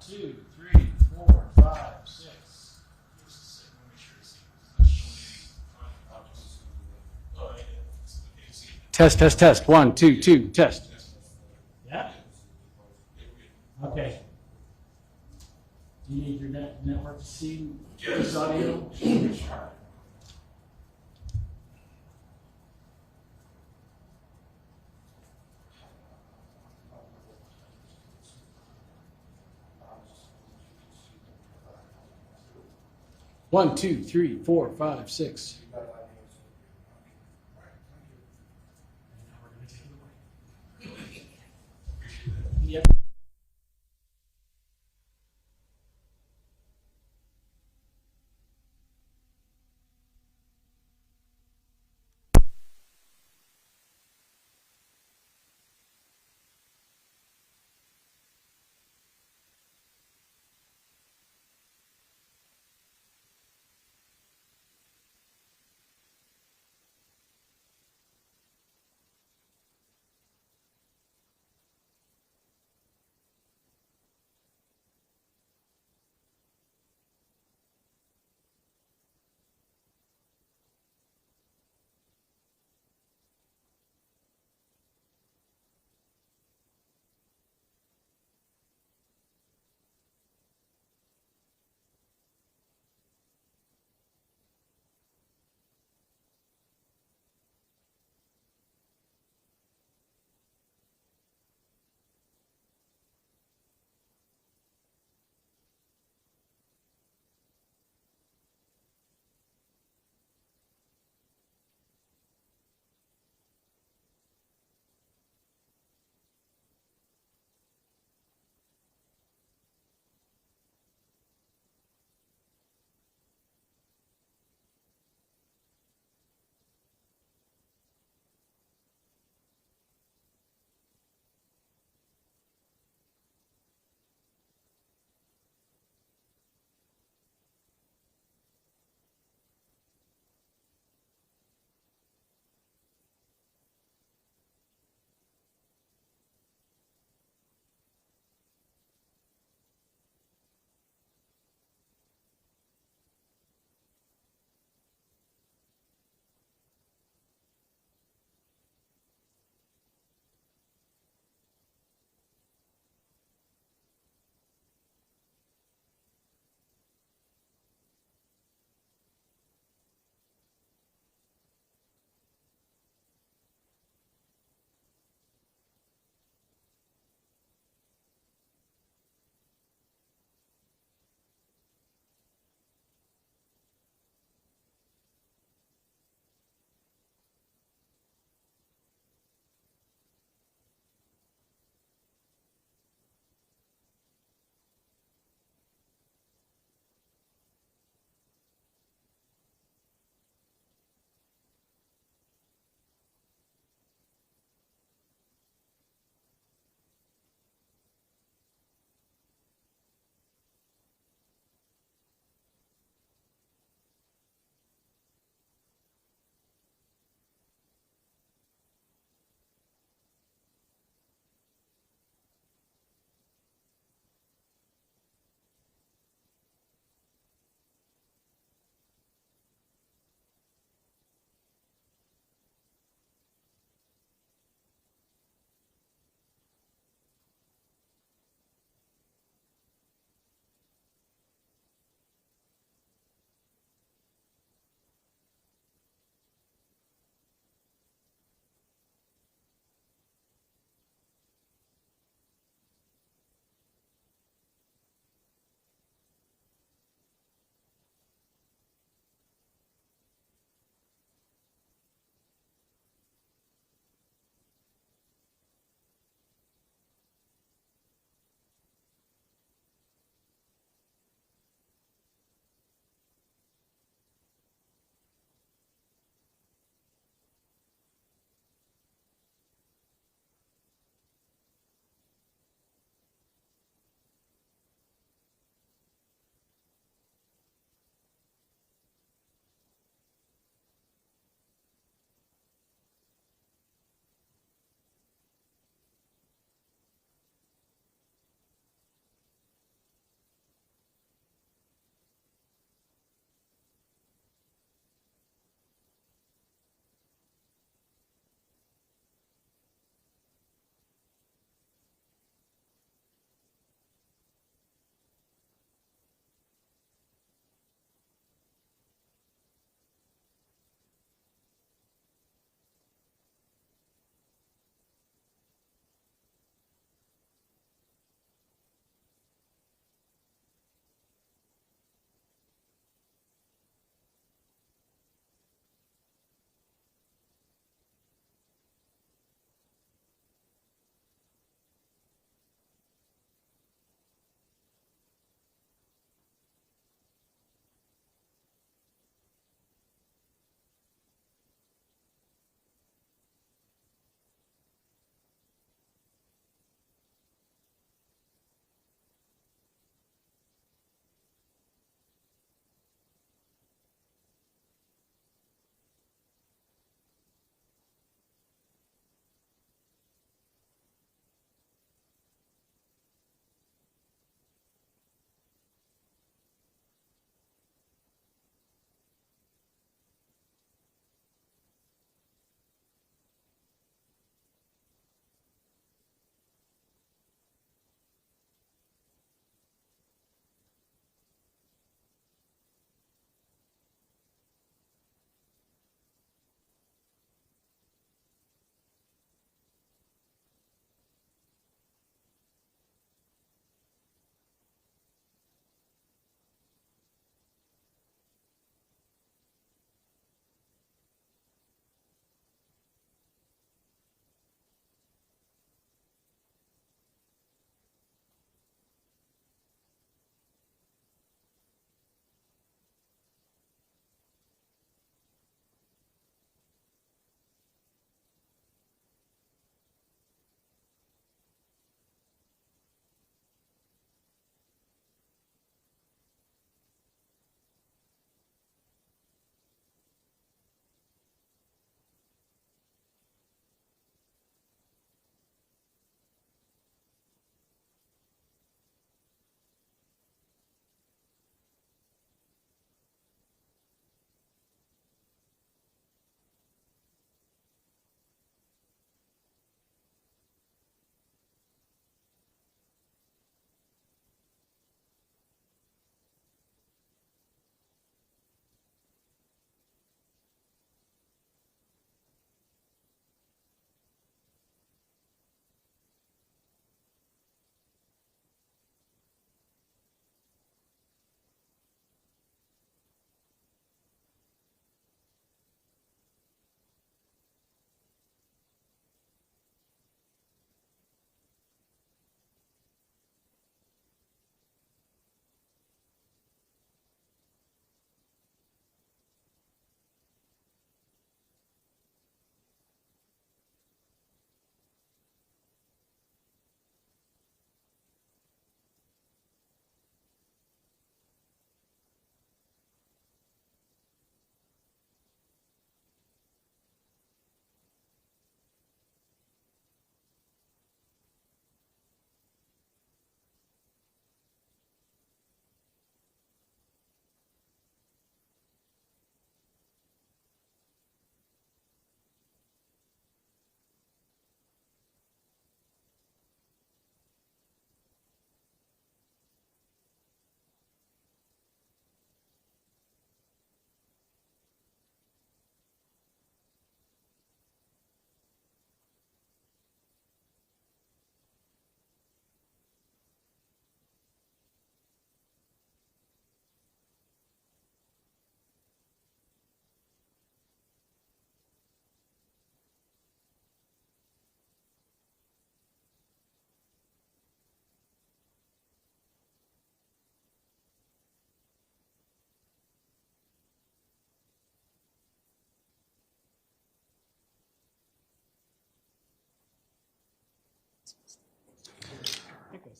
2, 3, 4, 5, 6. Test, test, test. 1, 2, 2, test. Yeah? Okay. Do you need your network to see this audio? One, two, three, 4, 5, 6. Yep.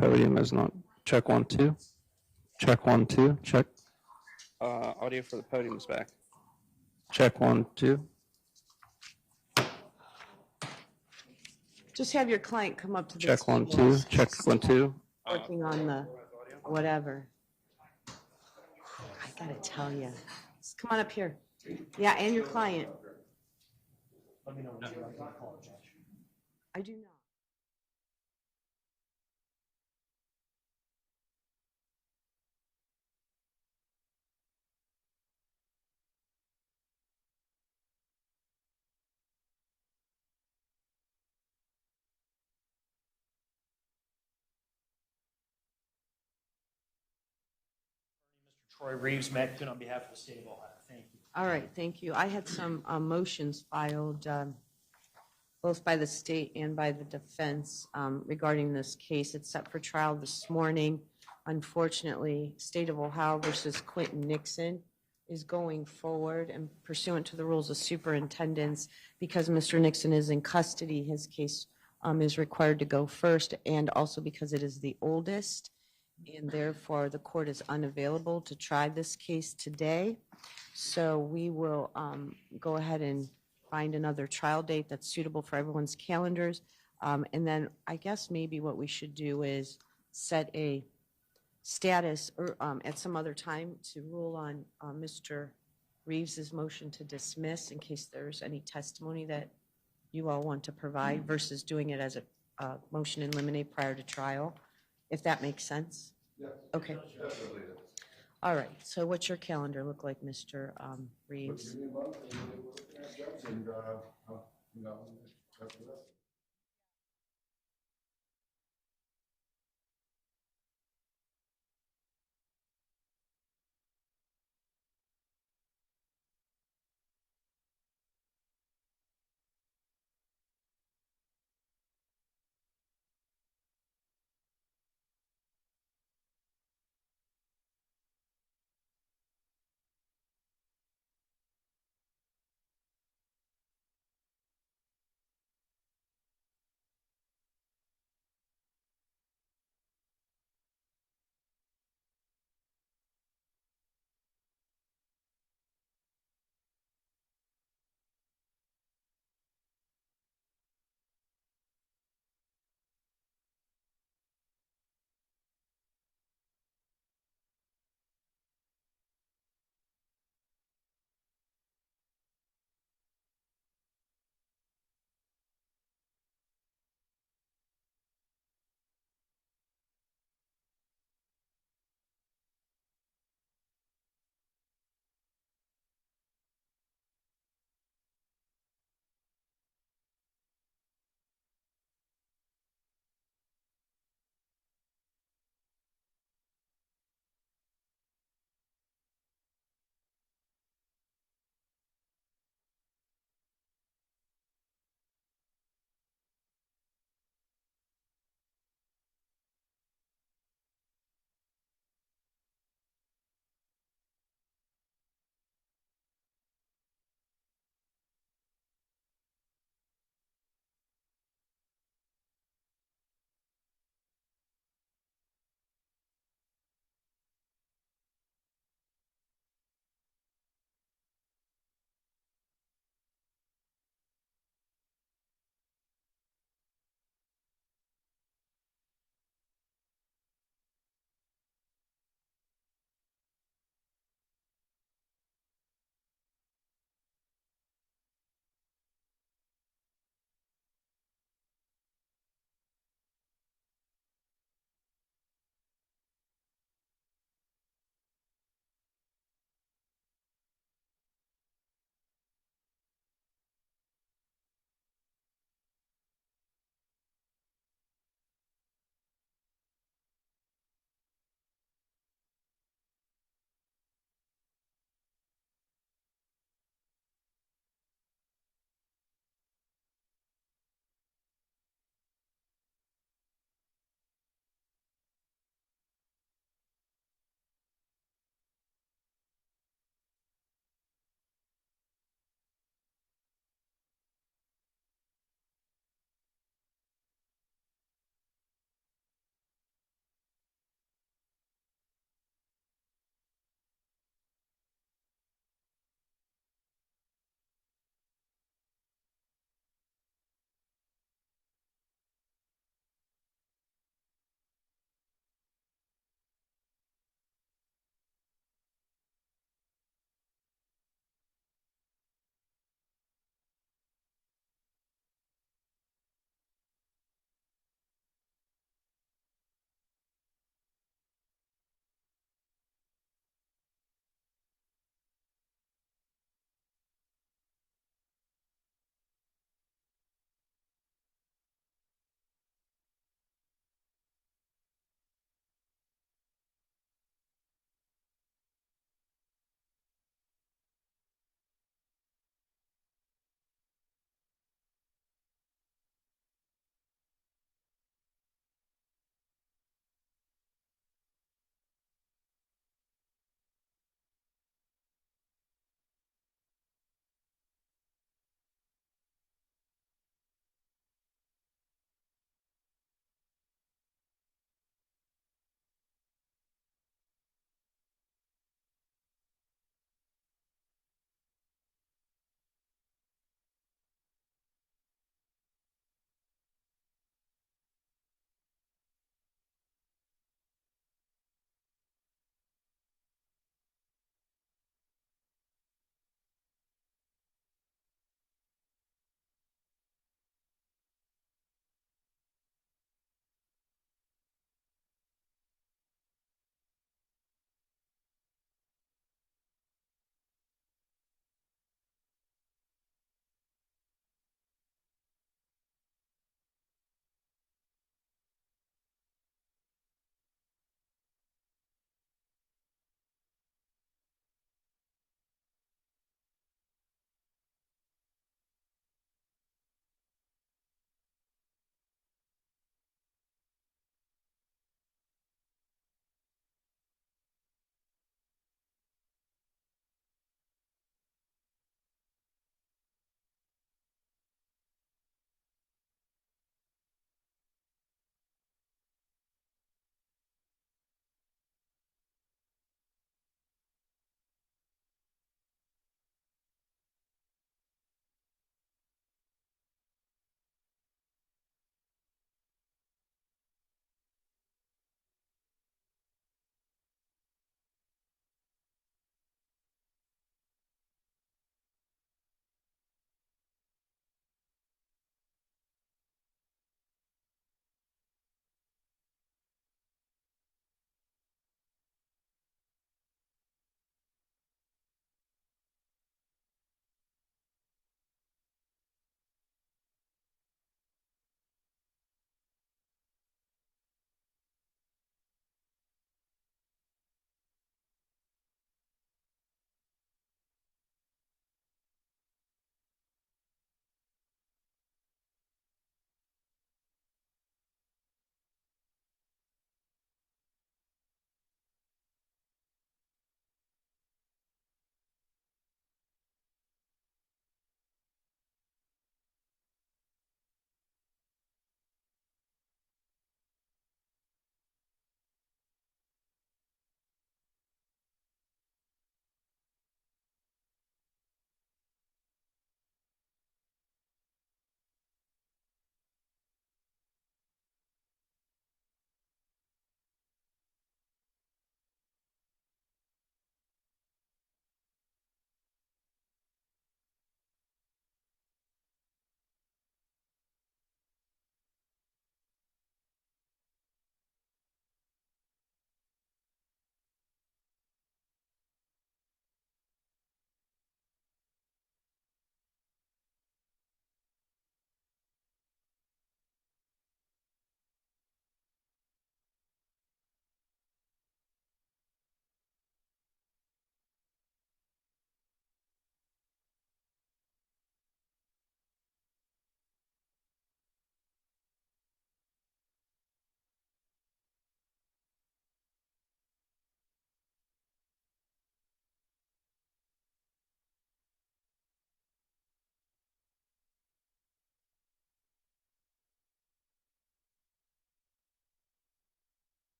podium is not. Check 1 2. Check 1 2. Check. Audio for the podium is back. Check 1 2. Just have your client come up to the Check 1 table. 2. Check 1 2. Working on the whatever. I gotta tell you. Just come on up here. Yeah, and your client. Let me know when you're ready to call, Josh. I do not. Mr. Troy Reeves, Mackin, on behalf of the state of Ohio. Thank you. All right, thank you. I had some motions filed both by the state and by the defense regarding this case. It's set for trial this morning. Unfortunately, State of Ohio versus Quinton Nixon is going forward, and pursuant to the rules of superintendents, because Mr. Nixon is in custody, his case is required to go first, and also because it is the oldest, and therefore the court is unavailable to try this case today. So we will go ahead and find another trial date that's suitable for everyone's calendars. And then I guess maybe what we should do is set a status or at some other time to rule on Mr. Reeves's motion to dismiss in case there's any testimony that you all want to provide versus doing it as a motion in limine prior to trial, if that makes sense. Yes. Okay. Definitely. All right. So what's your calendar look like, Mr. Reeves? Give me a month and we'll look at judge and, you know, that's the rest.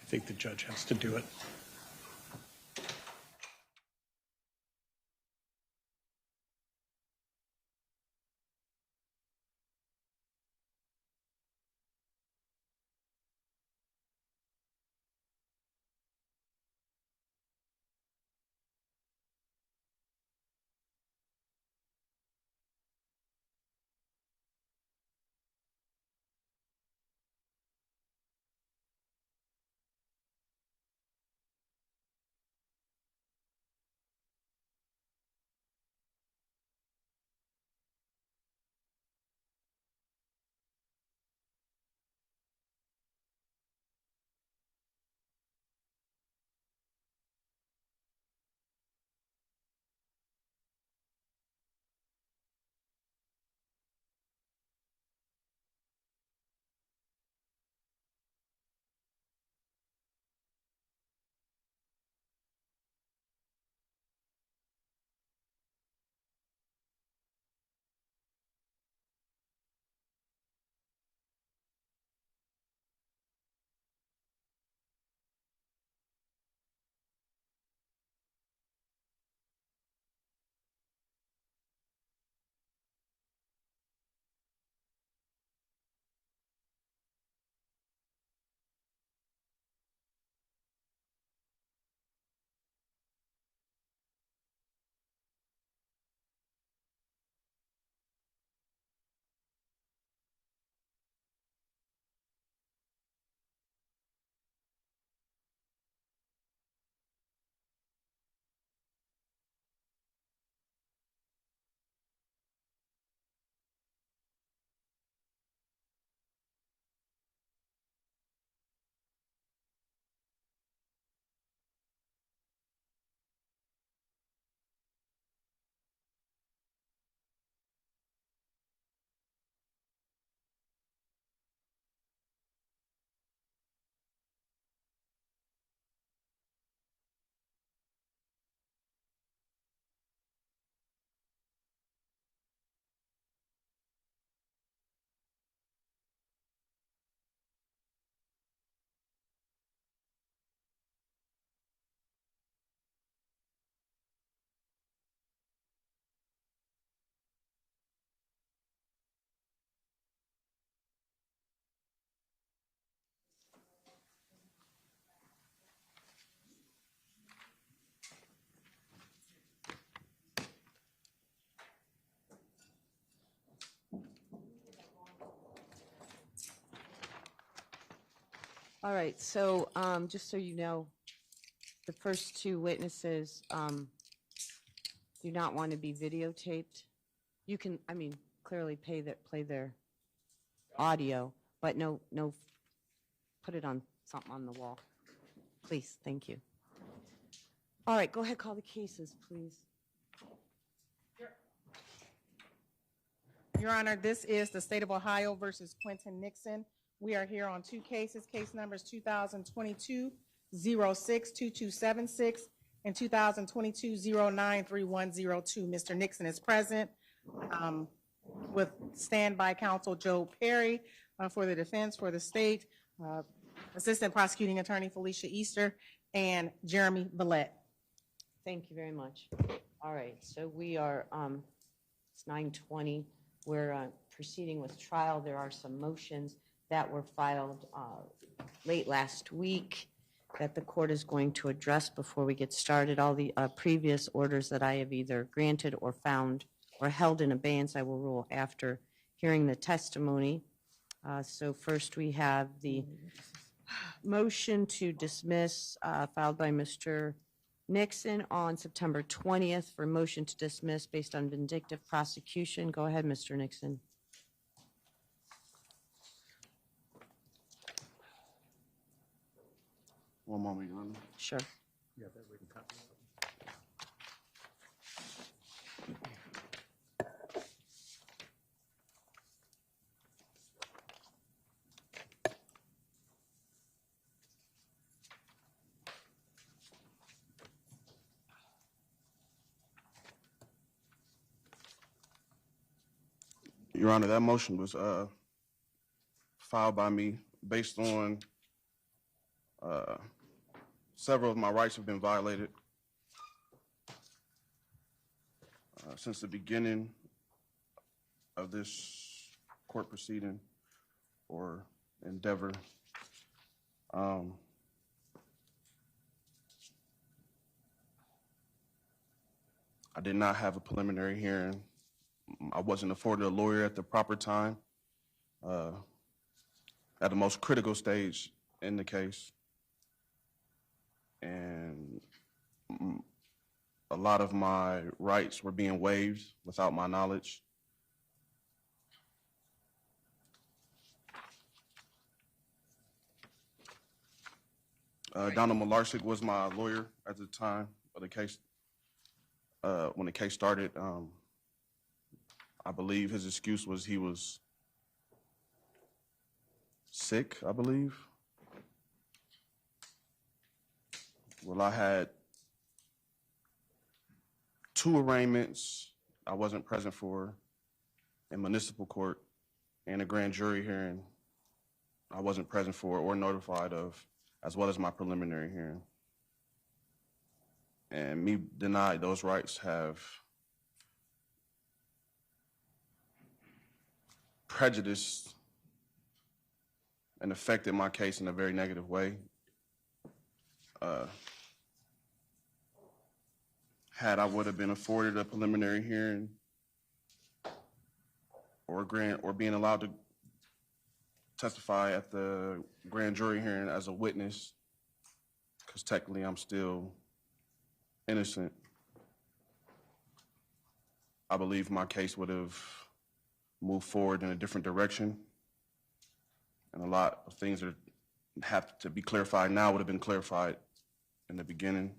think the judge has to do it. All right, so just so you know, the first two witnesses do not want to be videotaped. You can, I mean, clearly play their audio, but no, put it on something on the wall. Please, thank you. All right, go ahead, call the cases, please. Your Honor, this is the State of Ohio versus Quinton Nixon. We are here on two cases, case numbers 2022-06-2276 and 2022-09-3102. Mr. Nixon is present with standby counsel Joe Perry for the defense for the state, Assistant Prosecuting Attorney Felicia Easter, and Jeremy Villette. Thank you very much. All right, so we are, it's 9:20. We're proceeding with trial. There are some motions that were filed late last week that the court is going to address before we get started. All the previous orders that I have either granted or found or held in abeyance, I will rule after hearing the testimony. So first we have the motion to dismiss filed by Mr. Nixon on September 20th for motion to dismiss based on vindictive prosecution. Go ahead, Mr. Nixon. One moment, Your Honor. Sure. Your Honor, that motion was filed by me based on Several of my rights have been violated since the beginning of this court proceeding or endeavor. I did not have a preliminary hearing. I wasn't afforded a lawyer at the proper time, at the most critical stage in the case. And a lot of my rights were being waived without my knowledge. Donald Malarsic was my lawyer at the time of the case. When the case started, I believe his excuse was he was sick, I believe. Well, I had 2 arraignments I wasn't present for in municipal court and a grand jury hearing I wasn't present for or notified of, as well as my preliminary hearing. And me denied those rights have prejudiced and affected my case in a very negative way. Had I would have been afforded a preliminary hearing or being allowed to testify at the grand jury hearing as a witness, because technically I'm still innocent, I believe my case would have moved forward in a different direction. And a lot of things that have to be clarified now would have been clarified in the beginning.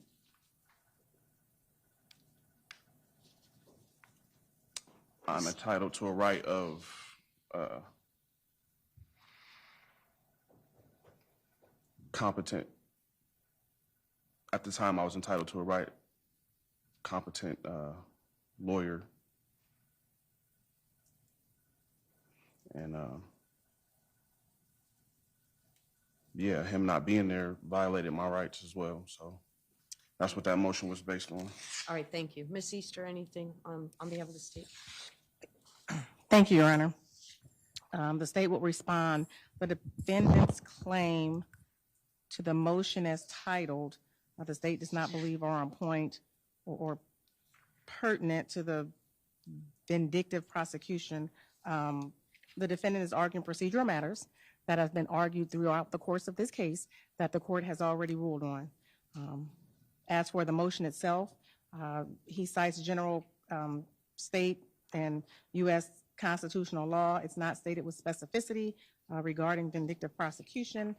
I'm entitled to a right of competent. At the time, I was entitled to a right competent lawyer. And yeah, him not being there violated my rights as well. So that's what that motion was based on. All right, thank you. Ms. Easter, anything on behalf of the state? Thank you, Your Honor. The state will respond. The defendant's claim to the motion as titled, the state does not believe are on point or pertinent to the vindictive prosecution. The defendant is arguing procedural matters that have been argued throughout the course of this case that the court has already ruled on. As for the motion itself, he cites general state and U.S. constitutional law. It's not stated with specificity regarding vindictive prosecution.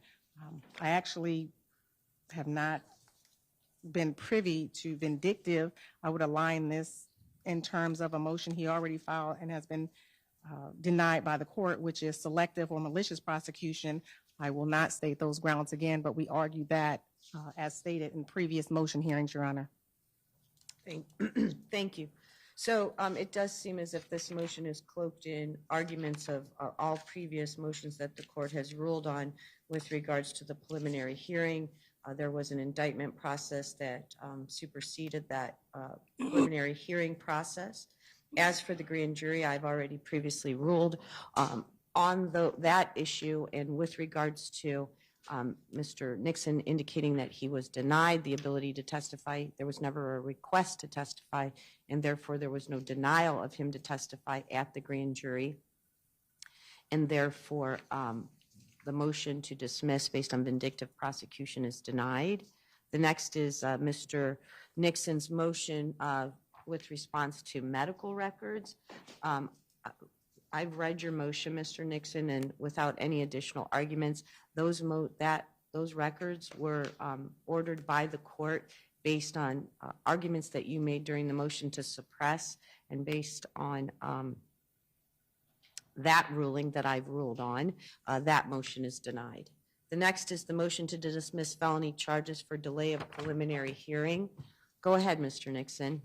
I actually have not been privy to vindictive. I would align this in terms of a motion he already filed and has been denied by the court, which is selective or malicious prosecution. I will not state those grounds again, but we argued that as stated in previous motion hearings, Your Honor. Thank you. So it does seem as if this motion is cloaked in arguments of all previous motions that the court has ruled on with regards to the preliminary hearing. There was an indictment process that superseded that preliminary hearing process. As for the grand jury, I've already previously ruled on that issue, and with regards to Mr. Nixon indicating that he was denied the ability to testify. There was never a request to testify, and therefore there was no denial of him to testify at the grand jury. And therefore, the motion to dismiss based on vindictive prosecution is denied. The next is Mr. Nixon's motion with response to medical records. I've read your motion, Mr. Nixon, and without any additional arguments, those records were ordered by the court based on arguments that you made during the motion to suppress, and based on that ruling that I've ruled on, that motion is denied. The next is the motion to dismiss felony charges for delay of preliminary hearing. Go ahead, Mr. Nixon.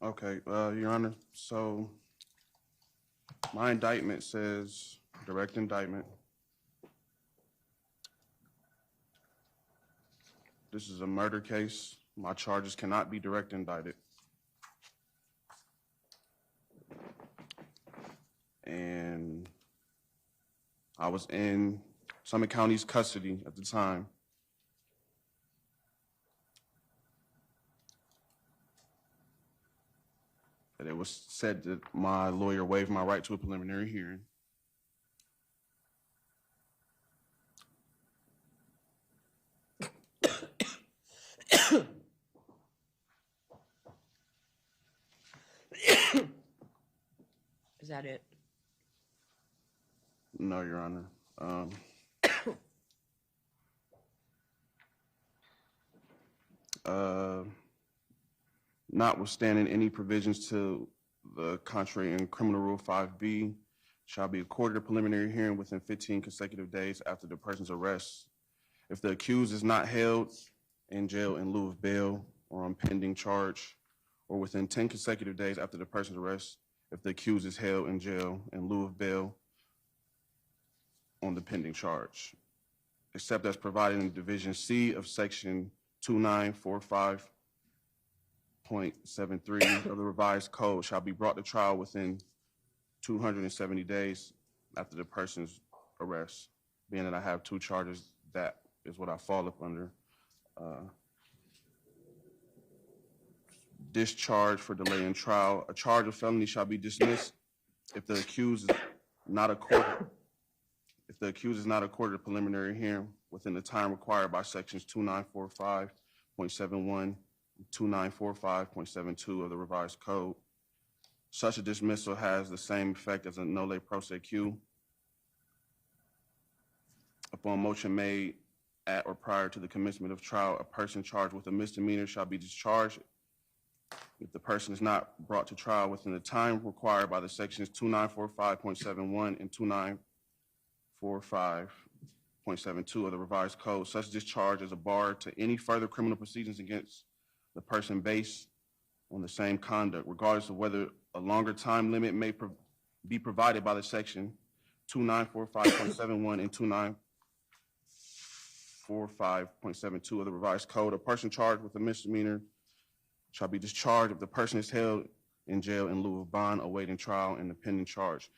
Okay, Your Honor, so my indictment says direct indictment. This is a murder case. My charges cannot be direct indicted. And I was in Summit County's custody at the time. And it was said that my lawyer waived my right to a preliminary hearing. Is that it? No, Your Honor. Notwithstanding any provisions to the contrary in Criminal Rule 5B, shall be accorded a preliminary hearing within 15 consecutive days after the person's arrest. If the accused is not held in jail in lieu of bail or on pending charge, or within 10 consecutive days after the person's arrest, if the accused is held in jail in lieu of bail on the pending charge, except as provided in Division C of Section 2945.73 of the revised code, shall be brought to trial within 270 days after the person's arrest. Being that I have two charges, that is what I fall up under. Discharge for delay in trial. A charge of felony shall be dismissed if the accused is not accorded a preliminary hearing within the time required by Sections 2945.71, 2945.72 of the revised code. Such a dismissal has the same effect as a nolle prosequi. Upon motion made at or prior to the commencement of trial, a person charged with a misdemeanor shall be discharged if the person is not brought to trial within the time required by the Sections 2945.71 and 2945.72 of the revised code. Such discharge is a bar to any further criminal proceedings against the person based on the same conduct, regardless of whether a longer time limit may be provided by the Section 2945.71 and 2945.72 of the revised code. A person charged with a misdemeanor shall be discharged if the person is held in jail in lieu of bond awaiting trial and the pending charge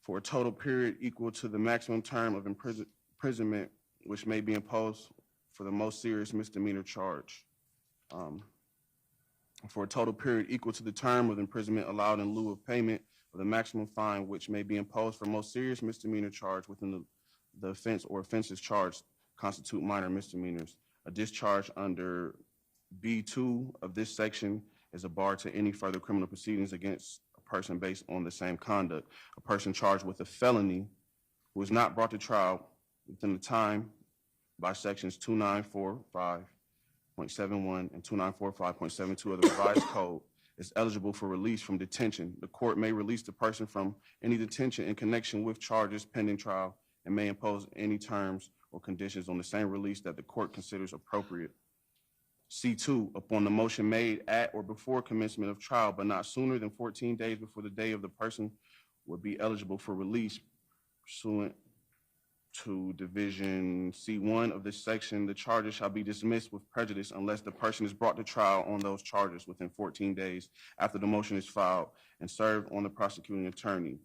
for a total period equal to the maximum term of imprisonment which may be imposed for the most serious misdemeanor charge. For a total period equal to the term of imprisonment allowed in lieu of payment of the maximum fine which may be imposed for most serious misdemeanor charge within the offense or offenses charged constitute minor misdemeanors. A discharge under B2 of this section is a bar to any further criminal proceedings against a person based on the same conduct. A person charged with a felony who is not brought to trial within the time by Sections 2945.71 and 2945.72 of the revised code is eligible for release from detention. The court may release the person from any detention in connection with charges pending trial and may impose any terms or conditions on the same release that the court considers appropriate. C2, upon the motion made at or before commencement of trial, but not sooner than 14 days before the day of the person would be eligible for release pursuant to Division C1 of this section, the charges shall be dismissed with prejudice unless the person is brought to trial on those charges within 14 days after the motion is filed and served on the prosecuting attorney.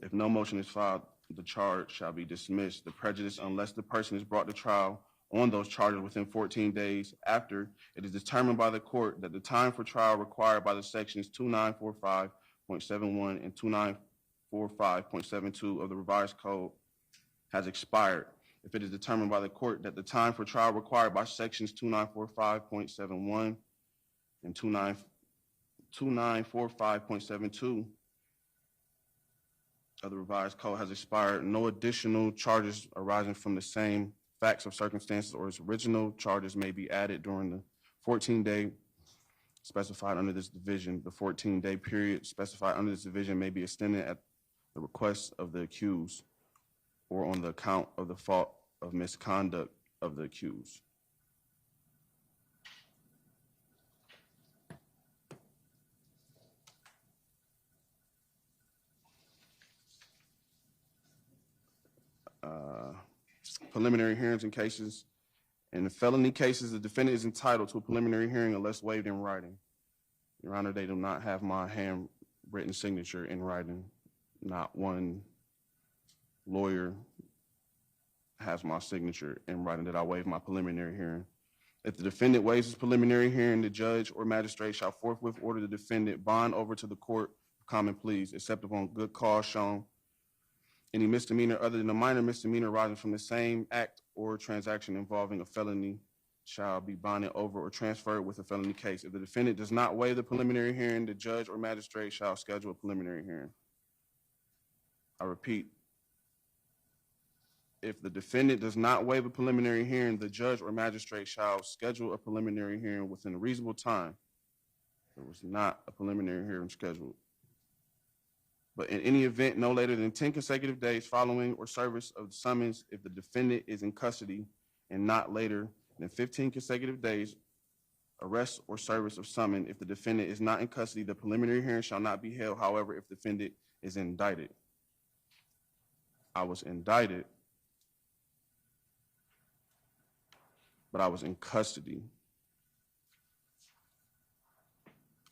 If no motion is filed, the charge shall be dismissed. The prejudice unless the person is brought to trial on those charges within 14 days after it is determined by the court that the time for trial required by the Sections 2945.71 and 2945.72 of the revised code has expired. If it is determined by the court that the time for trial required by Sections 2945.71 and 2945.72 of the revised code has expired, no additional charges arising from the same facts or circumstances or its original charges may be added during the 14-day specified under this division. The 14-day period specified under this division may be extended at the request of the accused or on the account of the fault of misconduct of the accused. preliminary hearings in cases. In the felony cases, the defendant is entitled to a preliminary hearing unless waived in writing. Your Honor, they do not have my handwritten signature in writing. Not one lawyer has my signature in writing that I waive my preliminary hearing. If the defendant waives his preliminary hearing, the judge or magistrate shall forthwith order the defendant bond over to the court of common pleas, except upon good cause shown. Any misdemeanor other than a minor misdemeanor arising from the same act or transaction involving a felony shall be bonded over or transferred with a felony case. If the defendant does not waive the preliminary hearing, the judge or magistrate shall schedule a preliminary hearing. I repeat, if the defendant does not waive a preliminary hearing, the judge or magistrate shall schedule a preliminary hearing within a reasonable time. There was not a preliminary hearing scheduled. But in any event, no later than 10 consecutive days following or service of the summons, if the defendant is in custody, and not later than 15 consecutive days, arrest or service of summons. If the defendant is not in custody, the preliminary hearing shall not be held. However, if the defendant is indicted. I was indicted, but I was in custody.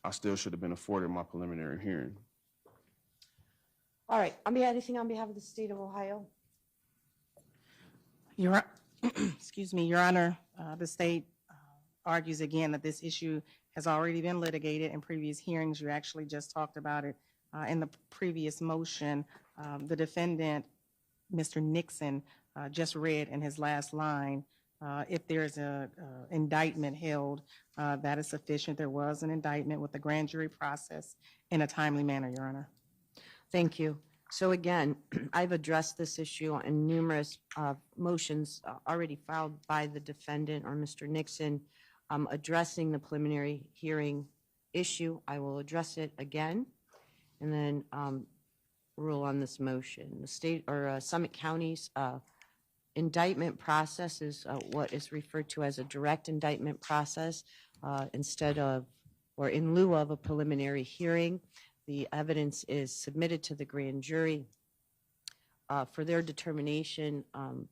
I still should have been afforded my preliminary hearing. All right, anything on behalf of the state of Ohio? Excuse me, Your Honor, the state argues again that this issue has already been litigated in previous hearings. You actually just talked about it in the previous motion. The defendant, Mr. Nixon, just read in his last line, if there's an indictment held, that is sufficient. There was an indictment with the grand jury process in a timely manner, Your Honor. Thank you. So again, I've addressed this issue in numerous motions already filed by the defendant or Mr. Nixon addressing the preliminary hearing issue. I will address it again and then rule on this motion. The state or Summit County's indictment process is what is referred to as a direct indictment process instead of or in lieu of a preliminary hearing. The evidence is submitted to the grand jury for their determination.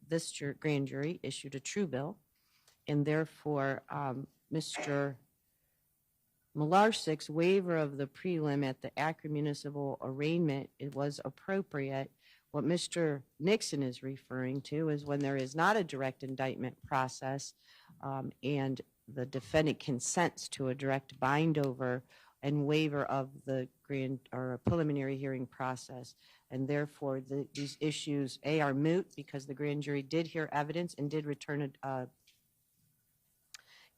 This grand jury issued a true bill, and therefore Mr. Malarsik's waiver of the prelim at the Akron municipal arraignment, it was appropriate. What Mr. Nixon is referring to is when there is not a direct indictment process and the defendant consents to a direct bind over and waiver of the grand or preliminary hearing process. And therefore, these issues, A, are moot because the grand jury did hear evidence and did return an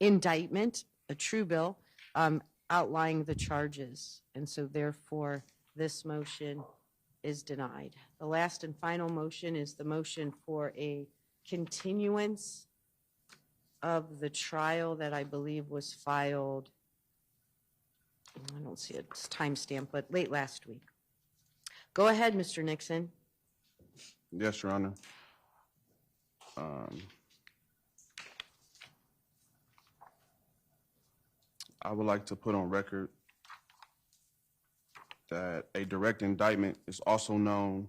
indictment, a true bill, outlining the charges. And so therefore, this motion is denied. The last and final motion is the motion for a continuance of the trial that I believe was filed, I don't see a timestamp, but late last week. Go ahead, Mr. Nixon. Yes, Your Honor. I would like to put on record that a direct indictment is also known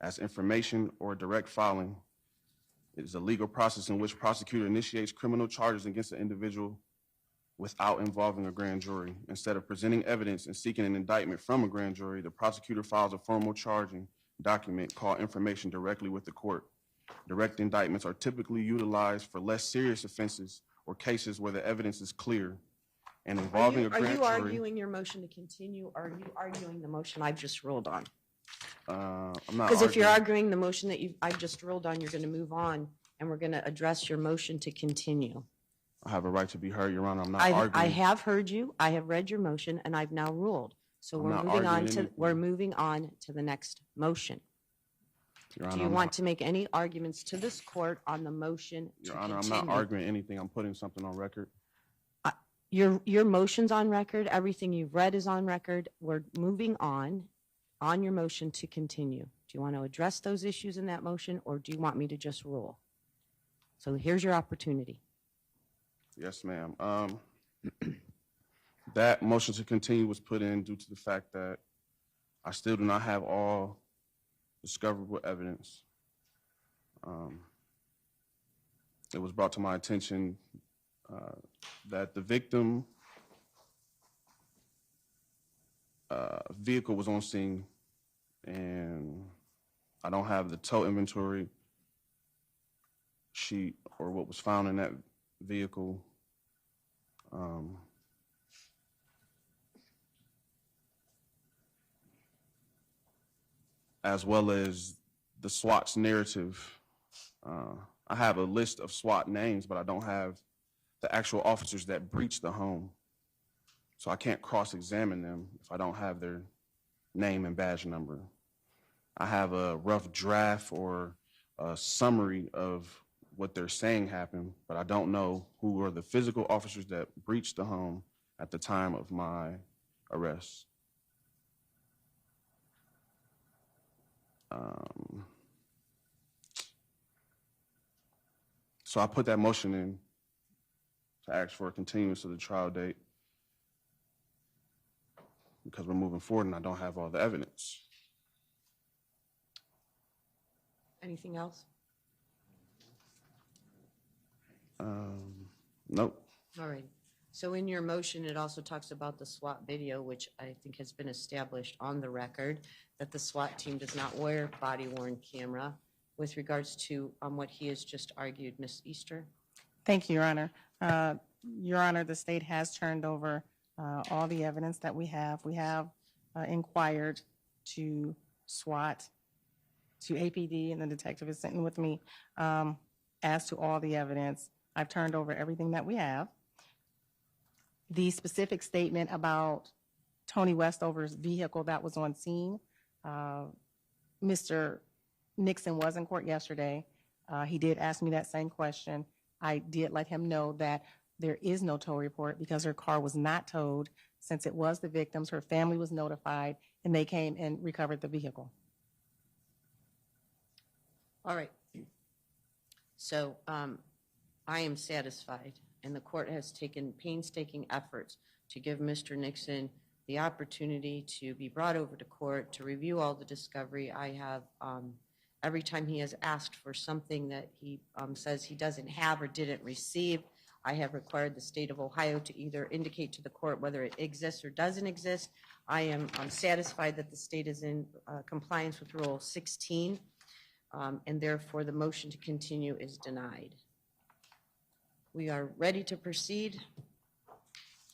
as information or direct filing. It is a legal process in which prosecutor initiates criminal charges against an individual without involving a grand jury. Instead of presenting evidence and seeking an indictment from a grand jury, the prosecutor files a formal charging document called information directly with the court. Direct indictments are typically utilized for less serious offenses or cases where the evidence is clear and involving a grand jury. Are you arguing your motion to continue, or are you arguing the motion I've just ruled on? I'm not Because if you're arguing. arguing the motion that I've just ruled on, you're going to move on, and we're going to address your motion to continue. I have a right to be heard, Your Honor. I'm not arguing. I have heard you. I have read your motion, and I've now ruled. So I'm we're not moving on arguing to anything. we're moving on to the next motion. Your Honor, Do you I'm want not- to make any arguments to this court on the motion to Your Honor, I'm continue? not arguing anything. I'm putting something on record. Your motion's on record. Everything you've read is on record. We're moving on your motion to continue. Do you want to address those issues in that motion, or do you want me to just rule? So here's your opportunity. Yes, ma'am. That motion to continue was put in due to the fact that I still do not have all discoverable evidence. it was brought to my attention that the victim vehicle was on scene, and I don't have the tow inventory sheet or what was found in that vehicle. As well as the SWAT's narrative. I have a list of SWAT names, but I don't have the actual officers that breached the home. So I can't cross-examine them if I don't have their name and badge number. I have a rough draft or a summary of what they're saying happened, but I don't know who are the physical officers that breached the home at the time of my arrest. So I put that motion in to ask for a continuance of the trial date because we're moving forward and I don't have all the evidence. Anything else? Nope. All right. So in your motion, it also talks about the SWAT video, which I think has been established on the record, that the SWAT team does not wear body-worn camera. With regards to what he has just argued, Ms. Easter? Thank you, Your Honor. Your Honor, the state has turned over all the evidence that we have. We have inquired to SWAT, to APD, and the detective is sitting with me as to all the evidence. I've turned over everything that we have. The specific statement about Toni Westover's vehicle that was on scene, Mr. Nixon was in court yesterday. He did ask me that same question. I did let him know that there is no tow report because her car was not towed. Since it was the victim's, her family was notified, and they came and recovered the vehicle. All right. So I am satisfied, and the court has taken painstaking efforts to give Mr. Nixon the opportunity to be brought over to court to review all the discovery. I have, every time he has asked for something that he says he doesn't have or didn't receive, I have required the state of Ohio to either indicate to the court whether it exists or doesn't exist. I am satisfied that the state is in compliance with Rule 16, and therefore the motion to continue is denied. We are ready to proceed.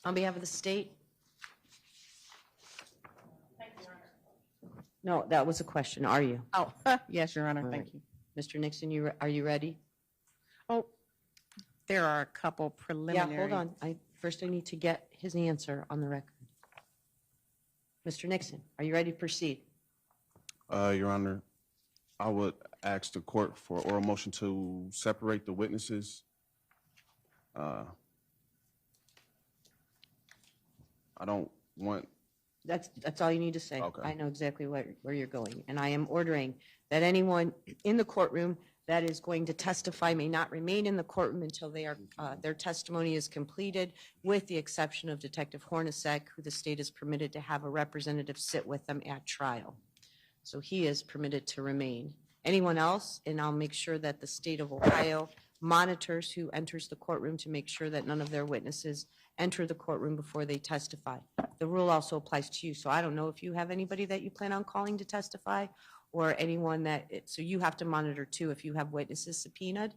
On behalf of the state? Thank you, Your Honor. No, that was a question. Are you? Oh, yes, Your Honor, thank you. Mr. Nixon, are you ready? Oh, there are a couple Yeah, preliminary. hold on. First I need to get his answer on the record. Mr. Nixon, are you ready to proceed? Your Honor, I would ask the court for oral motion to separate the witnesses. I don't want. That's all you need to say. Okay. I know exactly where you're going. And I am ordering that anyone in the courtroom that is going to testify may not remain in the courtroom until their testimony is completed, with the exception of Detective Hornacek, who the state is permitted to have a representative sit with them at trial. So he is permitted to remain. Anyone else? And I'll make sure that the state of Ohio monitors who enters the courtroom to make sure that none of their witnesses enter the courtroom before they testify. The rule also applies to you, so I don't know if you have anybody that you plan on calling to testify or anyone so you have to monitor too if you have witnesses subpoenaed,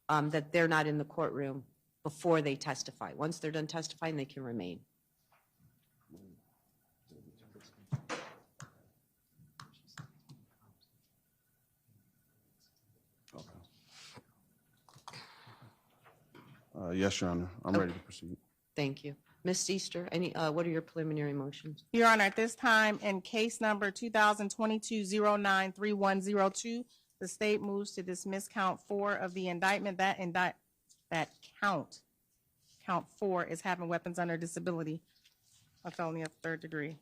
that they're not in the courtroom before they testify. Once they're done testifying, they can remain. Yes, Your Honor. I'm ready to proceed. Thank you. Ms. Easter, what are your preliminary motions? Your Honor, at this time, in case number 2022-09-3102, the state moves to dismiss count 4 of the indictment. That count 4 is having weapons under disability, a felony of 3rd degree.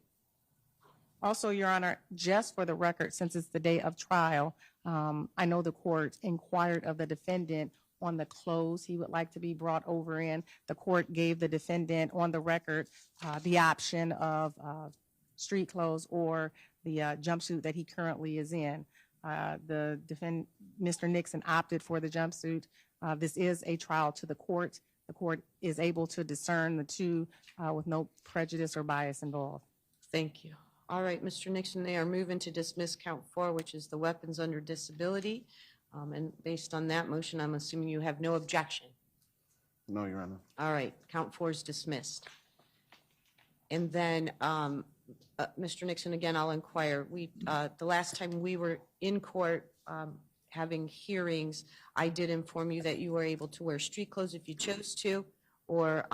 Also, Your Honor, just for the record, since it's the day of trial, I know the court inquired of the defendant on the clothes he would like to be brought over in. The court gave the defendant on the record the option of street clothes or the jumpsuit that he currently is in. Mr. Nixon opted for the jumpsuit. This is a trial to the court. The court is able to discern the two with no prejudice or bias involved. Thank you. All right, Mr. Nixon, they are moving to dismiss count 4, which is the weapons under disability. And based on that motion, I'm assuming you have no objection. No, Your Honor. All right, count 4 is dismissed. And then, Mr. Nixon, again, I'll inquire. The last time we were in court having hearings, I did inform you that you were able to wear street clothes if you chose to, or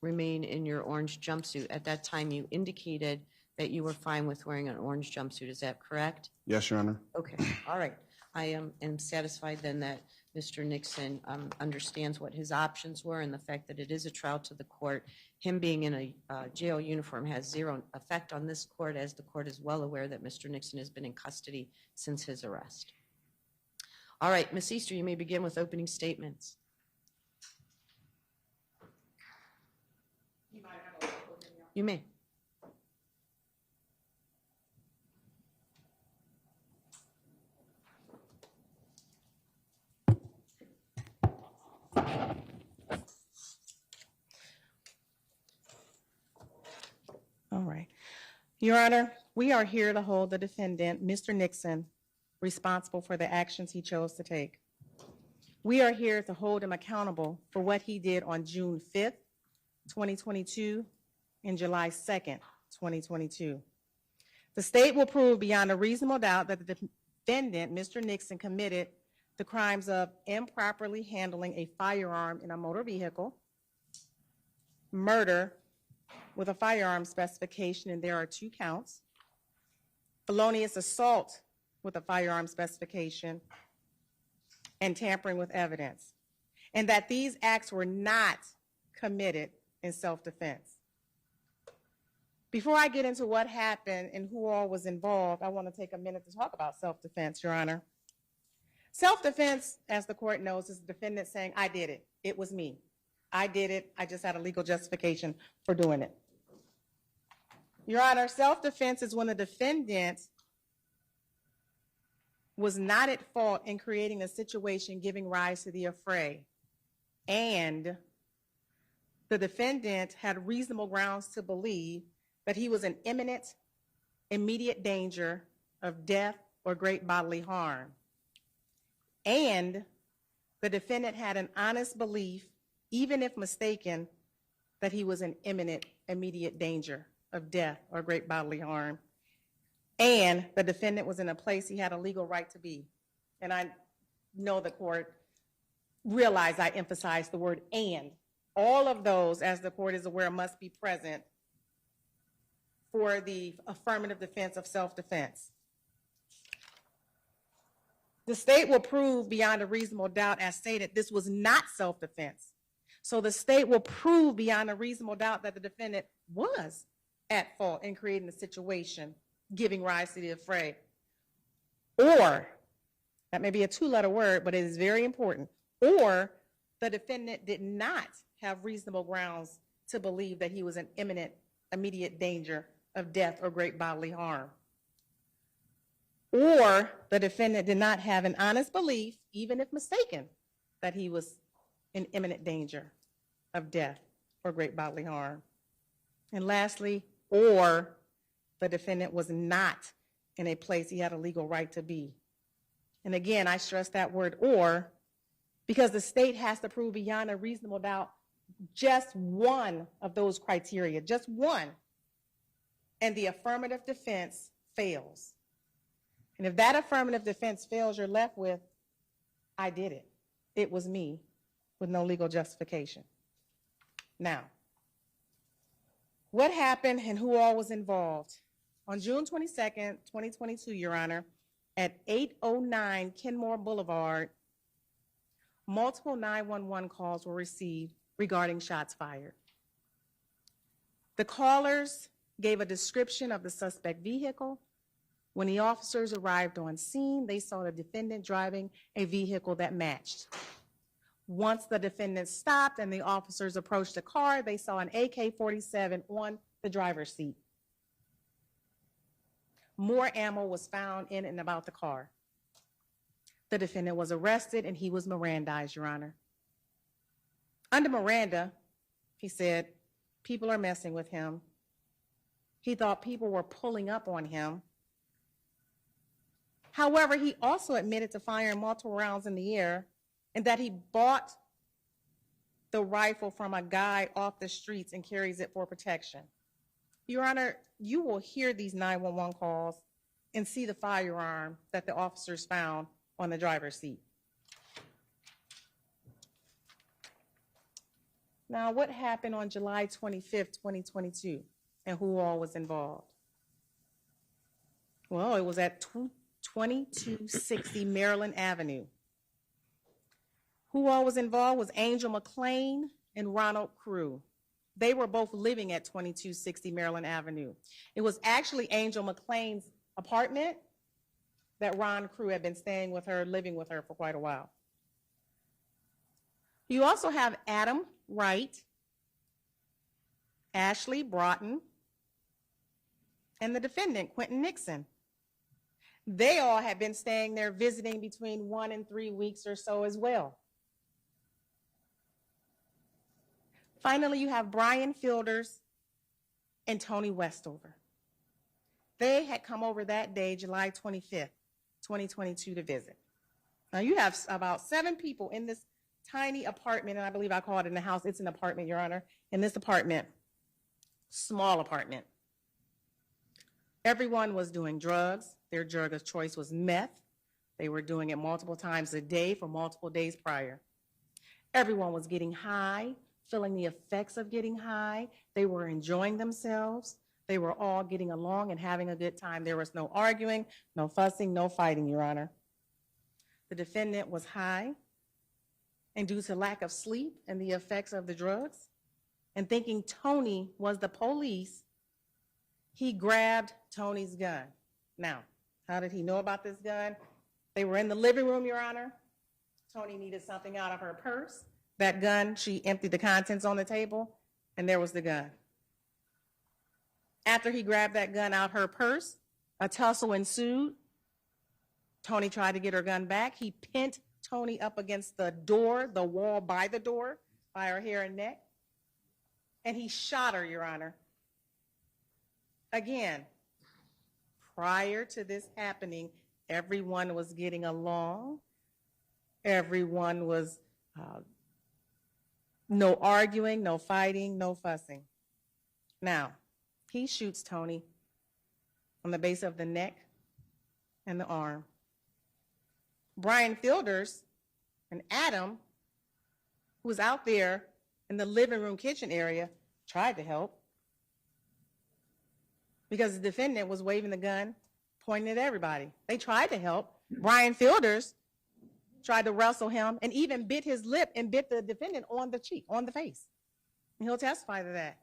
remain in your orange jumpsuit. At that time, you indicated that you were fine with wearing an orange jumpsuit. Is that correct? Yes, Your Honor. Okay, all right. I am satisfied then that Mr. Nixon understands what his options were and the fact that it is a trial to the court. Him being in a jail uniform has zero effect on this court, as the court is well aware that Mr. Nixon has been in custody since his arrest. All right, Ms. Easter, you may begin with opening statements. You may. All right. Your Honor, we are here to hold the defendant, Mr. Nixon, responsible for the actions he chose to take. We are here to hold him accountable for what he did on June 5th, 2022, and July 2nd, 2022. The state will prove beyond a reasonable doubt that the defendant, Mr. Nixon, committed the crimes of improperly handling a firearm in a motor vehicle, murder with a firearm specification, and there are 2 counts, felonious assault with a firearm specification, and tampering with evidence, and that these acts were not committed in self-defense. Before I get into what happened and who all was involved, I want to take a minute to talk about self-defense, Your Honor. Self-defense, as the court knows, is the defendant saying, I did it. It was me. I did it. I just had a legal justification for doing it. Your Honor, self-defense is when the defendant was not at fault in creating a situation giving rise to the affray, and the defendant had reasonable grounds to believe that he was in imminent, immediate danger of death or great bodily harm, and the defendant had an honest belief, even if mistaken, that he was in imminent, immediate danger of death or great bodily harm, and the defendant was in a place he had a legal right to be. And I know the court realized I emphasized the word and. All of those, as the court is aware, must be present for the affirmative defense of self-defense. The state will prove beyond a reasonable doubt, as stated, this was not self-defense. So the state will prove beyond a reasonable doubt that the defendant was at fault in creating the situation giving rise to the affray. Or, that may be a 2-letter word, but it is very important, or the defendant did not have reasonable grounds to believe that he was in imminent, immediate danger of death or great bodily harm. Or the defendant did not have an honest belief, even if mistaken, that he was in imminent danger of death or great bodily harm. And lastly, or the defendant was not in a place he had a legal right to be. And again, I stress that word or, because the state has to prove beyond a reasonable doubt just one of those criteria, just one, and the affirmative defense fails. And if that affirmative defense fails, you're left with, I did it. It was me, with no legal justification. Now, what happened and who all was involved? On June 22nd, 2022, Your Honor, at 809 Kenmore Boulevard, multiple 911 calls were received regarding shots fired. The callers gave a description of the suspect vehicle. When the officers arrived on scene, they saw the defendant driving a vehicle that matched. Once the defendant stopped and the officers approached the car, they saw an AK-47 on the driver's seat. More ammo was found in and about the car. The defendant was arrested and he was Mirandized, Your Honor. Under Miranda, he said, people are messing with him. He thought people were pulling up on him. However, he also admitted to firing multiple rounds in the air and that he bought the rifle from a guy off the streets and carries it for protection. Your Honor, you will hear these 911 calls and see the firearm that the officers found on the driver's seat. Now, what happened on July 25th, 2022, and who all was involved? Well, it was at 2260 Maryland Avenue. Who all was involved was Angel McClain and Ronald Crew. They were both living at 2260 Maryland Avenue. It was actually Angel McClain's apartment that Ron Crew had been staying with her, living with her for quite a while. You also have Adam Wright, Ashley Broughton, and the defendant, Quinton Nixon. They all had been staying there visiting between 1 and 3 weeks or so as well. Finally, you have Brian Fielders and Toni Westover. They had come over that day, July 25th, 2022, to visit. Now, you have about 7 people in this tiny apartment, and I believe I call it in the house. It's an apartment, Your Honor. In this apartment, small apartment. Everyone was doing drugs. Their drug of choice was meth. They were doing it multiple times a day for multiple days prior. Everyone was getting high, feeling the effects of getting high. They were enjoying themselves. They were all getting along and having a good time. There was no arguing, no fussing, no fighting, Your Honor. The defendant was high, and due to lack of sleep and the effects of the drugs, and thinking Toni was the police, he grabbed Toni's gun. Now, how did he know about this gun? They were in the living room, Your Honor. Toni needed something out of her purse. That gun, she emptied the contents on the table, and there was the gun. After he grabbed that gun out her purse, a tussle ensued. Toni tried to get her gun back. He pinned Toni up against the door, the wall by the door, by her hair and neck, and he shot her, Your Honor. Again, prior to this happening, everyone was getting along. Everyone was no arguing, no fighting, no fussing. Now, he shoots Toni on the base of the neck and the arm. Brian Fielders and Adam, who was out there in the living room kitchen area, tried to help because the defendant was waving the gun, pointing at everybody. They tried to help. Brian Fielders tried to wrestle him and even bit his lip and bit the defendant on the cheek, on the face. And he'll testify to that.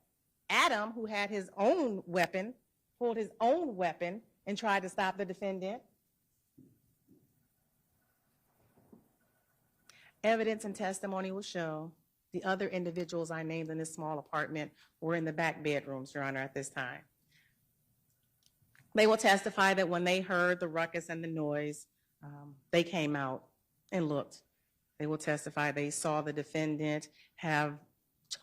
Adam, who had his own weapon, pulled his own weapon and tried to stop the defendant. Evidence and testimony will show the other individuals I named in this small apartment were in the back bedrooms, Your Honor, at this time. They will testify that when they heard the ruckus and the noise, they came out and looked. They will testify they saw the defendant have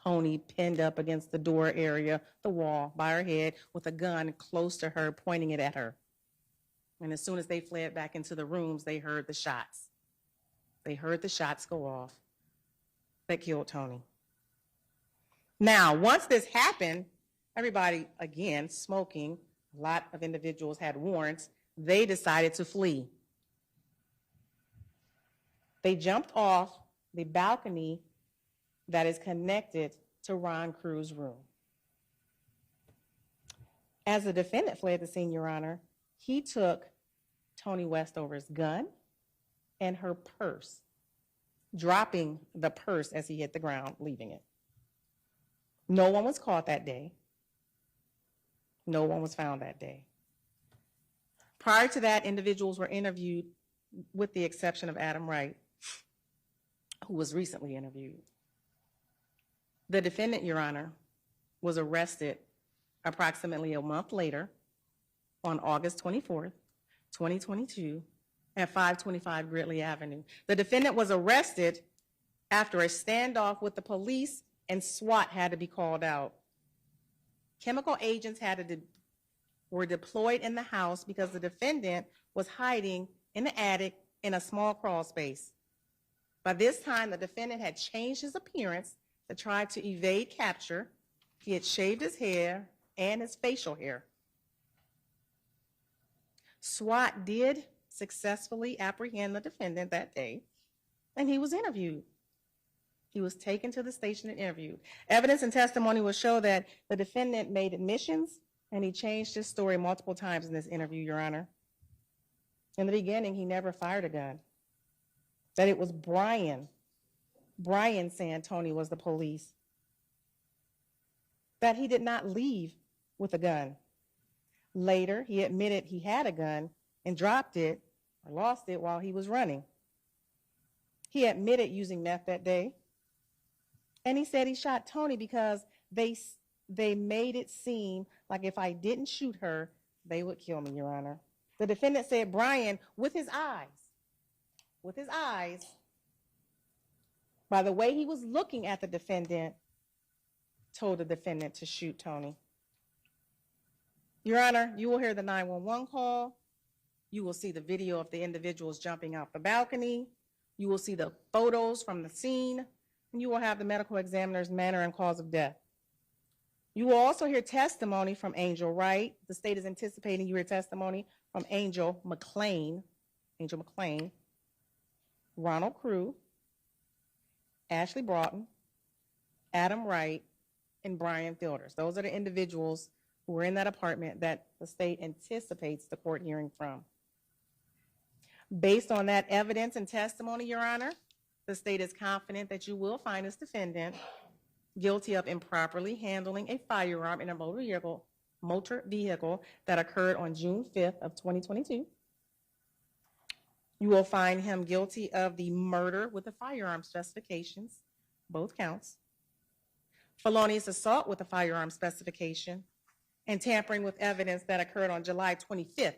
Toni pinned up against the door area, the wall, by her head, with a gun close to her, pointing it at her. And as soon as they fled back into the rooms, they heard the shots. They heard the shots go off that killed Toni. Now, once this happened, everybody, again, smoking, a lot of individuals had warrants, they decided to flee. They jumped off the balcony that is connected to Ron Crew's room. As the defendant fled the scene, Your Honor, he took Toni Westover's gun and her purse, dropping the purse as he hit the ground, leaving it. No one was caught that day. No one was found that day. Prior to that, individuals were interviewed, with the exception of Adam Wright, who was recently interviewed. The defendant, Your Honor, was arrested approximately a month later on August 24th, 2022, at 525 Gridley Avenue. The defendant was arrested after a standoff with the police, and SWAT had to be called out. Chemical agents were deployed in the house because the defendant was hiding in the attic in a small crawl space. By this time, the defendant had changed his appearance to try to evade capture. He had shaved his hair and his facial hair. SWAT did successfully apprehend the defendant that day, and he was interviewed. He was taken to the station and interviewed. Evidence and testimony will show that the defendant made admissions, and he changed his story multiple times in this interview, Your Honor. In the beginning, he never fired a gun. That it was Brian saying Toni was the police. That he did not leave with a gun. Later, he admitted he had a gun and dropped it or lost it while he was running. He admitted using meth that day. And he said he shot Toni because they made it seem like if I didn't shoot her, they would kill me, Your Honor. The defendant said Brian, with his eyes, by the way he was looking at the defendant, told the defendant to shoot Toni. Your Honor, you will hear the 911 call. You will see the video of the individuals jumping out the balcony. You will see the photos from the scene. And you will have the medical examiner's manner and cause of death. You will also hear testimony from Angel Wright. The state is anticipating you hear testimony from Angel McClain, Ronald Crew, Ashley Broughton, Adam Wright, and Brian Fielders. Those are the individuals who were in that apartment that the state anticipates the court hearing from. Based on that evidence and testimony, Your Honor, the state is confident that you will find this defendant guilty of improperly handling a firearm in a motor vehicle that occurred on June 5th of 2022. You will find him guilty of the murder with the firearm specifications, both counts, felonious assault with a firearm specification, and tampering with evidence that occurred on July 25th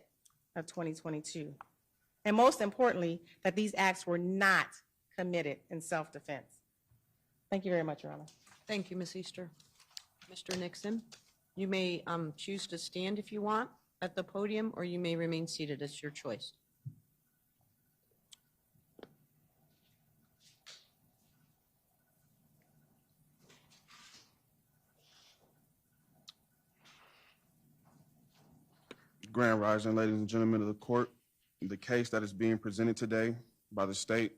of 2022. And most importantly, that these acts were not committed in self-defense. Thank you very much, Your Honor. Thank you, Ms. Easter. Mr. Nixon, you may choose to stand if you want at the podium, or you may remain seated. It's your choice. Grand Rising, ladies and gentlemen of the court. The case that is being presented today by the state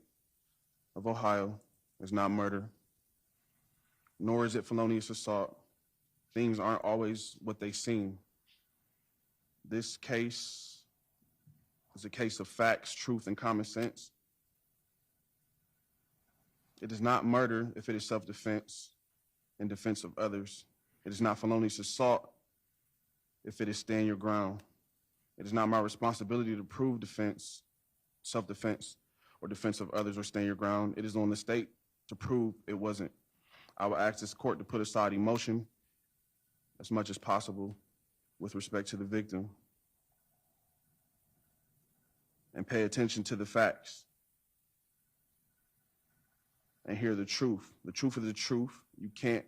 of Ohio is not murder, nor is it felonious assault. Things aren't always what they seem. This case is a case of facts, truth, and common sense. It is not murder if it is self-defense in defense of others. It is not felonious assault if it is stand your ground. It is not my responsibility to prove defense, self-defense, or defense of others or stand your ground. It is on the state to prove it wasn't. I will ask this court to put aside emotion as much as possible with respect to the victim and pay attention to the facts and hear the truth. The truth is the truth. You can't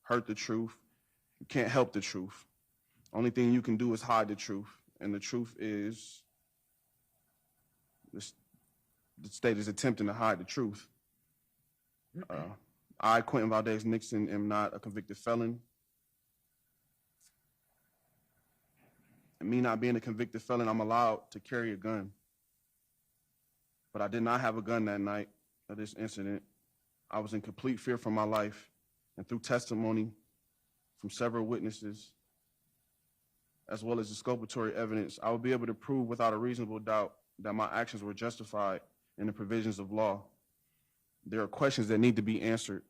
hurt the truth. You can't help the truth. Only thing you can do is hide the truth. And the truth is the state is attempting to hide the truth. I, Quinton Nixon, am not a convicted felon. And me not being a convicted felon, I'm allowed to carry a gun. But I did not have a gun that night of this incident. I was in complete fear for my life. And through testimony from several witnesses, as well as exculpatory evidence, I will be able to prove without a reasonable doubt that my actions were justified in the provisions of law. There are questions that need to be answered.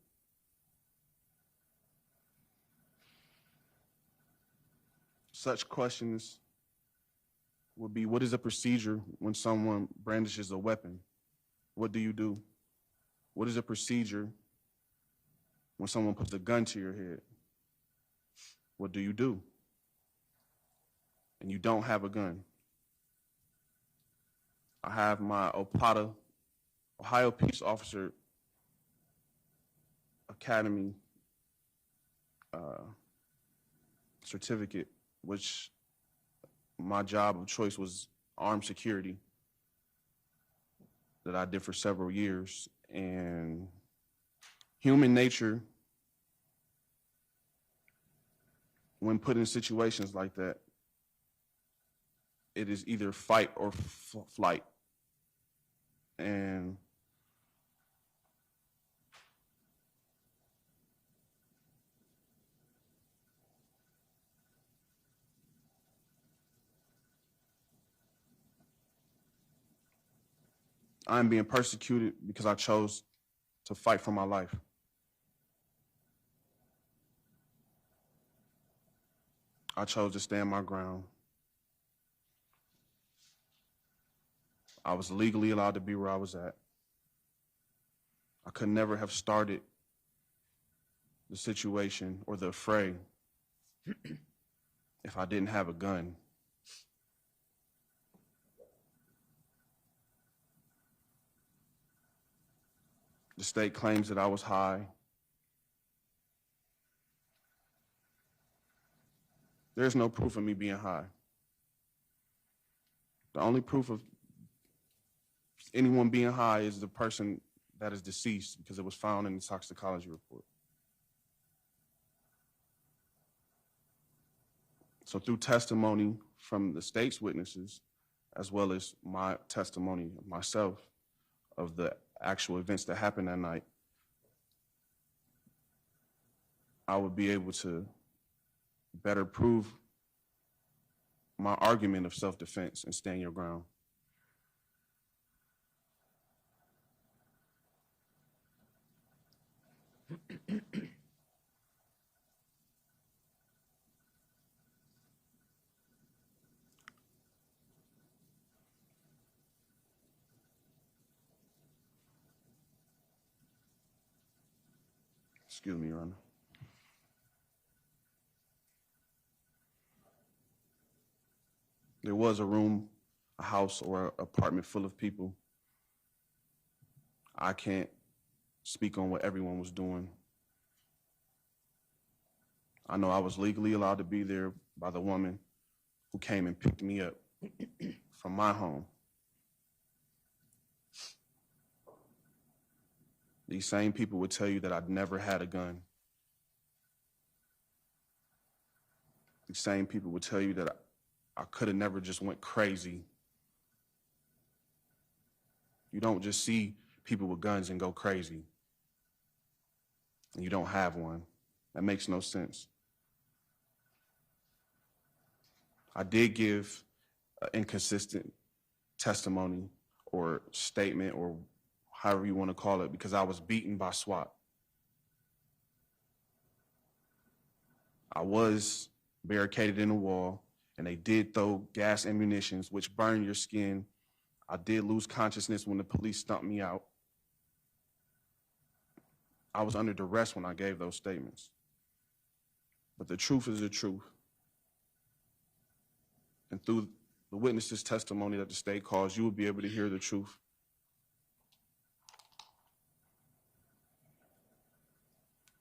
Such questions would be, what is a procedure when someone brandishes a weapon? What do you do? What is a procedure when someone puts a gun to your head? What do you do? And you don't have a gun. I have my Ohio Peace Officer Academy certificate, which my job of choice was armed security that I did for several years. And human nature, when put in situations like that, it is either fight or flight. And I'm being persecuted because I chose to fight for my life. I chose to stand my ground. I was legally allowed to be where I was at. I could never have started the situation or the fray if I didn't have a gun. The state claims that I was high. There's no proof of me being high. The only proof of anyone being high is the person that is deceased, because it was found in the toxicology report. So through testimony from the state's witnesses, as well as my testimony myself of the actual events that happened that night, I would be able to better prove my argument of self-defense and stand your ground. Excuse me, Your Honor. There was a room, a house, or an apartment full of people. I can't speak on what everyone was doing. I know I was legally allowed to be there by the woman who came and picked me up from my home. These same people would tell you that I'd never had a gun. These same people would tell you that I could have never just went crazy. You don't just see people with guns and go crazy, and you don't have one. That makes no sense. I did give an inconsistent testimony or statement, or however you want to call it, because I was beaten by SWAT. I was barricaded in a wall, and they did throw gas ammunitions, which burn your skin. I did lose consciousness when the police stumped me out. I was under duress when I gave those statements. But the truth is the truth. And through the witness's testimony that the state calls, you will be able to hear the truth.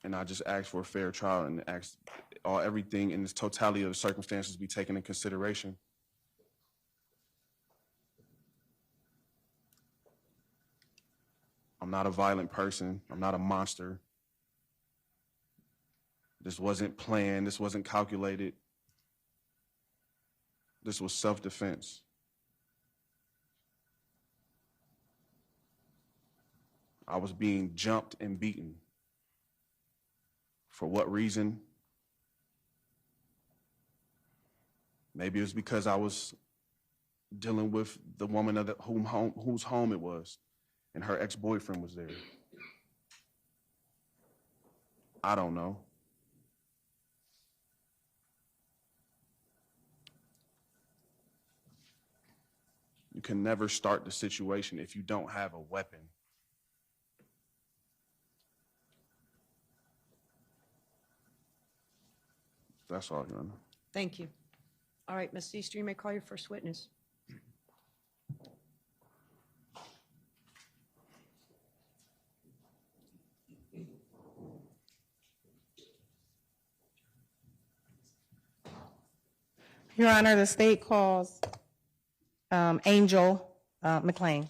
And I just asked for a fair trial and asked everything in its totality of the circumstances be taken in consideration. I'm not a violent person. I'm not a monster. This wasn't planned. This wasn't calculated. This was self-defense. I was being jumped and beaten. For what reason? Maybe it was because I was dealing with the woman whose home it was, and her ex-boyfriend was there. I don't know. You can never start the situation if you don't have a weapon. That's all, Your Honor. Thank you. All right, Ms. Easter, you may call your first witness. Your Honor, the state calls Angel McLean.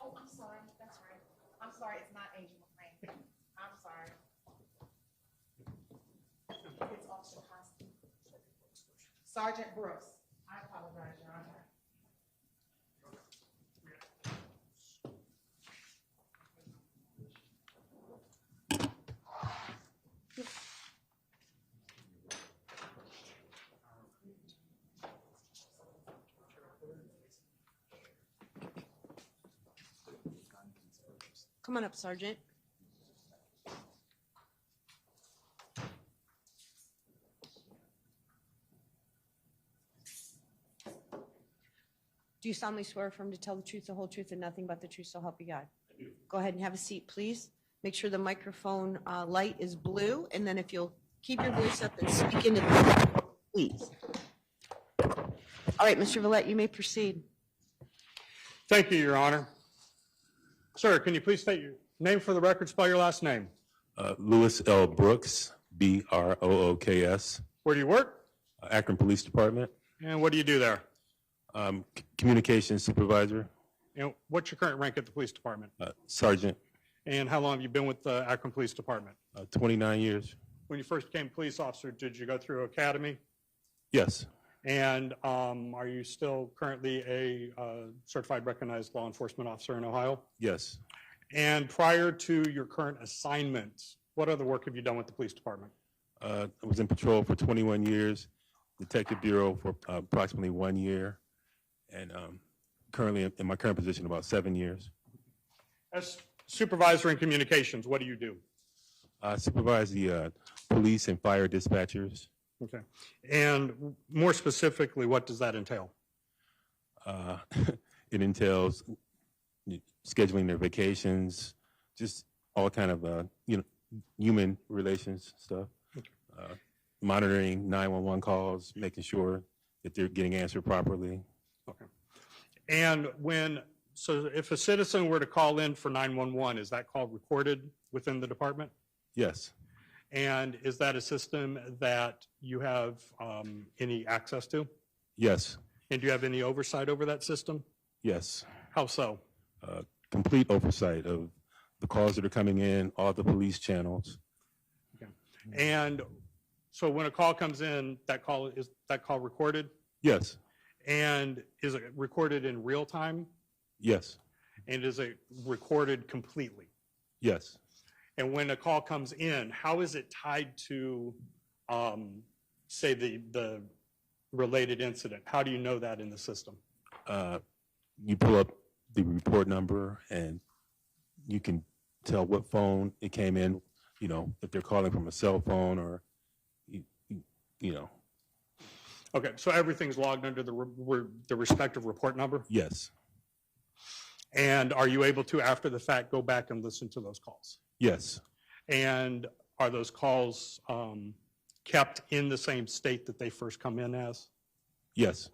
Oh, I'm sorry. That's right. I'm sorry. It's not Angel McLean. I'm sorry. It's Officer Costa. Sergeant Brooks. I apologize, Your Honor. Come on up, Sergeant. Do you solemnly swear or affirm to tell the truth, the whole truth, and nothing but the truth, so help you God? I do. Go ahead and have a seat, please. Make sure the microphone light is blue, and then if you'll keep your voice up and speak into the microphone, please. All right, Mr. Villette, you may proceed. Thank you, Your Honor. Sir, can you please state your name for the record, spell your last name? Louis L. Brooks, Brooks. Where do you work? Akron Police Department, And what do you do there? Communications Supervisor, And what's your current rank at the police department? Sergeant, And how long have you been with the Akron Police Department? 29 years. When you first became police officer, did you go through academy? Yes, And are you still currently a certified recognized law enforcement officer in Ohio? yes. And prior to your current assignment, what other work have you done with the police department? I was in patrol for 21 years, Detective Bureau for approximately 1 year, and currently in my current position about 7 years. As supervisor in communications, what do you do? I supervise the police and fire dispatchers. Okay. And more specifically, what does that entail? It entails scheduling their vacations, just all kind of human relations stuff. Monitoring 911 calls, making sure that they're getting answered properly. Okay. And so if a citizen were to call in for 911, is that call recorded within the department? Yes, And is that a system that you have any access to? yes, And do you have any oversight over that system? yes. How so? Complete oversight of the calls that are coming in, all the police channels. And so when a call comes in, is that call recorded? Yes, And is it recorded in real time? yes, And is it recorded completely? yes. And when a call comes in, how is it tied to, say, the related incident? How do you know that in the system? You pull up the report number and you can tell what phone it came in, if they're calling from a cell phone or, Okay, so everything's logged under the respective report number? yes, And are you able to, after the fact, go back and listen to those calls? yes, And are those calls kept in the same state that they first come in as? yes.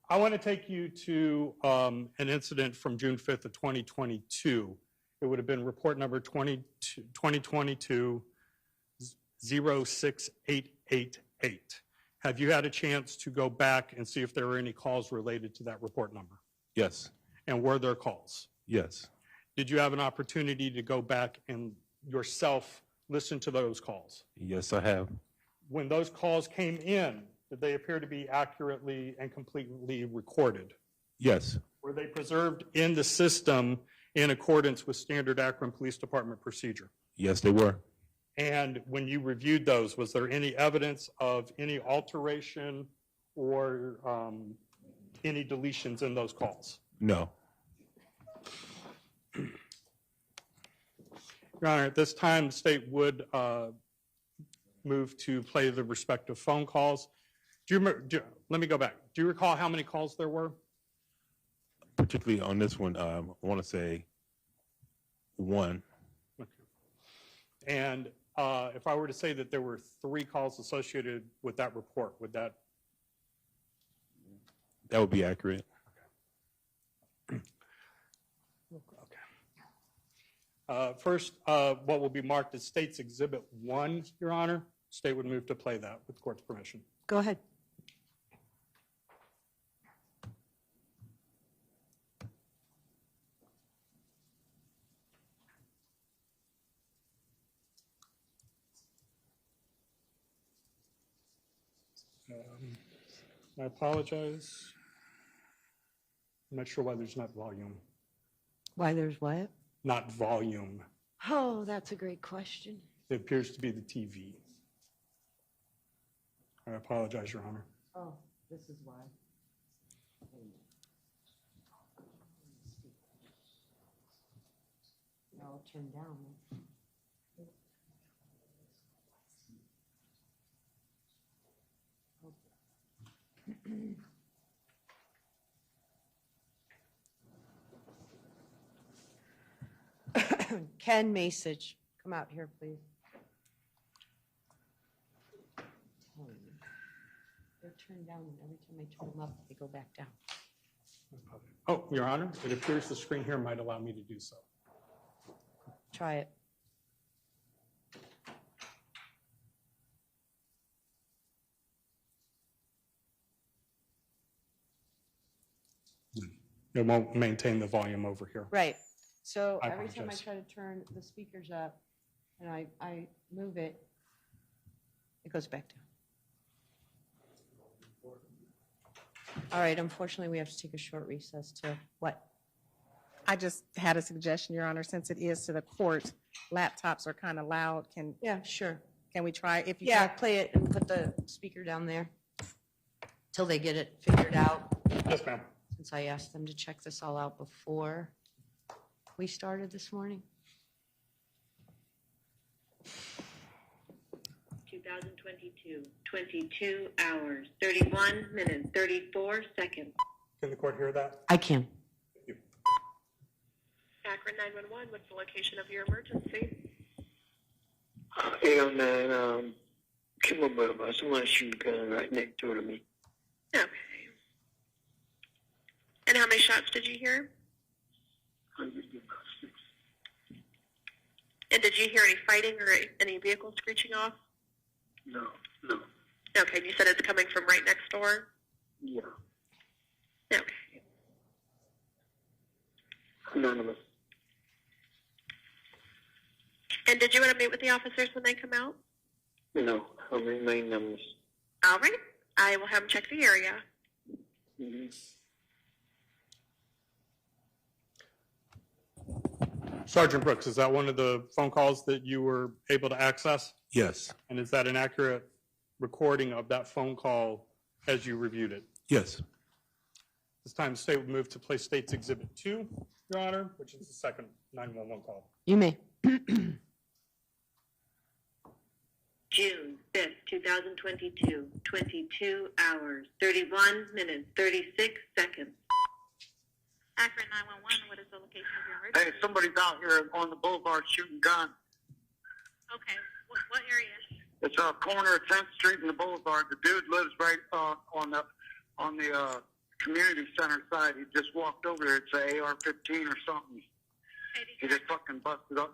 I want to take you to an incident from June 5th of 2022. It would have been report number 2022-06888. Have you had a chance to go back and see if there were any calls related to that report number? Yes, And were there calls? yes, Did you have an opportunity to go back and yourself listen to those calls? yes, I have. When those calls came in, did they appear to be accurately and completely recorded? Yes, Were they preserved in the system in accordance with standard Akron Police Department procedure? yes, they were. And when you reviewed those, was there any evidence of any alteration or any deletions in those calls? No, Your Honor, at this time, the state would move to play the respective phone calls. Do you remember, let me go back. Do you recall how many calls there were? Particularly on this one, I want to say one. Okay. And if I were to say that there were 3 calls associated with that report, would that? That would be accurate. Okay. First, what will be marked as State's Exhibit 1, Your Honor. State would move to play that with the court's permission. Go ahead. I apologize. I'm not sure why there's not volume. Why there's what? Not volume. Oh, that's a great question. It appears to be the TV. I apologize, Your Honor. Oh, this is why. I'll turn down. Ken Masich, come out here, please. They're turned down, and every time I turn them up, they go back down. Oh, Your Honor, it appears the screen here might allow me to do so. Try it. It won't maintain the volume over here. Right. So I every time I apologize. try to turn the speakers up and I move it, it goes back down. All right, unfortunately, we have to take a short recess to what? I just had a suggestion, Your Honor, since it is to the court, laptops are kind of loud. Yeah, sure. Can we try, if you Yeah, can? play it and put the speaker down there till they get it figured out. Yes, ma'am. Since I asked them to check this all out before we started this morning. 2022, 22 hours, 31 minutes, 34 seconds. Can the court hear that? I can. Akron 911, what's the location of your emergency? 809, Kenmore Boulevard. Someone shooting a gun right next door to me. Okay. And how many shots did you hear? And did you hear any fighting or any vehicles screeching off? No, no. Okay, you said it's coming from right next door? Yeah. Okay. Anonymous. And did you want to meet with the officers when they come out? No, I remain anonymous. All right. I will have them check the area. Mm-hmm. Sergeant Brooks, is that one of the phone calls that you were able to access? Yes. And is that an accurate recording of that phone call as you reviewed it? Yes. This time, the state would move to place State's Exhibit 2, Your Honor, which is the second 911 call. You may. June 5th, 2022, 22 hours, 31 minutes, 36 seconds. Akron 911, what is the location of your emergency? Hey, somebody's out here on the boulevard shooting guns. Okay, what area? It's a corner of 10th Street and the boulevard. The dude lives right on the community center side. He just walked over there. It's an AR-15 or something. Okay, He just fucking busted up.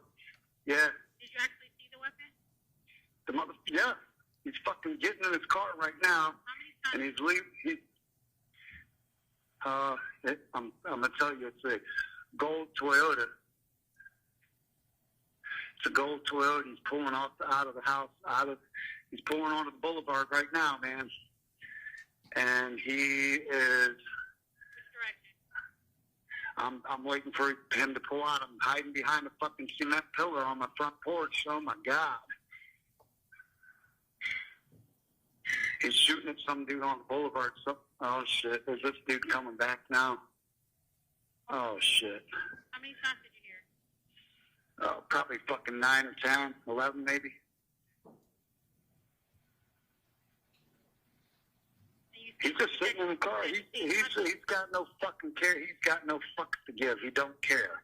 Yeah. Did you actually see the weapon? Yeah. He's fucking getting in his car right now. How many times? And he's leaving. I'm gonna tell you, it's a gold Toyota. It's a gold Toyota. He's pulling out of the house. He's pulling onto the boulevard right now, man. And he is. I'm waiting for him to pull out. I'm hiding behind a fucking cement pillar on my front porch. Oh my God. He's shooting at some dude on the boulevard. Oh shit. Is this dude coming back now? Oh shit. How many shots did you hear? Probably fucking 9 or 10, 11 maybe. He's just sitting in the car. He's got no fucking care. He's got no fucks to give. He don't care.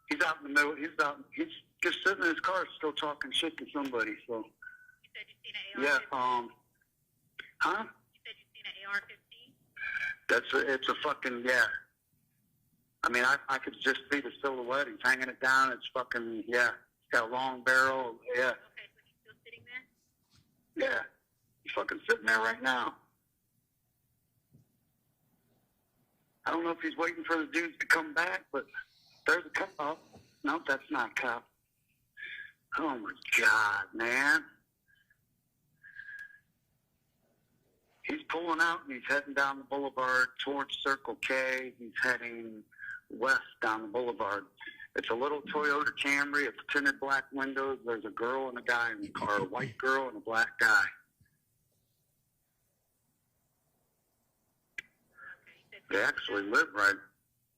He's out in the middle. He's just sitting in his car, still talking shit to somebody. So. You said you seen an AR-15? Yeah. Huh? You said you seen an AR-15? It's a fucking, yeah. I mean, I could just see the silhouette. He's hanging it down. It's fucking, yeah. It's got a long barrel. Yeah. Okay, so he's still sitting there? Yeah. He's fucking sitting there right now. I don't know if he's waiting for the dudes to come back, but there's a cop. Oh, no, that's not a cop. Oh, my God, man. He's pulling out, and he's heading down the boulevard towards Circle K. He's heading west down the boulevard. It's a little Toyota Camry. It's tinted black windows. There's a girl and a guy in the car, a white girl and a black guy. They actually live right.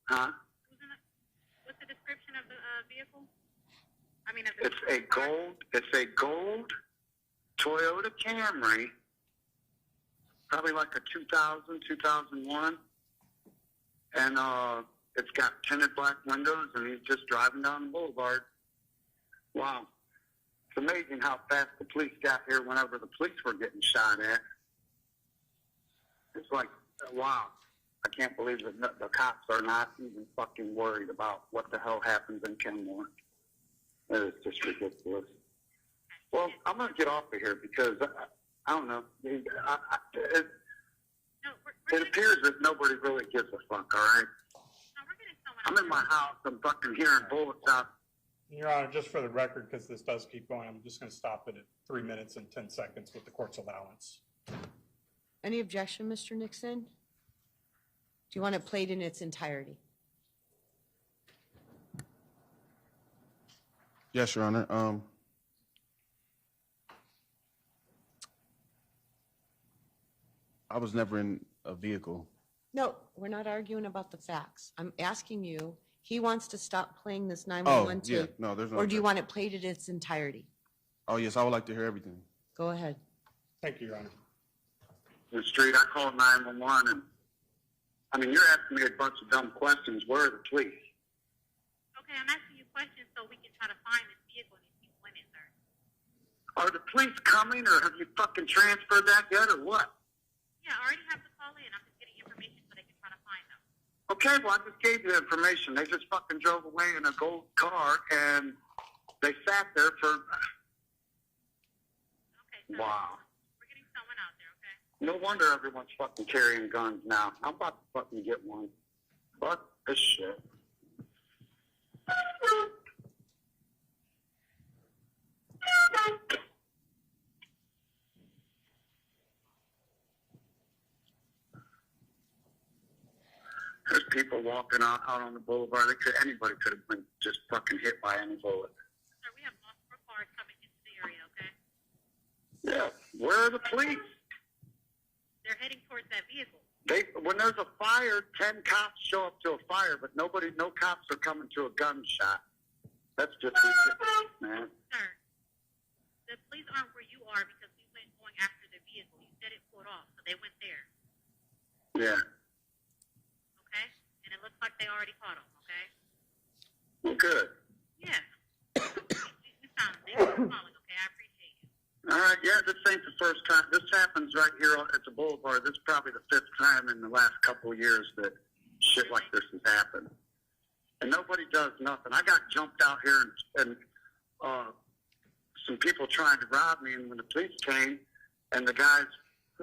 Huh? What's the description of the vehicle? I mean, It's a gold Toyota Camry, probably like a 2000, 2001, and it's got tinted black windows, and he's just driving down the boulevard. Wow. It's amazing how fast the police got here whenever the police were getting shot at. It's like, wow. I can't believe that the cops are not even fucking worried about what the hell happens in Kenmore. It is just ridiculous. Well, I'm going to get off of here because, I don't know. It appears that nobody really gives a fuck, all right? I'm in my house. I'm fucking hearing bullets out. Your Honor, just for the record, because this does keep going, I'm just going to stop it at 3 minutes and 10 seconds with the court's allowance. Any objection, Mr. Nixon? Do you want it played in its entirety? Yes, Your Honor. I was never in a vehicle. No, we're not arguing about the facts. I'm asking you, he wants to stop playing this 911 tape. Yeah. No, there's no. Or do you want it played in its entirety? Oh, yes, I would like to hear everything. Go ahead. Thank you, Your Honor. The street, I called 911, and I mean, you're asking me a bunch of dumb questions. Where are the police? Okay, I'm asking you questions so we can try to find this vehicle and these people in it, sir. Are the police coming, or have you fucking transferred that yet, or what? Yeah, I already have the call in. I'm just getting information so they can try to find them. Okay, well, I just gave you the information. They just fucking drove away in a gold car, and they sat there for... Okay, sir. Wow. We're getting someone out there, okay? No wonder everyone's fucking carrying guns now. I'm about to fucking get one. Fuck this shit. There's people walking out on the boulevard. Anybody could have been just fucking hit by any bullet. Sir, we have multiple cars coming into the area, okay? Yeah. Where are the police? They're heading towards that vehicle. When there's a fire, 10 cops show up to a fire, but no cops are coming to a gunshot. That's just ridiculous, man. Sir, the police aren't where you are because we went going after the vehicle. You said it pulled off, so they went there. Yeah. Okay? And it looks like they already caught him, okay? Well, good. Yeah. You sound, thank you for calling, okay? I appreciate you. All right, yeah, this ain't the first time. This happens right here at the boulevard. This is probably the 5th time in the last couple of years that shit like this has happened. And nobody does nothing. I got jumped out here and some people trying to rob me, and when the police came, and the guys,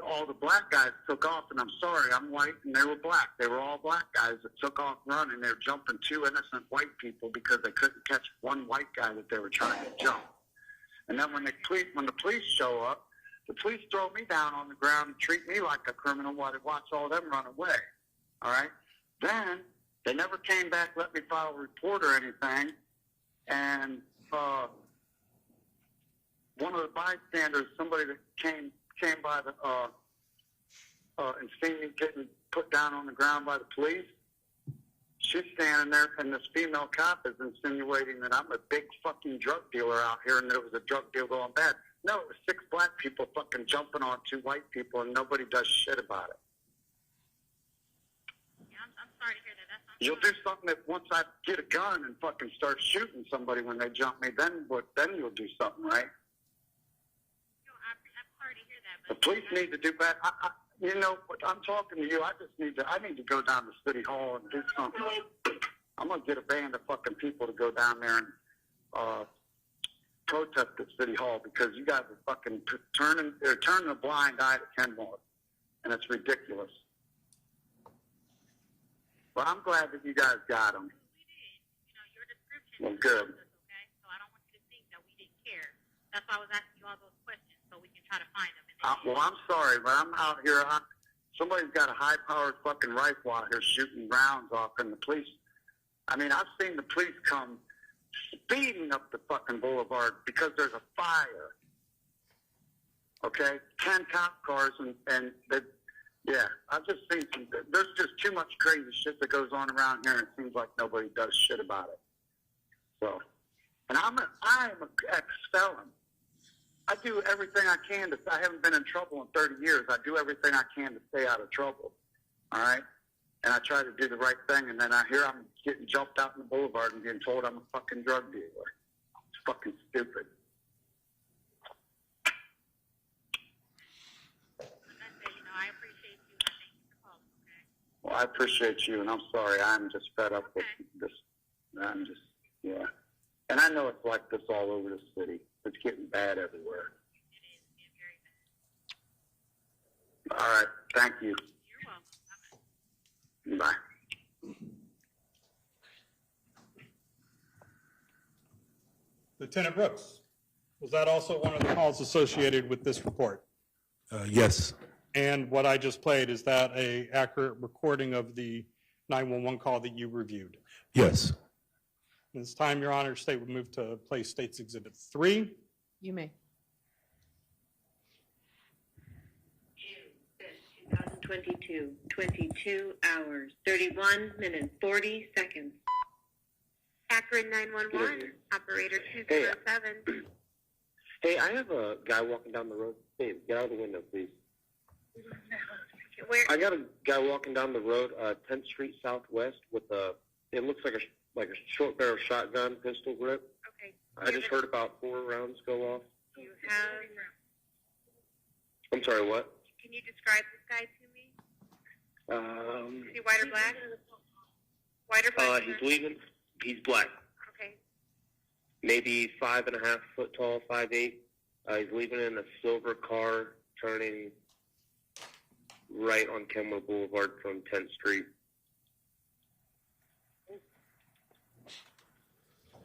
all the black guys took off, and I'm sorry, I'm white, and they were black. They were all black guys that took off running. They were jumping 2 innocent white people because they couldn't catch one white guy that they were trying to jump. And then when the police show up, the police throw me down on the ground and treat me like a criminal while they watch all them run away. All right? Then they never came back, let me file a report or anything. And one of the bystanders, somebody that came by the and seen me getting put down on the ground by the police, she's standing there, and this female cop is insinuating that I'm a big fucking drug dealer out here and there was a drug deal going bad. No, it was 6 black people fucking jumping on 2 white people, and nobody does shit about it. Yeah, I'm sorry to hear that. You'll do something if once I get a gun and fucking start shooting somebody when they jump me, then you'll do something, right? I'm sorry to hear that. The police need to do better. You know, I'm talking to you. I need to go down to City Hall and do something. I'm going to get a band of fucking people to go down there and protest at City Hall because you guys are fucking turning a blind eye to Kenmore, and it's ridiculous. Well, I'm glad that you guys got them. We did. You know, your description Well, good. us, okay? So I don't want you to think that we didn't care. That's why I was asking you all those questions so we can try to find them. Well, I'm sorry, but I'm out here. Somebody's got a high-powered fucking rifle out here shooting rounds off, and the police. I mean, I've seen the police come speeding up the fucking boulevard because there's a fire. Okay, 10 cop cars, and yeah, I've just seen some. There's just too much crazy shit that goes on around here, and it seems like nobody does shit about it. So, and I'm an ex-felon. I do everything I can to. I haven't been in trouble in 30 years. I do everything I can to stay out of trouble. All right, and I try to do the right thing, and then I hear I'm getting jumped out in the boulevard and being told I'm a fucking drug dealer. It's fucking stupid. I appreciate you. I thank you for calling, okay? Well, I appreciate you, and I'm sorry. I'm just fed up with this. I'm just, yeah. And I know it's like this all over the city. It's getting bad everywhere. It is getting very bad. All right. Thank you. You're welcome. Bye-bye. Bye. Lieutenant Brooks, was that also one of the calls associated with this report? Yes. And what I just played, is that an accurate recording of the 911 call that you reviewed? Yes. This time, Your Honor, State would move to play State's Exhibit 3. You may. June 5th, 2022, 22 hours, 31 minutes, 40 seconds. Akron 911, operator 207. Hey, I have a guy walking down the road. Hey, get out of the window, please. Where? I got a guy walking down the road, 10th Street Southwest, with it looks like a short barrel shotgun pistol grip. Okay. I just heard about 4 rounds go off. You have. I'm sorry, what? Can you describe this guy to me? Is he white or black? White or black? He's leaving. He's black. Okay. Maybe 5.5 foot tall, 5'8". He's leaving in a silver car, turning right on Kenmore Boulevard from 10th Street.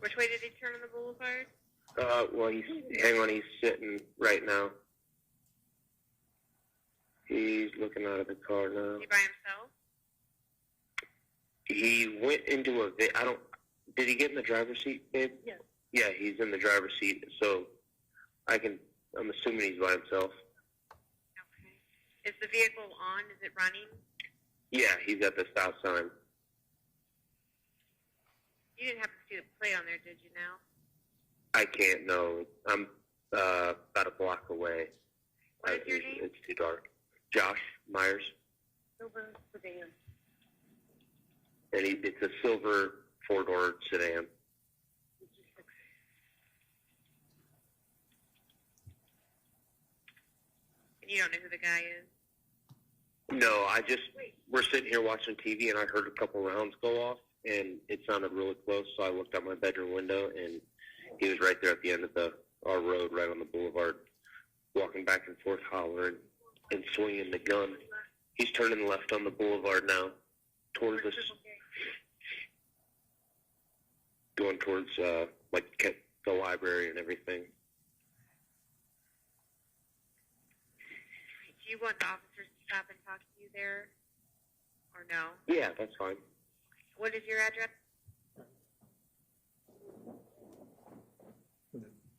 Which way did he turn on the boulevard? Well, he's sitting right now. He's looking out of the car now. Is he by himself? He went into did he get in the driver's seat, babe? Yes. Yeah, he's in the driver's seat, so I'm assuming he's by himself. Okay. Is the vehicle on? Is it running? Yeah, he's at the stop sign. You didn't happen to see the plate on there, did you now? I can't, no. I'm about a block away. What is your name? It's too dark. Josh Myers. Silver sedan. And it's a silver 4-door sedan. And you don't know who the guy is? No, we're sitting here watching TV, and I heard a couple rounds go off, and it sounded really close, so I looked out my bedroom window, and he was right there at the end of our road, right on the boulevard, walking back and forth, hollering and swinging the gun. He's turning left on the boulevard now, towards us, going towards the library and everything. Do you want the officers to stop and talk to you there? Or no? Yeah, that's fine. What is your address?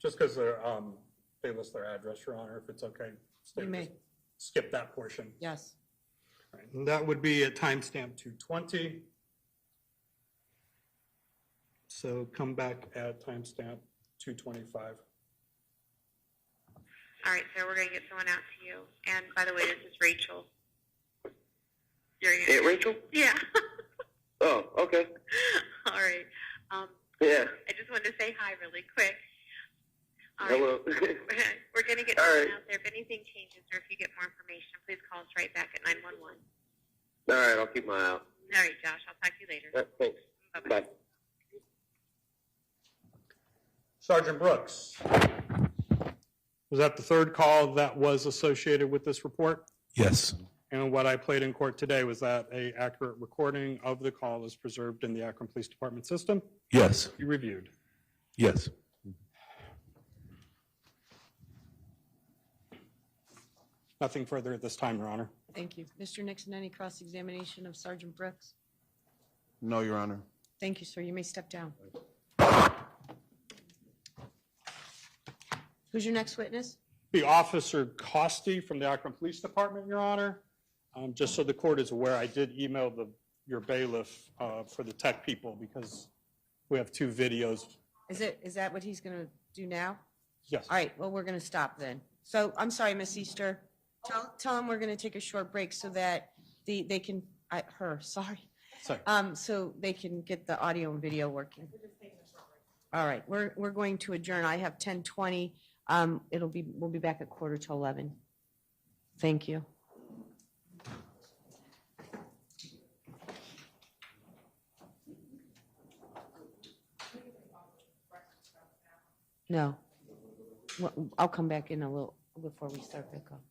Just because they list their address, Your Honor, if it's okay. You may. Just skip that portion. Yes. Right, and that would be at timestamp 220. So come back at timestamp 225. All right, sir, we're going to get someone out to you. And by the way, this is Rachel. Hey, Rachel? Yeah. Oh, okay. All right. Yeah. I just wanted to say hi really quick. All right. Hello. We're going to get All someone right. out there. If anything changes or if you get more information, please call us right back at 911. All right, I'll keep my eye out. All right, Josh, I'll talk to you later. Thanks. Bye-bye. Bye. Sergeant Brooks. Was that the third call that was associated with this report? Yes. And what I played in court today, was that a accurate recording of the call is preserved in the Akron Police Department system? Yes. You reviewed. Yes. Nothing further at this time, Your Honor. Thank you. Mr. Nixon, any cross-examination of Sergeant Brooks? No, Your Honor. Thank you, sir. You may step down. Who's your next witness? Be Officer Costi from the Akron Police Department, Your Honor. Just so the court is aware, I did email your bailiff for the tech people because we have 2 videos. Is that what he's going to do now? Yes. All right, well, we're going to stop then. So, I'm sorry, Miss Easter. Tell him we're going to take a short break so that they can, sorry. So they can get the audio and video working. All right, we're going to adjourn. I have 10:20. We'll be back at 11:15. Thank you. No. Well, I'll come back in a little before we start back up.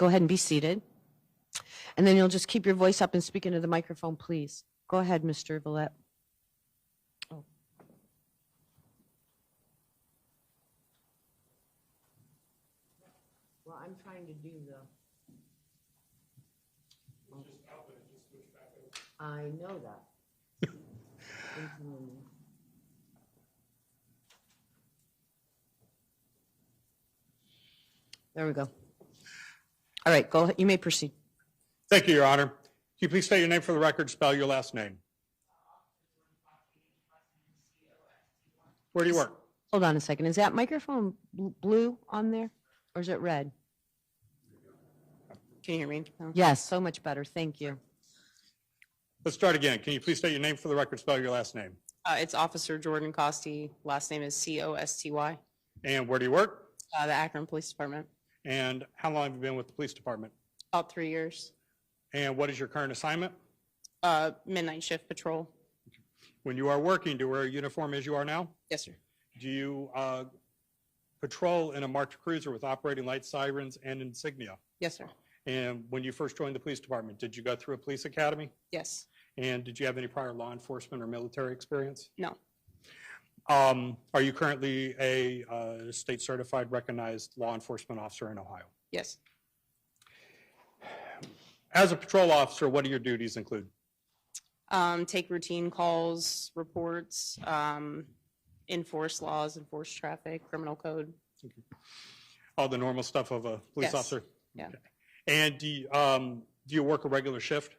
go ahead and be seated. And then you'll just keep your voice up and speak into the microphone, please. Go ahead, Mr. Villette. Oh. Well, I'm trying to do the... I know that. There we go. All right, go ahead. You may proceed. Thank you, Your Honor. Can you please state your name for the record, spell your last name? Where do you work? Hold on a second. Is that microphone blue on there, or is it red? Can you hear me? No. Yes, so much better. Thank you. Let's start again. Can you please state your name for the record, spell your last name? It's Officer Jordan Costy. Last name is Costy. And where do you work? The Akron Police Department. And how long have you been with the police department? About 3 years. And what is your current assignment? Midnight shift patrol. When you are working, do you wear a uniform as you are now? Yes, sir. Do you patrol in a marked cruiser with operating lights, sirens, and insignia? Yes, sir. And when you first joined the police department, did you go through a police academy? Yes. And did you have any prior law enforcement or military experience? No. Are you currently a state certified recognized law enforcement officer in Ohio? Yes. As a patrol officer, what do your duties include? Take routine calls, reports, enforce laws, enforce traffic, criminal code. All the normal stuff of a police Yes. officer? Yeah. Okay. And do you work a regular shift?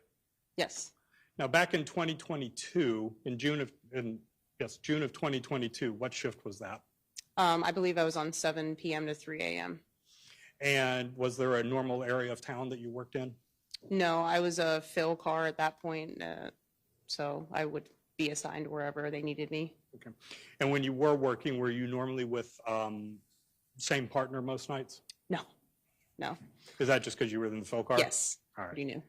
Yes. Now, back in 2022, in June of 2022, what shift was that? I believe I was on 7 p.m. to 3 a.m. And was there a normal area of town that you worked in? No, I was a fill car at that point, so I would be assigned wherever they needed me. Okay. And when you were working, were you normally with same partner most nights? No. No. Is that just because you were in the fill car? Yes. All right. Pretty new.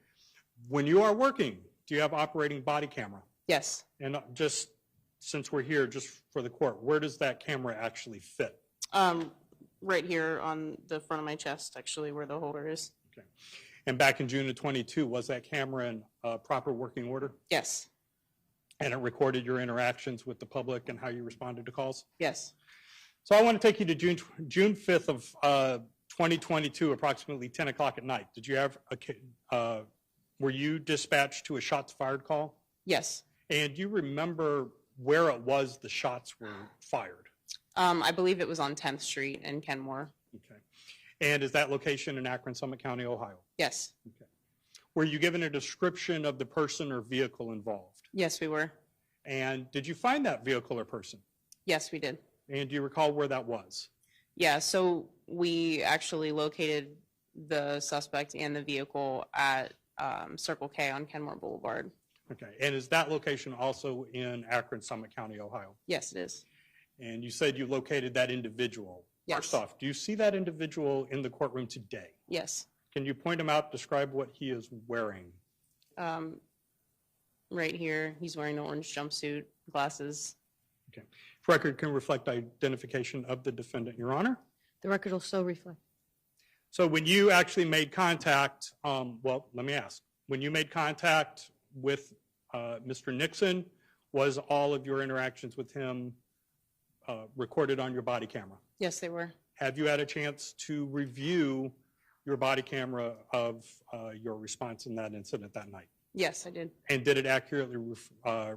When you are working, do you have operating body camera? Yes. And just since we're here, just for the court, where does that camera actually fit? Right here on the front of my chest, actually, where the holder is. Okay. And back in June of 22, was that camera in proper working order? Yes. And it recorded your interactions with the public and how you responded to calls? Yes. So I want to take you to June 5th of 2022, approximately 10 o'clock at night. Did you have were you dispatched to a shots fired call? Yes. And do you remember where it was the shots were fired? I believe it was on 10th Street in Kenmore. Okay. And is that location in Akron, Summit County, Ohio? Yes. Okay. Were you given a description of the person or vehicle involved? Yes, we were. And did you find that vehicle or person? Yes, we did. And do you recall where that was? Yeah, so we actually located the suspect and the vehicle at Circle K on Kenmore Boulevard. Okay. And is that location also in Akron, Summit County, Ohio? Yes, it is. And you said you located that individual. Yes. First off, do you see that individual in the courtroom today? Yes. Can you point him out, describe what he is wearing? Right here, he's wearing an orange jumpsuit, glasses. Okay. Record can reflect identification of the defendant, Your Honor. The record will so reflect. So when you actually made contact, well, let me ask. When you made contact with Mr. Nixon, was all of your interactions with him recorded on your body camera? Yes, they were. Have you had a chance to review your body camera of your response in that incident that night? Yes, I did. And did it accurately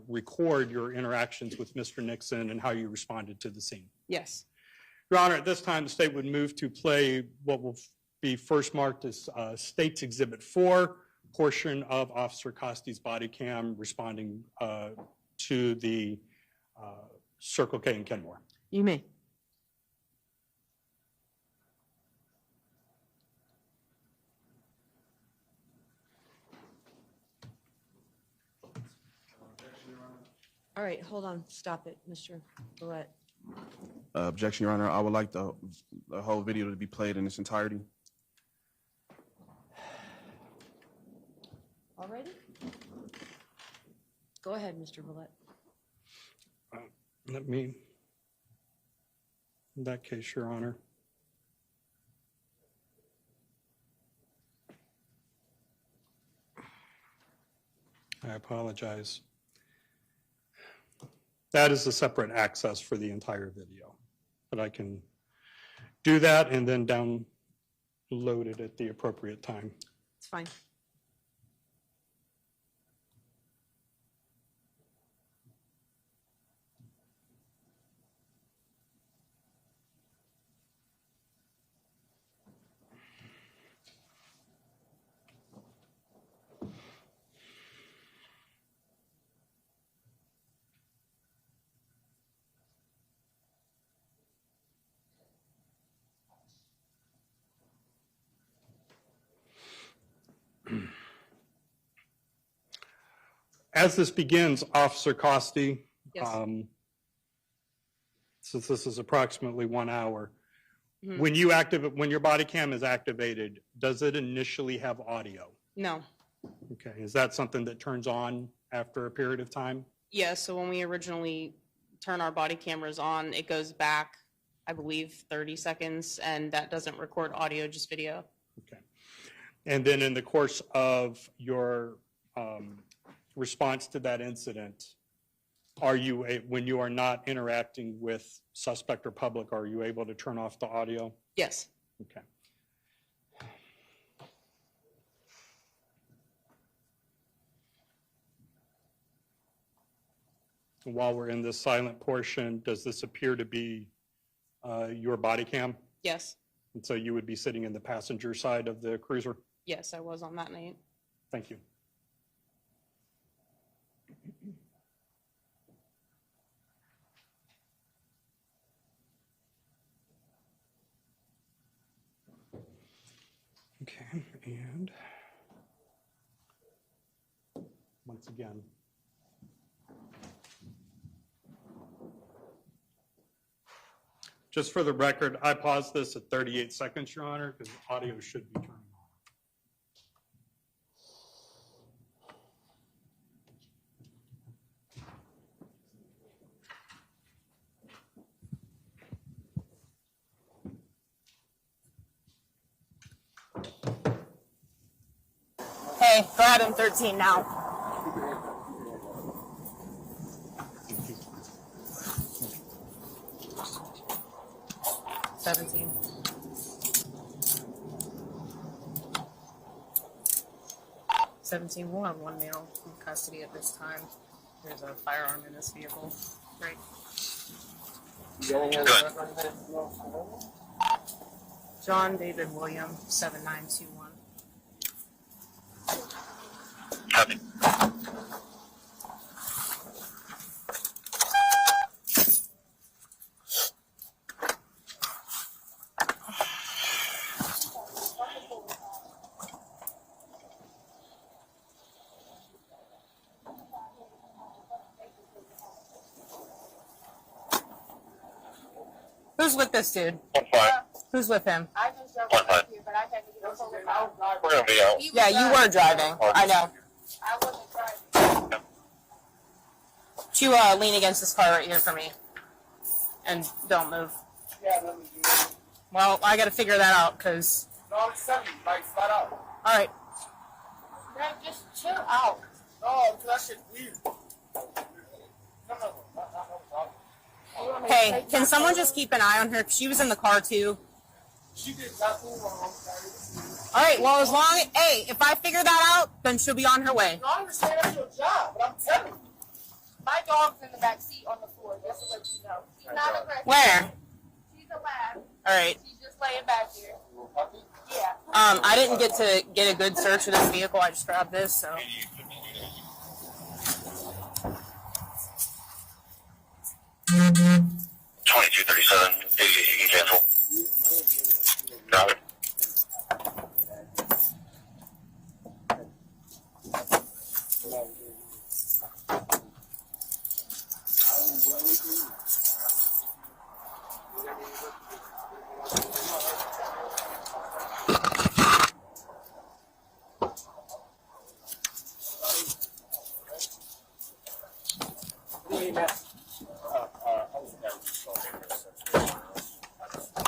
record your interactions with Mr. Nixon and how you responded to the scene? Yes. Your Honor, at this time, the state would move to play what will be first marked as State's Exhibit 4, portion of Officer Costy's body cam responding to the Circle K in Kenmore. You may. All right, hold on. Stop it, Mr. Villette. Objection, Your Honor. I would like the whole video to be played in its entirety. All righty. Go ahead, Mr. Villette. Let me, in that case, Your Honor. I apologize. That is a separate access for the entire video, but I can do that and then download it at the appropriate time. It's fine. As this begins, Officer Costi, Yes. Since this is approximately 1 hour, Mhm. when your body cam is activated, does it initially have audio? No. Okay, is that something that turns on after a period of time? Yeah, so when we originally turn our body cameras on, it goes back, I believe, 30 seconds, and that doesn't record audio, just video. Okay. And then in the course of your response to that incident, when you are not interacting with suspect or public, are you able to turn off the audio? Yes. Okay. And while we're in this silent portion, does this appear to be your body cam? Yes. And so you would be sitting in the passenger side of the cruiser? Yes, I was on that night. Thank you. Okay, and once again, just for the record, I paused this at 38 seconds, Your Honor, because audio should be turned on. Hey, go ahead, I'm 13 now. $17. We'll have one male in custody at this time. There's a firearm in this vehicle. Great. John David William, 7921. Copy. Who's with this dude? 1-5. Who's with him? 1-5. We're gonna be out. Yeah, you were driving. I know. I wasn't driving. Would you lean against this car right here for me? And don't move. Yeah, let me do it. Well, I gotta figure that out, because... No, I'm 70, like, flat out. Alright. Man, just chill out. No, that shit's weird. Hey, can someone just keep an eye on her? 'Cause she was in the car, too. She did nothing wrong. Alright, well, as long... Hey, if I figure that out, then she'll be on her way. No, I understand that's your job, but I'm telling you. My dog's in the back seat on the floor, just to let you know. She's not aggressive. Where? She's a lab. Alright. She's just laying back here. Yeah. I didn't get to get a good search of this vehicle. I just grabbed this, so... 2237, 88, you can cancel. Got it.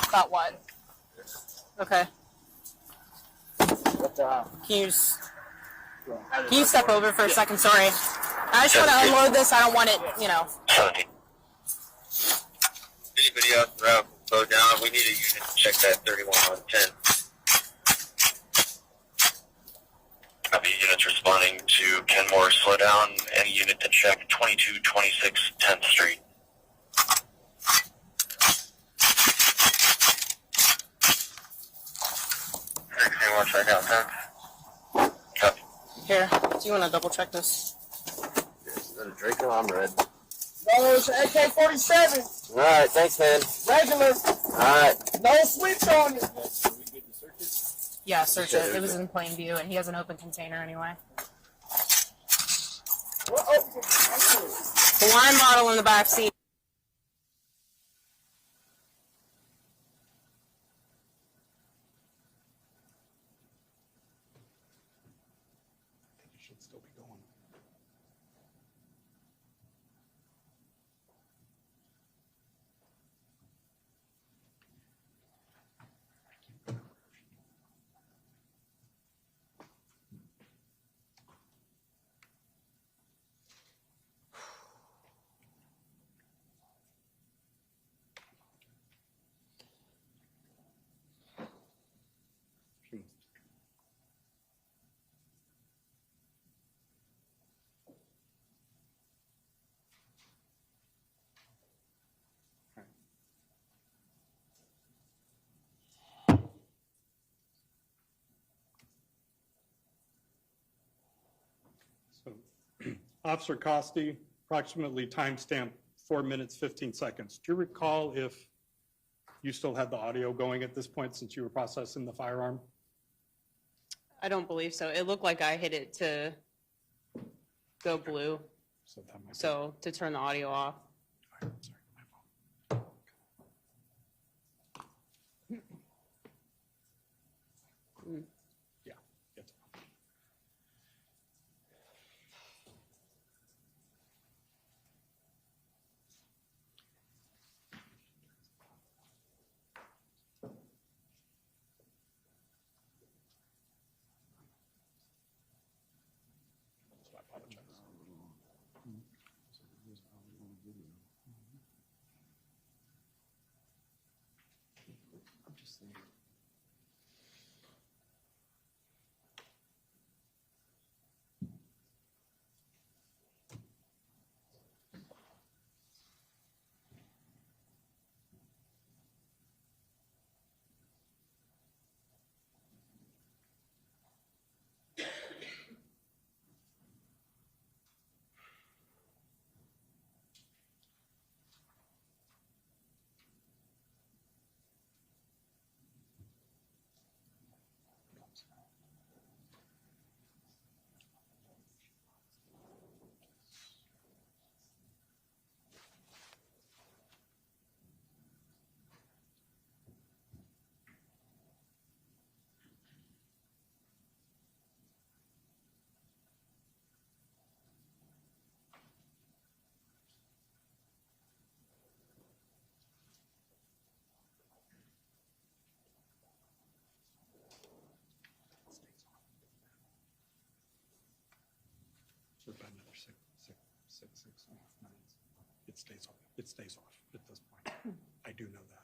About what? Okay. Can you just... Can you step over for a second? Sorry. I just want to unload this. I don't want it, you know. Anybody else around, slow down. We need a unit to check that 31 on 10. Copy, units responding to Kenmore, slow down. Any unit to check 2226 10th Street. Watch right now, 10. Copy. Here, do you want to double check this? Is that a Draco? I'm red. No, it's an AK-47. All right, thanks, man. Regular. All right. No switch on it. Yeah, search it. It was in plain view, and he has an open container anyway. The wine bottle in the back seat. So, Officer Costi, approximately timestamp 4 minutes, 15 seconds. Do you recall if you still had the audio going at this point since you were processing the firearm? I don't believe so. It looked like I hit it to go blue, So that might so to turn the audio off. Yeah. So about another six minutes. It stays off. It stays off at this point. I do know that.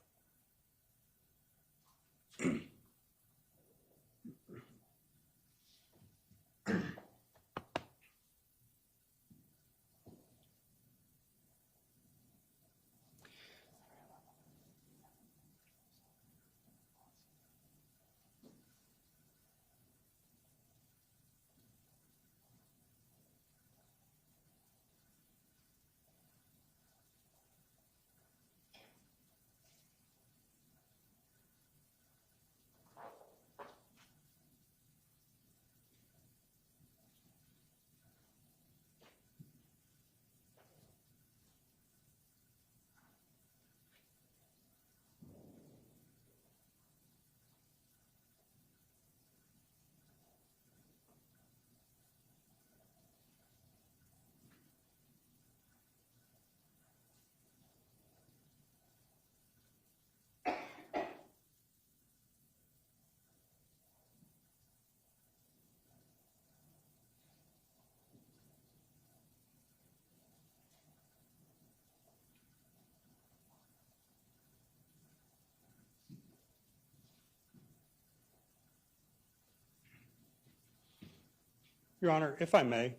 Your Honor, if I may,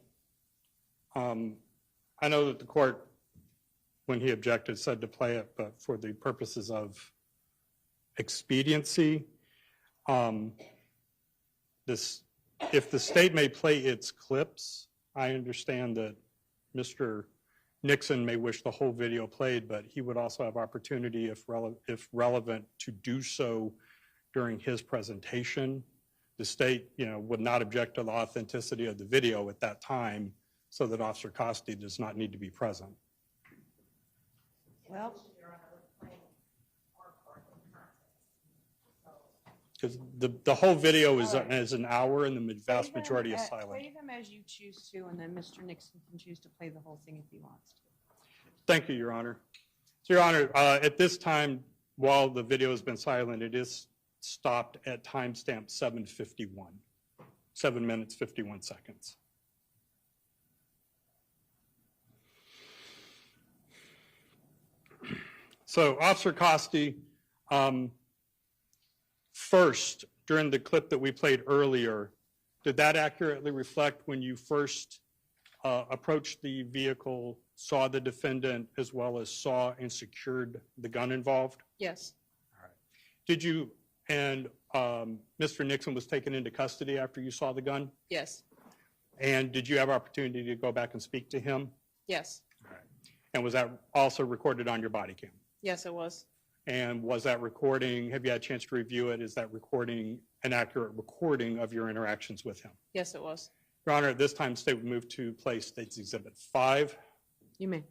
I know that the court, when he objected, said to play it, but for the purposes of expediency, if the state may play its clips, I understand that Mr. Nixon may wish the whole video played, but he would also have opportunity, if relevant, to do so during his presentation. The state, would not object to the authenticity of the video at that time, so that Officer Costi does not need to be present. Well, Because the whole video is an hour, and the vast majority is silent. play them as you choose to, and then Mr. Nixon can choose to play the whole thing if he wants to. Thank you, Your Honor. So, Your Honor, at this time, while the video has been silent, it is stopped at timestamp 7:51, 7 minutes, 51 seconds. So, Officer Costi, first, during the clip that we played earlier, did that accurately reflect when you first approached the vehicle, saw the defendant, as well as saw and secured the gun involved? Yes. Did you, and Mr. Nixon was taken into custody after you saw the gun? Yes. And did you have opportunity to go back and speak to him? Yes. And was that also recorded on your body cam? Yes, it was. And was that recording, have you had a chance to review it? Is that recording an accurate recording of your interactions with him? Yes, it was. Your Honor, at this time, the state would move to play State's Exhibit 5. You may.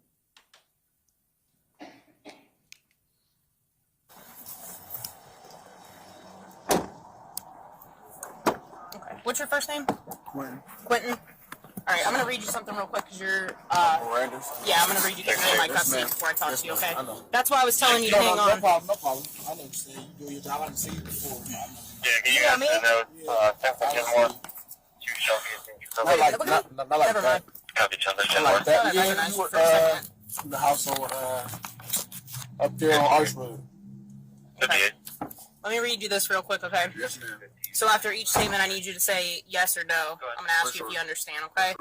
Okay. What's your first name? Quinton. Quinton. All right, I'm gonna read you something real quick because you're. Miranda. Yeah, I'm gonna read you your name like Yes, cutscene ma'am. before I talk Yes, to you. ma'am. Okay. I know. That's why I was telling you to hang No on. problem, no problem. I know what you're saying. You do your job. I done seen you before. I know. Yeah, can you Yeah, guys me? know, Temple Kenmore, 2 Shelby, I think you're Not like, covered. not like Never that. mind. Copy, Chandler, Not Kenmore. like that. I Yeah, recognized you you for a second. were the house on up there on Arch Road. Okay. Let me read you this real quick, okay? Yes, ma'am. So after each statement, I need you to say yes or no. I'm gonna ask you if you understand, okay?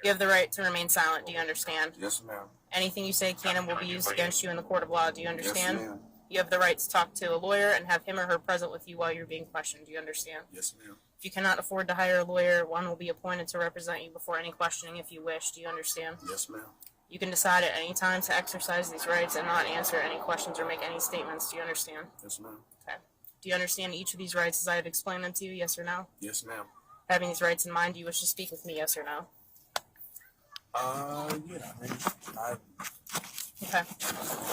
You have the right to remain silent. Do you understand? Yes, ma'am. Anything you say can and will be used against you in the court of law. Do you understand? Yes, ma'am. You have the right to talk to a lawyer and have him or her present with you while you're being questioned. Do you understand? Yes, ma'am. If you cannot afford to hire a lawyer, one will be appointed to represent you before any questioning if you wish. Do you understand? Yes, ma'am. You can decide at any time to exercise these rights and not answer any questions or make any statements. Do you understand? Yes, ma'am. Okay. Do you understand each of these rights as I have explained them to you? Yes or no? Yes, ma'am. Having these rights in mind, do you wish to speak with me? Yes or no? Yeah, I mean, Okay.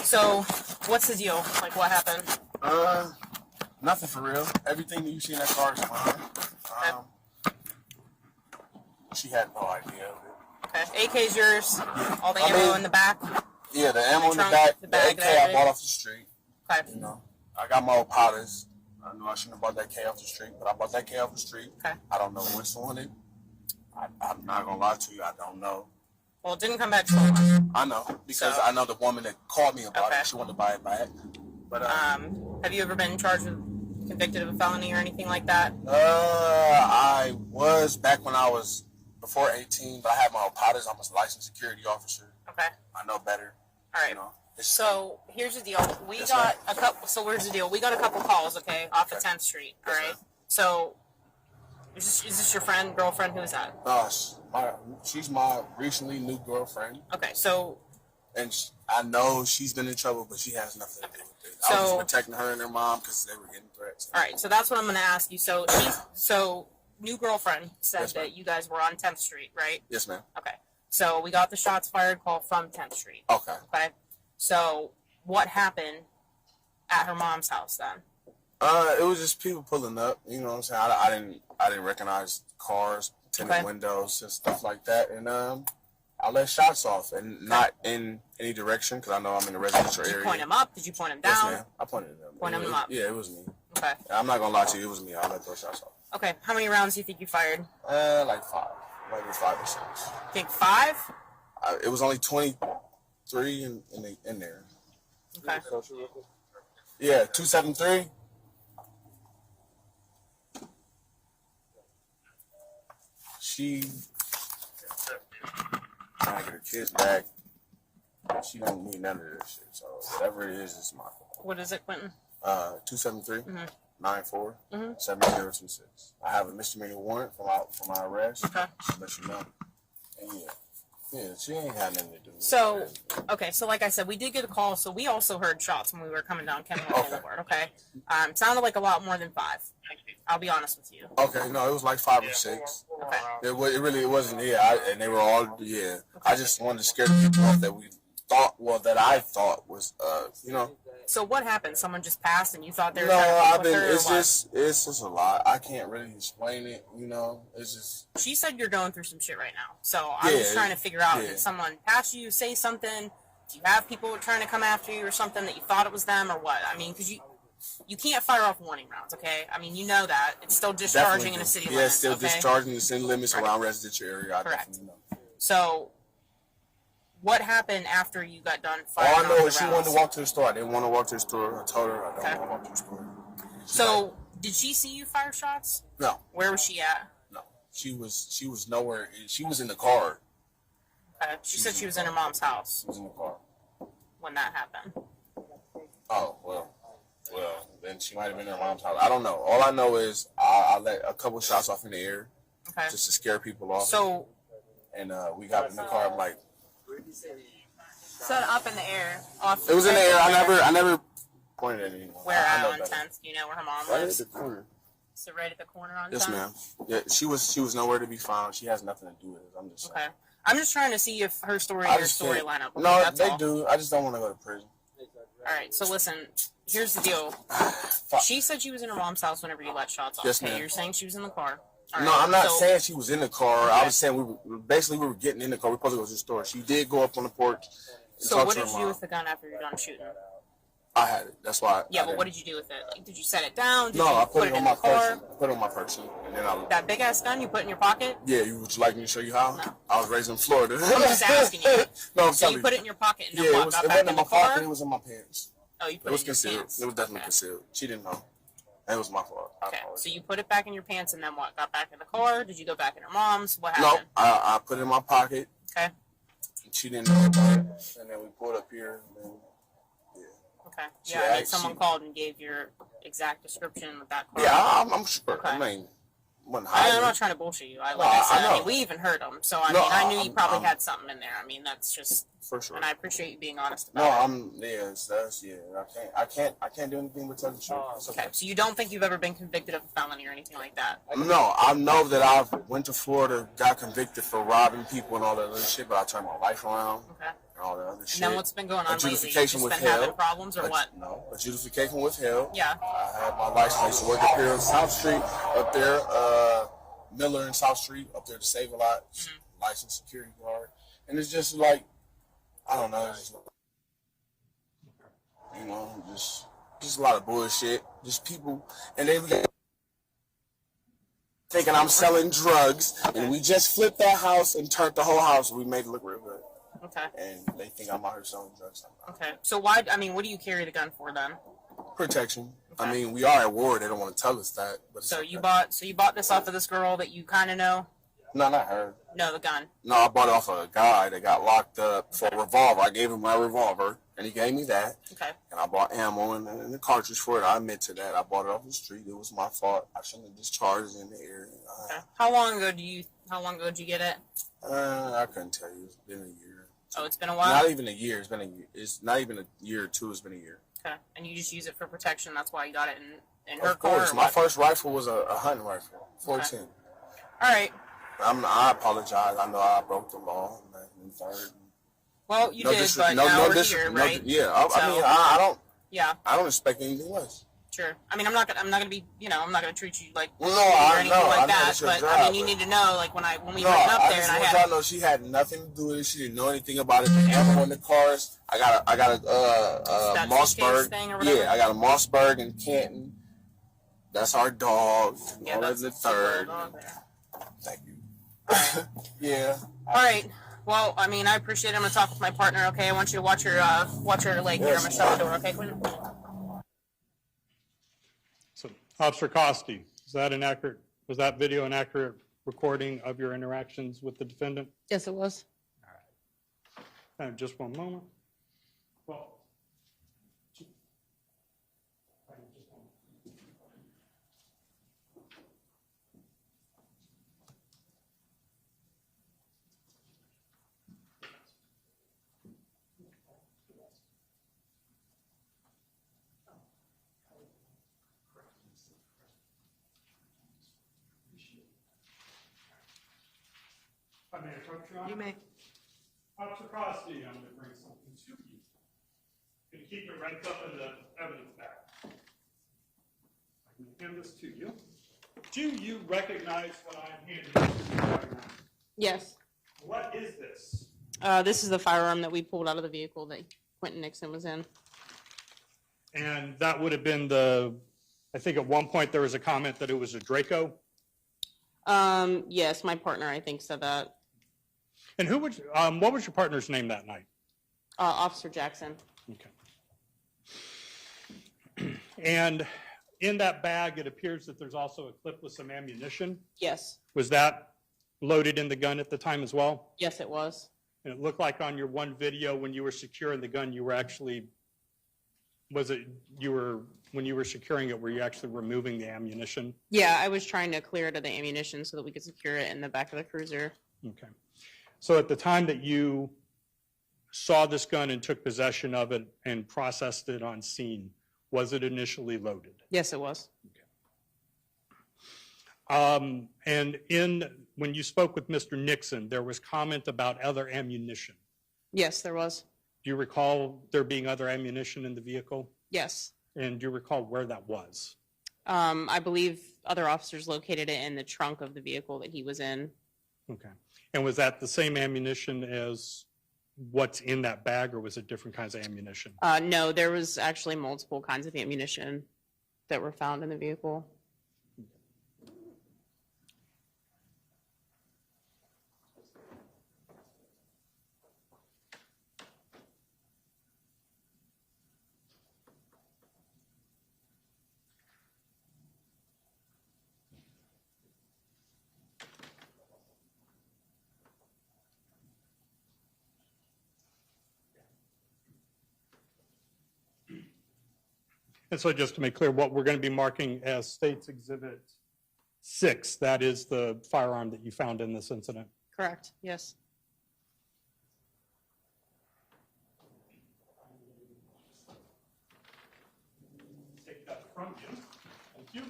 So, what's the deal? Like, what happened? nothing for real. Everything that you see in that car is mine. She had no idea of it. Okay. AK's yours. Yeah. All the I ammo mean, in the back. Yeah, the ammo in the Trunk, back. the The bag, AK I the bought off the street. Okay. You know, I got my old powders. I knew I shouldn't have bought that K off the street, but I bought that K off the street. Okay. I don't know what's on it. I'm not gonna lie to you. I don't know. Well, it didn't come back to I know because So- I know the woman that called me about Okay. it. She wanted to buy it back. But Have you ever been charged with convicted of a felony or anything like that? I was back when I was before 18, but I had my own powders. I'm a licensed security officer. Okay. I know better. All right. You know, So here's the deal. We Yes, got ma'am. a couple. So where's the deal? We got a couple calls, okay, off of 10th Street. All Yes, right. ma'am. So is this your friend, girlfriend? Who is that? she's my recently new girlfriend, Okay. So and I know she's been in trouble, but she has nothing to do with it. I was So- just protecting her and her mom because they were getting threats. all right. So that's what I'm going to ask you. So new girlfriend said Yes, ma'am. that you guys were on 10th Street, right? Yes, ma'am. Okay. So we got the shots fired call from 10th Street. Okay. Okay. So what happened at her mom's house then? It was just people pulling up. You know what I'm saying? I didn't recognize cars, tinted Okay. windows, and stuff like that. And I let shots off, and not in any direction because I know I'm in a residential Did you area. point him up? Did you point him Yes, down? ma'am. I pointed them. Point him up. Yeah, it was me. Okay. I'm not gonna lie to you. It was me. I let those shots off. Okay. How many rounds do you think you fired? Like 5, maybe 5 or 6. Think 5? It was only 23 in there. Okay. Yeah, 273. she trying to get her kids back. She don't need none of this shit. So whatever it is, it's my fault. What is it, Quinton? 273-94-7026. I have a misdemeanor warrant for my arrest. Okay. Let you know. And yeah, she ain't had nothing to do with So, okay, so like I said, we did get a call, so we also heard shots when we were coming down Kenmore Boulevard, okay? Sounded like a lot more than 5. I'll be honest with you. Okay, no, it was like 5 or 6. Okay. It really wasn't, and they were all, I just wanted to scare the people off that I thought was, So what happened? Someone just passed and you thought they were No, trying to her, it's or what? just a lot. I can't really explain it, it's just. She said you're going through some shit right now. So I'm just trying to figure out, did someone pass you, say something? Do you have people trying to come after you or something that you thought it was them or what? I mean, because you can't fire off warning rounds, okay? I mean, you know that. It's still discharging in a city limit. Yeah, still discharging in the city limits around residential area. Correct. So what happened after you got done firing All I know off is the she rounds? wanted to walk to the store. I didn't want to walk to the store. I told her I don't want to walk to the store. So did she see you fire shots? No. Where was she at? No. She was nowhere. She was in the car. Okay. She said she was in her mom's house. She was in the car. When that happened. Oh, well, then she might have been in her mom's house. I don't know. All I know is I let a couple shots off in the air just to scare people off. So, and we got in the car. I'm like, set up in the air. Off. It was in the air. I never pointed at anyone. Where at on 10th? Do you know where her mom Right lives? at the corner. So right at the corner on 10th? Yes, ma'am. Yeah, she was nowhere to be found. She has nothing to do with it. I'm just saying. Okay. I'm just trying to see if her story and your story line up. Okay, No, that's they all. do. I just don't want to go to prison. All right. So listen, here's the deal. She said she was in her mom's house whenever you let shots off. Yes, okay, ma'am. you're saying she was in the car. All No, right, I'm not so- saying she was in the car. I was saying we were getting in the car. We were supposed to go to the store. She did go up on the porch. And So talk what to did her you do mom. with the gun after you're done shooting? I had it. That's why. Yeah, but what did you do with it? Like, did you set it down? Did No, you I put it in on the my car? person. Put it on my person, and then I. That big ass gun you put in your pocket? Yeah, would you like me to show you how? No. I was raised in Florida. I'm just asking you. No, I'm So telling you you. put it in your pocket and then Yeah, what? it Got wasn't back in in my the car? pocket. It was in my pants. Oh, you put It was it in your concealed. pants. It was definitely concealed. She didn't know. It was my fault. Okay, so you put it back in your pants and then what? Got back in the car? Did you go back in her mom's? What No, happened? I put it in my pocket. Okay. She didn't know about it, and then we pulled up here. And then, Okay. She Yeah, I mean, asked- someone she- called and gave your exact description with that car. yeah, I'm sure. Okay. I mean, wasn't I'm hiding. not trying to bullshit you. Like No, I said, I I mean, know. we even heard them. So, I No, mean, I knew you I'm- probably I'm- had something in there. I mean, that's just, For sure. and I appreciate you being honest No, about it. I can't do anything but tell the truth. It's Okay, so you don't think you've ever been convicted of a felony or anything like that? No, I know that I went to Florida, got convicted for robbing people and all that other shit, but I turned my life around Okay. and all that other shit. And then what's been going on lately? You've Adjudication just been withheld. having problems or what? No, adjudication withheld. Yeah. I had my license. I used to work up here on South Street, up there, Miller and South Street, up there to Save a Lot, licensed security guard. And it's just like, I don't know, it's just, just a lot of bullshit. Just people, and they thinking I'm selling drugs, and we just flipped that house and turned the whole house. We made it look real good. Okay. And they think I'm out here selling drugs. Okay. So why, I mean, what do you carry the gun for then? Protection. I mean, we are at war. They don't want to tell us that. But it's So okay. you bought this off of this girl that you kind of know? No, not her. No, the gun. No, I bought it off of a guy that got locked up for a revolver. I gave him my revolver, and he gave me that. Okay. And I bought ammo and the cartridge for it. I admit to that. I bought it off the street. It was my fault. I shouldn't have discharged it in the air. Okay. How long ago did you get it? I couldn't tell you. It's been a year. Oh, it's been a while? Not even a year. It's been a year. It's not even a year or two. It's been a year. Okay. And you just use it for protection. That's why you got it in her Of car? course. or My what? first rifle was a hunting rifle. 410. All right. I apologize. I know I broke the law. And third. Well, you did, but now we're here, right? Yeah. I So- mean, I don't. Yeah. I don't expect anything less. Sure. I mean, I'm not gonna be, I'm not gonna treat you like Well, no, or I anything know. like I know that. it's your But job, I mean, you but- need to know, like when we No, went up I there just and I want had. y'all know she had nothing to do with it. She didn't know anything about it. The ammo in the cars. I got a That Mossberg. suitcase thing or whatever? Yeah, I got a Mossberg in Canton. That's our dog. Yeah, All that's the super third. dog there. Thank you. Yeah. All right. Well, I mean, I appreciate it. I'm gonna talk with my partner. Okay. I want you to watch her leg here. I'm gonna shut the door. Okay, Quinton? So, Officer Costi, was that video an accurate recording of your interactions with the defendant? Yes, it was. Just one moment. Well, I may approach you on. You may. Officer Costi, I'm going to bring something to you. Going to keep it right up in the evidence back. I'm going to hand this to you. Do you recognize what I'm handing you right now? Yes. What is this? This is the firearm that we pulled out of the vehicle that Quinton Nixon was in. And that would have been I think at one point there was a comment that it was a Draco. Yes, my partner, I think, said that. And what was your partner's name that night? Officer Jackson. Okay. And in that bag, it appears that there's also a clip with some ammunition. Yes. Was that loaded in the gun at the time as well? Yes, it was. And it looked like on your one video when you were securing the gun, you were actually, when you were securing it, were you actually removing the ammunition? Yeah, I was trying to clear it of the ammunition so that we could secure it in the back of the cruiser. Okay. So at the time that you saw this gun and took possession of it and processed it on scene, was it initially loaded? Yes, it was. And when you spoke with Mr. Nixon, there was comment about other ammunition. Yes, there was. Do you recall there being other ammunition in the vehicle? Yes. And do you recall where that was? I believe other officers located it in the trunk of the vehicle that he was in. Okay. And was that the same ammunition as what's in that bag, or was it different kinds of ammunition? No, there was actually multiple kinds of ammunition that were found in the vehicle. And so just to make clear, what we're going to be marking as State's Exhibit 6, that is the firearm that you found in this incident? Correct, yes. Take that from you. Thank you.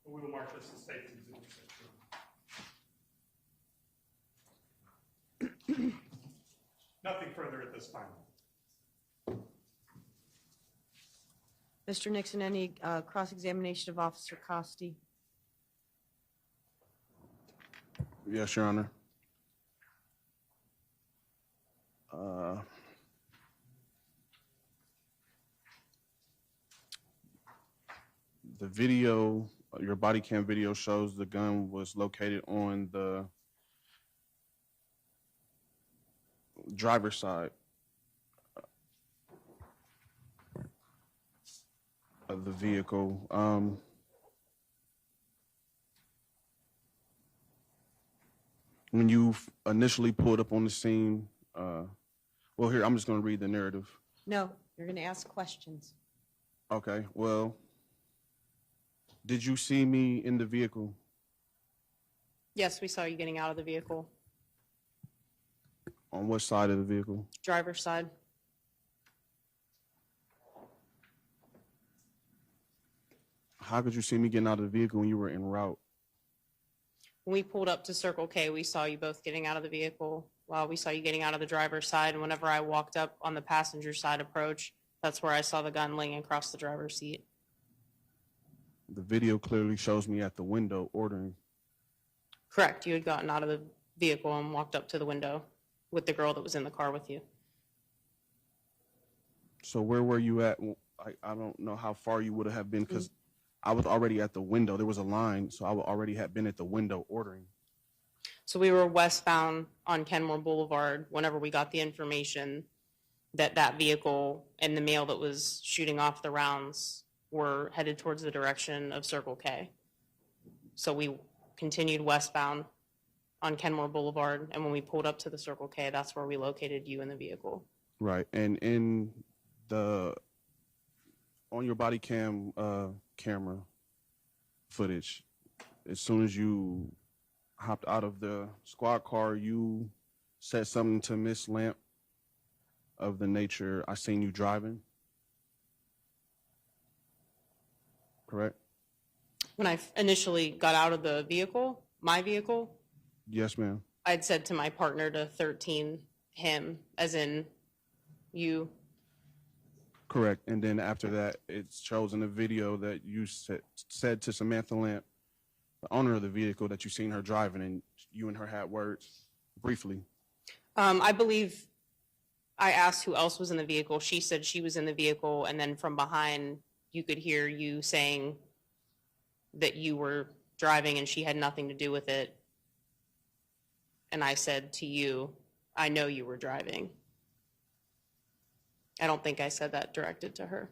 We will mark this as State's Exhibit 6. Nothing further at this time. Mr. Nixon, any cross-examination of Officer Costi? Yes, Your Honor. The video, your body cam video shows the gun was located on the driver's side of the vehicle. When you initially pulled up on the scene, well, here, I'm just going to read the narrative. No, you're going to ask questions. Okay, well, did you see me in the vehicle? Yes, we saw you getting out of the vehicle. On what side of the vehicle? Driver's side. How could you see me getting out of the vehicle when you were en route? When we pulled up to Circle K, we saw you both getting out of the vehicle. While we saw you getting out of the driver's side, and whenever I walked up on the passenger side approach, that's where I saw the gun laying across the driver's seat. The video clearly shows me at the window ordering. Correct. You had gotten out of the vehicle and walked up to the window with the girl that was in the car with you. So where were you at? I don't know how far you would have been, because I was already at the window. There was a line, so I would already have been at the window ordering. So we were westbound on Kenmore Boulevard whenever we got the information that vehicle and the male that was shooting off the rounds were headed towards the direction of Circle K. So we continued westbound on Kenmore Boulevard, and when we pulled up to the Circle K, that's where we located you in the vehicle. Right. And in the on your body cam camera footage, as soon as you hopped out of the squad car, you said something to Miss Lamp of the nature, "I seen you driving." Correct? When I initially got out of the vehicle, my vehicle, Yes, ma'am. I'd said to my partner to 13 him, as in you. Correct. And then after that, it shows in the video that you said to Samantha Lamp, the owner of the vehicle, that you seen her driving, and you and her had words briefly. I believe I asked who else was in the vehicle. She said she was in the vehicle, and then from behind, you could hear you saying that you were driving and she had nothing to do with it. And I said to you, "I know you were driving." I don't think I said that directed to her.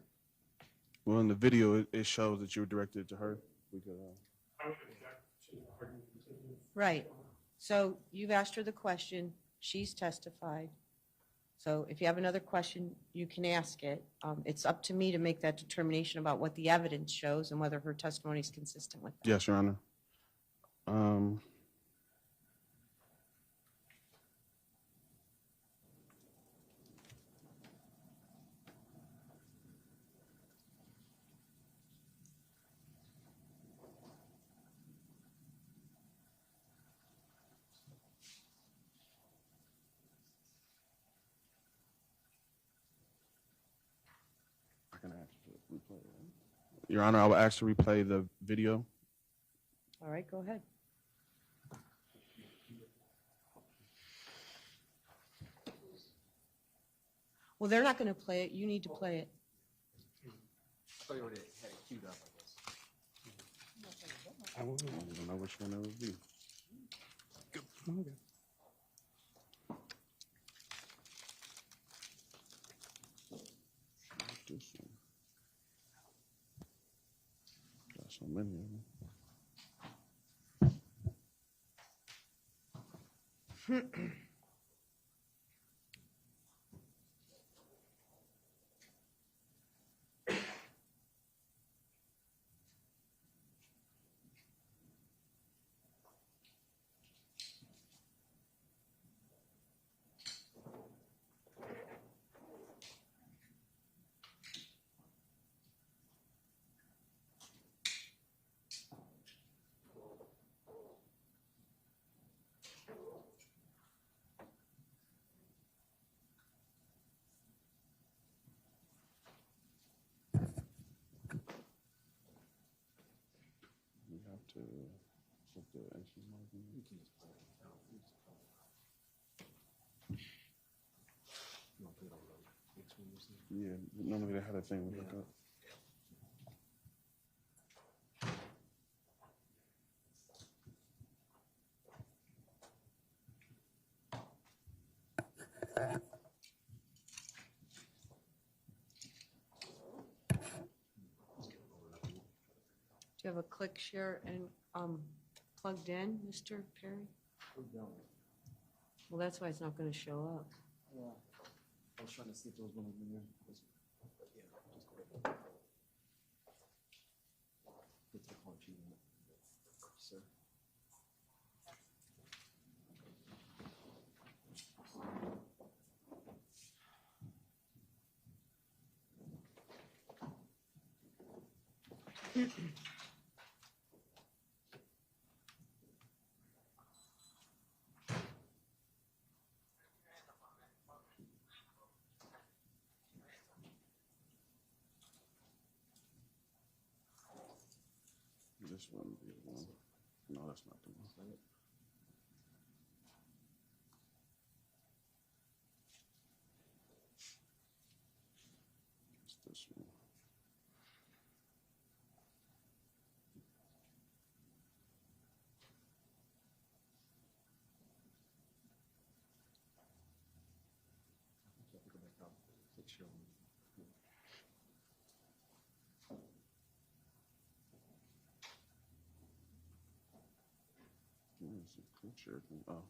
Well, in the video, it shows that you were directed to her. We could, Right. So you've asked her the question. She's testified. So if you have another question, you can ask it. It's up to me to make that determination about what the evidence shows and whether her testimony is consistent with that. Yes, Your Honor. I can ask to replay it. Your Honor, I will ask to replay the video. All right, go ahead. Well, they're not going to play it. You need to play it. I thought you already had it queued up, I guess. I don't know which one it would be. Okay. This one. Got so many of them. We have to put the entry mark in. You can just play it. You want to put it on the next one, you see? Yeah, normally they had a thing we look up. Do you have a click share and plugged in, Mr. Perry? Well, that's why it's not going to show up. Yeah. I was trying to see if there was one in there. But yeah, just go ahead. Get the call sheet. Sir. This one would be the one. No, that's not the one. It's this one. Oh.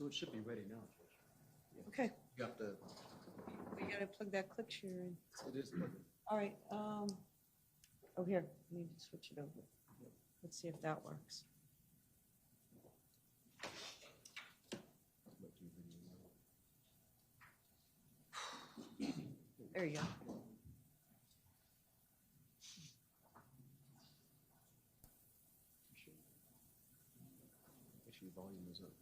So it should be ready now. Okay. You got the. We gotta plug that click share in. It is plugged in. All right, oh, here, we need to switch it over. Let's see if that works. There you go. Make sure your volume is up.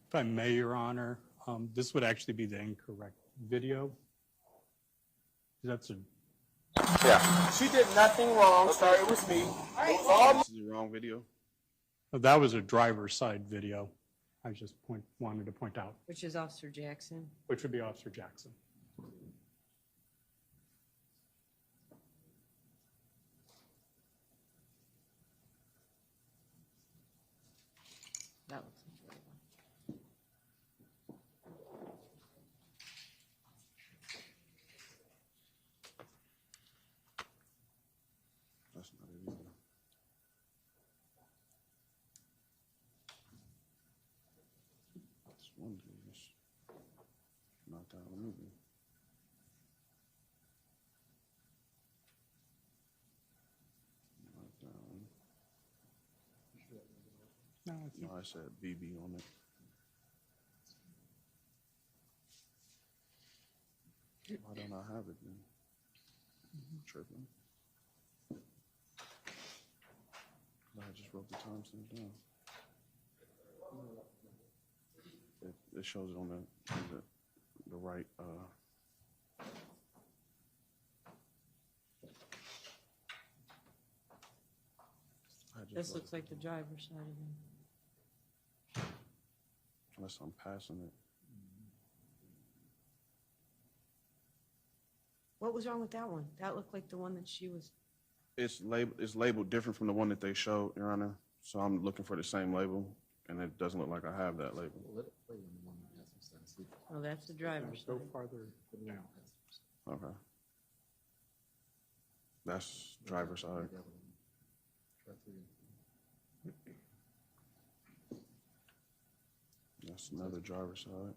If I may, Your Honor, this would actually be the incorrect video. That's a, Yeah. She did nothing wrong. Sorry, it was me. It was all This is the wrong video. that was a driver's side video. I just wanted to point out, Which is Officer Jackson. which would be Officer Jackson. That looks like the right one. That's not it either. This one is not that one either. Not that one. No, I said BB on it. Why don't I have it then? Tripping. No, I just wrote the timestamp down. It shows it on the right. This looks like the driver's side again. Unless I'm passing it. What was wrong with that one? That looked like the one that she was, It's labeled different from the one that they showed, Your Honor. So I'm looking for the same label, and it doesn't look like I have that label. Let it play on the one that has some sense. oh, that's the driver's Go side. farther down. Okay. That's driver's side. Try three. That's another driver's side.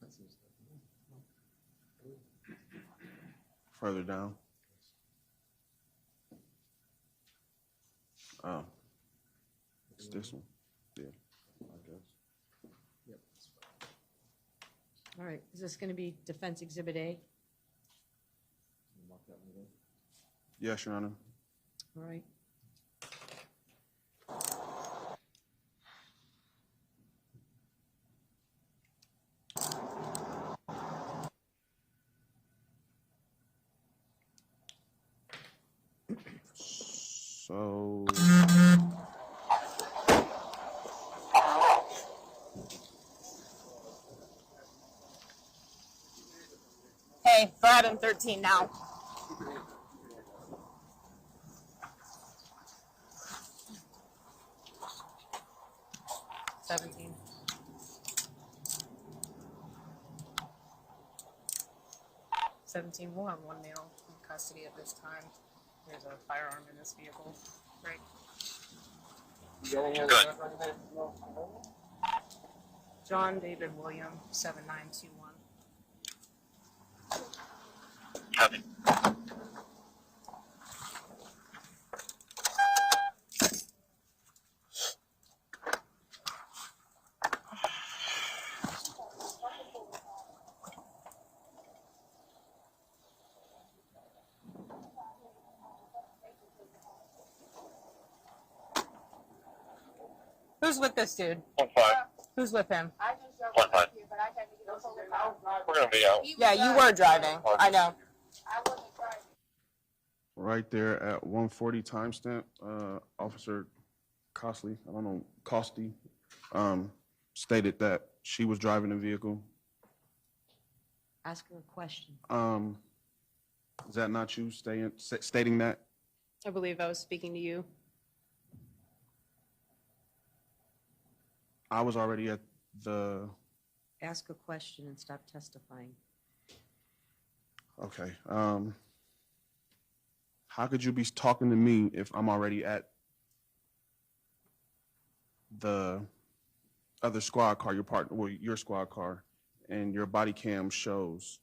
That seems like- Further down. Oh. It's this one. Yeah, I guess. Yep. All right, is this gonna be Defense Exhibit A? Mark that one again. Yes, Your Honor. All right. So, Hey, go ahead on 13 now. 17, we'll have one male in custody at this time. There's a firearm in this vehicle. Right. Good. John David William, 7921. Copy. Who's with this dude? 1-5. Who's with him? 1-5. We're gonna be out. Yeah, you were driving. I know. Right there at 140 timestamp, Officer Costley, I don't know, Costy, stated that she was driving the vehicle. Ask her a question. Is that not you stating that? I believe I was speaking to you. I was already at the, Ask a question and stop testifying. okay. How could you be talking to me if I'm already at the other squad car, your partner, well, your squad car, and your body cam shows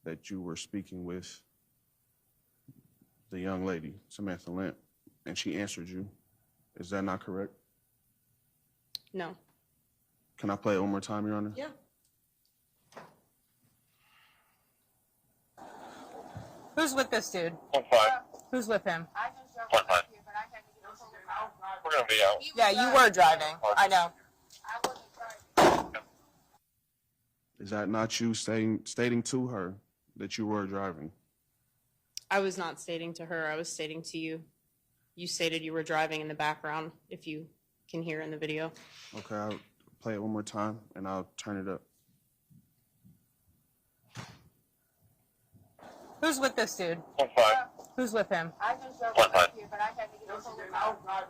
that you were speaking with the young lady, Samantha Lamp, and she answered you? Is that not correct? No. Can I play it one more time, Your Honor? Yeah. Who's with this dude? 1-5. Who's with him? 1-5. We're gonna be out. Yeah, you were driving. I know. Is that not you stating to her that you were driving? I was not stating to her. I was stating to you. You stated you were driving in the background, if you can hear in the video. Okay, I'll play it one more time, and I'll turn it up. Who's with this dude? 1-5. Who's with him? 1-5.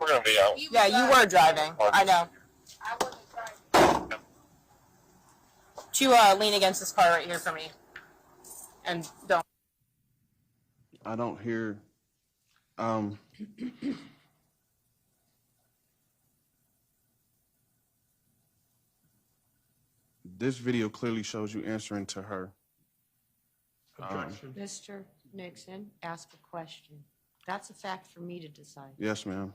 We're gonna be out. Yeah, you were driving. I know. Would you lean against this car right here for me? And don't. I don't hear, this video clearly shows you answering to her. Objection. Mr. Nixon, ask a question. That's a fact for me to decide. Yes, ma'am.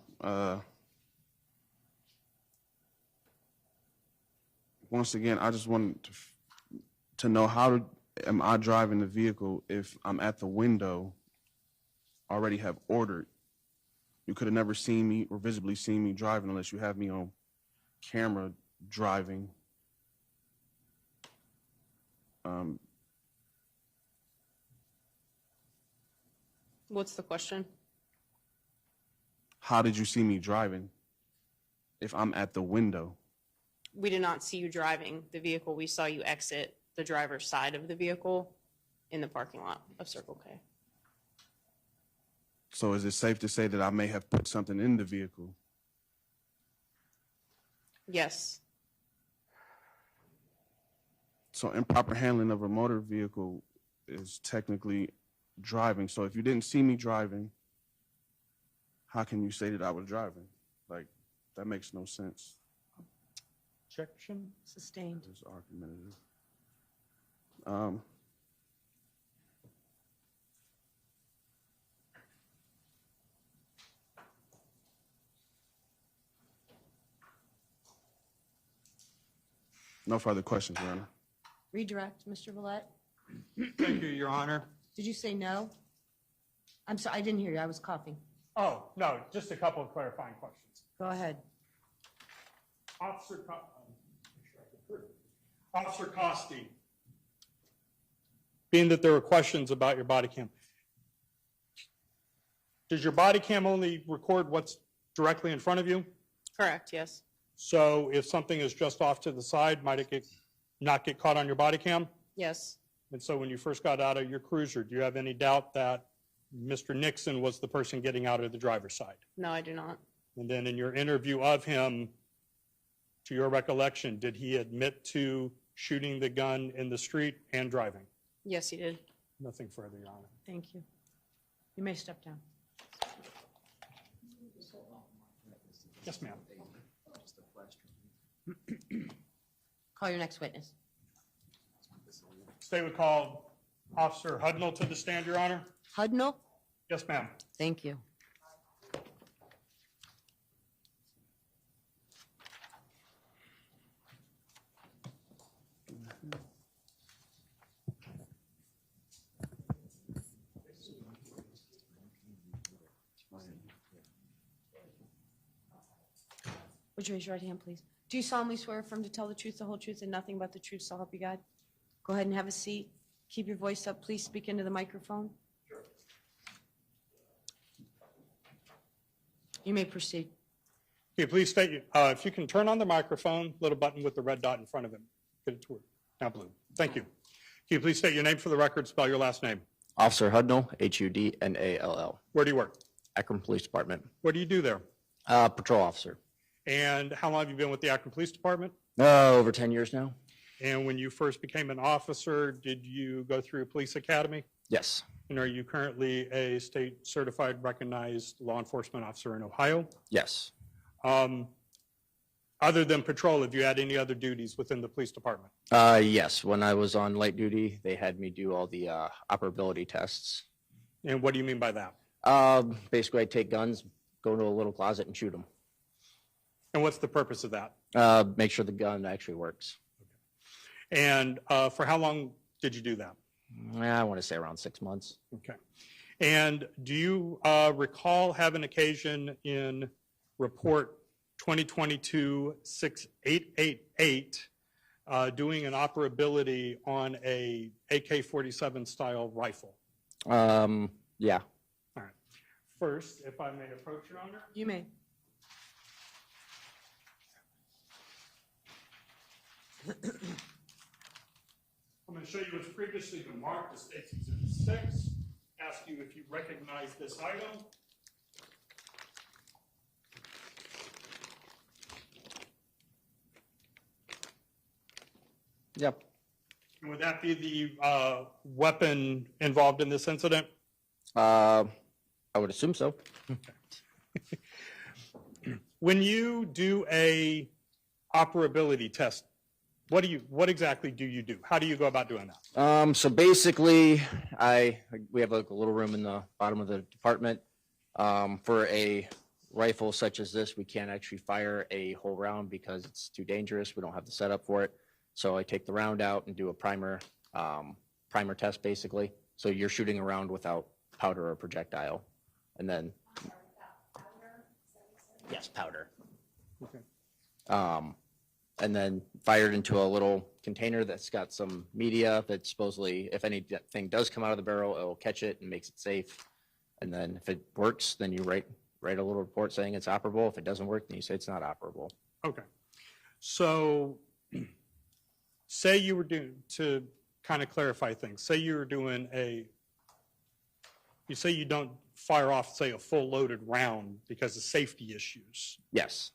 Once again, I just wanted to know am I driving the vehicle if I'm at the window, already have ordered? You could have never seen me or visibly seen me driving unless you have me on camera driving. What's the question? How did you see me driving if I'm at the window? We did not see you driving the vehicle. We saw you exit the driver's side of the vehicle in the parking lot of Circle K. So is it safe to say that I may have put something in the vehicle? Yes. So improper handling of a motor vehicle is technically driving. So if you didn't see me driving, how can you say that I was driving? Like, that makes no sense. Objection. Sustained. It's argumentative. No further questions, Your Honor. Redirect, Mr. Villette. Thank you, Your Honor. Did you say no? I'm sorry, I didn't hear you. I was coughing. Oh, no, just a couple of clarifying questions. Go ahead. Officer Costi, being that there were questions about your body cam, does your body cam only record what's directly in front of you? Correct, yes. So if something is just off to the side, might it not get caught on your body cam? Yes. And so when you first got out of your cruiser, do you have any doubt that Mr. Nixon was the person getting out of the driver's side? No, I do not. And then in your interview of him, to your recollection, did he admit to shooting the gun in the street and driving? Yes, he did. Nothing further, Your Honor. Thank you. You may step down. Yes, ma'am. Call your next witness. State would call Officer Hudnall to the stand, Your Honor. Hudnall? Yes, ma'am. Thank you. Would you raise your right hand, please? Do you solemnly swear affirm to tell the truth, the whole truth, and nothing but the truth, so help you God? Go ahead and have a seat. Keep your voice up. Please speak into the microphone. Sure. You may proceed. Okay, please state, if you can turn on the microphone, little button with the red dot in front of it. Get it to work. Now blue. Thank you. Can you please state your name for the record, spell your last name? Officer Hudnall, Hudnall. Where do you work? Akron Police Department. What do you do there? Patrol officer. And how long have you been with the Akron Police Department? Over 10 years now. And when you first became an officer, did you go through a police academy? Yes. And are you currently a state certified recognized law enforcement officer in Ohio? Yes. Other than patrol, have you had any other duties within the police department? Yes. When I was on light duty, they had me do all the operability tests. And what do you mean by that? Basically, I'd take guns, go into a little closet and shoot them. And what's the purpose of that? Make sure the gun actually works. And for how long did you do that? I want to say around 6 months. Okay. And do you recall having occasion in report 2022-6888 doing an operability on a AK-47 style rifle? Yeah. All right. First, if I may approach, Your Honor. You may. I'm going to show you what's previously been marked as State's Exhibit 6. Ask you if you recognize this item. Yep. And would that be the weapon involved in this incident? I would assume so. When you do a operability test, what exactly do you do? How do you go about doing that? So basically, we have like a little room in the bottom of the department. For a rifle such as this, we can't actually fire a whole round because it's too dangerous. We don't have the setup for it. So I take the round out and do a primer test, basically. So you're shooting around without powder or projectile, and then yes, powder. Okay. And then fired into a little container that's got some media that supposedly, if anything does come out of the barrel, it'll catch it and makes it safe. And then if it works, then you write a little report saying it's operable. If it doesn't work, then you say it's not operable. Okay. So say you were doing, to kind of clarify things, say you were doing you say you don't fire off, say, a full loaded round because of safety issues. Yes.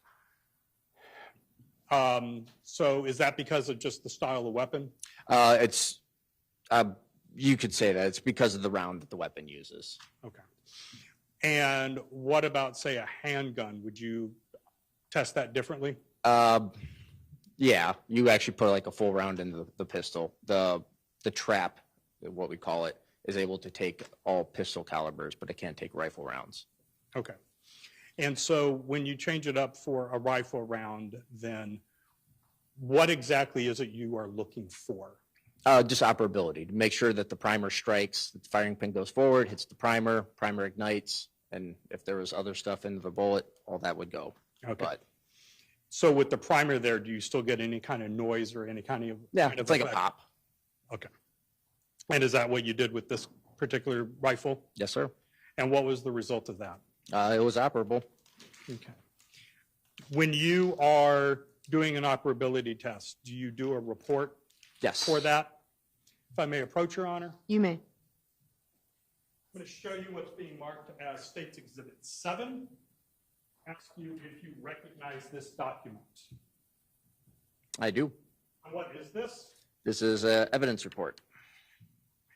So is that because of just the style of weapon? You could say that it's because of the round that the weapon uses. Okay. And what about, say, a handgun? Would you test that differently? Yeah, you actually put like a full round in the pistol. The trap, what we call it, is able to take all pistol calibers, but it can't take rifle rounds. Okay. And so when you change it up for a rifle round, then what exactly is it you are looking for? Just operability, to make sure that the primer strikes, that the firing pin goes forward, hits the primer ignites, and if there was other stuff in the bullet, all that would go. Okay. But, so with the primer there, do you still get any kind of noise or any kind of... Yeah, it's like a pop. Okay. And is that what you did with this particular rifle? Yes, sir. And what was the result of that? It was operable. Okay. When you are doing an operability test, do you do a report for that? If I may approach, Your Honor. You may. I'm going to show you what's being marked as State's Exhibit 7. Ask you if you recognize this document. I do. And what is this? This is an evidence report.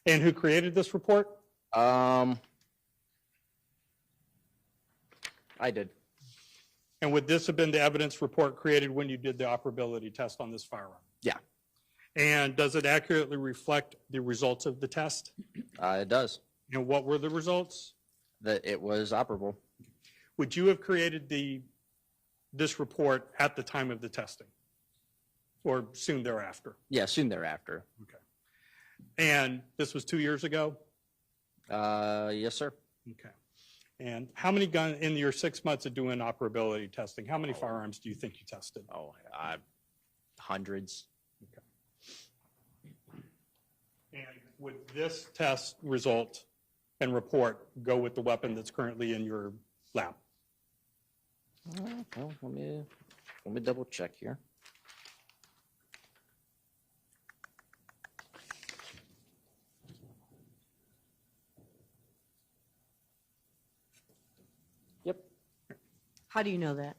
And who created this report? I did. And would this have been the evidence report created when you did the operability test on this firearm? Yeah, And does it accurately reflect the results of the test? it does. And what were the results? That it was operable. Would you have created this report at the time of the testing? Or soon thereafter? Yeah, soon thereafter. Okay. And this was 2 years ago? Yes, sir. Okay. And how many guns, in your 6 months of doing operability testing, how many firearms do you think you tested? Oh, hundreds. And would this test result and report go with the weapon that's currently in your lab? Well, let me double check here. Yep. How do you know that?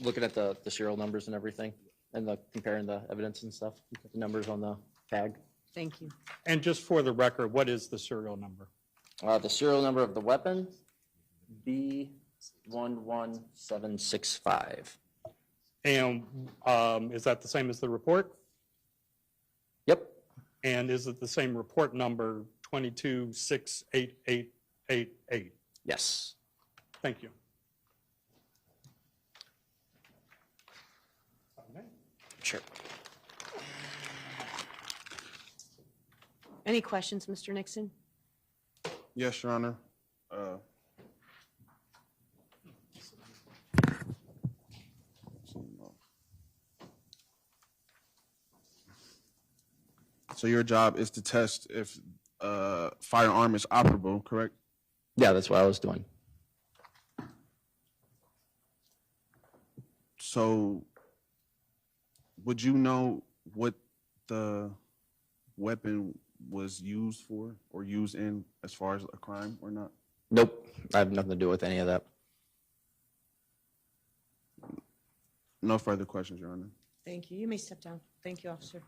Looking at the serial numbers and everything, and comparing the evidence and stuff, the numbers on the tag. Thank you. And just for the record, what is the serial number? The serial number of the weapon, B11765. And is that the same as the report? Yep. And is it the same report number 2268888? Yes. Thank you. Sure. Any questions, Mr. Nixon? Yes, Your Honor. So your job is to test if firearm is operable, correct? Yeah, that's what I was doing. So would you know what the weapon was used for or used in as far as a crime or not? Nope. I have nothing to do with any of that. No further questions, Your Honor. Thank you. You may step down. Thank you, officer.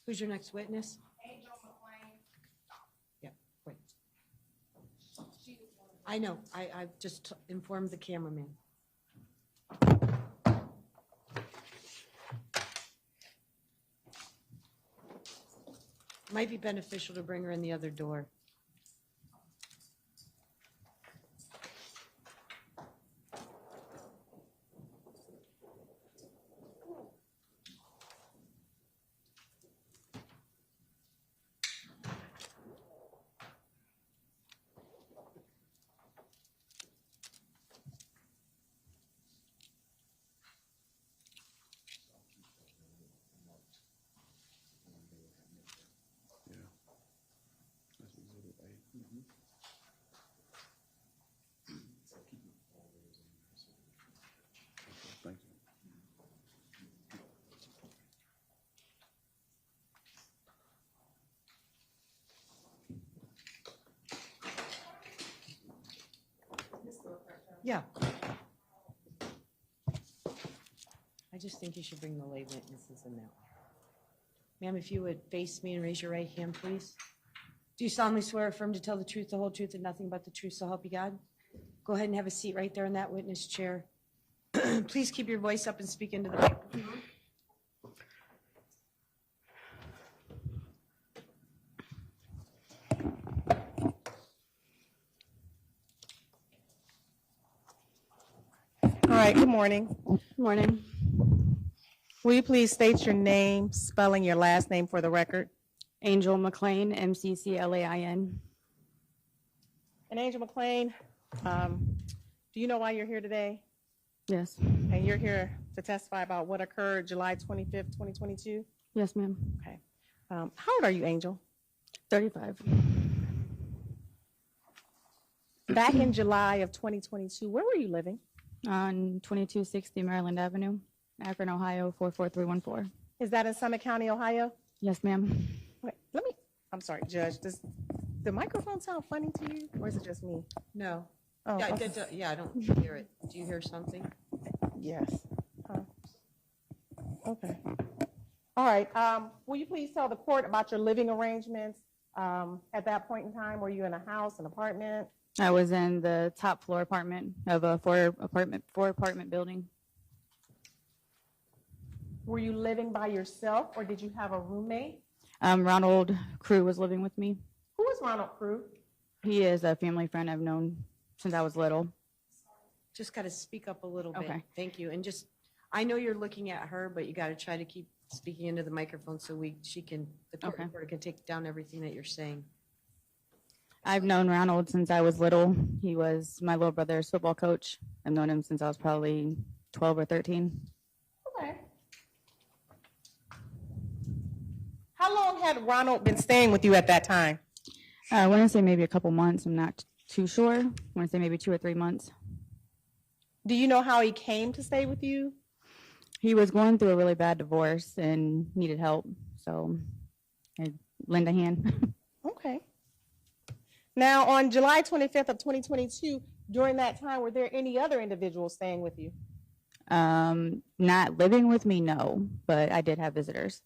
Who's your next witness? Yeah, wait. I know. I just informed the cameraman. Might be beneficial to bring her in the other door. Thank you. Yeah. I just think you should bring the lay witnesses in that way. Ma'am, if you would face me and raise your right hand, please. Do you solemnly swear or affirm to tell the truth, the whole truth, and nothing but the truth, so help you God? Go ahead and have a seat right there in that witness chair. Please keep your voice up and speak into the microphone. All right, good morning. Good morning. Will you please state your name, spelling your last name for the record? Angel McLean, MCCLAIN. And Angel McLean, do you know why you're here today? Yes. And you're here to testify about what occurred July 25th, 2022? Yes, ma'am. Okay. How old are you, Angel? 35. Back in July of 2022, where were you living? On 2260 Maryland Avenue, Akron, Ohio, 44314. Is that in Summit County, Ohio? Yes, ma'am. Wait, I'm sorry, Judge, does the microphone sound funny to you, or is it just me? No. Oh, Yeah, okay. I don't hear it. Do you hear something? Yes. Okay. All right. Will you please tell the court about your living arrangements at that point in time? Were you in a house, an apartment? I was in the top floor apartment of a four apartment building. Were you living by yourself, or did you have a roommate? Ronald Crew was living with me. Who is Ronald Crew? He is a family friend I've known since I was little. Just got to speak up a little bit. Okay. Thank you. And just, I know you're looking at her, but you got to try to keep speaking into the microphone so the court Okay. reporter can take down everything that you're saying. I've known Ronald since I was little. He was my little brother's football coach. I've known him since I was probably 12 or 13. Okay. How long had Ronald been staying with you at that time? I want to say maybe a couple months. I'm not too sure. I want to say maybe 2 or 3 months. Do you know how he came to stay with you? He was going through a really bad divorce and needed help, so I lent a hand. Okay. Now, on July 25th of 2022, during that time, were there any other individuals staying with you? Not living with me, no, but I did have visitors.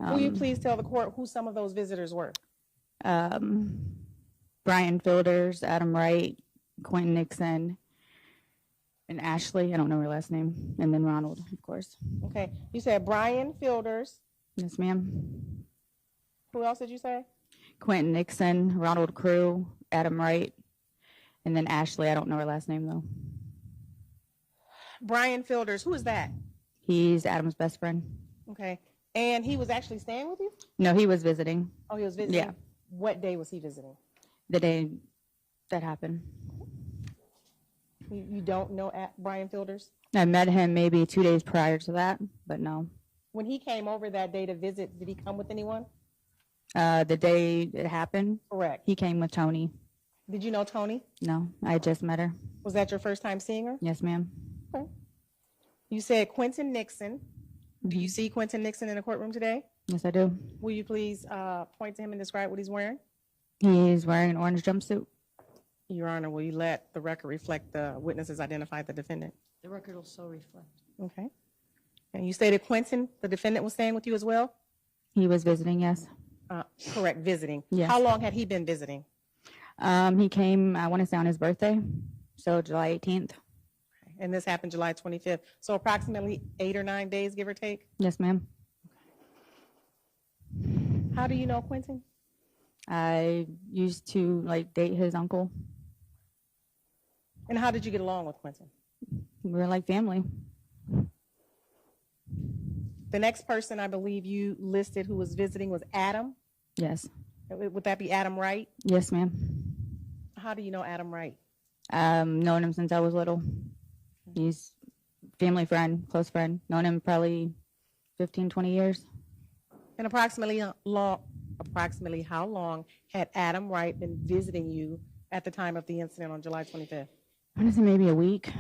Will you please tell the court who some of those visitors were? Brian Fielders, Adam Wright, Quinton Nixon, and Ashley. I don't know her last name. And then Ronald, of course. Okay. You said Brian Fielders. Yes, ma'am. Who else did you say? Quinton Nixon, Ronald Crew, Adam Wright, and then Ashley. I don't know her last name, though. Brian Fielders. Who is that? He's Adam's best friend. Okay. And he was actually staying with you? No, he was visiting. Oh, he was visiting? Yeah. What day was he visiting? The day that happened. You don't know Brian Fielders? I met him maybe 2 days prior to that, but no. When he came over that day to visit, did he come with anyone? The day it happened, Correct. he came with Toni. Did you know Toni? No, I just met her. Was that your first time seeing her? Yes, ma'am. Okay. You said Quinton Nixon. Do you see Quinton Nixon in the courtroom today? Yes, I do. Will you please point to him and describe what he's wearing? He's wearing an orange jumpsuit. Your Honor, will you let the record reflect the witnesses identified the defendant? The record will so reflect. Okay. And you stated Quinton, the defendant, was staying with you as well? He was visiting, yes. Correct, visiting. Yes. How long had he been visiting? He came, I want to say on his birthday, so July 18th. And this happened July 25th. So approximately 8 or 9 days, give or take? Yes, ma'am. How do you know Quinton? I used to date his uncle. And how did you get along with Quinton? We were like family. The next person I believe you listed who was visiting was Adam? Yes. Would that be Adam Wright? Yes, ma'am. How do you know Adam Wright? Known him since I was little. He's family friend, close friend. Known him probably 15, 20 years. And approximately how long had Adam Wright been visiting you at the time of the incident on July 25th? I want to say maybe a week.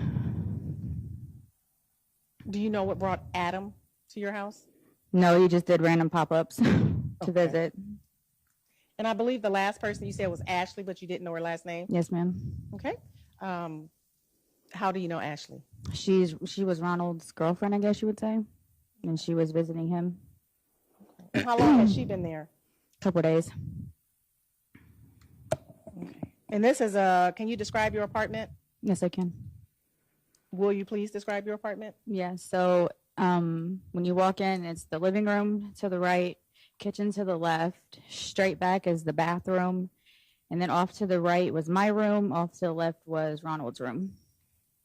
Do you know what brought Adam to your house? No, he just did random pop-ups to visit. And I believe the last person you said was Ashley, but you didn't know her last name? Yes, ma'am. Okay. How do you know Ashley? She was Ronald's girlfriend, I guess you would say, and she was visiting him. And how long has she been there? A couple days. Okay. And this is can you describe your apartment? Yes, I can. Will you please describe your apartment? Yeah, so when you walk in, it's the living room to the right, kitchen to the left, straight back is the bathroom, and then off to the right was my room, off to the left was Ronald's room.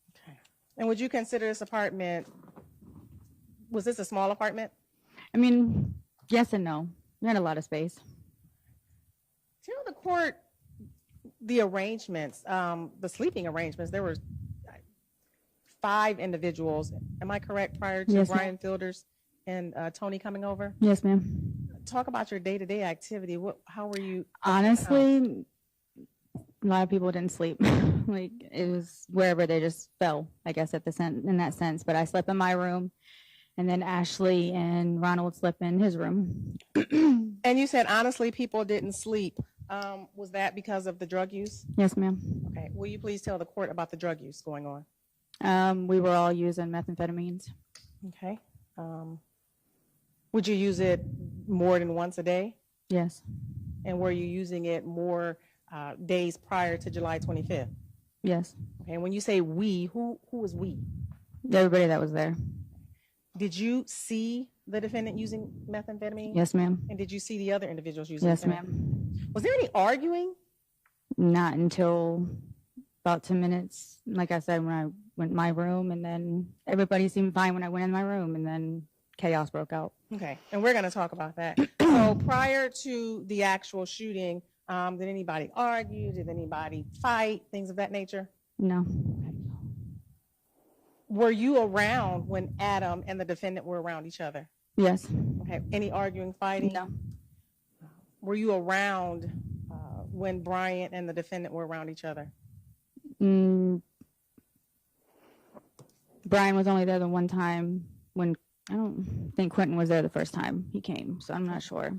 Okay. And would you consider this apartment, was this a small apartment? I mean, yes and no. We had a lot of space. Tell the court the arrangements, the sleeping arrangements. There were 5 individuals. Am I correct, prior to Yes, Brian Fielders and Toni coming over? Yes, ma'am. Talk about your day-to-day activity. How were you? Honestly, a lot of people didn't sleep. It was wherever they just fell, I guess, in that sense. But I slept in my room, and then Ashley and Ronald slept in his room. And you said, honestly, people didn't sleep. Was that because of the drug use? Yes, ma'am. Okay. Will you please tell the court about the drug use going on? We were all using methamphetamines. Okay. Would you use it more than once a day? Yes. And were you using it more days prior to July 25th? Yes. Okay, and when you say we, who was we? Everybody that was there. Did you see the defendant using methamphetamine? Yes, ma'am. And did you see the other individuals using Yes, methamphetamine? ma'am. Was there any arguing? Not until about 10 minutes. Like I said, when I went in my room, and then everybody seemed fine when I went in my room, and then chaos broke out. Okay, and we're going to talk about that. So prior to the actual shooting, did anybody argue? Did anybody fight? Things of that nature? No. Were you around when Adam and the defendant were around each other? Yes. Okay, any arguing, fighting? No. Were you around when Bryant and the defendant were around each other? Brian was only there the one time when, I don't think Quinton was there the first time he came, so I'm not sure.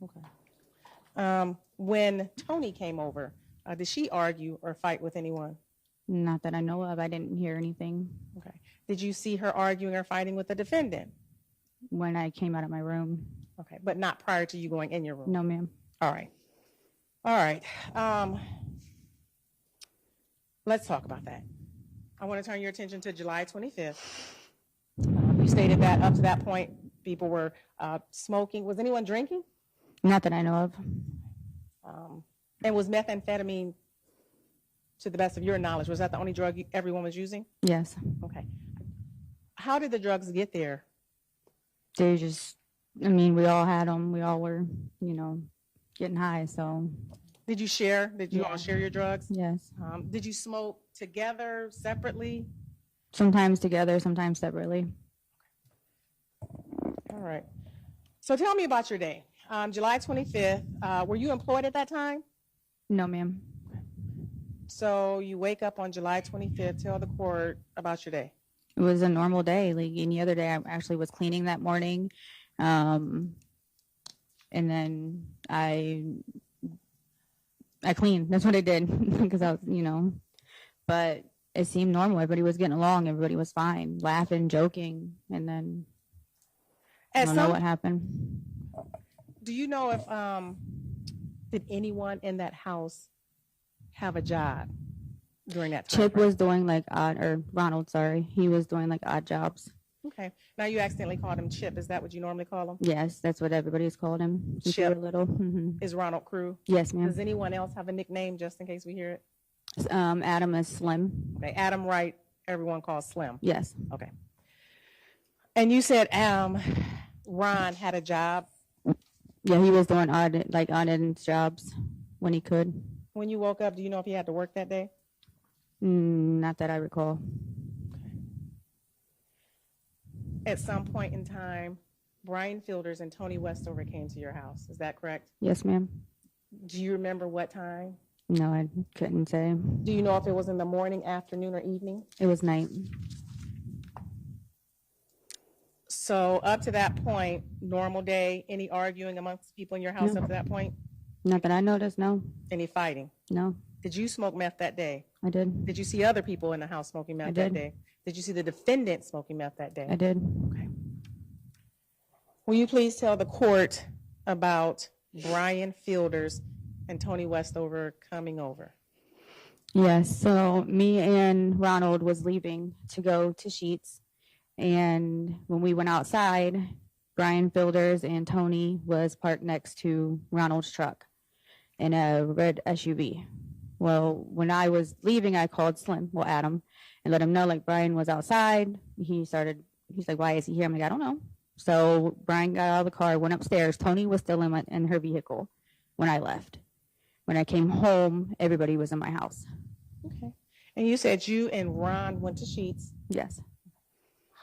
Okay. When Toni came over, did she argue or fight with anyone? Not that I know of. I didn't hear anything. Okay. Did you see her arguing or fighting with the defendant? When I came out of my room. Okay, but not prior to you going in your room? No, ma'am. All right. All right. Let's talk about that. I want to turn your attention to July 25th. You stated that up to that point, people were smoking. Was anyone drinking? Not that I know of. And was methamphetamine, to the best of your knowledge, was that the only drug everyone was using? Yes. Okay. How did the drugs get there? They just, I mean, we all had them. We all were, getting high, so. Did you share? Did you all share your drugs? Yes. Did you smoke together, separately? Sometimes together, sometimes separately. All right. So tell me about your day. July 25th, were you employed at that time? No, ma'am. So you wake up on July 25th, tell the court about your day. It was a normal day, like any other day. I actually was cleaning that morning. And then I cleaned. That's what I did because I was, but it seemed normal. Everybody was getting along. Everybody was fine, laughing, joking. And then I don't know what happened. Do you know if, did anyone in that house have a job during that time? Chip was doing Ronald, he was doing like odd jobs. Okay. Now you accidentally called him Chip. Is that what you normally call him? Yes, that's what everybody's called him. Since we were Chip. little. Mm-hmm. Is Ronald Crew? Yes, ma'am. Does anyone else have a nickname just in case we hear it? Adam is Slim. Okay. Adam Wright, everyone calls Slim. Yes. Okay. And you said Ron had a job? Yeah, he was doing odd end jobs when he could. When you woke up, do you know if he had to work that day? Not that I recall. At some point in time, Brian Fielders and Toni Westover came to your house. Is that correct? Yes, ma'am. Do you remember what time? No, I couldn't say. Do you know if it was in the morning, afternoon, or evening? It was night. So up to that point, normal day, any arguing amongst people in your house up to that point? Not that I noticed, no. Any fighting? No. Did you smoke meth that day? I did. Did you see other people in the house smoking meth that day? Did you see the defendant smoking meth that day? I did. Okay. Will you please tell the court about Brian Fielders and Toni Westover coming over? Yes, so me and Ronald was leaving to go to Sheets, and when we went outside, Brian Fielders and Toni was parked next to Ronald's truck in a red SUV. Well, when I was leaving, I called Adam, and let him know Brian was outside. He's like, why is he here? I'm like, I don't know. So Brian got out of the car, went upstairs. Toni was still in her vehicle when I left. When I came home, everybody was in my house. Okay. And you said you and Ron went to Sheets. Yes.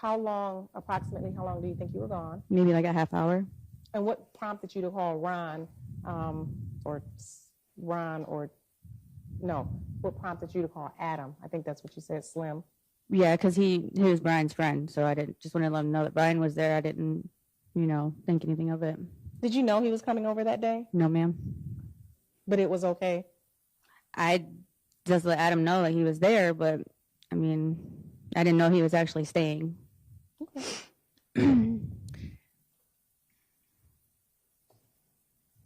Approximately how long do you think you were gone? Maybe like a half hour. And what prompted you to call what prompted you to call Adam? I think that's what you said, Slim. Yeah, because he was Brian's friend, so I just wanted to let him know that Brian was there. I didn't, think anything of it. Did you know he was coming over that day? No, ma'am. But it was okay? I just let Adam know that he was there, but, I didn't know he was actually staying. Okay.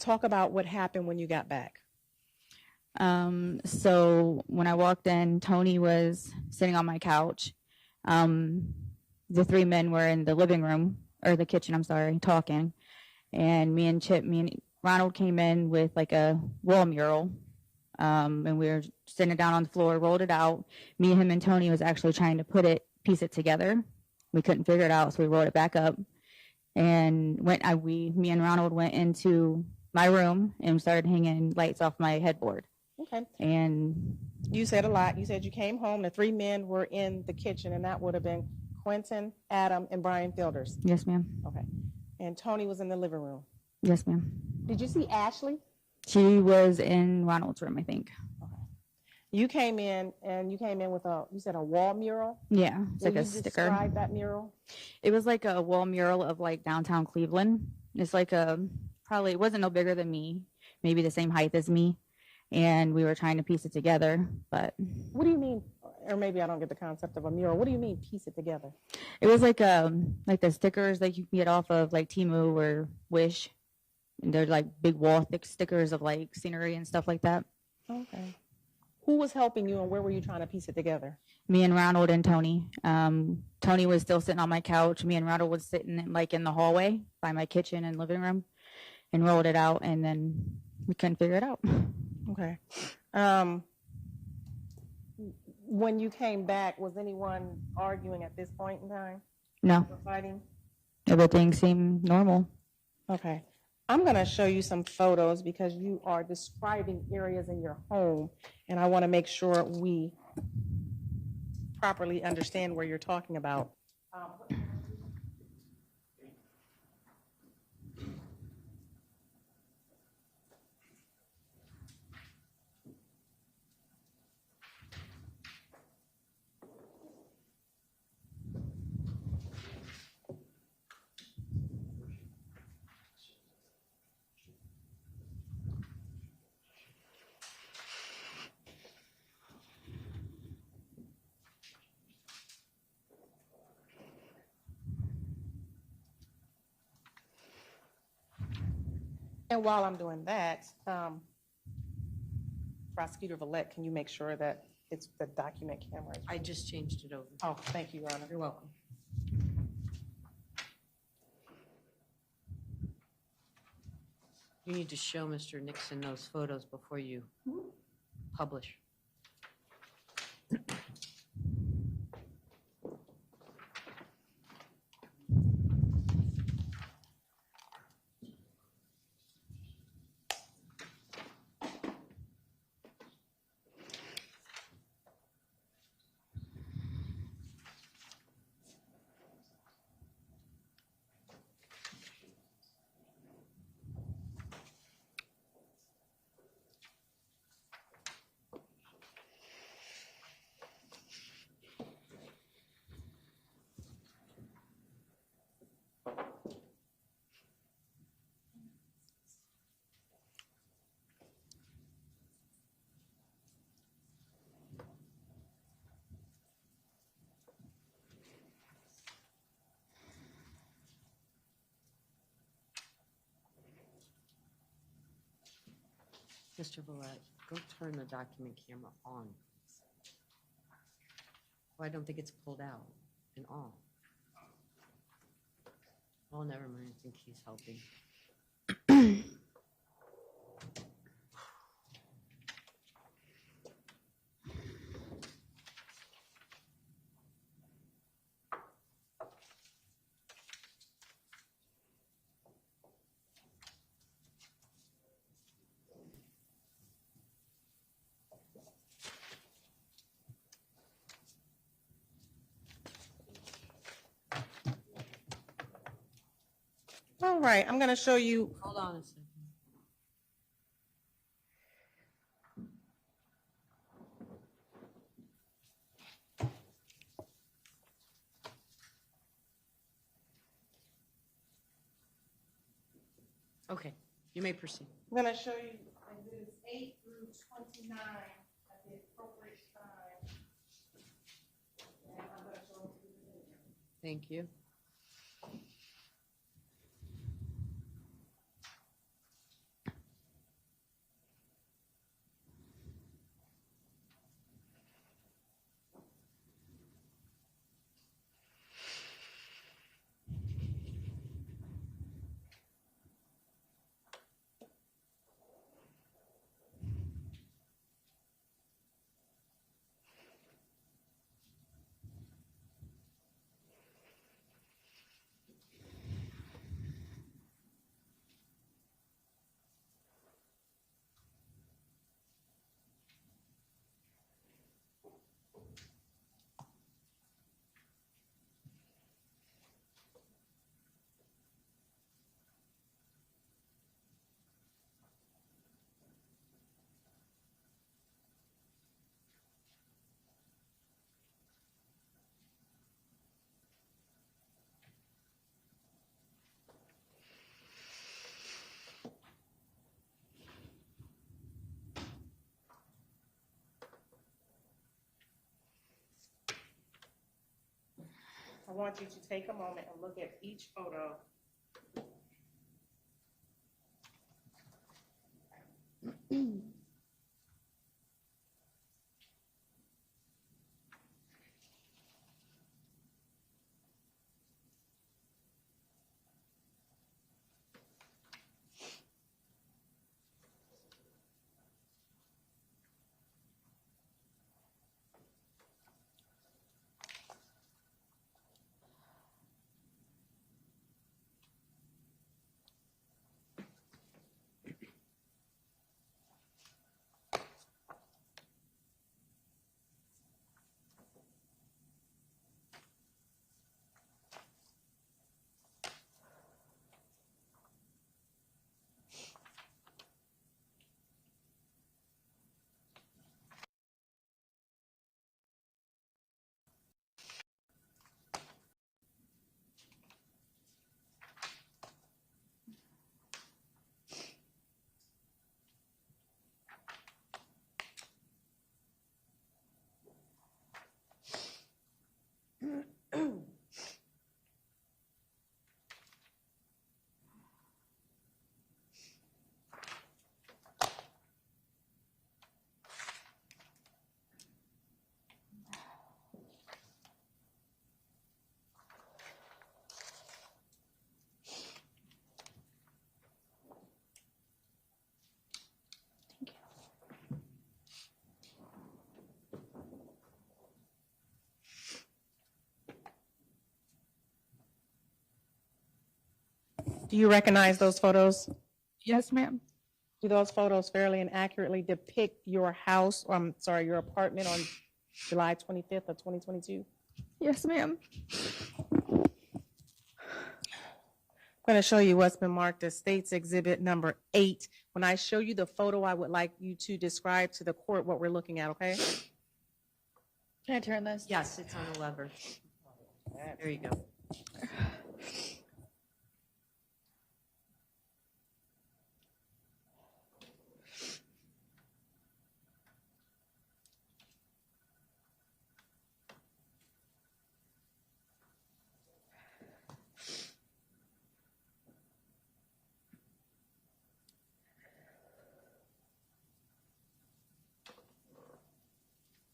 Talk about what happened when you got back. So when I walked in, Toni was sitting on my couch. The three men were in the living room, or the kitchen, I'm sorry, talking. And me and Ronald came in with like a wall mural. And we were sitting down on the floor, rolled it out. Me, him, and Toni was actually trying to piece it together. We couldn't figure it out, so we rolled it back up. And me and Ronald went into my room and started hanging lights off my headboard. Okay. And you said a lot. You said you came home, the three men were in the kitchen, and that would have been Quinton, Adam, and Brian Fielders. Yes, ma'am. Okay. And Toni was in the living room. Yes, ma'am. Did you see Ashley? She was in Ronald's room, I think. Okay. You came in with you said a wall mural? Yeah, it's like a sticker. Describe that mural? It was like a wall mural of like downtown Cleveland. It's like it wasn't no bigger than me, maybe the same height as me. And we were trying to piece it together, but. What do you mean? Or maybe I don't get the concept of a mural. What do you mean piece it together? It was like the stickers that you can get off of like Temu or Wish. And they're like big wall thick stickers of like scenery and stuff like that. Okay. Who was helping you and where were you trying to piece it together? Me and Ronald and Toni. Toni was still sitting on my couch. Me and Ronald was sitting like in the hallway by my kitchen and living room and rolled it out, and then we couldn't figure it out. Okay. When you came back, was anyone arguing at this point in time? No. Fighting? Everything seemed normal. Okay. I'm going to show you some photos because you are describing areas in your home, and I want to make sure we properly understand where you're talking about. And while I'm doing that, Prosecutor Villette, can you make sure that it's the document camera? I just changed it over. Oh, thank you, Your Honor. You're welcome. You need to show Mr. Nixon those photos before you publish. Mr. Villette, go turn the document camera on. Well, I don't think it's pulled out and on. Oh, never mind. I think he's helping. All right, I'm going to show you. Hold on a second. Okay, you may proceed. I'm going to show you exhibits 8 through 29 at the appropriate time. And I'm going to show them to you. Thank you. want you to take a moment and look at each photo. Do you recognize those photos? Yes, ma'am. Do those photos fairly and accurately depict your house, or I'm sorry, your apartment on July 25th of 2022? Yes, ma'am. I'm going to show you what's been marked as State's Exhibit number 8. When I show you the photo, I would like you to describe to the court what we're looking at, okay? Can I turn this? Yes, it's on a lever. There you go.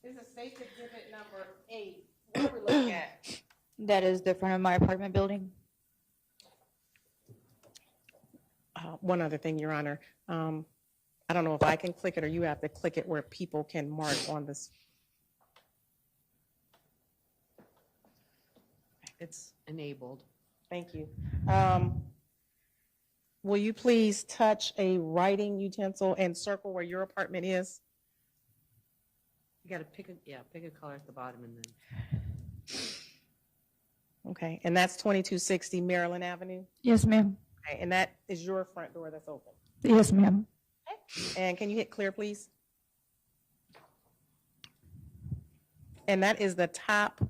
This is State's Exhibit number 8. What are we looking at? That is the front of my apartment building. One other thing, Your Honor. I don't know if I can click it or you have to click it where people can mark on this. It's enabled. Thank you. Will you please touch a writing utensil and circle where your apartment is? You gotta pick a color at the bottom and then. Okay, and that's 2260 Maryland Avenue? Yes, ma'am. Okay, and that is your front door that's open? Yes, ma'am. And can you hit clear, please? And that is the top,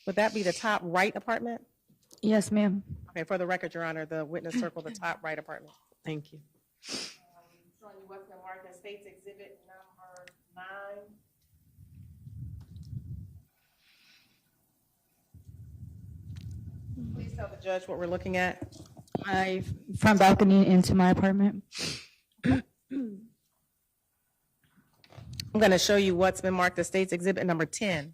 would that be the top right apartment? Yes, ma'am. Okay, for the record, Your Honor, the witness circled the top right apartment. Thank you. Showing you what's been marked as State's Exhibit number 9. Please tell the judge what we're looking at. My front balcony into my apartment. I'm going to show you what's been marked as State's Exhibit number 10.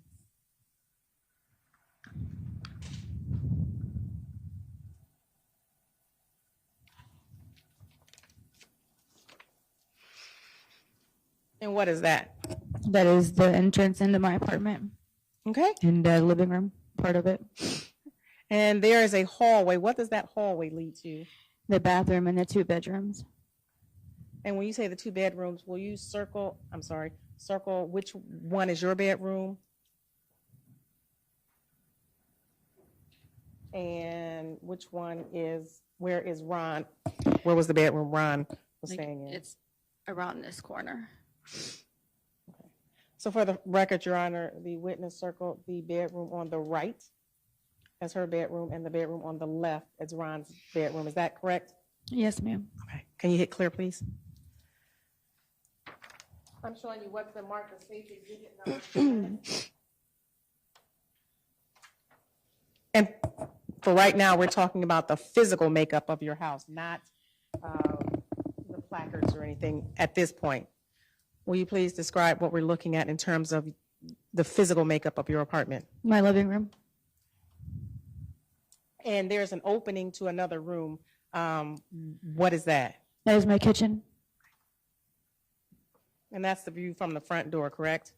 And what is that? That is the entrance into my apartment. Okay. And the living room, part of it. And there is a hallway. What does that hallway lead to? The bathroom and the 2 bedrooms. And when you say the 2 bedrooms, will you circle which one is your bedroom? And which one is, where is Ron? Where was the bedroom Ron was staying in? It's around this corner. Okay. So for the record, Your Honor, the witness circled the bedroom on the right as her bedroom and the bedroom on the left as Ron's bedroom. Is that correct? Yes, ma'am. Okay. Can you hit clear, please? I'm showing you what's been marked as State's Exhibit number 10. And for right now, we're talking about the physical makeup of your house, not the placards or anything at this point. Will you please describe what we're looking at in terms of the physical makeup of your apartment? My living room. And there's an opening to another room. What is that? That is my kitchen. And that's the view from the front door, correct?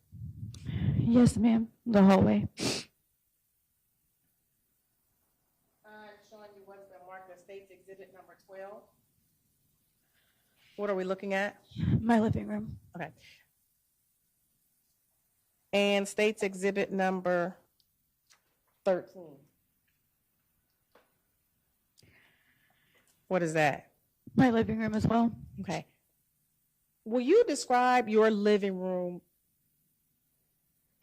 Yes, ma'am. The hallway. Showing you what's been marked as State's Exhibit number 12. What are we looking at? My living room. Okay. And State's Exhibit number 13. What is that? My living room as well. Okay. Will you describe your living room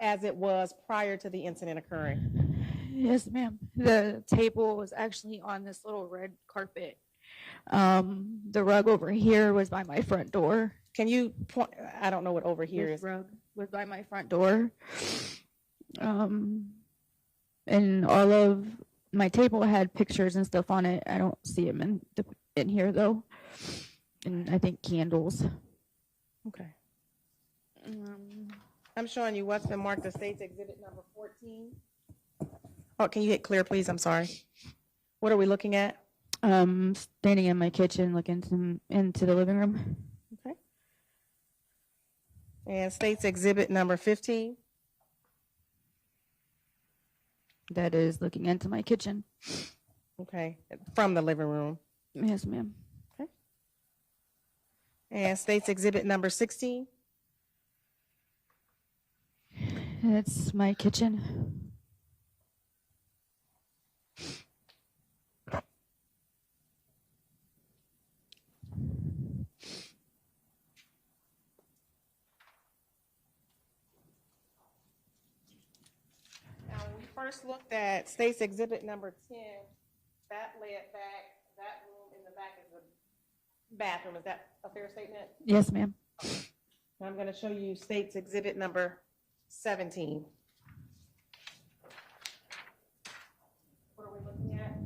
as it was prior to the incident occurring? Yes, ma'am. The table was actually on this little red carpet. The rug over here was by my front door. Can you point? I don't know what over here This is. rug was by my front door. And all of my table had pictures and stuff on it. I don't see them in here though. And I think candles. Okay. I'm showing you what's been marked as State's Exhibit number 14. Oh, can you hit clear, please? I'm sorry. What are we looking at? Standing in my kitchen, looking into the living room. Okay. And State's Exhibit number 15. That is looking into my kitchen. Okay. From the living room. Yes, ma'am. Okay. And State's Exhibit number 16. That's my kitchen. Now, when we first looked at State's Exhibit number 10, that led back, that room in the back is the bathroom. Is that a fair statement? Yes, ma'am. Now I'm going to show you State's Exhibit number 17. What are we looking at?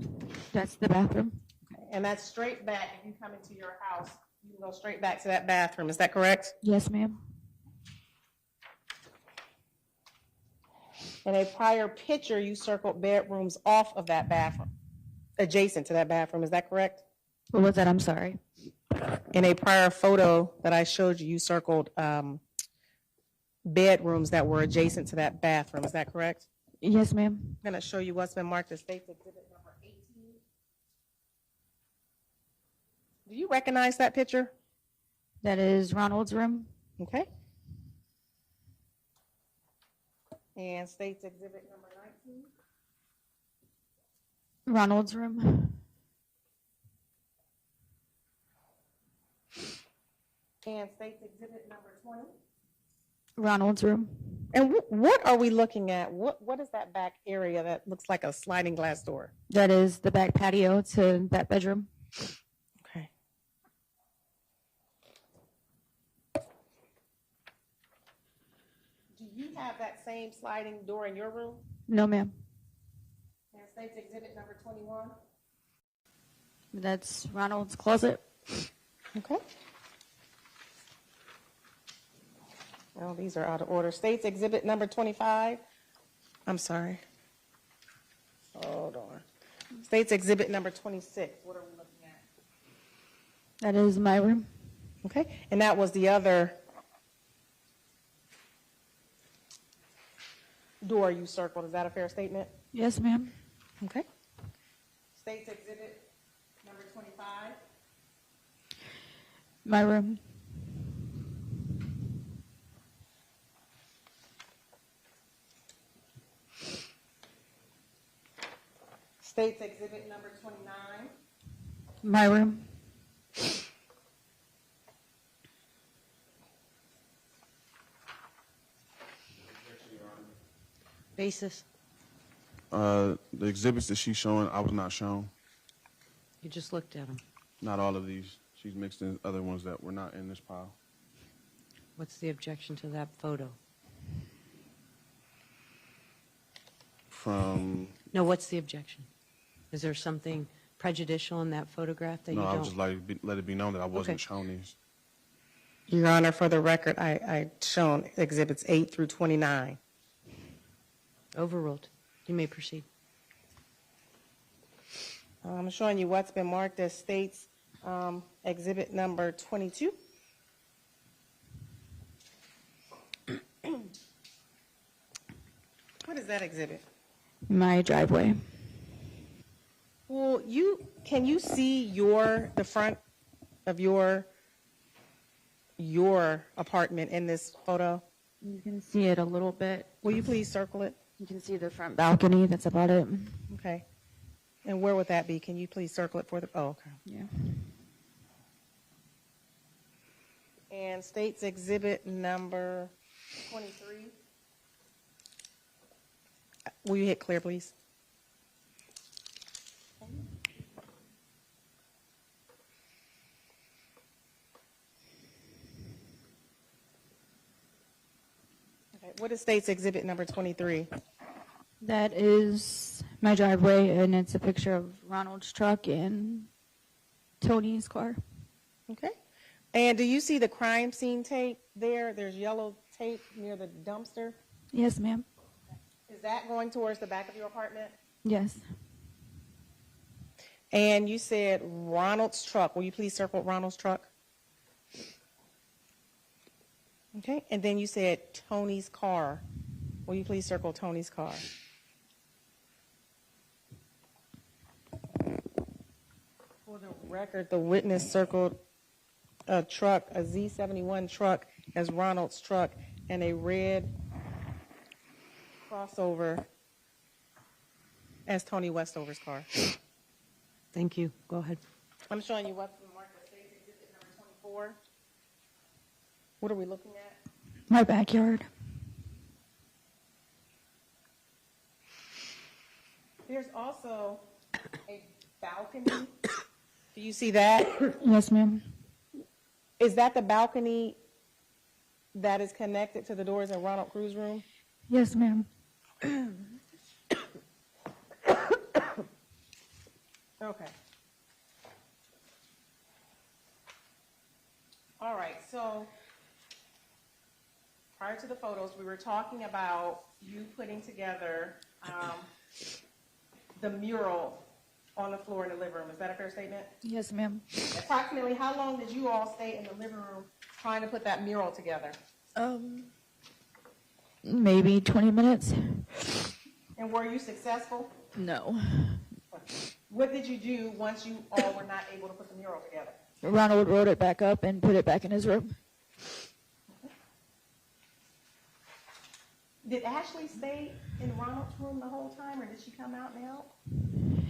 That's the bathroom. And that's straight back. If you come into your house, you can go straight back to that bathroom. Is that correct? Yes, ma'am. In a prior picture, you circled bedrooms off of that bathroom, adjacent to that bathroom. Is that correct? What was that? I'm sorry. In a prior photo that I showed you, you circled bedrooms that were adjacent to that bathroom. Is that correct? Yes, ma'am. I'm going to show you what's been marked as State's Exhibit number 18. Do you recognize that picture? That is Ronald's room. Okay. And State's Exhibit number 19. Ronald's room. And State's Exhibit number 20. Ronald's room. And what are we looking at? What is that back area that looks like a sliding glass door? That is the back patio to that bedroom. Okay. Do you have that same sliding door in your room? No, ma'am. And State's Exhibit number 21. That's Ronald's closet. Okay. Well, these are out of order. State's Exhibit number 25. I'm sorry. Hold on. State's Exhibit number 26. What are we looking at? That is my room. Okay. And that was the other door you circled. Is that a fair statement? Yes, ma'am. Okay. State's Exhibit number 25. My room. State's Exhibit number 29. My room. Basis. The exhibits that she's showing, I was not shown. You just looked at them. Not all of these. She's mixed in other ones that were not in this pile. What's the objection to that photo? From No, what's the objection? Is there something prejudicial in that photograph that you No, don't? I was just let it be known that I wasn't Okay. shown these. Your Honor, for the record, I shown exhibits 8 through 29. Overruled. You may proceed. I'm showing you what's been marked as state's exhibit number 22. What is that exhibit? My driveway. Well, can you see the front of your apartment in this photo? You can see it a little bit. Will you please circle it? You can see the front balcony. That's about it. Okay. And where would that be? Can you please circle it for the, oh, okay. Yeah. And state's exhibit number 23. Will you hit clear, please? Okay. What is state's exhibit number 23? That is my driveway, and it's a picture of Ronald's truck and Tony's car. Okay. And do you see the crime scene tape there? There's yellow tape near the dumpster. Yes, ma'am. Is that going towards the back of your apartment? Yes. And you said Ronald's truck. Will you please circle Ronald's truck? Okay. And then you said Tony's car. Will you please circle Tony's car? For the record, the witness circled a truck, a Z71 truck, as Ronald's truck, and a red crossover as Toni Westover's car. Thank you. Go ahead. I'm showing you what's marked as state exhibit number 24. What are we looking at? My backyard. There's also a balcony. Do you see that? Yes, ma'am. Is that the balcony that is connected to the doors in Ronald Cruz's room? Yes, ma'am. Okay. All right, so prior to the photos, we were talking about you putting together the mural on the floor in the living room. Is that a fair statement? Yes, ma'am. Approximately how long did you all stay in the living room trying to put that mural together? Maybe 20 minutes. And were you successful? No. What did you do once you all were not able to put the mural together? Ronald wrote it back up and put it back in his room. Did Ashley stay in Ronald's room the whole time, or did she come out and help?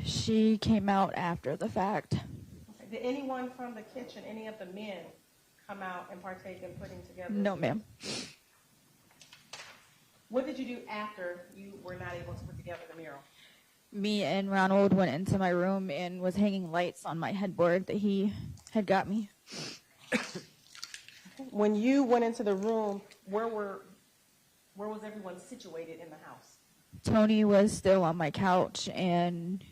She came out after the fact. Okay. Did anyone from the kitchen, any of the men, come out and partake in putting together? No, ma'am. What did you do after you were not able to put together the mural? Me and Ronald went into my room and was hanging lights on my headboard that he had got me. When you went into the room, where was everyone situated in the house? Tony was still on my couch, and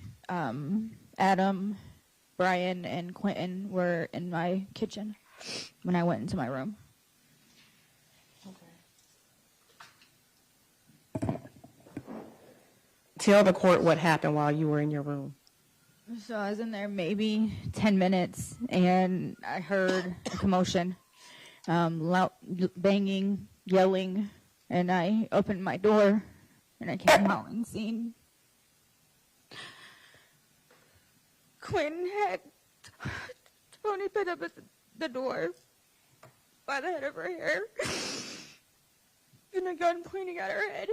Adam, Brian, and Quinton were in my kitchen when I went into my room. Tell the court what happened while you were in your room. So I was in there maybe 10 minutes, and I heard a commotion, loud banging, yelling, and I opened my door, and I came out and seen Quinn had Tony put up at the door by the head of her hair, and a gun pointing at her head.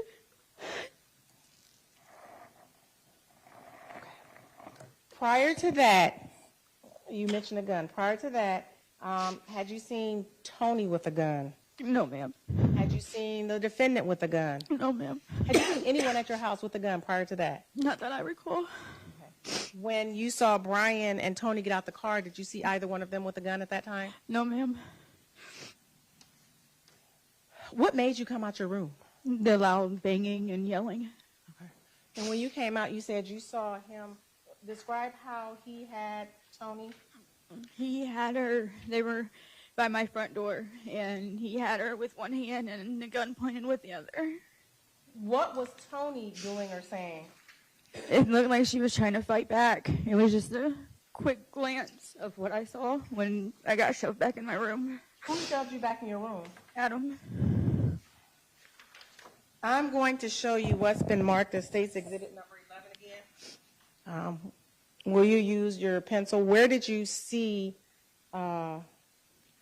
Prior to that, you mentioned a gun. Prior to that, had you seen Tony with a gun? No, ma'am. Had you seen the defendant with a gun? No, ma'am. Had you seen anyone at your house with a gun prior to that? Not that I recall. When you saw Brian and Tony get out the car, did you see either one of them with a gun at that time? No, ma'am. What made you come out your room? The loud banging and yelling. And when you came out, you said you saw him describe how he had Toni. He had her, they were by my front door, and he had her with one hand and the gun pointed with the other. What was Toni doing or saying? It looked like she was trying to fight back. It was just a quick glance of what I saw when I got shoved back in my room. Who shoved you back in your room? Adam. I'm going to show you what's been marked as State's Exhibit number 11 again. Will you use your pencil? Where did you see, I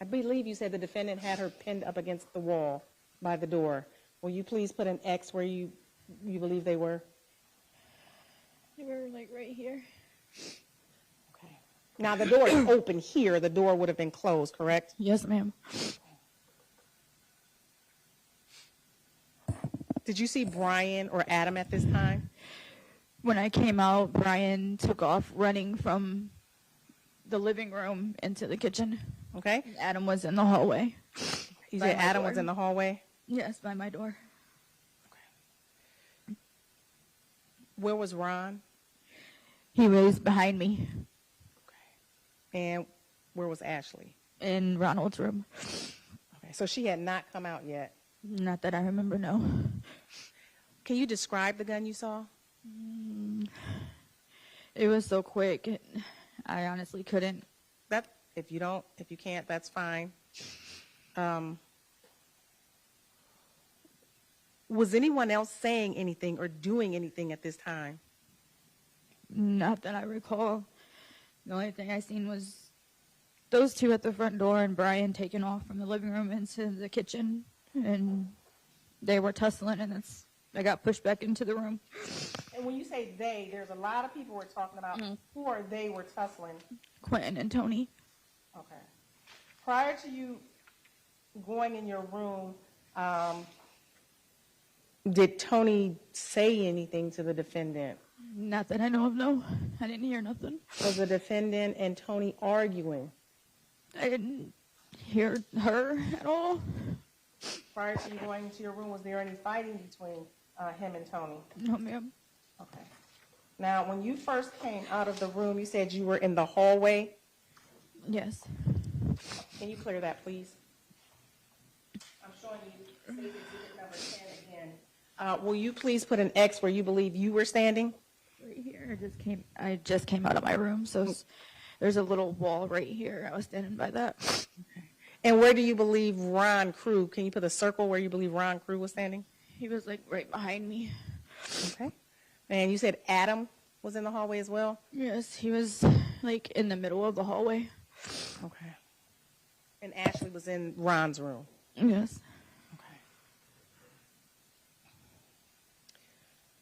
believe you said the defendant had her pinned up against the wall by the door. Will you please put an X where you believe they were? They were like right here. Okay. Now the door is open here. The door would have been closed, correct? Yes, ma'am. Did you see Brian or Adam at this time? When I came out, Brian took off running from the living room into the kitchen. Okay. Adam was in the hallway. You said Adam was in the hallway? Yes, by my door. Okay. Where was Ron? He was behind me. Okay. And where was Ashley? In Ronald's room. Okay, so she had not come out yet? Not that I remember, no. Can you describe the gun you saw? It was so quick, I honestly couldn't. If you can't, that's fine. Was anyone else saying anything or doing anything at this time? Not that I recall. The only thing I seen was those two at the front door and Brian taking off from the living room into the kitchen, and they were tussling, and I got pushed back into the room. And when you say they, there's a lot of people we're talking about. Who are they were tussling? Quinton and Toni. Okay. Prior to you going in your room, did Toni say anything to the defendant? Not that I know of, no. I didn't hear nothing. Was the defendant and Toni arguing? I didn't hear her at all. Prior to you going into your room, was there any fighting between him and Toni? No, ma'am. Okay. Now, when you first came out of the room, you said you were in the hallway? Yes. Can you clear that, please? I'm showing you State's Exhibit number 10 again. Will you please put an X where you believe you were standing? Right here. I just came out of my room, so there's a little wall right here. I was standing by that. Okay. And where do you believe Ron Crew? Can you put a circle where you believe Ron Crew was standing? He was like right behind me. Okay. And you said Adam was in the hallway as well? Yes, he was like in the middle of the hallway. Okay. And Ashley was in Ron's room? Yes. Okay.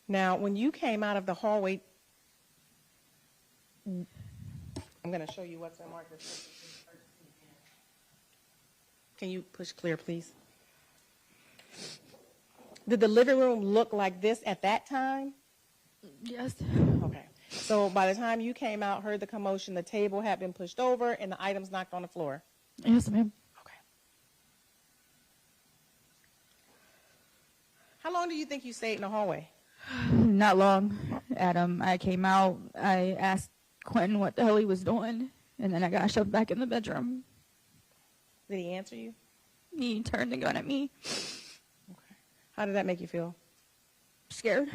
Now, when you came out of the hallway, I'm going to show you what's in marked. Can you push clear, please? Did the living room look like this at that time? Yes. Okay. So by the time you came out, heard the commotion, the table had been pushed over and the items knocked on the floor? Yes, ma'am. Okay. How long do you think you stayed in the hallway? Not long. Adam, I came out, I asked Quinton what the hell he was doing, and then I got shoved back in the bedroom. Did he answer you? He turned the gun at me. Okay. How did that make you feel? Scared.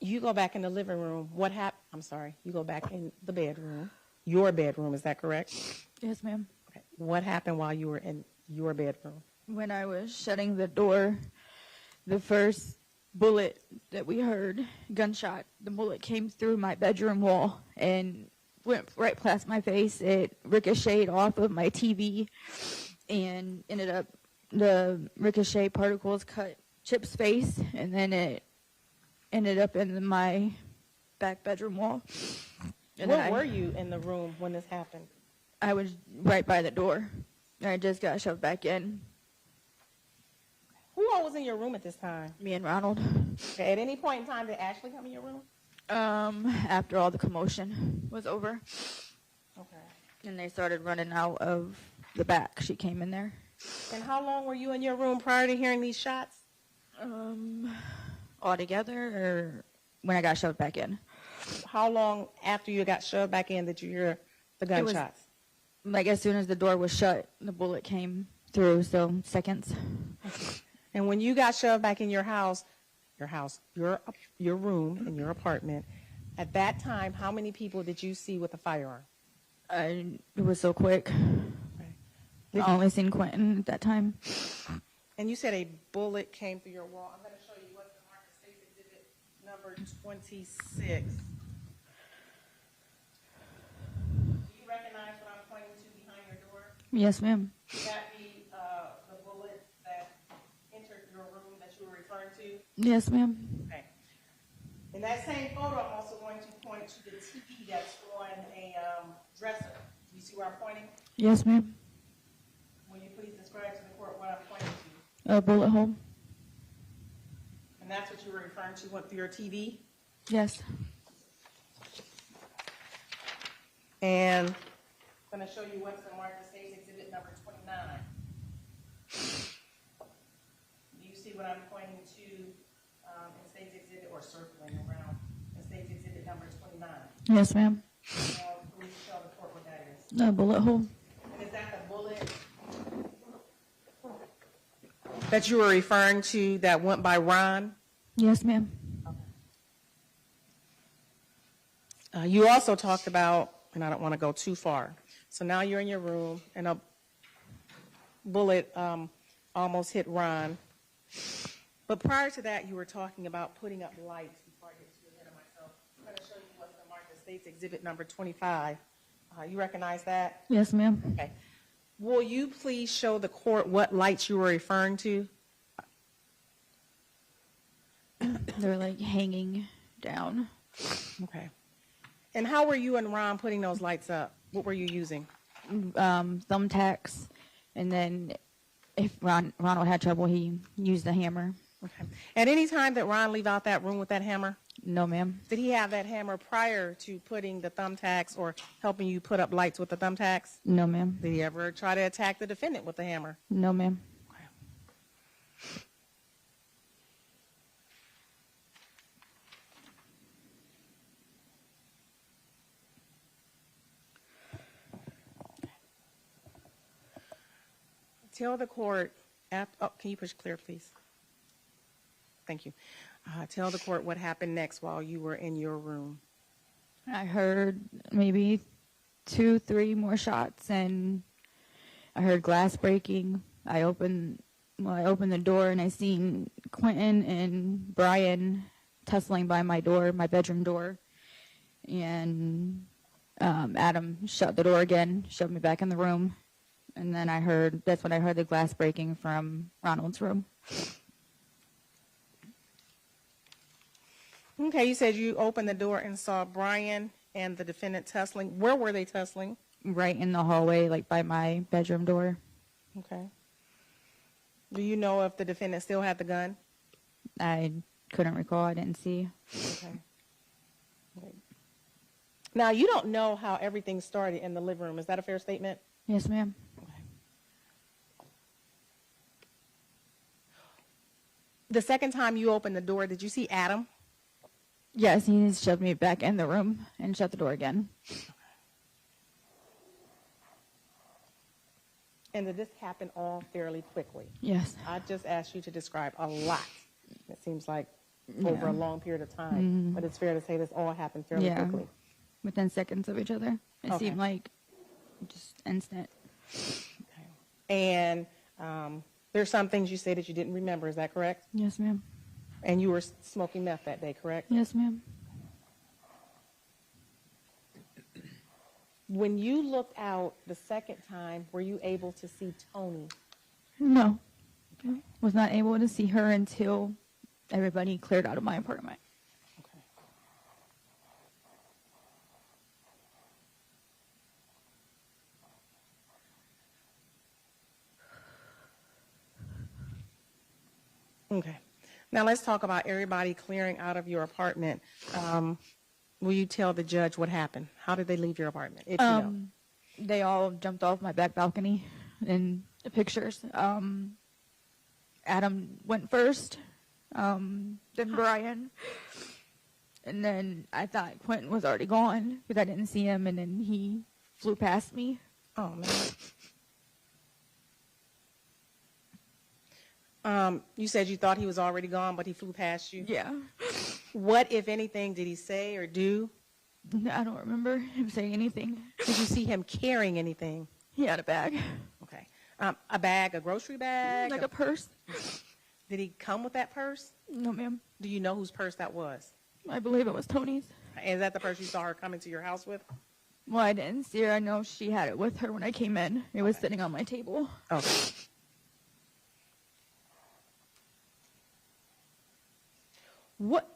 You go back in the living room. What happened? I'm sorry. You go back in the bedroom. Your bedroom, is that correct? Yes, ma'am. Okay. What happened while you were in your bedroom? When I was shutting the door, the first bullet that we heard, gunshot, the bullet came through my bedroom wall and went right past my face. It ricocheted off of my TV and ended up, the ricochet particles cut Chip's face, and then it ended up in my back bedroom wall. And Where were you in the room when this happened? I was right by the door. I just got shoved back in. Who all was in your room at this time? Me and Ronald. Okay. At any point in time, did Ashley come in your room? After all the commotion was over. Okay. And they started running out of the back. She came in there. And how long were you in your room prior to hearing these shots? All together, or when I got shoved back in? How long after you got shoved back in did you hear the It was- gunshots? Like as soon as the door was shut, the bullet came through, so seconds. And when you got shoved back in your room in your apartment, at that time, how many people did you see with a firearm? It was so quick. I only seen Quinton at that time. And you said a bullet came through your wall. I'm going to show you what's the marked States Exhibit number 26. Do you recognize what I'm pointing to behind your door? Yes, ma'am. Would that be the bullet that entered your room that you were referring to? Yes, ma'am. Okay. In that same photo, I'm also going to point to the TV that's on a dresser. Do you see where I'm pointing? Yes, ma'am. Will you please describe to the court what I'm pointing to? A bullet hole. And that's what you were referring to, went through your TV? Yes. And I'm going to show you what's the marked States Exhibit number 29. Do you see what I'm pointing to in States Exhibit or circling around in States Exhibit number 29? Yes, ma'am. Please show the court what that is. A bullet hole. And is that the bullet that you were referring to that went by Ron? Yes, ma'am. You also talked about, and I don't want to go too far, so now you're in your room and a bullet almost hit Ron. But prior to that, you were talking about putting up lights. Before I get too ahead of myself, I'm going to show you what's the marked States Exhibit number 25. You recognize that? Yes, ma'am. Okay. Will you please show the court what lights you were referring to? They're like hanging down. Okay. And how were you and Ron putting those lights up? What were you using? Thumbtacks, and then if Ronald had trouble, he used the hammer. Okay. At any time that Ron leave out that room with that hammer? No, ma'am. Did he have that hammer prior to putting the thumbtacks or helping you put up lights with the thumbtacks? No, ma'am. Did he ever try to attack the defendant with the hammer? No, ma'am. Tell the court, can you push clear, please? Thank you. Tell the court what happened next while you were in your room. I heard maybe 2-3 more shots, and I heard glass breaking. I opened the door, and I seen Quinton and Brian tussling by my door, my bedroom door, and Adam shut the door again, shoved me back in the room, and then that's when I heard the glass breaking from Ronald's room. Okay, you said you opened the door and saw Brian and the defendant tussling. Where were they tussling? Right in the hallway, like by my bedroom door. Okay. Do you know if the defendant still had the gun? I couldn't recall. I didn't see. Okay. Now, you don't know how everything started in the living room. Is that a fair statement? Yes, ma'am. The second time you opened the door, did you see Adam? Yes, he shoved me back in the room and shut the door again. And did this happen all fairly quickly? Yes. I just asked you to describe a lot. It seems like over a long period of time, but it's fair to say this all happened fairly quickly. Within seconds of each other. It seemed like just instant. Okay. And there's some things you say that you didn't remember. Is that correct? Yes, ma'am. And you were smoking meth that day, correct? Yes, ma'am. When you looked out the second time, were you able to see Toni? No. Was not able to see her until everybody cleared out of my apartment. Okay. Now let's talk about everybody clearing out of your apartment. Will you tell the judge what happened? How did they leave your apartment? If you know. They all jumped off my back balcony. in the pictures. Adam went first, then Brian, and then I thought Quinton was already gone because I didn't see him, and then he flew past me. Oh, man. You said you thought he was already gone, but he flew past you? Yeah. What, if anything, did he say or do? I don't remember him saying anything. Did you see him carrying anything? He had a bag. Okay. A bag, a grocery bag? Like a purse. Did he come with that purse? No, ma'am. Do you know whose purse that was? I believe it was Toni's. Is that the purse you saw her coming to your house with? Well, I didn't see her. I know she had it with her when I came in. It was sitting on my table. Okay. What,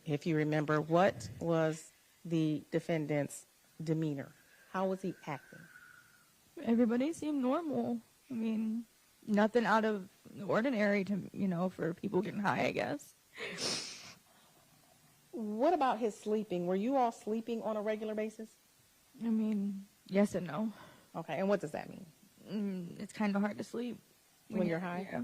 if you remember, what was the defendant's demeanor? How was he acting? Everybody seemed normal. I mean, nothing out of the ordinary to, for people getting high, I guess. What about his sleeping? Were you all sleeping on a regular basis? I mean, yes and no. Okay, and what does that mean? It's kind of hard to sleep. When you're high? Yeah.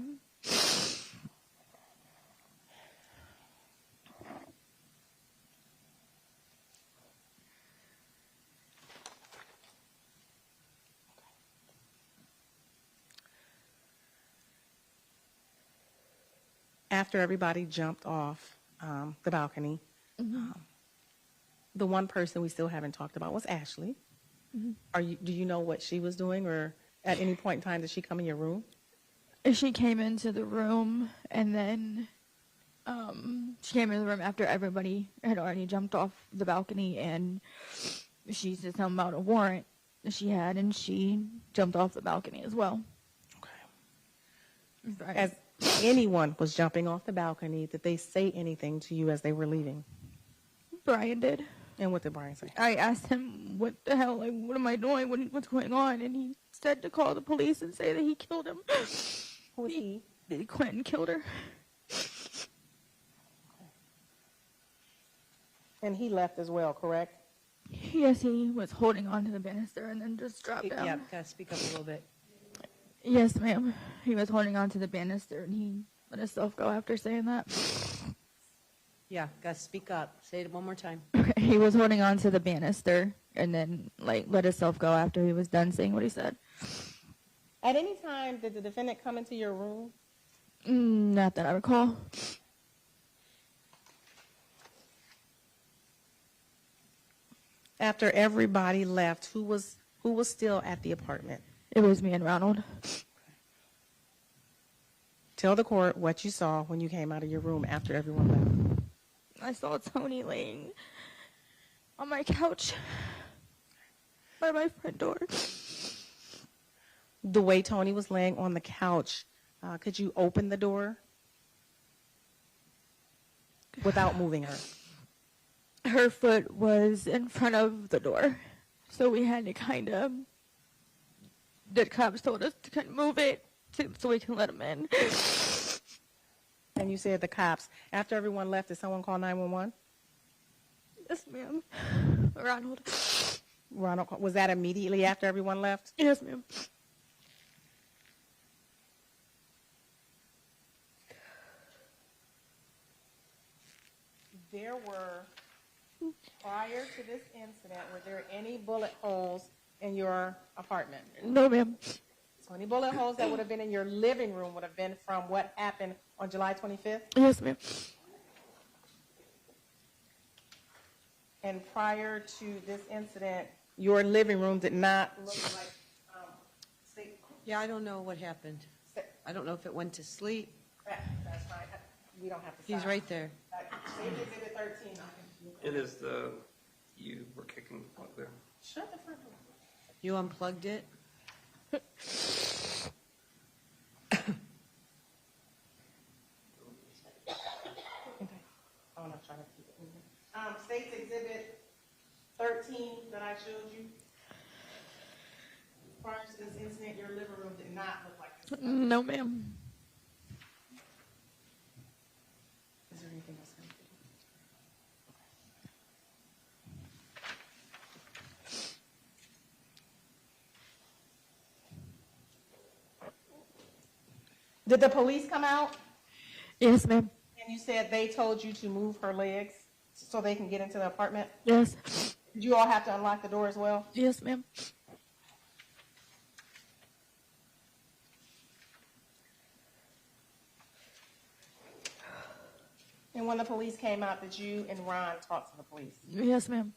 After everybody jumped off the balcony, the one person we still haven't talked about was Ashley. Do you know what she was doing, or at any point in time did she come in your room? She came into the room, and then she came into the room after everybody had already jumped off the balcony, and she said something about a warrant that she had, and she jumped off the balcony as well. Okay. Right. As anyone was jumping off the balcony, did they say anything to you as they were leaving? Brian did. And what did Brian say? I asked him, what the hell, like, what am I doing? What's going on? And he said to call the police and say that he killed him. Who was he? Quinton killed her. And he left as well, correct? Yes, he was holding on to the banister and then just dropped down. Yeah, gotta speak up a little bit. Yes, ma'am. He was holding on to the banister and he let himself go after saying that. Yeah, gotta speak up. Say it one more time. Okay, he was holding on to the banister and then, let himself go after he was done saying what he said. At any time, did the defendant come into your room? Not that I recall. After everybody left, who was still at the apartment? It was me and Ronald. Tell the court what you saw when you came out of your room after everyone left. I saw Toni laying on my couch by my front door. The way Toni was laying on the couch, could you open the door without moving her? Her foot was in front of the door, so we had to the cops told us to move it so we can let them in. And you said the cops. After everyone left, did someone call 911? Yes, ma'am. Ronald. Was that immediately after everyone left? Yes, ma'am. There were, prior to this incident, were there any bullet holes in your apartment? No, ma'am. So any bullet holes that would have been in your living room would have been from what happened on July 25th? Yes, ma'am. And prior to this incident, your living room did not look like... Yeah, I don't know what happened. I don't know if it went to sleep. That's fine. We don't have to He's stop. right there. State Exhibit 13. It is you were kicking the plug there. Shut the front door. You unplugged it? I'm not trying to keep it moving. State's Exhibit 13 that I showed you. Prior to this incident, your living room did not look like this. No, ma'am. Is there anything else I need to do? Did the police come out? Yes, ma'am. And you said they told you to move her legs so they can get into the apartment? Yes. Did you all have to unlock the door as well? Yes, ma'am. And when the police came out, did you and Ron talk to the police? Yes, ma'am.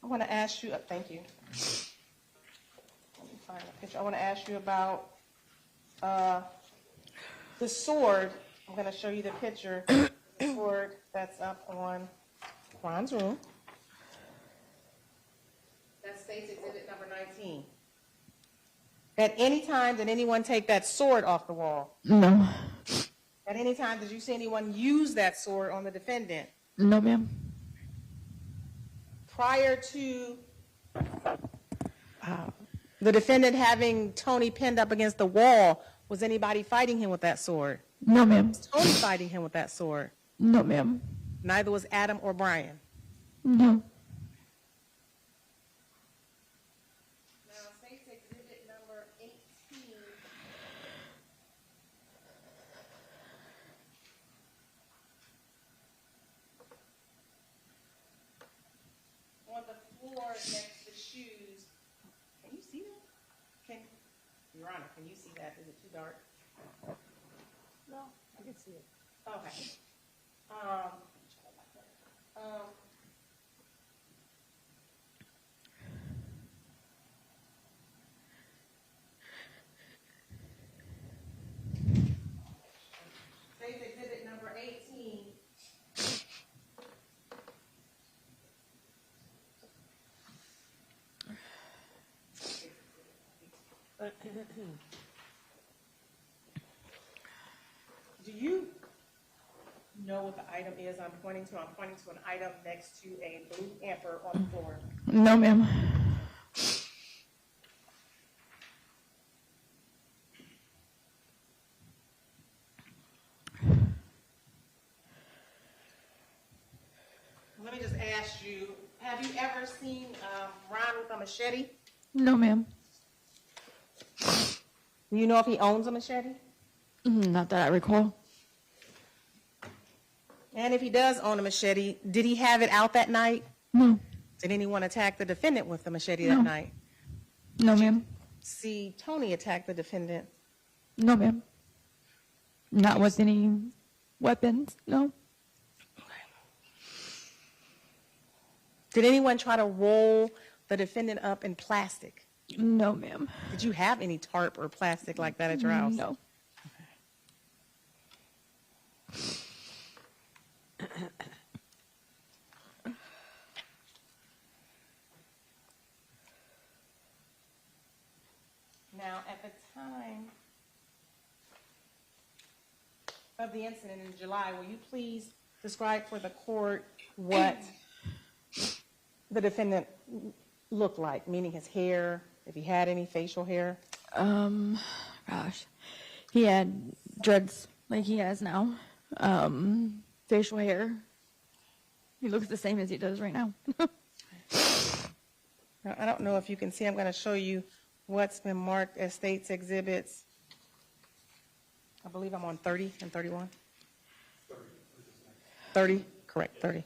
I want to ask you, thank you. Let me find a picture. I want to ask you about the sword. I'm going to show you the picture. The sword that's up on Ron's room. That's State's Exhibit number 19. At any time, did anyone take that sword off the wall? No. At any time, did you see anyone use that sword on the defendant? No, ma'am. Prior to the defendant having Toni pinned up against the wall, was anybody fighting him with that sword? No, ma'am. Was Toni fighting him with that sword? No, ma'am. Neither was Adam or Brian. No. Now, State's Exhibit number 18. On the floor next to the shoes. Can you see that? Your Honor, can you see that? Is it too dark? No, I can see it. Okay. State's Exhibit number 18. Do you know what the item is I'm pointing to? I'm pointing to an item next to a blue hamper on the floor. No, ma'am. Let me just ask you, have you ever seen Ron with a machete? No, ma'am. Do you know if he owns a machete? Not that I recall. And if he does own a machete, did he have it out that night? No. Did anyone attack the defendant with the machete No. that night? No, ma'am. See Toni attack the defendant? No, ma'am. Not with any weapons. No. Did anyone try to roll the defendant up in plastic? No, ma'am. Did you have any tarp or plastic like that at your house? No. Now, at the time of the incident in July, will you please describe for the court what the defendant looked like, meaning his hair, if he had any facial hair? Gosh. He had dreads like he has now. Facial hair. He looks the same as he does right now. Now, I don't know if you can see, I'm going to show you what's been marked as State's Exhibits. I believe I'm on 30 and 31. 30, correct, 30.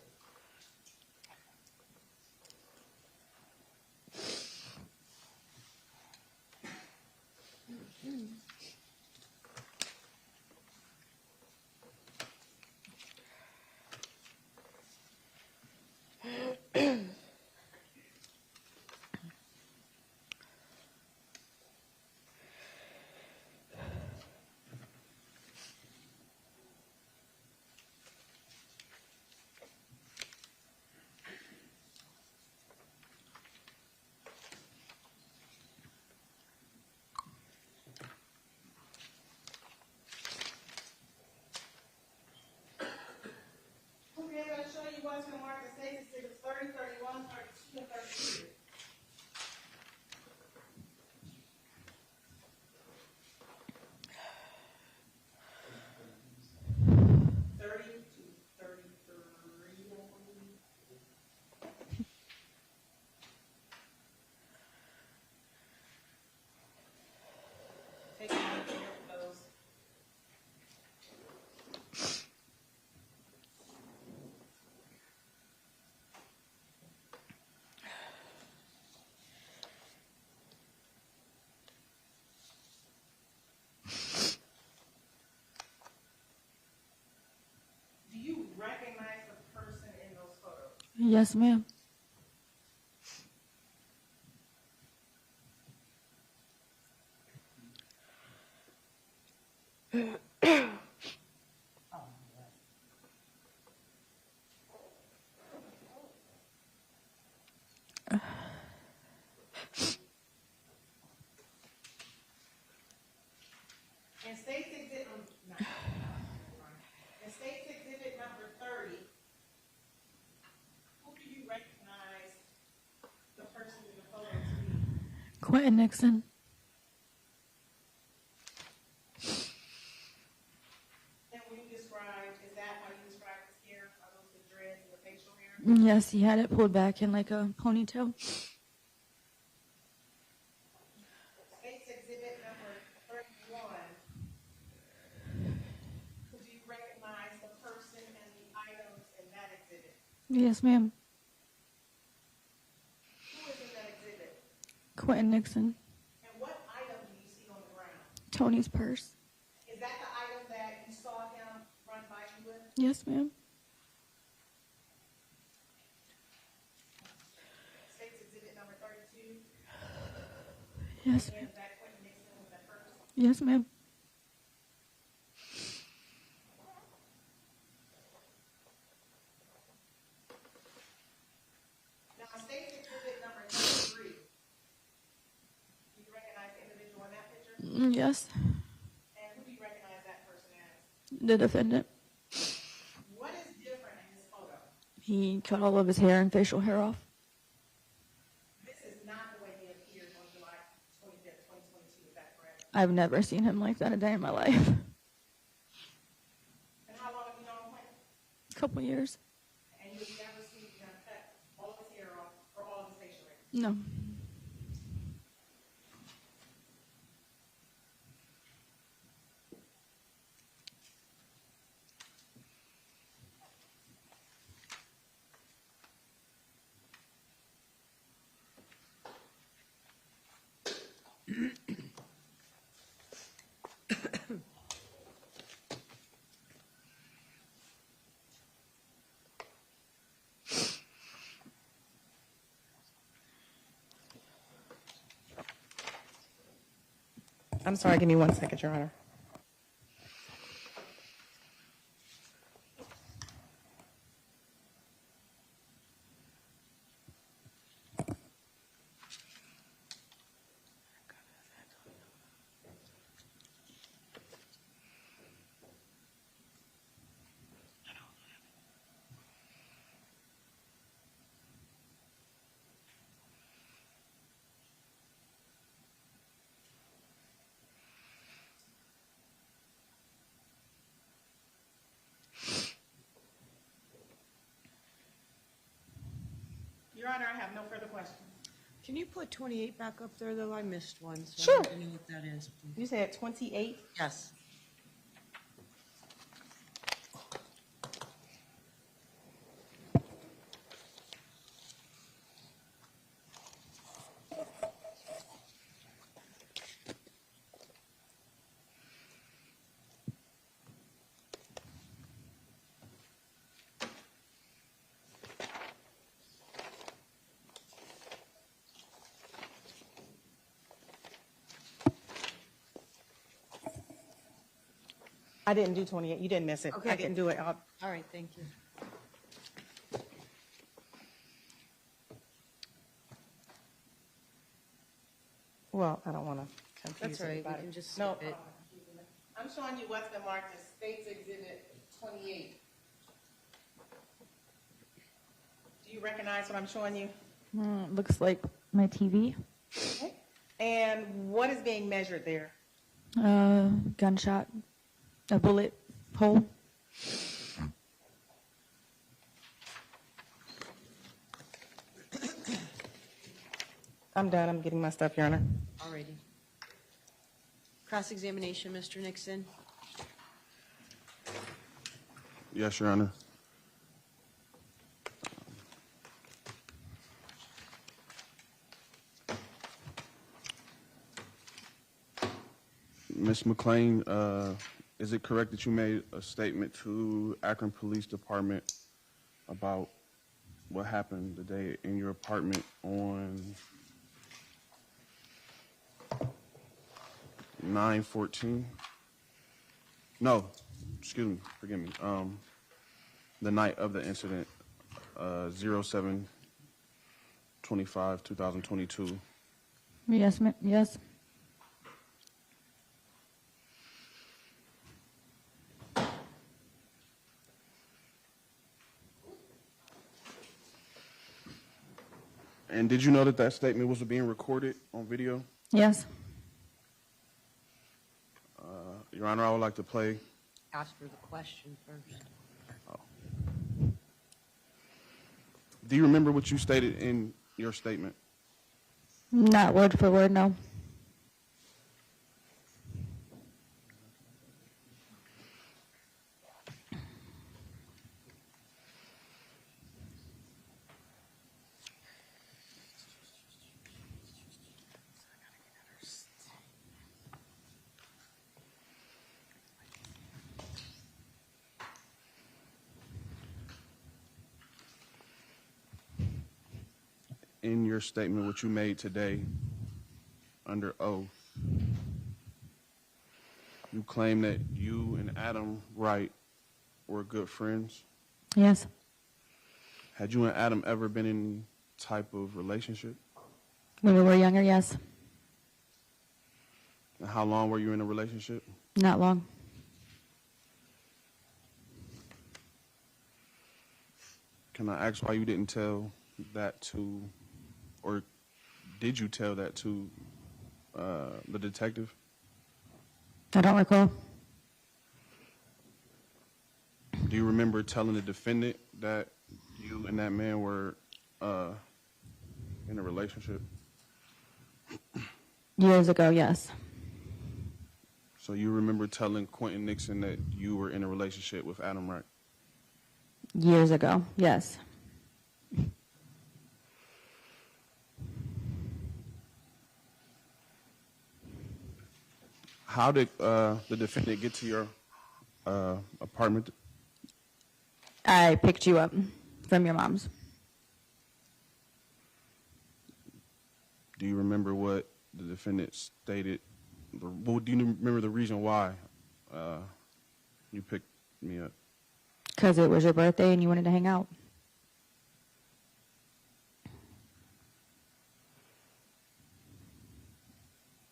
Okay, I'm going to show you what's been marked as State's Exhibits 30, 31, 32, and 33. Yes, ma'am. In State's Exhibit, in State's Exhibit number 30, who do you recognize the person in the photo to be? Quinton Nixon. And when you described, is that how you described his hair? Are those the dreads and the facial hair? Yes, he had it pulled back in like a ponytail. State's Exhibit number 31. Could you recognize the person and the items in that exhibit? Yes, ma'am. Who is in that exhibit? Quinton Nixon. And what item do you see on the ground? Tony's purse. Is that the item that you saw him run by you with? Yes, ma'am. State's Exhibit number 32. Yes. And is that Quinton Nixon with that purse? Yes, ma'am. Now, State's Exhibit number 33. Do you recognize the individual in that picture? Yes. And who do you recognize that person as? The defendant. What is different in this photo? He cut all of his hair and facial hair off. This is not the way he appeared on July 25th, 2022. Is that correct? I've never seen him like that a day in my life. And how long have you known him? A couple years. And you've never seen him cut all of his hair off or all of his facial hair? No. I'm sorry, give me 1 second, Your Honor. Your Honor, I have no further questions. Can you put 28 back up there, though? I missed one. So Sure. I don't know what that is. You said 28? Yes. I didn't do 28. You didn't miss it. Okay. I didn't do it. All right, thank you. Well, I don't want to confuse That's all right, we everybody. can just No, skip it. I'm showing you what's been marked as State's Exhibit 28. Do you recognize what I'm showing you? Looks like my TV. Okay. And what is being measured there? Gunshot. A bullet hole. I'm done. I'm getting my stuff, Your Honor. All righty. Cross-examination, Mr. Nixon. Yes, Your Honor. Ms. McClain, is it correct that you made a statement to Akron Police Department about what happened today in your apartment on 9/14? No, excuse me, forgive me. The night of the incident, 07/25/2022. Yes, yes. And did you know that that statement was being recorded on video? Yes. Your Honor, I would like to play. Ask her the question first. Do you remember what you stated in your statement? Not word for word, no. In your statement, what you made today under oath, you claim that you and Adam Wright were good friends. Yes. Had you and Adam ever been in any type of relationship? When we were younger, yes. And how long were you in a relationship? Not long. Can I ask why you didn't tell that to, or did you tell that to the detective? I don't recall. Do you remember telling the defendant that you and that man were in a relationship? Years ago, yes. So you remember telling Quinton Nixon that you were in a relationship with Adam Wright? Years ago, yes. How did the defendant get to your apartment? I picked you up from your mom's. Do you remember what the defendant stated? Do you remember the reason why you picked me up? Because it was your birthday and you wanted to hang out.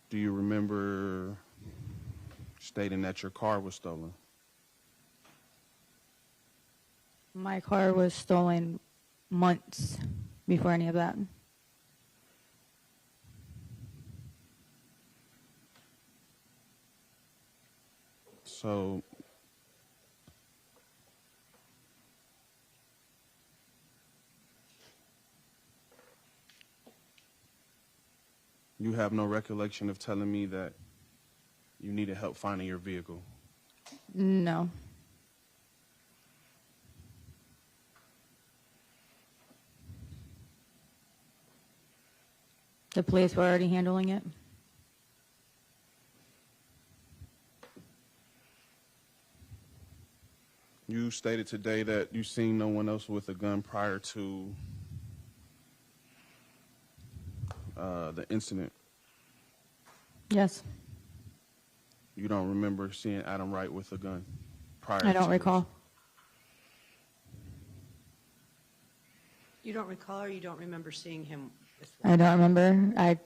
Do you remember stating that your car was stolen? My car was stolen months before any of that. So you have no recollection of telling me that you needed help finding your vehicle? No. The police were already handling it. You stated today that you seen no one else with a gun prior to the incident. Yes. You don't remember seeing Adam Wright with a gun prior to I don't this? recall. You don't recall, or you don't remember seeing him with one? I don't remember. I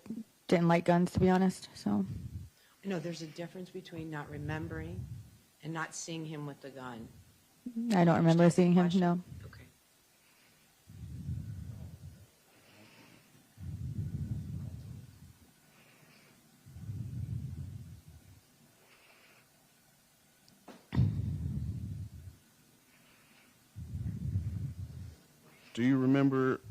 didn't like guns, to be honest, so. No, there's a difference between not remembering and not seeing him with the gun. I don't remember seeing him, no. Okay. Do you remember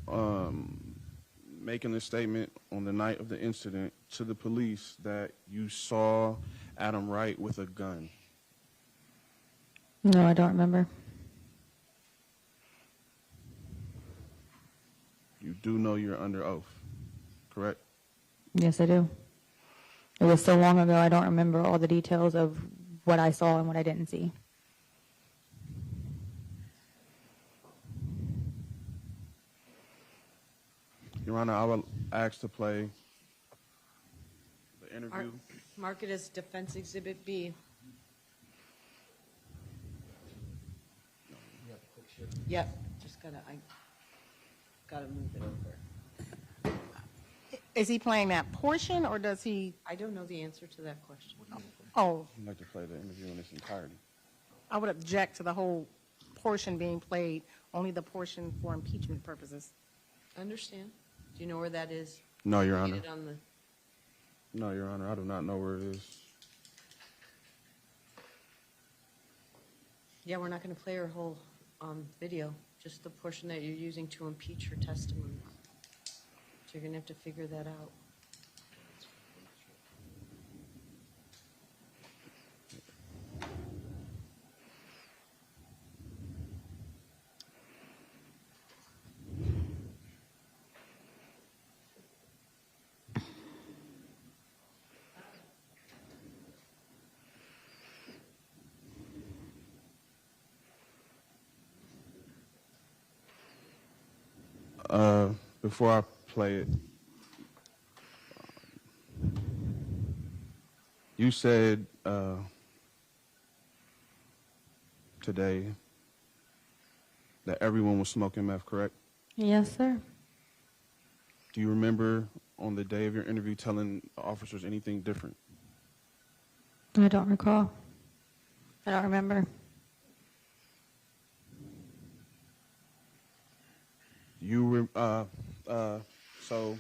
making a statement on the night of the incident to the police that you saw Adam Wright with a gun? No, I don't remember. You do know you're under oath, correct? Yes, I do. It was so long ago, I don't remember all the details of what I saw and what I didn't see. Your Honor, I would ask to play the interview. Mark it as Defense Exhibit B. Yep, I gotta move it over. Is he playing that portion, or does he? I don't know the answer to that question. Oh, I'd like to play the interview in its entirety. I would object to the whole portion being played, only the portion for impeachment purposes. Understand? Do you know where that is? No, Your Get Honor. it on the- No, Your Honor, I do not know where it is. Yeah, we're not gonna play your whole video, just the portion that you're using to impeach your testimony. So you're gonna have to figure that out. Before I play it, you said today that everyone was smoking meth, correct? Yes, sir. Do you remember on the day of your interview telling the officers anything different? I don't recall. I don't remember. So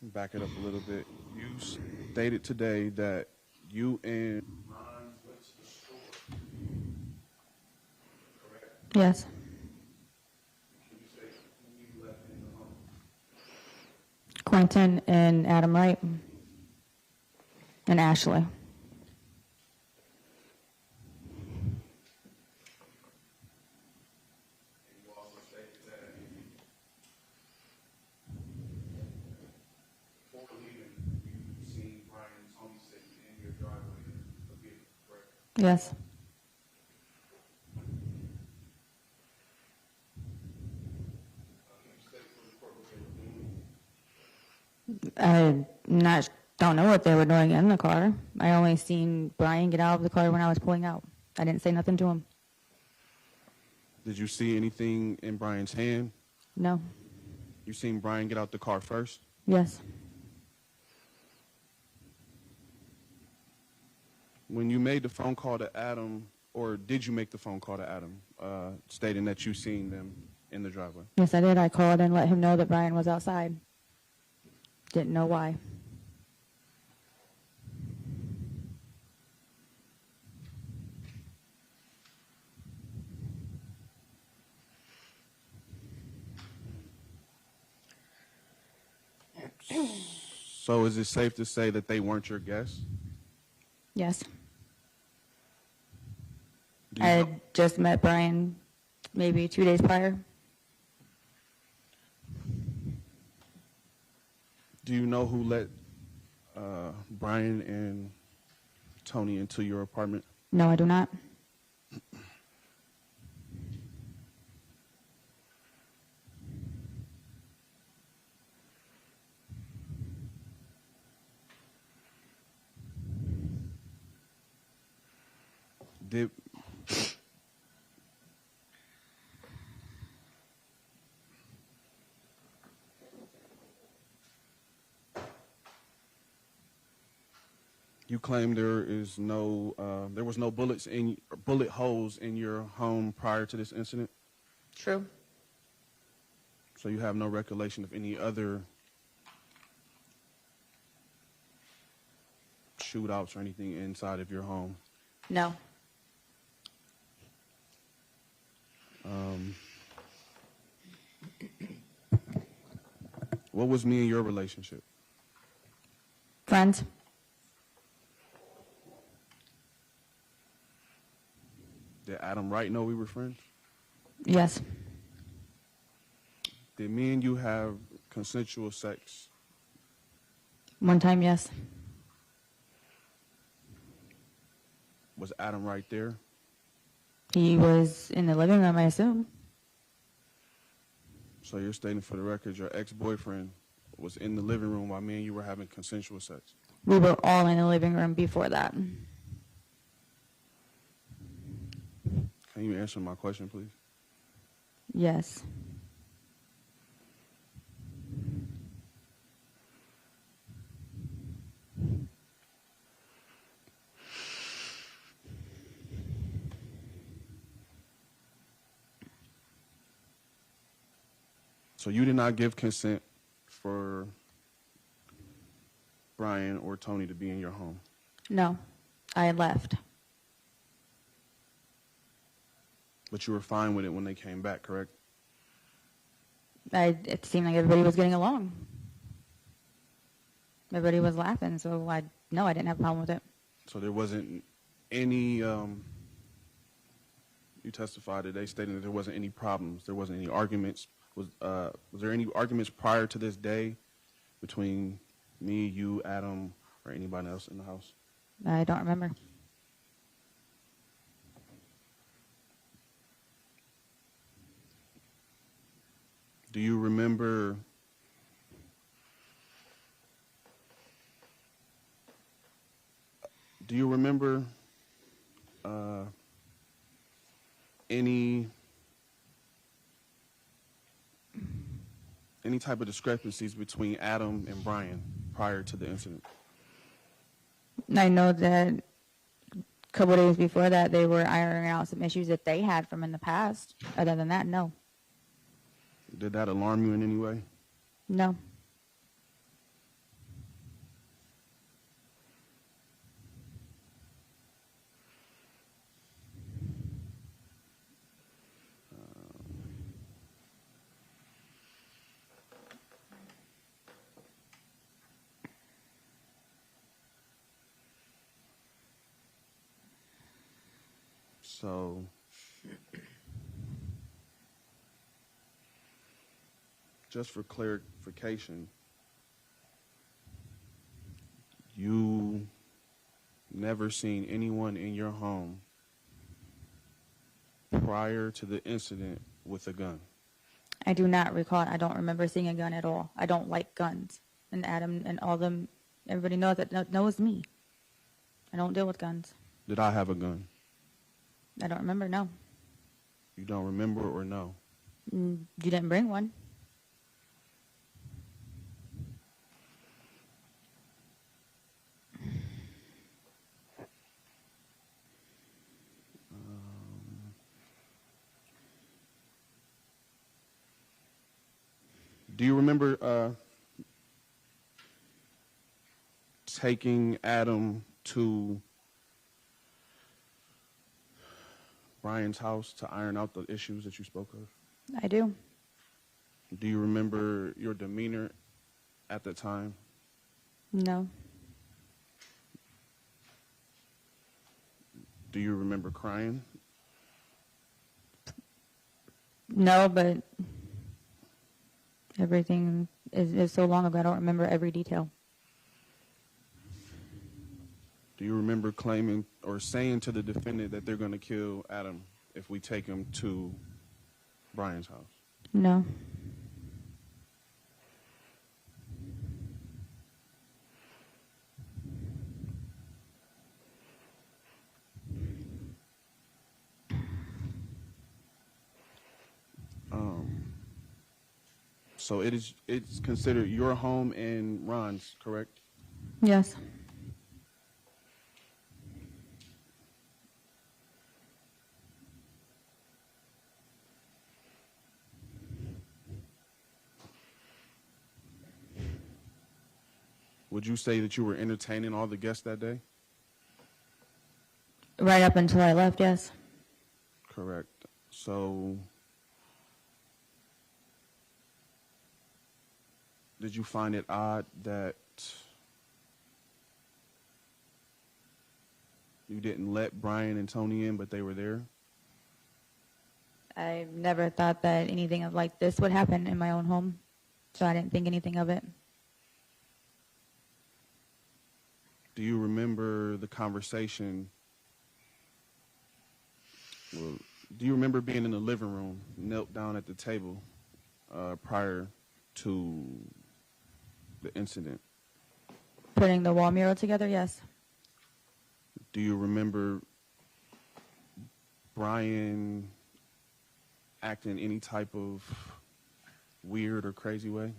back it up a little bit. You stated today that you and Ron went to the store. Correct? Yes. Can you say who you left in the home? Quinton and Adam Wright and Ashley. Yes. I don't know what they were doing in the car. I only seen Brian get out of the car when I was pulling out. I didn't say nothing to him. Did you see anything in Brian's hand? No. You seen Brian get out the car first? Yes. When you made the phone call to Adam, or did you make the phone call to Adam, stating that you seen them in the driveway? Yes, I did. I called and let him know that Brian was outside. Didn't know why. So is it safe to say that they weren't your guests? Yes. Do I you, had just met Brian maybe 2 days prior. do you know who let Brian and Toni into your apartment? No, I do not. Did you claim there was no bullet holes in your home prior to this incident? True. So you have no recollection of any other shootouts or anything inside of your home? No. What was me and your relationship? Friends? Did Adam Wright know we were friends? Yes. Did me and you have consensual sex? One time, yes. Was Adam Wright there? He was in the living room, I assume. So you're stating for the record your ex-boyfriend was in the living room while me and you were having consensual sex? We were all in the living room before that. Can you answer my question, please? Yes. So you did not give consent for Brian or Toni to be in your home? No, I had left. But you were fine with it when they came back, correct? It seemed like everybody was getting along. Everybody was laughing, so I didn't have a problem with it. So there wasn't any, you testified today stating that there wasn't any problems, there wasn't any arguments. Was there any arguments prior to this day between me, you, Adam, or anybody else in the house? I don't remember. Do you remember any type of discrepancies between Adam and Brian prior to the incident? I know that a couple days before that, they were ironing out some issues that they had from in the past. Other than that, no. Did that alarm you in any way? No. So just for clarification, you never seen anyone in your home prior to the incident with a gun? I do not recall. I don't remember seeing a gun at all. I don't like guns. And Adam and all them, everybody knows that knows me. I don't deal with guns. Did I have a gun? I don't remember, no. You don't remember or no? You didn't bring one. Do you remember taking Adam to Brian's house to iron out the issues that you spoke of? I do. Do you remember your demeanor at the time? No. Do you remember crying? No, but everything is so long ago, I don't remember every detail. Do you remember claiming or saying to the defendant that they're going to kill Adam if we take him to Brian's house? No. So it's considered your home and Ron's, correct? Yes. Would you say that you were entertaining all the guests that day? Right up until I left, yes. Correct. So did you find it odd that you didn't let Brian and Toni in, but they were there? I never thought that anything like this would happen in my own home, so I didn't think anything of it. Do you remember the conversation? Well, do you remember being in the living room, knelt down at the table, prior to the incident? Putting the wall mural together, yes. Do you remember Brian acting any type of weird or crazy way?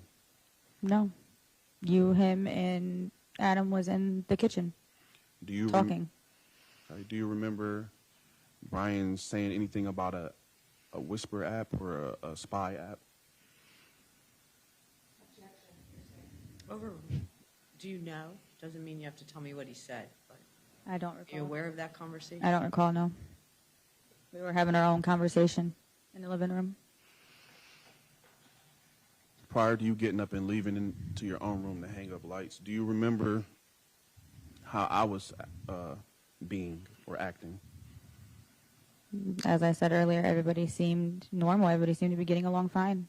No. You, him, and Adam was in the kitchen Do you talking. Do you remember Brian saying anything about a whisper app or a spy app? Overruled. Do you know? Doesn't mean you have to tell me what he said, but I don't are recall. you aware of that conversation? I don't recall, no. We were having our own conversation in the living room. Prior to you getting up and leaving into your own room to hang up lights, do you remember how I was being or acting? As I said earlier, everybody seemed normal. Everybody seemed to be getting along fine.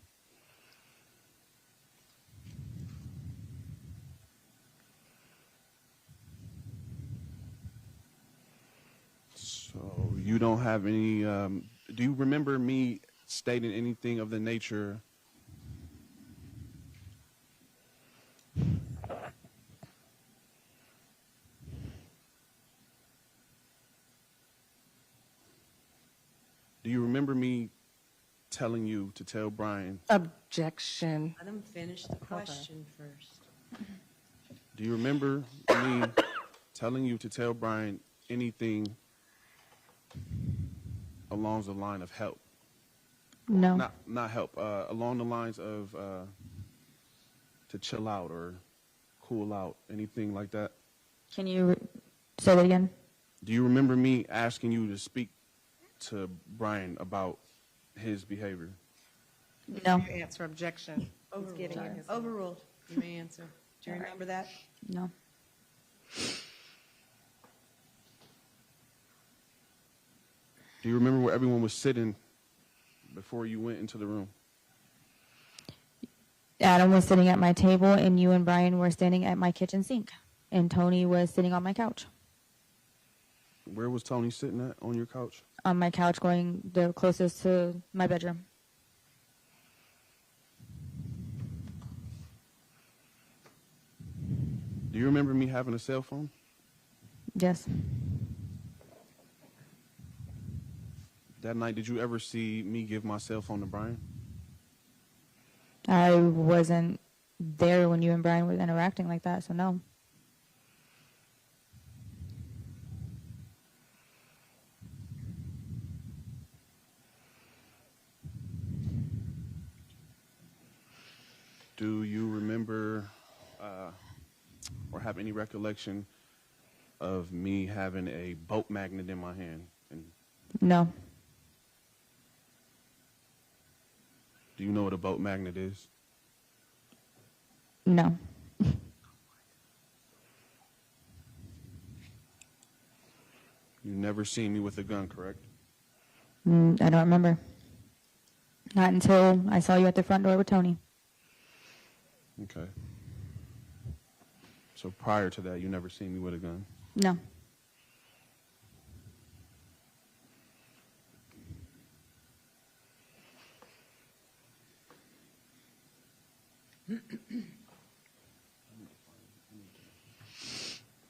So you don't have any, do you remember me stating anything of the nature Do you remember me telling you to tell Brian? Objection. Let him finish the question first. Do you remember me telling you to tell Brian anything along the line of help? No. Not help. Along the lines of to chill out or cool out, anything like that. Can you say that again? Do you remember me asking you to speak to Brian about his behavior? No. You answer objection. Overruled. Overruled. You may answer. Do you remember that? No. Do you remember where everyone was sitting before you went into the room? Adam was sitting at my table, and you and Brian were standing at my kitchen sink, and Toni was sitting on my couch. Where was Toni sitting at on your couch? On my couch, going the closest to my bedroom. Do you remember me having a cell phone? Yes. That night, did you ever see me give my cell phone to Brian? I wasn't there when you and Brian were interacting like that, so no. Do you remember or have any recollection of me having a boat magnet in my hand? And No. do you know what a boat magnet is? No. You never seen me with a gun, correct? I don't remember. Not until I saw you at the front door with Toni. Okay. So prior to that, you never seen me with a gun? No.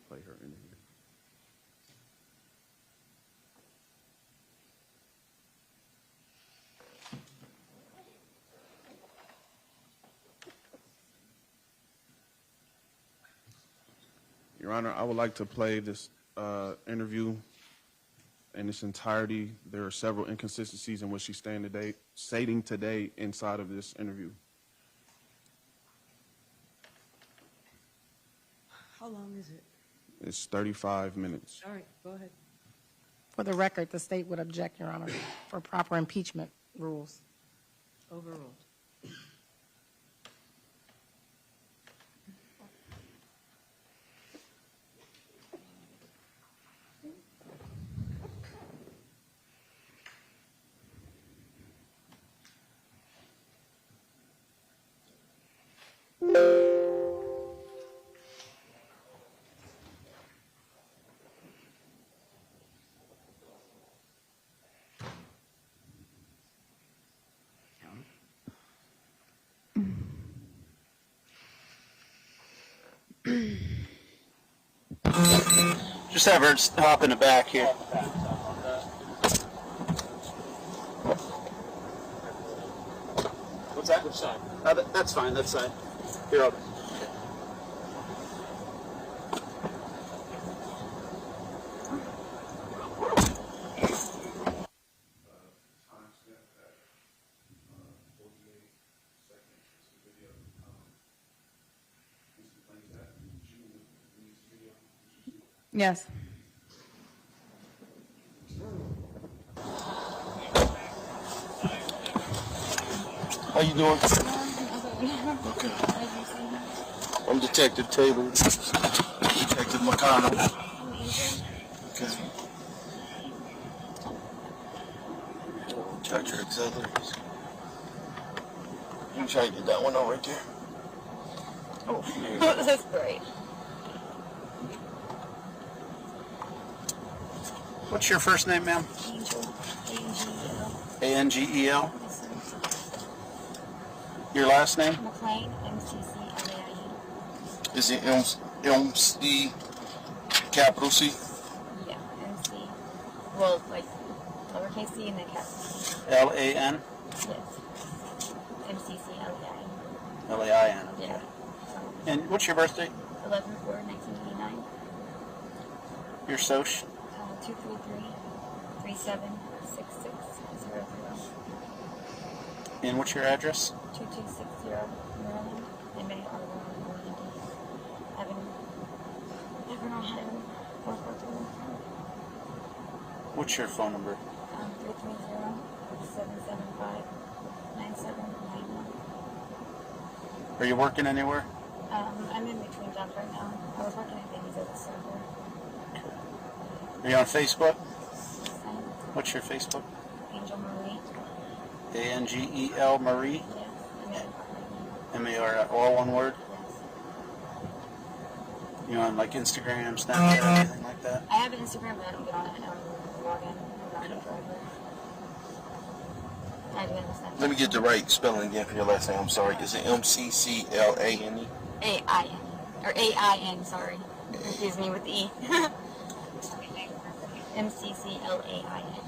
Play her in here. Your Honor, I would like to play this interview in its entirety. There are several inconsistencies in what she's stating today inside of this interview. How long is it? It's 35 minutes. All right, go ahead. For the record, the state would object, Your Honor, for proper impeachment rules. Overruled. Just have her hop in the back here. What's that? Which side? That's fine, that side. Here, I'll... Yes. How you doing? Okay. I'm Detective Taylor. Detective McConnell. Okay. Charge your auxiliaries. You can try to get that one over right there. Oh, That's great. What's your first name, ma'am? A-N-G-E-L. Your last name? McLean, M-C-C-L-A-I-N. Is it M-C capital C? Yeah, M-C. Well, like lowercase c and then capital C. L-A-N? Yes. M-C-C-L-A-I-N. L-A-I-N. Yeah. And what's your birthday? 11/4/1989. Your social? 233-376600. And what's your address? 2260 Maryland, Inmate R1 Avenue. Akron, Ohio, 443. What's your phone number? 330-775-9791. Are you working anywhere? I'm in between jobs right now. I was working at Babies as a server. Are you on Facebook? What's your Facebook? Angel Marie. A-N-G-E-L Marie? Yes. M-A-R, all one word? You on like Instagram, Snapchat, anything like that? I have an Instagram, but I don't get on it. I don't log in. I'm not a driver. I do understand. Let me get the right spelling again for your last name. I'm sorry. Is it M-C-C-L-A-N-E? A-I-N. Or A-I-N, sorry. Confuse me with the E. M-C-C-L-A-I-N.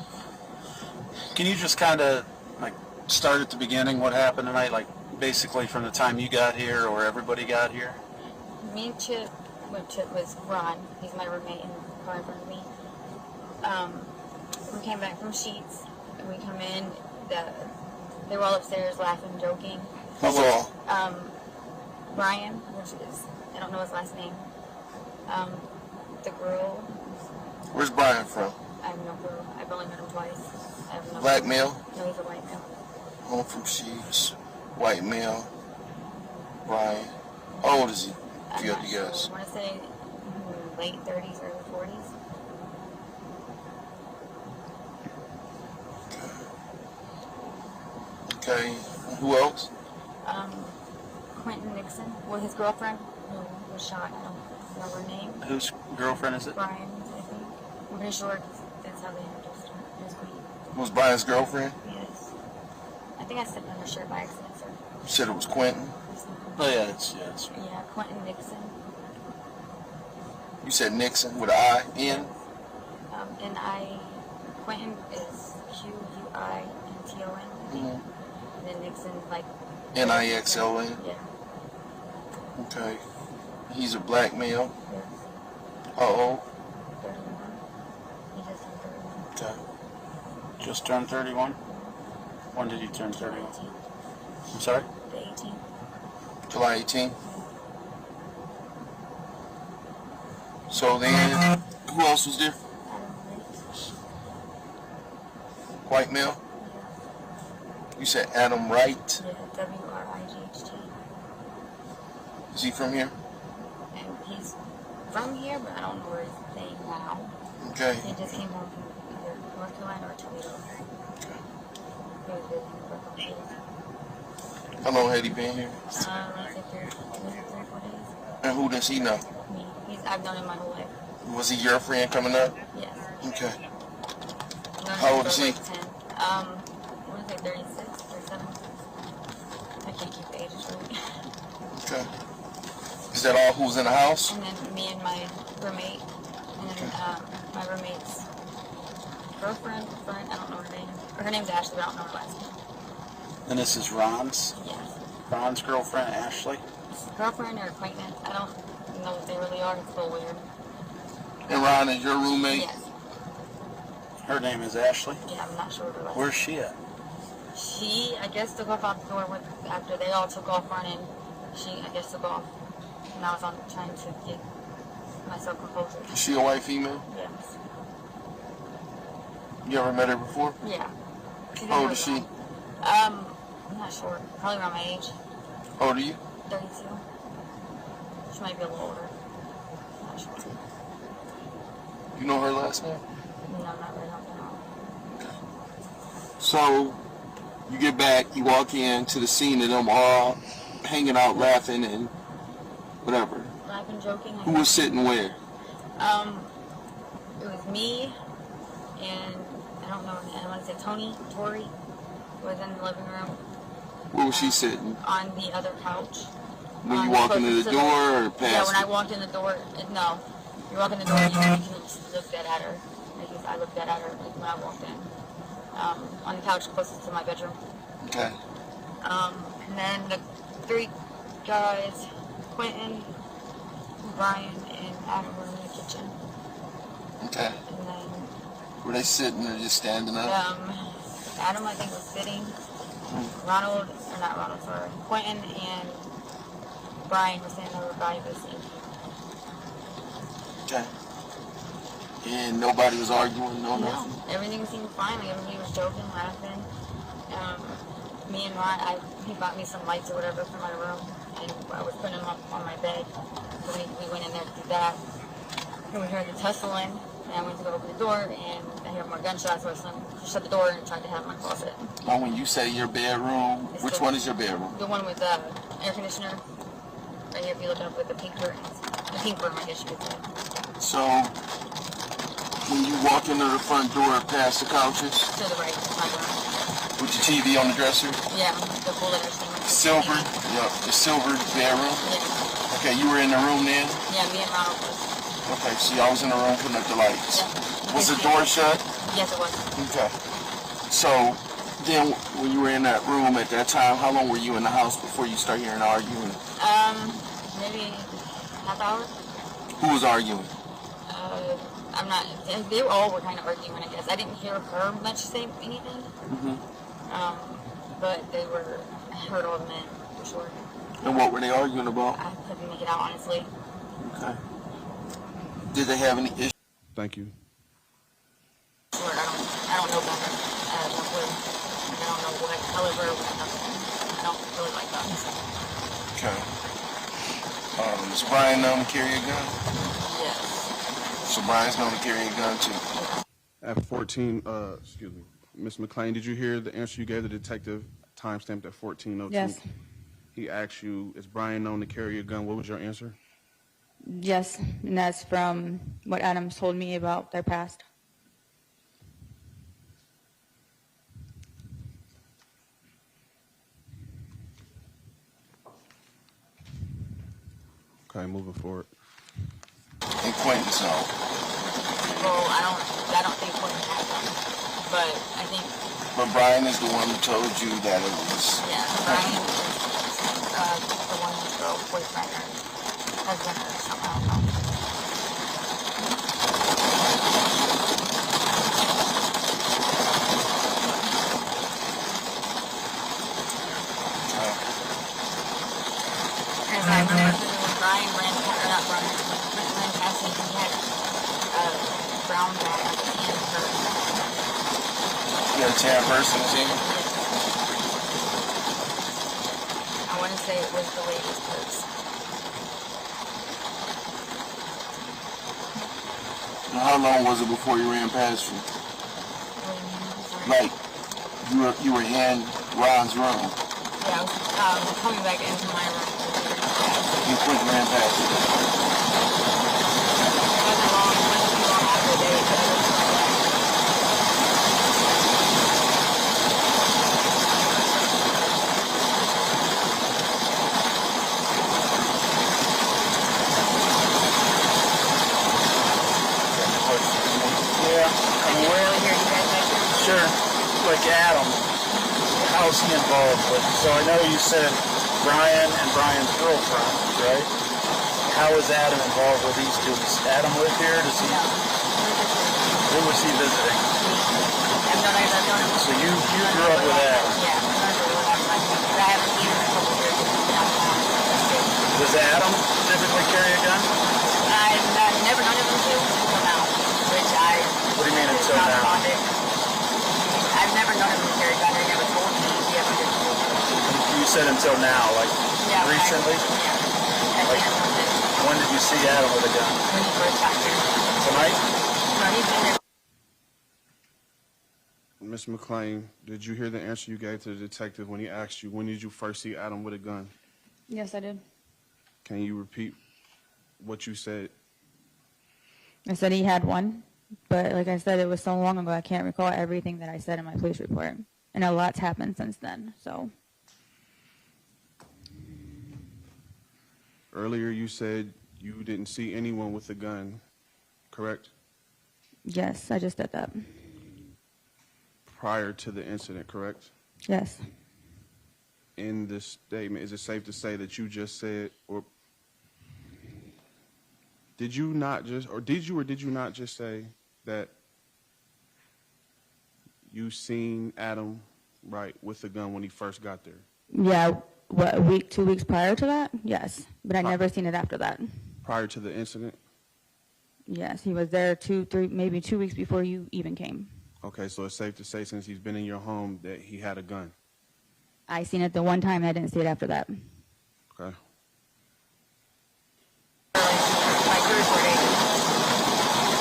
Can you just kind of like start at the beginning, what happened tonight, like basically from the time you got here or everybody got here? Me and Chip, well, Chip was Ron. He's my roommate in the car in front of me. We came back from Sheets, and we come in. They were all upstairs laughing, joking. Who's all? Brian, which is, I don't know his last name. The girl. Where's Brian from? I have no clue. I've only met him twice. I have no Black clue. male? No, he's a white male. Home from Sheets. White male. Brian. How old is he? If you had to guess. I want to say late 30s, early 40s. Okay. Who else? Quinton Nixon, well, his girlfriend, who was shot. I don't know her name. Whose girlfriend is it? Brian, I think. I'm pretty sure that's how they introduced her. His queen. Was Brian's girlfriend? Yes. I think I stepped on her shirt by accident, sir. You said it was Quentin? Oh yeah, it's Yeah, Quinton Nixon. You said Nixon with an I-N? Quinton is Q-U-I-N-T-O-N, I think. And then Nixon, like... N-I-X-O-N? Yeah. Okay. He's a black male? Yes. How old? 31. He just turned 31. Okay. Just turned 31? When did you turn 31? I'm sorry? The 18th. July 18th? So then, who else was there? White male? You said Adam Wright? Yeah, W-R-I-G-H-T. Is he from here? And he's from here, but I don't know where he's staying now. Okay. He just came home from either North Carolina or Toledo. He was visiting for a couple days. How long had he been here? Let's say 3 or 4 days. And who does he know? Me. I've known him my whole life. Was he your friend coming up? Yes. Okay. Known How him old is for he? like 10. I want to say 36, 37. I can't keep the ages right. Okay. Is that all who's in the house? And then me and my roommate, and then my roommate's girlfriend, friend, I don't know her name. Her name's Ashley, but I don't know her last name. And this is Ron's? Yes. Ron's girlfriend, Ashley? Girlfriend or acquaintance, I don't know what they really are. It's a little weird. And Ron is your roommate? Yes. Her name is Ashley? Yeah, I'm not sure what her last Where's she at? She, I guess, took off out the door after they all took off running. She, I guess, took off. And I was trying to get myself composure. Is she a white female? Yes. You ever met her before? Yeah. How old is she? I'm not sure. Probably around my age. How old are you? 32. She might be a little older. Not sure. You know her last name? No, not really. No. So, you get back, you walk into the scene of them all hanging out, laughing, and whatever. Laughing, joking. Who was sitting where? It was me and I don't know. I want to say Tori was in the living room. Where was she sitting? On the other couch. When you walk into the door or past? Yeah, when I walked in the door. No, you walk in the door and you look dead at her. I looked dead at her when I walked in. On the couch closest to my bedroom. Okay. And then the three guys, Quinton, Brian, and Adam were in the kitchen. Okay. And then were they sitting or just standing up? Adam, I think, was sitting. Ronald, or not Ronald, sorry. Quentin and Brian were standing over by the sink. Okay. And nobody was arguing, no nothing? Everything seemed fine. Like, everybody was joking, laughing. Me and Ron, he bought me some lights or whatever for my room, and I was putting them up on my bed. So we went in there to do that. And we heard the tussling, and I went to go open the door, and I heard more gunshots, so I shut the door and tried to have my closet. Now, when you say your bedroom, which one is your bedroom? The one with the air conditioner. Right here, if you look up with the pink curtains. The pink room, I guess you could say. So, when you walk into the front door past the couches? To the right, my room. With your TV on the dresser? Yeah, the bullet or something. Silver? Yep, the silver bedroom? Yeah. Okay, you were in the room then? Yeah, me and Ronald was. Okay, so y'all was in the room putting up the lights. Yeah. Was the door shut? Yes, it was. Okay. So, then when you were in that room at that time, how long were you in the house before you start hearing arguing? Maybe half hour. Who was arguing? I'm not, they all were kind of arguing, I guess. I didn't hear her much say anything. But I heard all the men, for sure. And what were they arguing about? I couldn't make it out, honestly. Okay. Did they have any issues? Thank you. Sure, I don't know better. I have no clue. I don't know what caliber, nothing. I don't really like guns. Okay. Is Brian known to carry a gun? Yes. So Brian's known to carry a gun too? At 14, excuse me, Ms. McClain, did you hear the answer you gave the detective timestamped at 14:02? Yes. He asked you, is Brian known to carry a gun? What was your answer? Yes, and that's from what Adams told me about their past. Okay, moving forward. And Quentin's no. Well, I don't think Quentin had them, but I think. But Brian is the one who told you that it was. Yeah, Brian is the one who's girl, boyfriend, or husband, or something. I don't know. And I remember when Brian ran past me, he had a brown bag at the end of her. You had a tan person, is he? I want to say it was the lady's purse. And how long was it before you ran past you? Like, you were in Ron's room. Yeah, I was coming back into my room. You quickly ran past you. It wasn't too long after they how is he involved with? So I know you said Brian and Brian's girlfriend, right? How is Adam involved with these two? Does Adam live here? Does he? Who was he visiting? So you grew up with Adam. I haven't seen him in a couple of years. Does Adam typically carry a gun? I've never known him to until now, which I. What do you mean until now? I've never known him to carry a gun. I never told me he ever did. You said until now, like recently? Like, when did you see Adam with a gun? When he first got here. Tonight? No, he's been there. Ms. McClain, did you hear the answer you gave to the detective when he asked you, when did you first see Adam with a gun? Yes, I did. Can you repeat what you said? I said he had one, but like I said, it was so long ago, I can't recall everything that I said in my police report. And a lot's happened since then, so. Earlier you said you didn't see anyone with a gun, correct? Yes, I just did that. Prior to the incident, correct? Yes. In this statement, is it safe to say that you just said, or did you not just say that you seen Adam, right, with a gun when he first got there? Yeah, what, a week, 2 weeks prior to that? Yes, but I never seen it after that. Prior to the incident? Yes, he was there 2, 3, maybe 2 weeks before you even came. Okay, so it's safe to say since he's been in your home that he had a gun? I seen it the one time, and I didn't see it after that. Okay.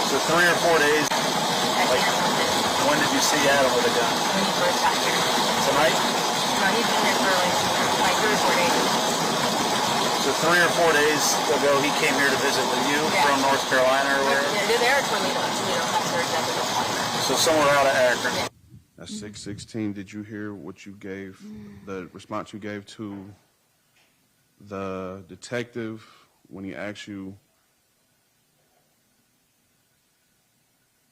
So 3 or 4 days, like, when did you see Adam with a gun? When he first got here. Tonight? No, he's been there for like 3 or 4 days. So 3 or 4 days ago, he came here to visit with you from North Carolina or wherever? Yeah, they're at Toledo. That's where exactly the point. So somewhere out of Akron. At 6:16, did you hear what you gave, the response you gave to the detective when he asked you,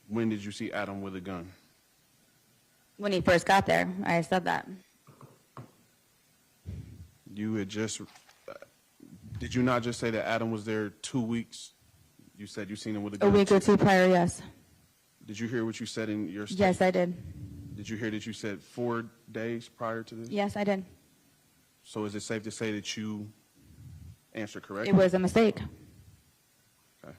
when did you see Adam with a gun? When he first got there, I said that. You had just, did you not just say that Adam was there 2 weeks? You said you seen him with a gun? A week or two prior, yes. Did you hear what you said in your statement? Yes, I did. Did you hear that you said 4 days prior to this? Yes, I did. So is it safe to say that you answered correctly? It was a mistake. Okay.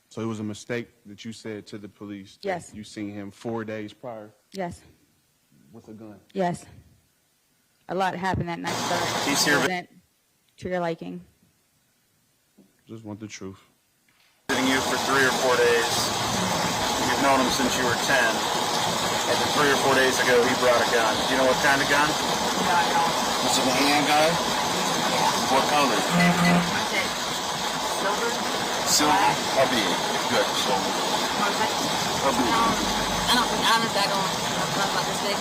So it was a mistake that you said to the police that Yes. you seen him 4 days prior Yes. with a gun? Yes. A lot happened that night, so He's it here. wasn't to your liking. Just want the truth. Visiting you for 3 or 4 days. You've known him since you were 10. And then 3 or 4 days ago, he brought a gun. Do you know what kind of gun? No, I don't. Was it a handgun? Yeah. What color? What's it? Silver? Silver? How big? Good, silver. How big? I don't, honestly, I don't know about this big.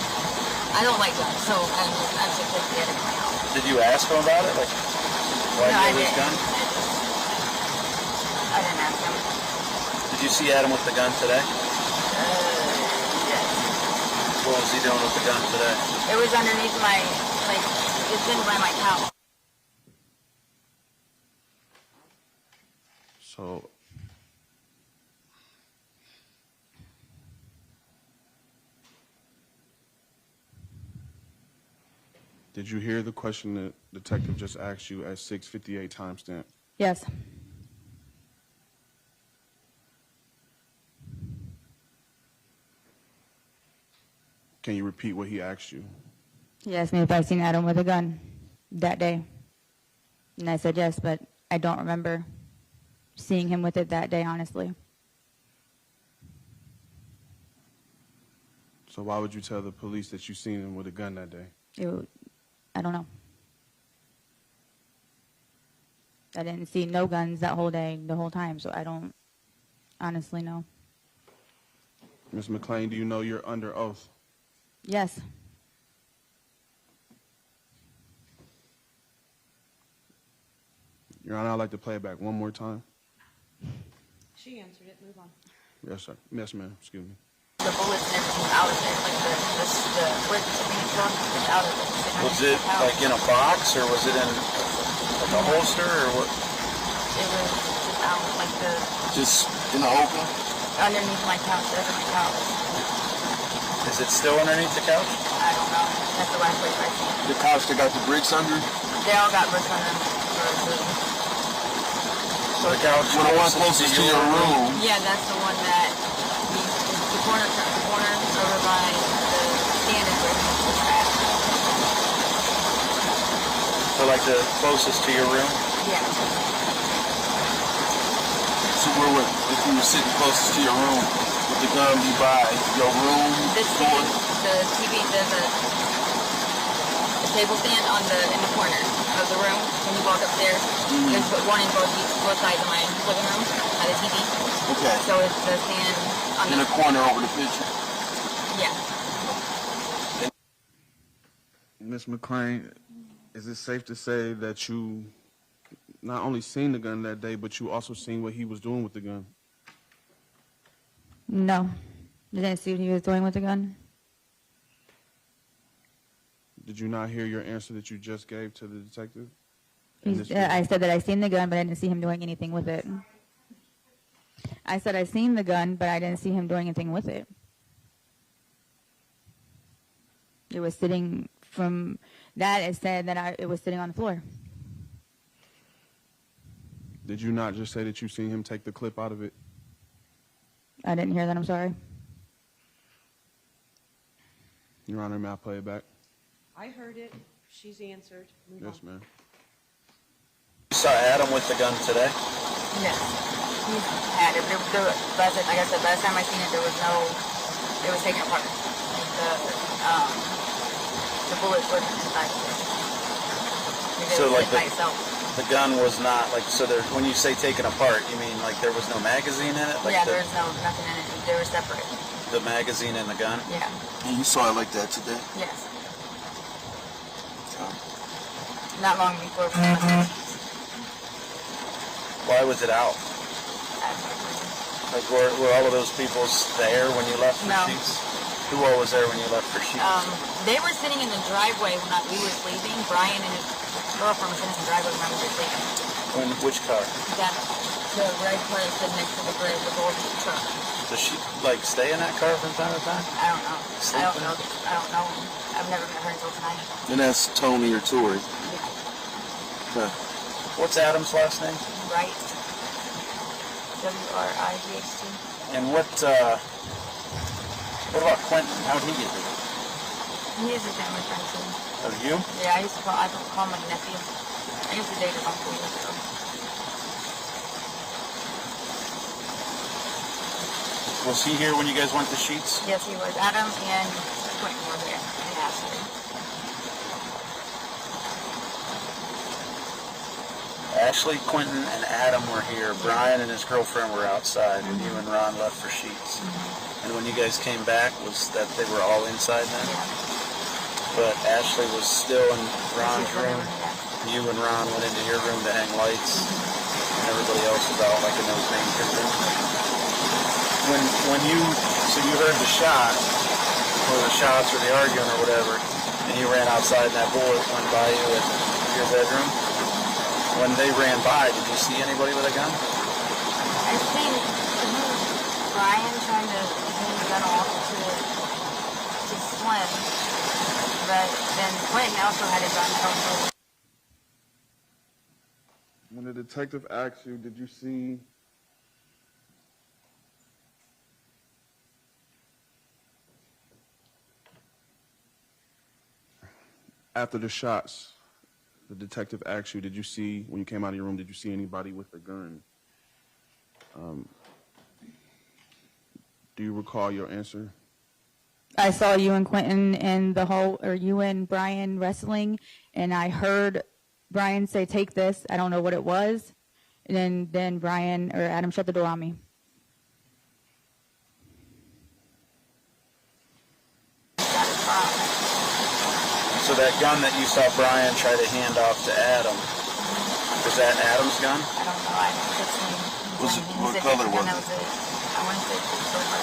I don't like guns, so I'm just going to get it in my house. Did you ask him about it? Like, why No, do I you have this didn't. gun? I didn't ask him. Did you see Adam with the gun today? Yes. What was he doing with the gun today? It was underneath my, like, it's in by my towel. So did you hear the question that the detective just asked you at 6:58 timestamp? Yes. Can you repeat what he asked you? He asked me if I seen Adam with a gun that day. And I said yes, but I don't remember seeing him with it that day, honestly. So why would you tell the police that you seen him with a gun that day? I don't know. I didn't see no guns that whole day, the whole time, so I don't honestly know. Ms. McClain, do you know you're under oath? Yes. Your Honor, I'd like to play it back one more time. She answered it. Move on. Yes, sir. Yes, ma'am. Excuse me. the bullets and everything out of there. Like the where the tipping truck is out of it. Was it like in a box, or was it in like a holster, or what? It was just out, like just in the open? Underneath my couch, under my couch. Is it still underneath the couch? I don't know. That's the last place I seen it. The couch that got the bricks under? They all got bricks under them. So the couch the one closest to your room. Yeah, that's the one that the corner over by the stand is where he was at. So like the closest to your room? Yeah. So where would, if you were sitting closest to your room, would the gun be by your room? The TV, there's a table stand in the corner of the room when you walk upstairs. There's one in both sides of my living room by the TV. Okay. So it's the stand on in the corner over the picture. Yeah. Ms. McClain, is it safe to say that you not only seen the gun that day, but you also seen what he was doing with the gun? No. I didn't see what he was doing with the gun. Did you not hear your answer that you just gave to the detective? I said that I seen the gun, but I didn't see him doing anything with it. I said I seen the gun, but I didn't see him doing anything with it. It was sitting from that. It said that it was sitting on the floor. Did you not just say that you seen him take the clip out of it? I didn't hear that. I'm sorry. Your Honor, may I play it back? I heard it. She's answered. Move Yes, on. ma'am. You saw Adam with the gun today? Yes. He's had it. Like I said, last time I seen it, it was taken apart. The bullets wasn't inside of it. So like by itself. the gun was not like, so there, when you say taken apart, you mean like there was no magazine in it? Like Yeah, there's nothing in it. They were separate. The magazine and the gun? Yeah. And you saw it like that today? Yes. Not long before we left the sheets. Why was it out? Like were all of those people there when you left for No. sheets? Who all was there when you left for sheets? They were sitting in the driveway when we were sleeping. Brian and his girlfriend were sitting in the driveway when we were sleeping. Which car? The red car is sitting next to the gray, the gold truck. Does she like stay in that car from time to time? I don't know. I don't know. I've never met her until tonight. And that's Toni or Tori? Yeah. Okay. What's Adam's last name? Wright. W-R-I-G-H-T. And what about Quinton? How'd he get there? He is a family friend too. Oh, you? Yeah, I call him my nephew. I used to date him about 4 years ago. Was he here when you guys went to Sheets? Yes, he was. Adam and Quinton were there. And Ashley. Ashley, Quinton, and Adam were here. Brian and his girlfriend were outside when you and Ron left for Sheets. And when you guys came back, was that they were all inside then? But Ashley was still in Ron's room. You and Ron went into your room to hang lights. And everybody else was out like in those main two rooms. When you heard the shot, or the shots or the arguing or whatever, and you ran outside and that bullet went by you at your bedroom, when they ran by, did you see anybody with a gun? I seen Brian trying to hand the gun off to Slim, but then Quinton also had a gun also. When the detective asked you, did you see after the shots, the detective asked you, did you see, when you came out of your room, did you see anybody with a gun? Do you recall your answer? I saw you and Quinton and you and Brian wrestling, and I heard Brian say, "Take this." I don't know what it was. And then Brian or Adam shut the door on me. So that gun that you saw Brian try to hand off to Adam, was that Adam's gun? I don't know. I think it's What color was it? I want to say silver.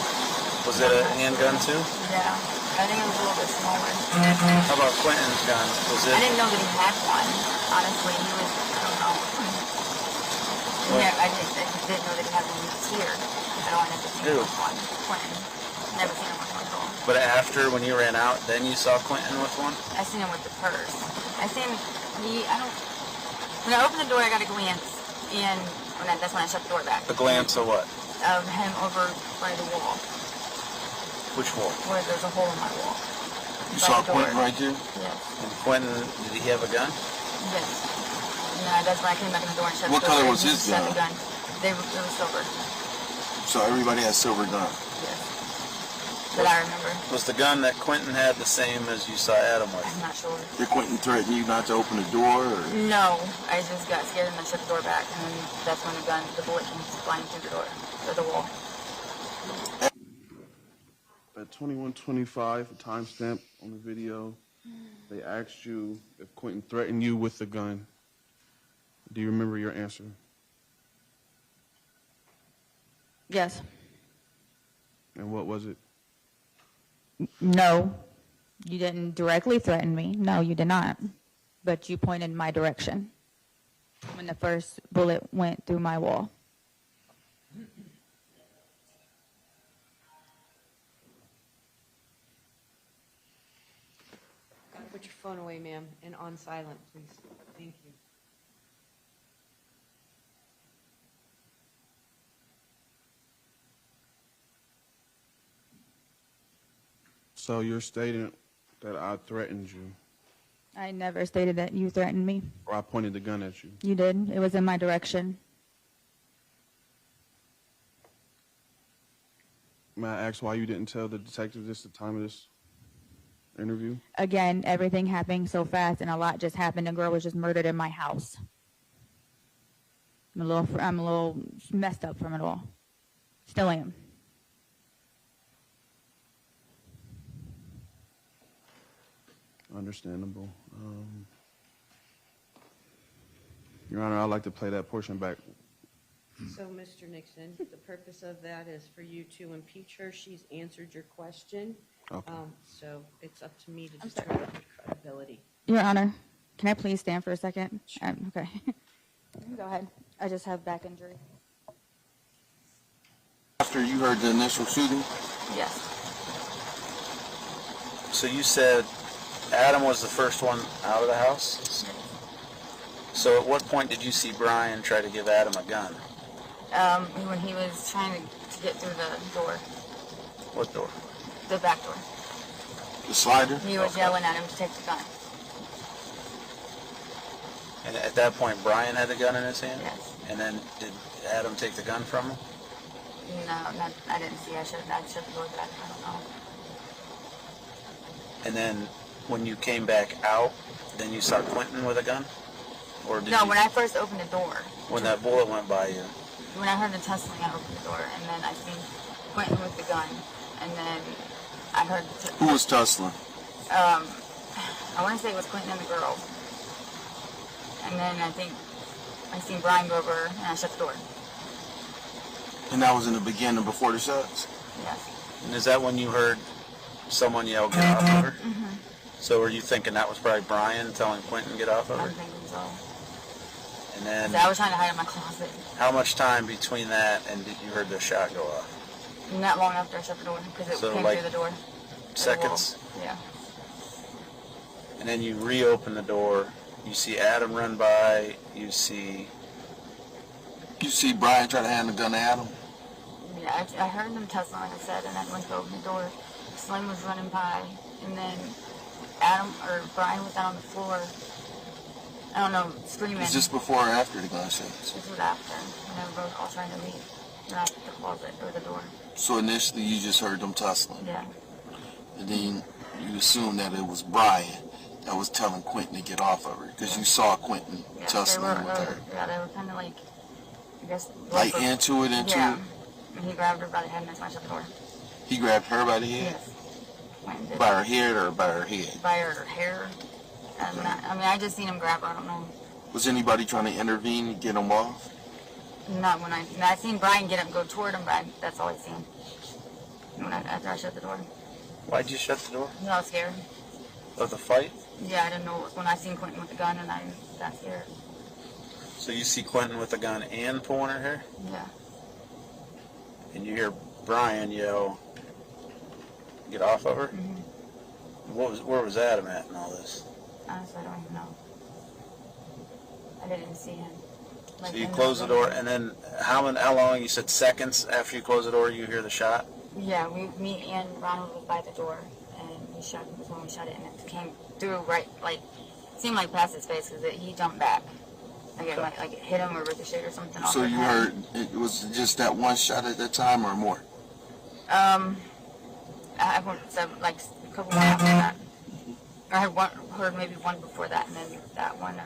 Was it a handgun too? Yeah, I think it was a little bit smaller. How about Quinton's gun? Was it? I didn't know that he had one. Honestly, he was, I don't know. Yeah, I just didn't know that he had one here. I don't have to see him with one. Quinton. Never seen him with one at all. But after, when you ran out, then you saw Quinton with one? I seen him with the purse. I seen when I opened the door, I got a glance, and that's when I shut the door back. A glance of what? Of him over by the wall, Which wall? where there's a hole in my wall. You By saw the door. Quinton right there? Yes. And Quinton, did he have a gun? Yes. And that's when I came back in the door and shut What the door. color and was his shut gun? the gun. It was silver. So everybody has silver gun. Yes. That I remember. Was the gun that Quinton had the same as you saw Adam with? I'm not sure. Did Quinton threaten you not to open the door? Or? No, I just got scared and then shut the door back, and then that's when the bullet came flying through the door, or the wall. At 21:25, a timestamp on the video, they asked you if Quinton threatened you with the gun. Do you remember your answer? Yes. And what was it? No, you didn't directly threaten me. No, you did not. But you pointed in my direction when the first bullet went through my wall. Gotta put your phone away, ma'am, and on silent, please. Thank you. So you're stating that I threatened you, I never stated that you threatened me. or I pointed the gun at you. You did. It was in my direction. May I ask why you didn't tell the detective this at the time of this interview? Again, everything happening so fast and a lot just happened. A girl was just murdered in my house. I'm a little messed up from it all. Still am. Understandable. Your Honor, I'd like to play that portion back. So, Mr. Nixon, the purpose of that is for you to impeach her. She's answered your question. Okay. So it's up to me to determine her credibility. Your Honor, can I please stand for a second? Okay. Go ahead. I just have back injury. After you heard the initial shooting? Yes. So you said Adam was the first one out of the house? So at what point did you see Brian try to give Adam a gun? When he was trying to get through the door. What door? The back door. The slider? He was yelling at him to take the gun. And at that point, Brian had the gun in his hand? Yes. And then did Adam take the gun from him? No, I didn't see. I shut the door back. I don't know. And then when you came back out, then you saw Quinton with a gun? Or did No, you, when I first opened the door. when that bullet went by you? When I heard the tussling, I opened the door, and then I seen Quinton with the gun, and then I heard Who was tussling? I want to say it was Quinton and the girl. And then I think I seen Brian go over, and I shut the door. And that was in the beginning before the shots? Yes. And is that when you heard someone yell, "Get off of her"? Mm-hmm. So were you thinking that was probably Brian telling Quinton, "Get off of her"? I'm thinking so. And then, So I was trying to hide in my closet. how much time between that and did you heard the shot go off? Not long after I shut the door, because it So, came like, through the door. Seconds? Yeah. And then you reopen the door. You see Adam run by. You see Brian try to hand the gun to Adam? Yeah, I heard them tussling, like I said, and I went to open the door. Slim was running by, and then Brian was down on the floor. I don't know, screaming. Is this before or after the gunshots? This was after, and they were both all trying to leave. They're out the closet or the door. So initially you just heard them tussling? Yeah. And then you assumed that it was Brian that was telling Quinton to get off of her, because you saw Quinton tussling with her. Yeah, they were kind of like, I guess. Like into it? Yeah. And he grabbed her by the head and that's why I shut the door. He grabbed her by the head? Yes. By her head or by her head? By her hair. I just seen him grab her, I don't know. Was anybody trying to intervene and get him off? Not when I seen Brian get up and go toward him, but that's all I seen. After I shut the door. Why'd you shut the door? I was scared. Of the fight? Yeah, I didn't know when I seen Quinton with the gun and I got scared. So you see Quinton with the gun and pulling her hair? Yeah. And you hear Brian yell, "Get off of her." Where was Adam at in all this? Honestly, I don't even know. I didn't see him. So you close the door, and then how long? You said seconds after you close the door, you hear the shot. Yeah, me and Ronald was by the door, and he shot it when we shut it, and it came through right, like, seemed like past his face because he jumped back. Like it hit him or ricocheted or something. So you heard it was just that one shot at that time or more? I heard like a couple more after that. I heard maybe one before that, and then that one.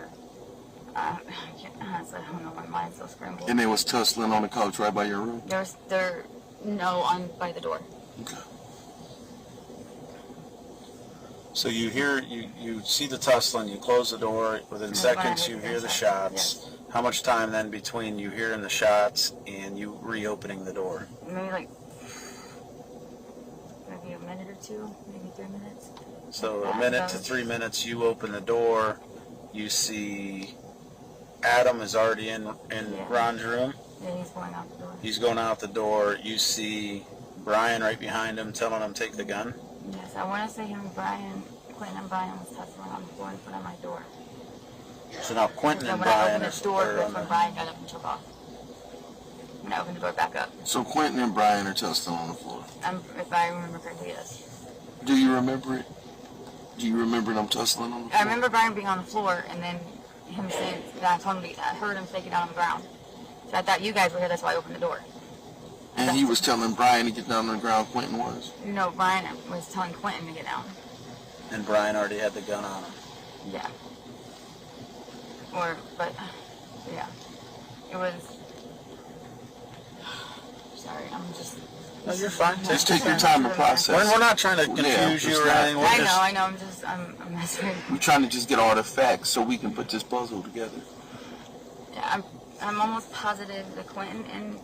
Honestly, I don't know. My mind's so scrambled. And they was tussling on the couch right by your room? By the door. Okay. So you hear, you see the tussling, you close the door, within seconds you hear the shots. Yes. How much time then between you hearing the shots and you reopening the door? Maybe a minute or two, maybe 3 minutes. So a minute to 3 minutes, you open the door, you see Adam is already in Ron's room. Yeah, he's going out the door. He's going out the door. You see Brian right behind him telling him take the gun. Yes, I want to say Quinton and Brian was tussling on the floor in front of my door. So now Quinton and when I Brian opened the door, that's when Brian got up and took off. When I opened the door back up. So Quinton and Brian are tussling on the floor? If I remember correctly, yes. Do you remember it? Do you remember them tussling on the floor? I remember Brian being on the floor and then him saying that I heard him take it down on the ground. So I thought you guys were here, that's why I opened the door. And he was telling Brian to get down on the ground, Quinton was? No, Brian was telling Quinton to get down. And Brian already had the gun on him. Yeah. Yeah. It was... Sorry, I'm just... No, you're fine. Just take your time to process. We're not trying to confuse you or anything. I know, I'm messing. We're trying to just get all the facts so we can put this puzzle together. Yeah, I'm almost positive that Quinton and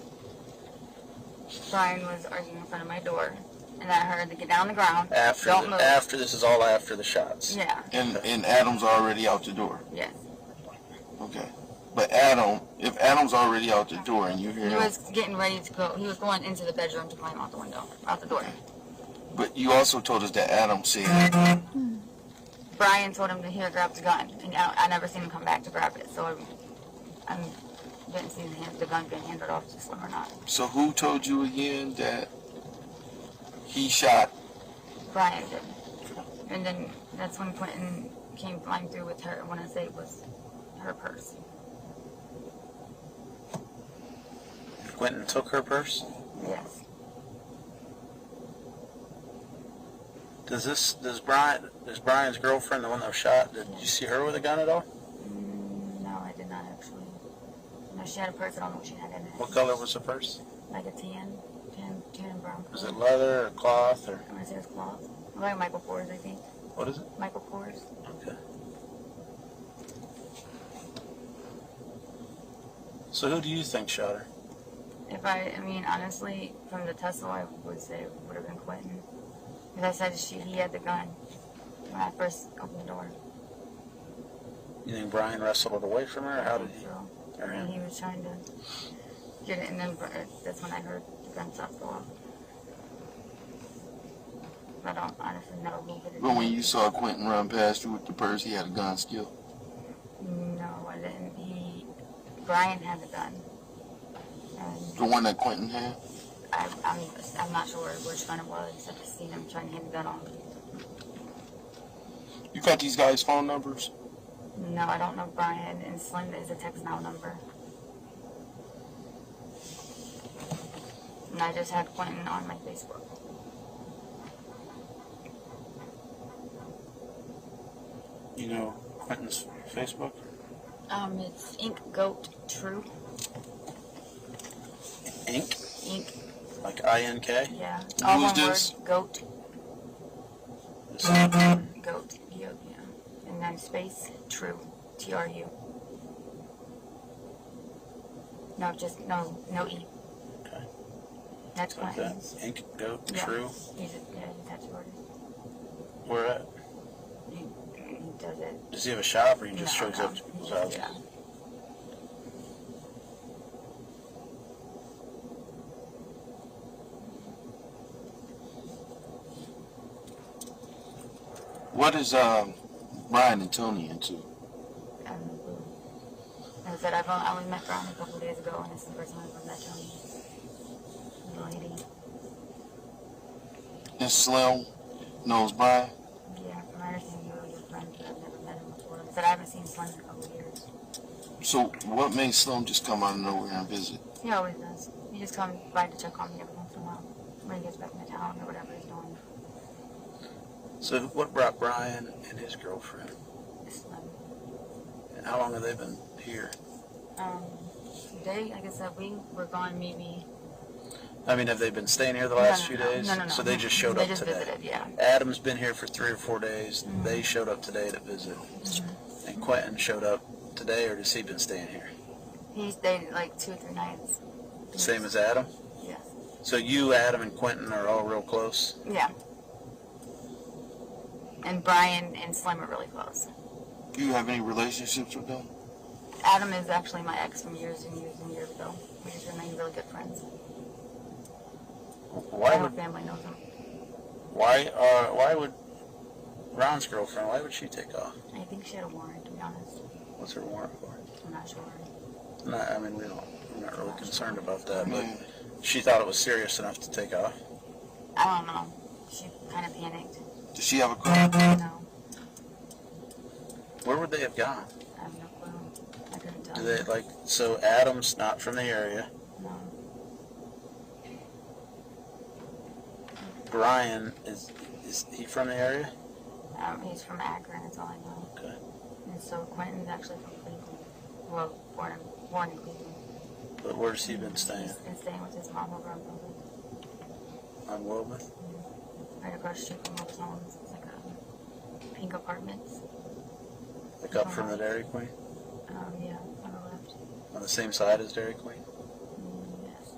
Brian was arguing in front of my door, and I heard to get down the ground. After this is all after the shots. Yeah. And Adam's already out the door. Yes. Okay. But if Adam's already out the door and you hear he was getting ready to go. He was going into the bedroom to climb out the window, out the door. But you also told us that Adam said Brian told him to grab the gun, and I never seen him come back to grab it. So I didn't see the gun being handed off to Slim or not. So who told you again that he shot? Brian did. And then that's when Quinton came flying through with her. When I say it was her purse. Quinton took her purse? Yes. Does Brian's girlfriend, the one that was shot, did you see her with a gun at all? No, I did not actually. No, she had a purse. I don't know what she had in it. What color was the purse? Like a tan and brown color. Was it leather or cloth or? I want to say it was cloth. Like Michael Kors, I think. What is it? Michael Kors. Okay. So who do you think shot her? I mean, honestly, from the tussle, I would say it would have been Quinton. Because I said he had the gun when I first opened the door. You think Brian wrestled it away from her, or how did he? So. And he was trying to get it, and then that's when I heard the gunshots go off. I don't honestly know who did it. But when you saw Quinton run past you with the purse, he had a gun still? No, I didn't. Brian had the gun. The one that Quinton had? I'm not sure which gun it was. I just seen him trying to hand the gun off. You got these guys' phone numbers? No, I don't know Brian, and Slim is a text now number. And I just had Quinton on my Facebook. You know Quinton's Facebook? It's Ink Goat True. Ink? Ink. Like I-N-K? Yeah. All one word, Goat. Goat, yeah. And then space, True, T-R-U. No, just, no E. Okay. That's Like Quentin. that. Ink, goat, Yeah. true. He's a tattoo artist. Where at? He does it. Does he have a shop or he just No, shows no. up to people's houses? Yeah. What is Brian and Toni into? I have no clue. Like I said, I only met Brian a couple of days ago, and this is the first time I've ever met Toni. The lady. And Slim knows Brian? Yeah, from my understanding, we were good friends, but I've never met him before. Like I said, I haven't seen Slim in a couple of years. So what made Slim just come out of nowhere and visit? He always does. He just comes by to check on me every once in a while when he gets back into town or whatever he's doing. So what brought Brian and his girlfriend? Slim. And how long have they been here? They, like I said, we were gone maybe. I mean, have they been staying here the last few days? No. So they just showed They up just today? visited, yeah. Adam's been here for 3 or 4 days. They showed up today to visit. And Quentin showed up today, or has he been staying here? He stayed like 2 or 3 nights. Same as Adam? Yes. So you, Adam, and Quentin are all real close? Yeah. And Brian and Slim are really close. Do you have any relationships with them? Adam is actually my ex from years and years and years ago. We just remain really good friends. Why My would whole family knows him. why would Ron's girlfriend, why would she take off? I think she had a warrant, to be honest. What's her warrant for? I'm not sure. No, I mean, we're not really concerned about that, but she thought it was serious enough to take off. I don't know. She kind of panicked. Does she have a car? No. Where would they have gone? I have no clue. I couldn't tell. Do they, like, so Adam's not from the area. No. Brian, is he from the area? He's from Akron, that's all I know. Okay. And so Quentin's actually from Cleveland. Well, born in Cleveland. But where's he been staying? He's been staying with his mom over on Wilbur. On Wilbur? Right across the street from Wilbur's homes. It's like a pink apartments. Like up from the Dairy Queen? Yeah, on the left. On the same side as Dairy Queen? Yes.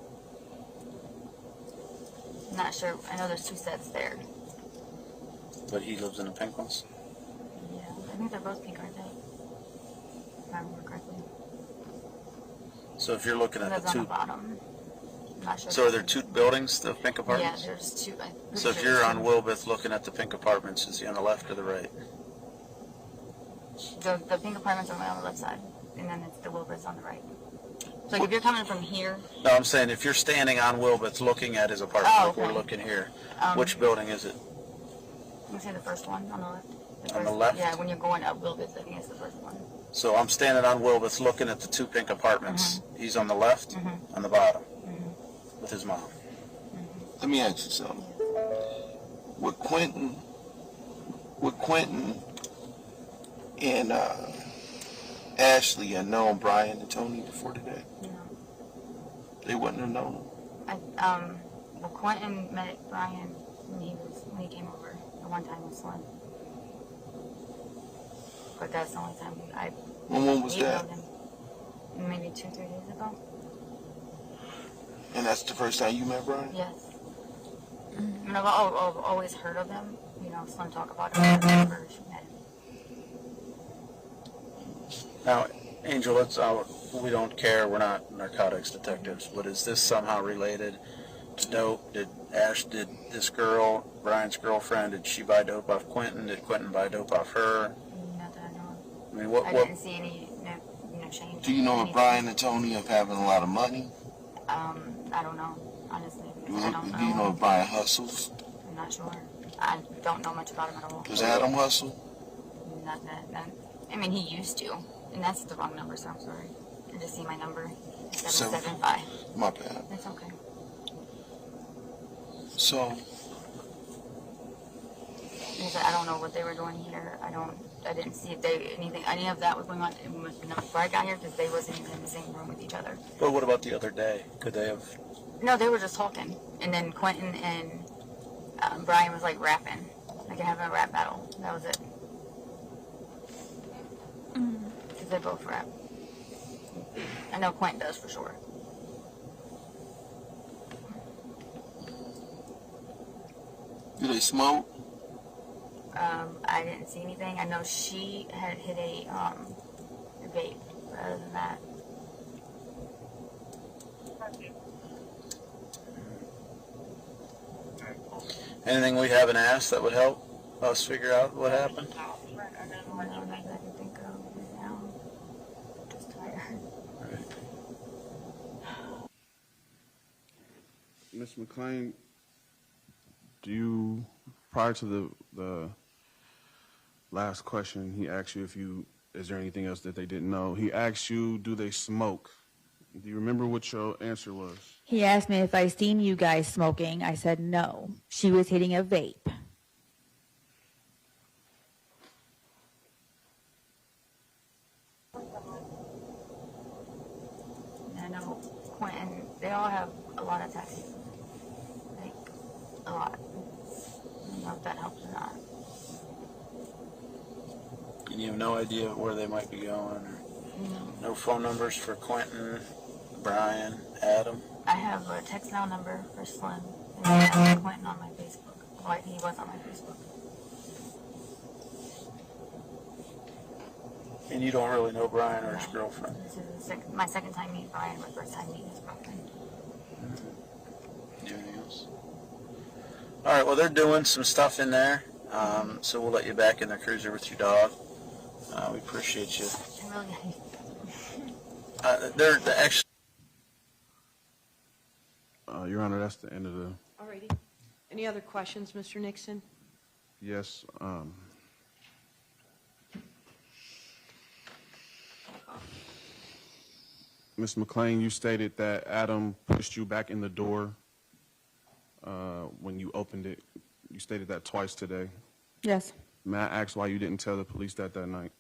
I'm not sure. I know there's 2 sets there. But he lives in the pink ones? Yeah, I think they're both pink, aren't they? If I remember correctly. So if you're looking He at lives the on two, the bottom. I'm not sure. so are there 2 buildings, the pink Yeah, apartments? there's 2. I'm pretty So if sure you're there's on 2. Wilbeth looking at the pink apartments, is he on the left or the right? The pink apartments are on the left side, and then it's the Wilbur's on the right. So like if you're coming from here, No, I'm saying if you're standing on Wilbeth looking at his apartment, Oh, like we're okay. looking here, Um, which building is it? let me say the first one on the left. On the first- left? Yeah, when you're going up Wilbur's, I think it's the first one. So I'm standing on Wilbeth looking at the 2 pink apartments. Mm-hmm. He's on the left, on the bottom, with his mom. Let me ask you something. Would Quinton and Ashley have known Brian and Toni before today? No. They wouldn't have known them. Well, Quentin met Brian when he came over the one time with Slim. But that's the only time When was he that? known him. Maybe 2 or 3 days ago. And that's the first time you met Brian? Yes. I mean, I've always heard of him. You know, Slim talk about him. But I've never met him. Now, Angel, we don't care. We're not narcotics detectives. But is this somehow related to dope? Did this girl, Brian's girlfriend, did she buy dope off Quinton? Did Quinton buy dope off her? Not that I know of. I mean, what? I didn't see any change. Do you know if anything. Brian and Toni have having a lot of money? I don't know, honestly. I don't know. Do you know if Brian hustles? I'm not sure. I don't know much about him at all. Does Adam hustle? Not that. I mean, he used to. And that's the wrong number, so I'm sorry. I just see my number. 775. My bad. It's okay. So, Like I said, I don't know what they were doing here. I didn't see if any of that was going on. It must have been before I got here because they wasn't even in the same room with each other. But what about the other day? Could they have? No, they were just talking. And then Quentin and Brian was like rapping. Like having a rap battle. That was it. Because they both rap. I know Quentin does for sure. Do they smoke? I didn't see anything. I know she had hit a vape. But other than that, Anything we haven't asked that would help us figure out what happened? no, nothing I can think of right now. Just tired. Ms. McClain, do you, prior to the last question, he asked you is there anything else that they didn't know? He asked you, do they smoke? Do you remember what your answer was? He asked me if I seen you guys smoking. I said no. She was hitting a vape. I know Quinton, they all have a lot of tattoos. Like, a lot. I don't know if that helps or not. And you have no idea where they might be going? Or no phone numbers for Quinton, Brian, Adam? I have a text now number for Slim, and I have Quinton on my Facebook. Well, he was on my Facebook. And you don't really know Brian or his girlfriend? This is my second time meeting Brian, my first time meeting his girlfriend. Anything else? All right, well, they're doing some stuff in there, so we'll let you back in the cruiser with your dog. We appreciate you. They're actually... Your Honor, that's the end of the... All righty. Any other questions, Mr. Nixon? Yes. Ms. McClain, you stated that Adam pushed you back in the door when you opened it. You stated that twice today. Yes. May I ask why you didn't tell the police that night?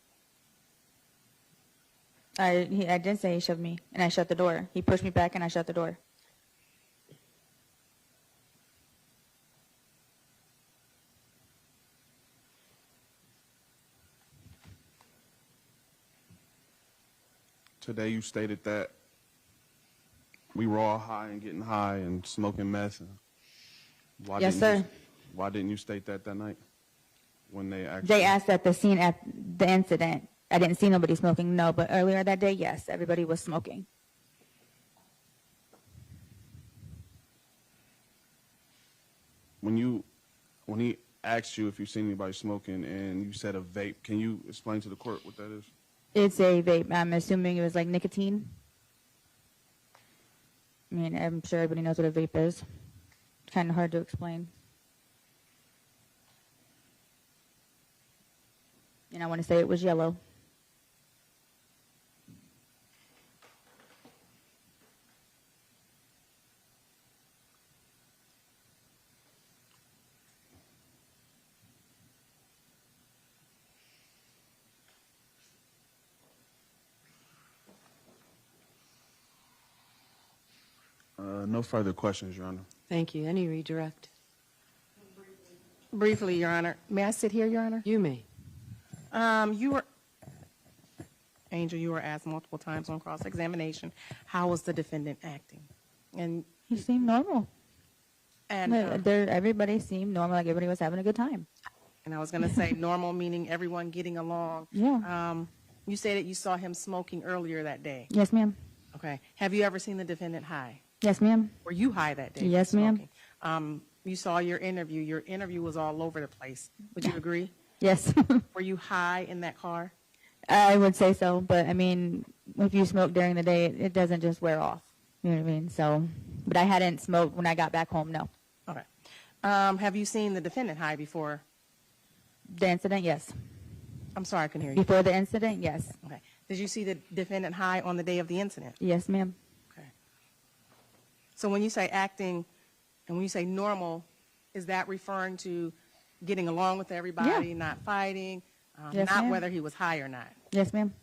I did say he shoved me, and I shut the door. He pushed me back, and I shut the door. Today you stated that we were all high and getting high and smoking meth. And Yes, sir. Why didn't you state that night when they actually... They asked at the scene at the incident. I didn't see nobody smoking, no, but earlier that day, yes, everybody was smoking. When he asked you if you seen anybody smoking and you said a vape, can you explain to the court what that is? It's a vape. I'm assuming it was like nicotine. I mean, I'm sure everybody knows what a vape is. It's kind of hard to explain. And I want to say it was yellow. No further questions, Your Honor. Thank you. Any redirect? Briefly, Your Honor. May I sit here, Your Honor? You may. Angel, you were asked multiple times on cross-examination, how was the defendant acting? And he seemed normal. And everybody seemed normal, like everybody was having a good time. And I was going to say normal meaning everyone getting along. Yeah. You said that you saw him smoking earlier that day. Yes, ma'am. Okay. Have you ever seen the defendant high? Yes, ma'am. Were you high that day? Yes, ma'am. You saw your interview. Your interview was all over the place. Would you agree? Yes. Were you high in that car? I would say so, but I mean, if you smoke during the day, it doesn't just wear off. You know what I mean? So, but I hadn't smoked when I got back home, no. Okay. Have you seen the defendant high before? The incident, yes. I'm sorry, I couldn't hear you. Before the incident, yes. Okay. Did you see the defendant high on the day of the incident? Yes, ma'am. Okay. So when you say acting and when you say normal, is that referring to getting along with everybody, not fighting, Yes, not ma'am. whether he was high or not? Yes, ma'am.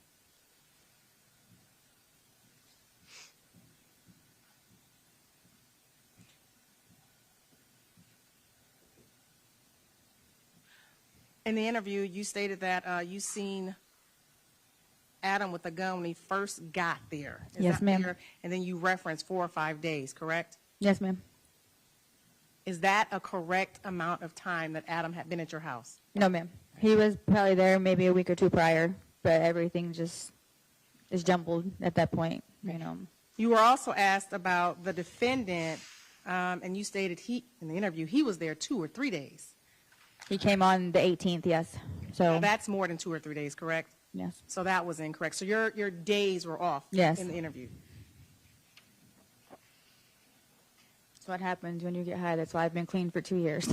In the interview, you stated that you seen Adam with a gun when he first got there. Is Yes, that ma'am. fair? And then you referenced 4 or 5 days, correct? Yes, ma'am. Is that a correct amount of time that Adam had been at your house? No, ma'am. He was probably there maybe a week or two prior, but everything just is jumbled at that point, you know. You were also asked about the defendant, and you stated in the interview, he was there 2 or 3 days. He came on the 18th, yes. So Now, that's more than 2 or 3 days, correct? yes. So that was incorrect. So your days were off Yes. in the interview. That's what happens when you get high. That's why I've been clean for 2 years.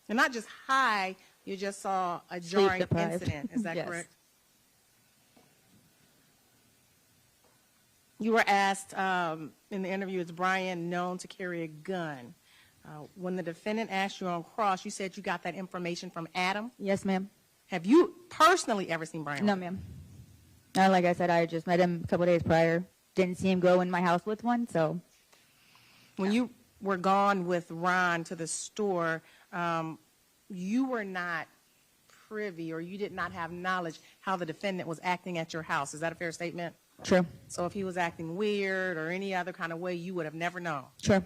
You're not just high, you just saw a jarring deprived. incident. Is that Yes. correct? You were asked in the interview, is Brian known to carry a gun? When the defendant asked you on cross, you said you got that information from Adam? Yes, ma'am. Have you personally ever seen Brian? No, ma'am. Like I said, I just met him a couple days prior. Didn't see him go in my house with one, so. When you were gone with Ron to the store, you were not privy, or you did not have knowledge how the defendant was acting at your house. Is that a fair statement? True. So if he was acting weird or any other kind of way, you would have never known. Sure.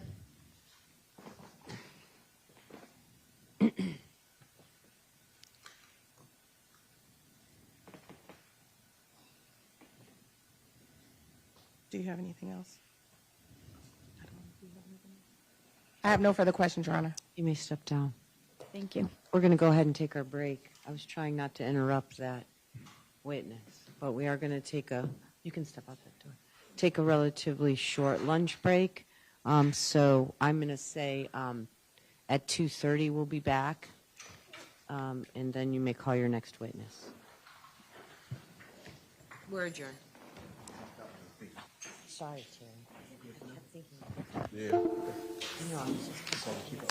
Do you have anything else? I have no further questions, Your Honor. You may step down. Thank you. We're going to go ahead and take our break. I was trying not to interrupt that witness, but we are going to take you can step out that door, take a relatively short lunch break. So I'm going to say at 2:30 we'll be back, and then you may call your next witness. We're adjourned. Sorry, Terry. I kept thinking. Yeah. No, I was just going to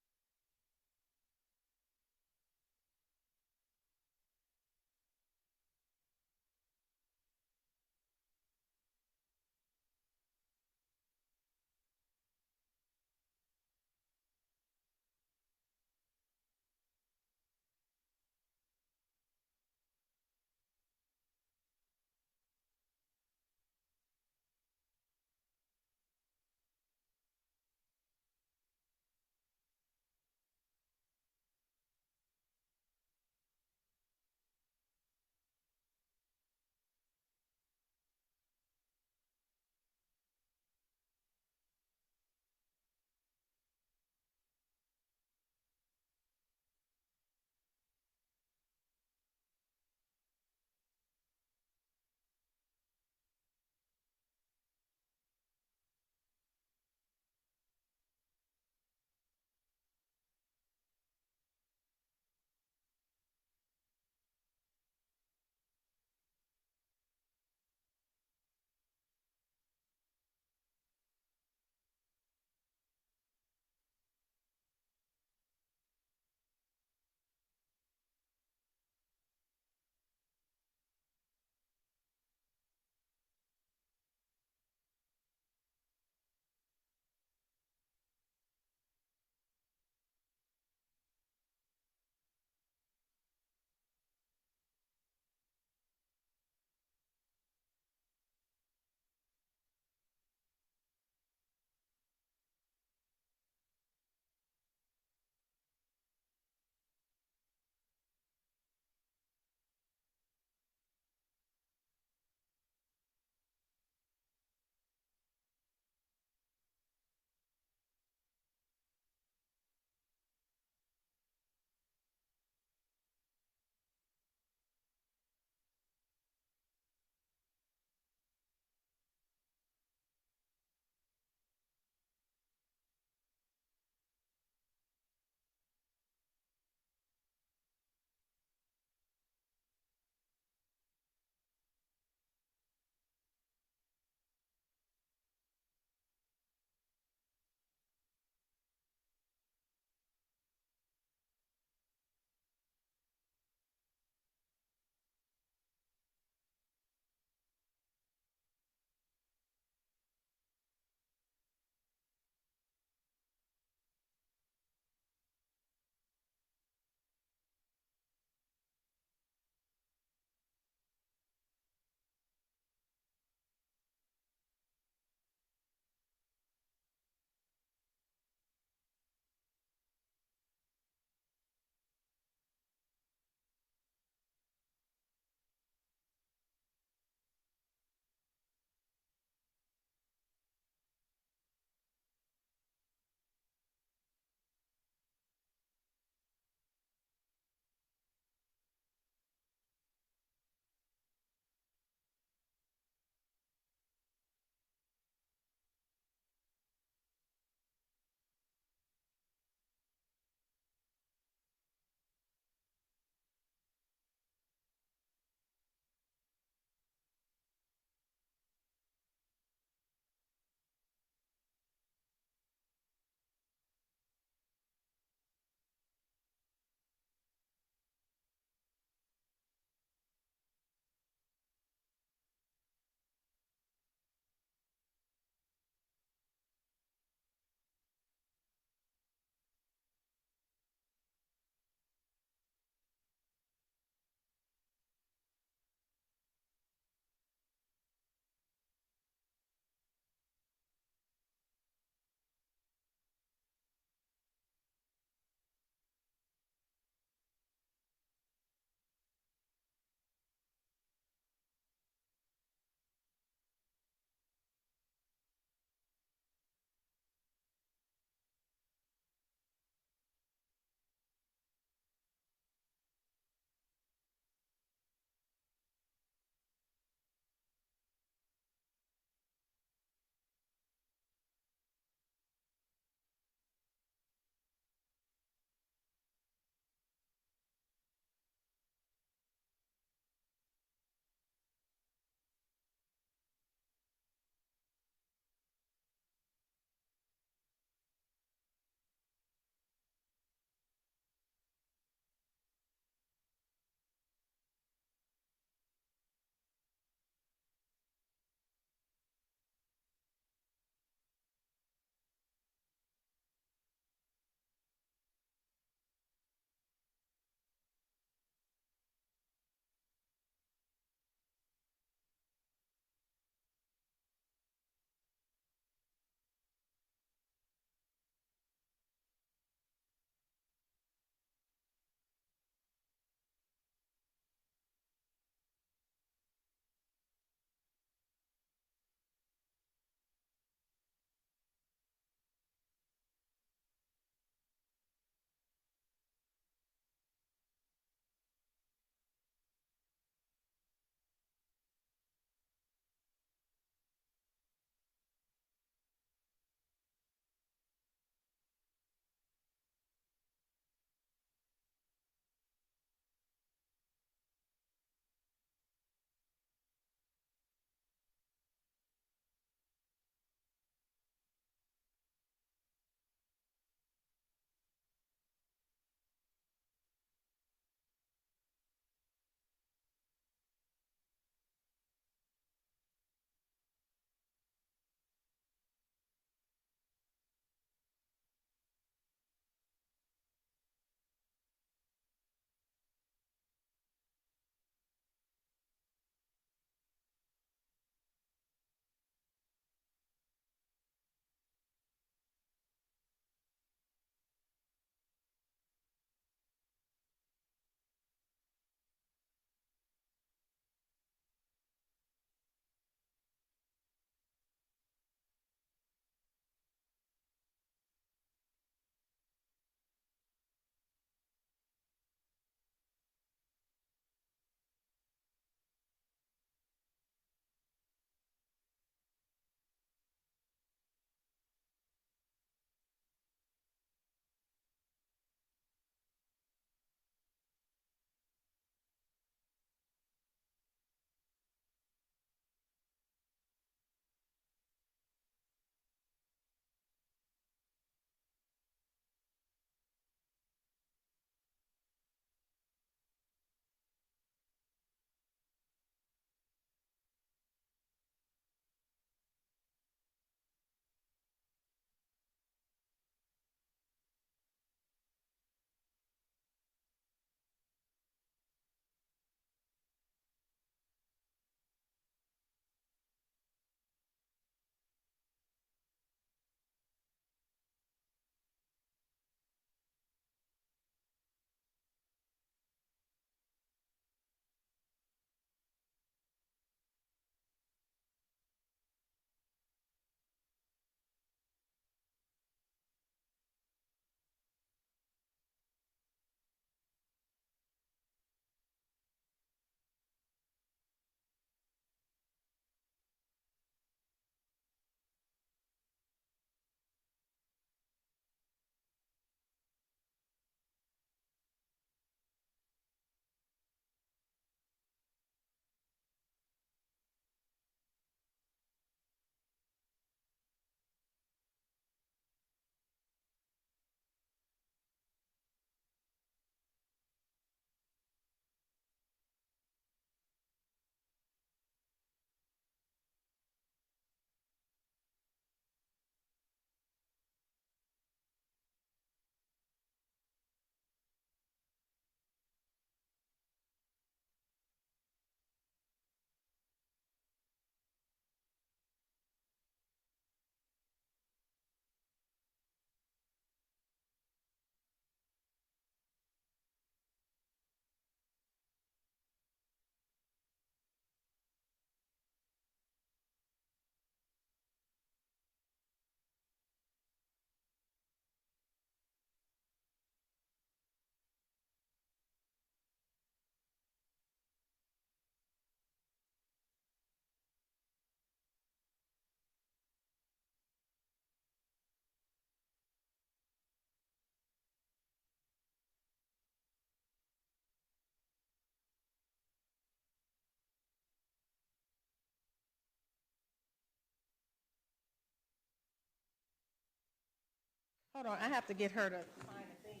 Hold on, I have to get her to find a thing.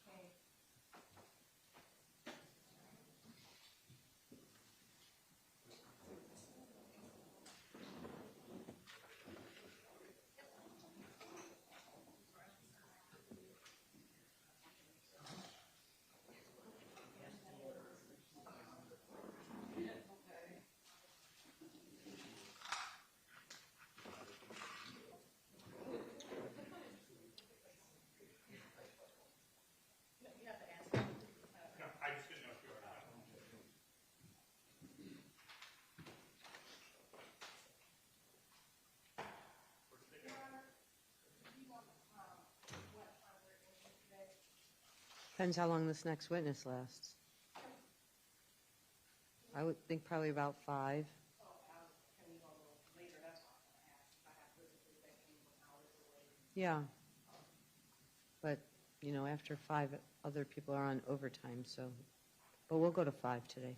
Okay. Depends how long this next witness lasts. I would think probably about 5. Yeah. But, you know, after 5, other people are on overtime, so, but we'll go to 5 today.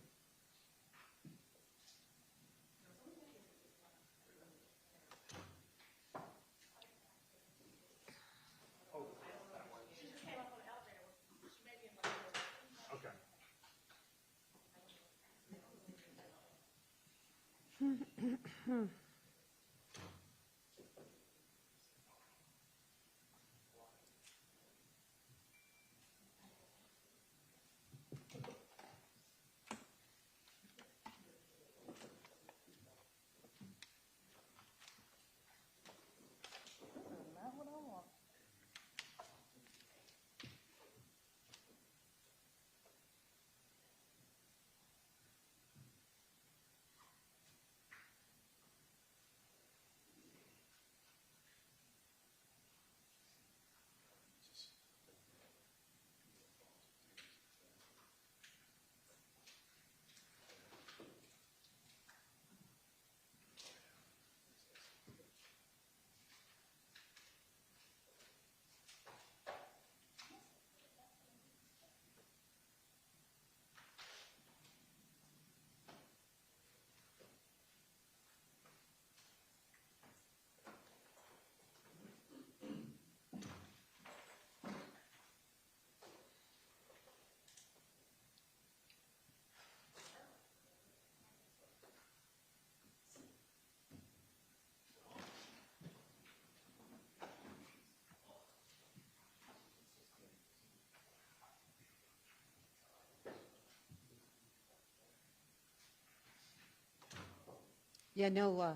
Yeah, no,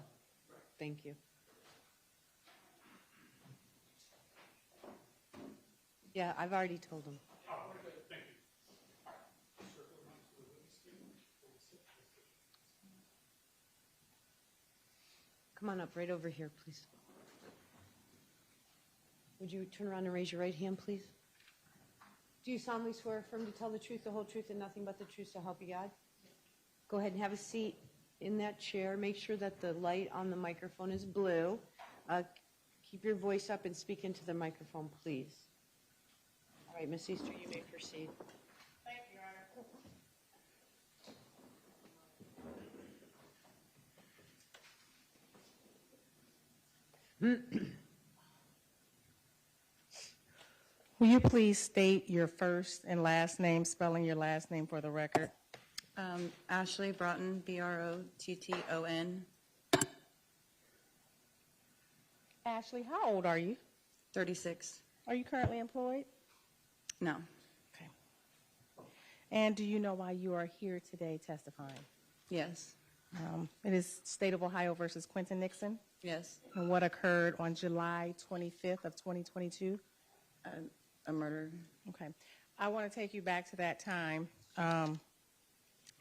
thank you. Yeah, I've already told him. Come on up, right over here, please. Would you turn around and raise your right hand, please? Do you solemnly swear or affirm to tell the truth, the whole truth, and nothing but the truth, so help you God? Go ahead and have a seat in that chair. Make sure that the light on the microphone is blue. Keep your voice up and speak into the microphone, please. All right, Ms. Easter, you may proceed. Thank you, Your Honor. Will you please state your first and last name, spelling your last name for the record? Ashley Broughton, Brotton. Ashley, how old are you? 36. Are you currently employed? No. Okay. And do you know why you are here today testifying? Yes. It is State of Ohio versus Quinton Nixon. Yes. And what occurred on July 25th of 2022? A murder. Okay. I want to take you back to that time.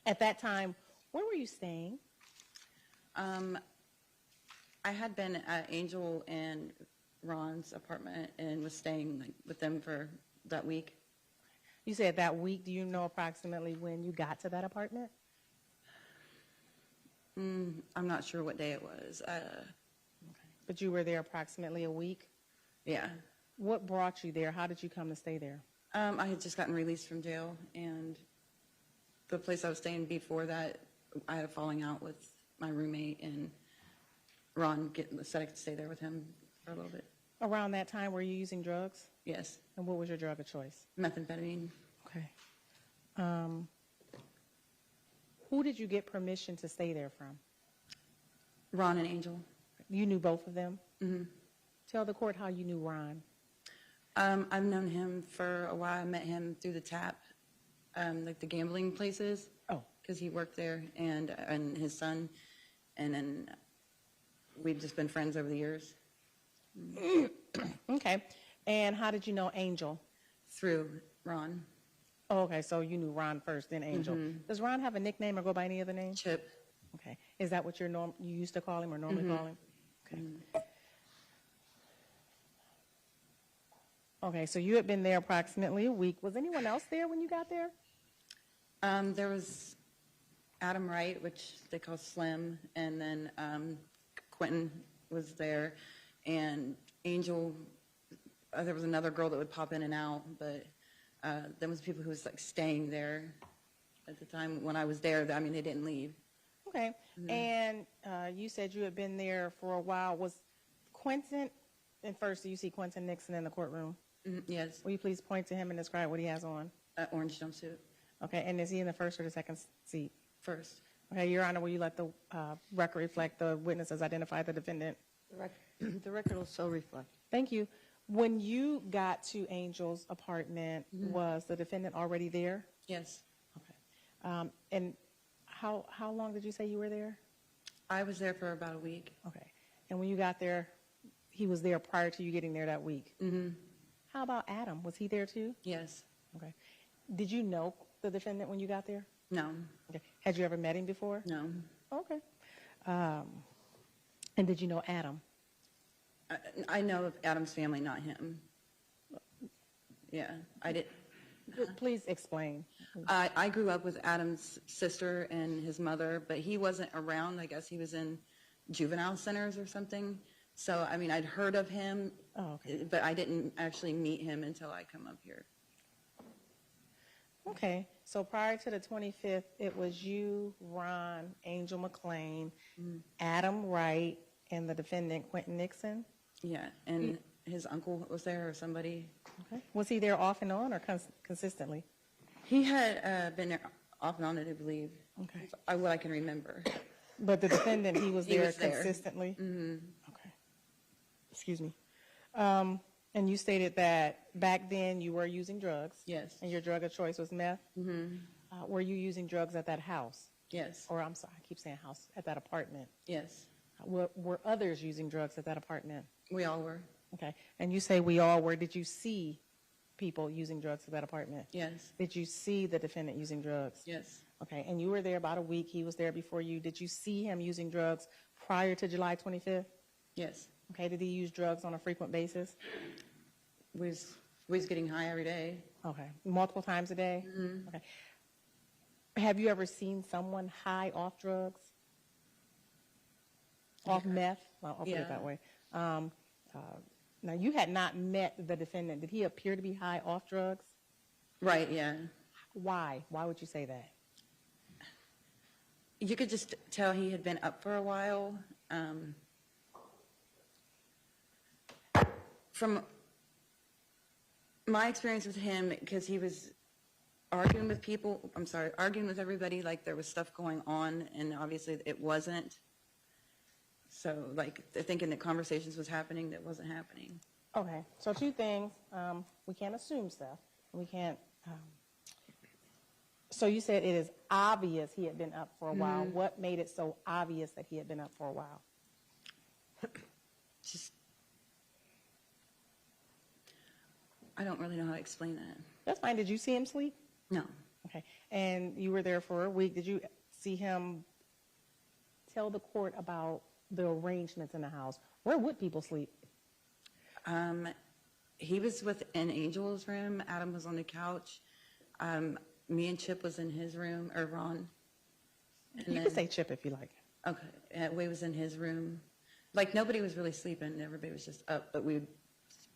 At that time, where were you staying? I had been at Angel and Ron's apartment and was staying with them for that week. You said that week. Do you know approximately when you got to that apartment? I'm not sure what day it was. But you were there approximately a week? Yeah. What brought you there? How did you come to stay there? I had just gotten released from jail, and the place I was staying before that, I had a falling out with my roommate, and Ron said I could stay there with him for a little bit. Around that time, were you using drugs? Yes. And what was your drug of choice? Methamphetamine. Okay. Who did you get permission to stay there from? Ron and Angel. You knew both of them? Mm-hmm. Tell the court how you knew Ron. I've known him for a while. I met him through the tap, like the gambling places. Oh. Because he worked there, and his son, and then we've just been friends over the years. Okay. And how did you know Angel? Through Ron. Oh, okay, so you knew Ron first, then Angel. Does Ron have a nickname or go by any other name? Chip. Okay. Is that what you used to call him or normally call him? Okay. Okay, so you had been there approximately a week. Was anyone else there when you got there? There was Adam Wright, which they call Slim, and then Quinton was there, and Angel. There was another girl that would pop in and out, but there was people who was like staying there at the time when I was there. I mean, they didn't leave. Okay. And you said you had been there for a while. Was Quinton, and first, do you see Quinton Nixon in the courtroom? Yes. Will you please point to him and describe what he has on? Orange jumpsuit. Okay. And is he in the first or the second seat? First. Okay. Your Honor, will you let the record reflect the witnesses identify the defendant? The record will so reflect. Thank you. When you got to Angel's apartment, was the defendant already there? Yes. Okay. And how long did you say you were there? I was there for about a week. Okay. And when you got there, he was there prior to you getting there that week? Mm-hmm. How about Adam? Was he there too? Yes. Okay. Did you know the defendant when you got there? No. Okay. Had you ever met him before? No. Okay. And did you know Adam? I know of Adam's family, not him. Yeah, I did. Please explain. I grew up with Adam's sister and his mother, but he wasn't around. I guess he was in juvenile centers or something. So, I mean, I'd heard of him, but I didn't actually meet him until I come up here. Okay. So prior to the 25th, it was you, Ron, Angel McClain, Adam Wright, and the defendant, Quinton Nixon? Yeah, and his uncle was there or somebody. Okay. Was he there off and on or consistently? He had been there off and on, I believe. Okay. What I can remember. But the defendant, he was there was there. consistently? Mm-hmm. Okay. Excuse me. And you stated that back then you were using drugs? Yes. And your drug of choice was meth? Mm-hmm. Were you using drugs at that house? Yes. Or I'm sorry, I keep saying house, at that apartment? Yes. Were others using drugs at that apartment? We all were. Okay. And you say we all were. Did you see people using drugs at that apartment? Yes. Did you see the defendant using drugs? Yes. Okay. And you were there about a week. He was there before you. Did you see him using drugs prior to July 25th? Yes. Okay. Did he use drugs on a frequent basis? We was getting high every day. Okay. Multiple times a day? Mm-hmm. Okay. Have you ever seen someone high off drugs? Off meth? Well, I'll put it that way. Now, you had not met the defendant. Did he appear to be high off drugs? Right, yeah. Why? Why would you say that? You could just tell he had been up for a while. From my experience with him, because he was arguing with people, arguing with everybody like there was stuff going on, and obviously it wasn't. So, like, thinking that conversations was happening that wasn't happening. Okay. So, two things. We can't assume stuff. We can't. So, you said it is obvious he had been up for a while. What made it so obvious that he had been up for a while? Just, I don't really know how to explain that. That's fine. Did you see him sleep? No. Okay. And you were there for a week. Did you see him tell the court about the arrangements in the house? Where would people sleep? He was within Angel's room. Adam was on the couch. Me and Chip was in his room, or Ron. You can say Chip if you like. Okay. We was in his room. Like, nobody was really sleeping. Everybody was just up, but we would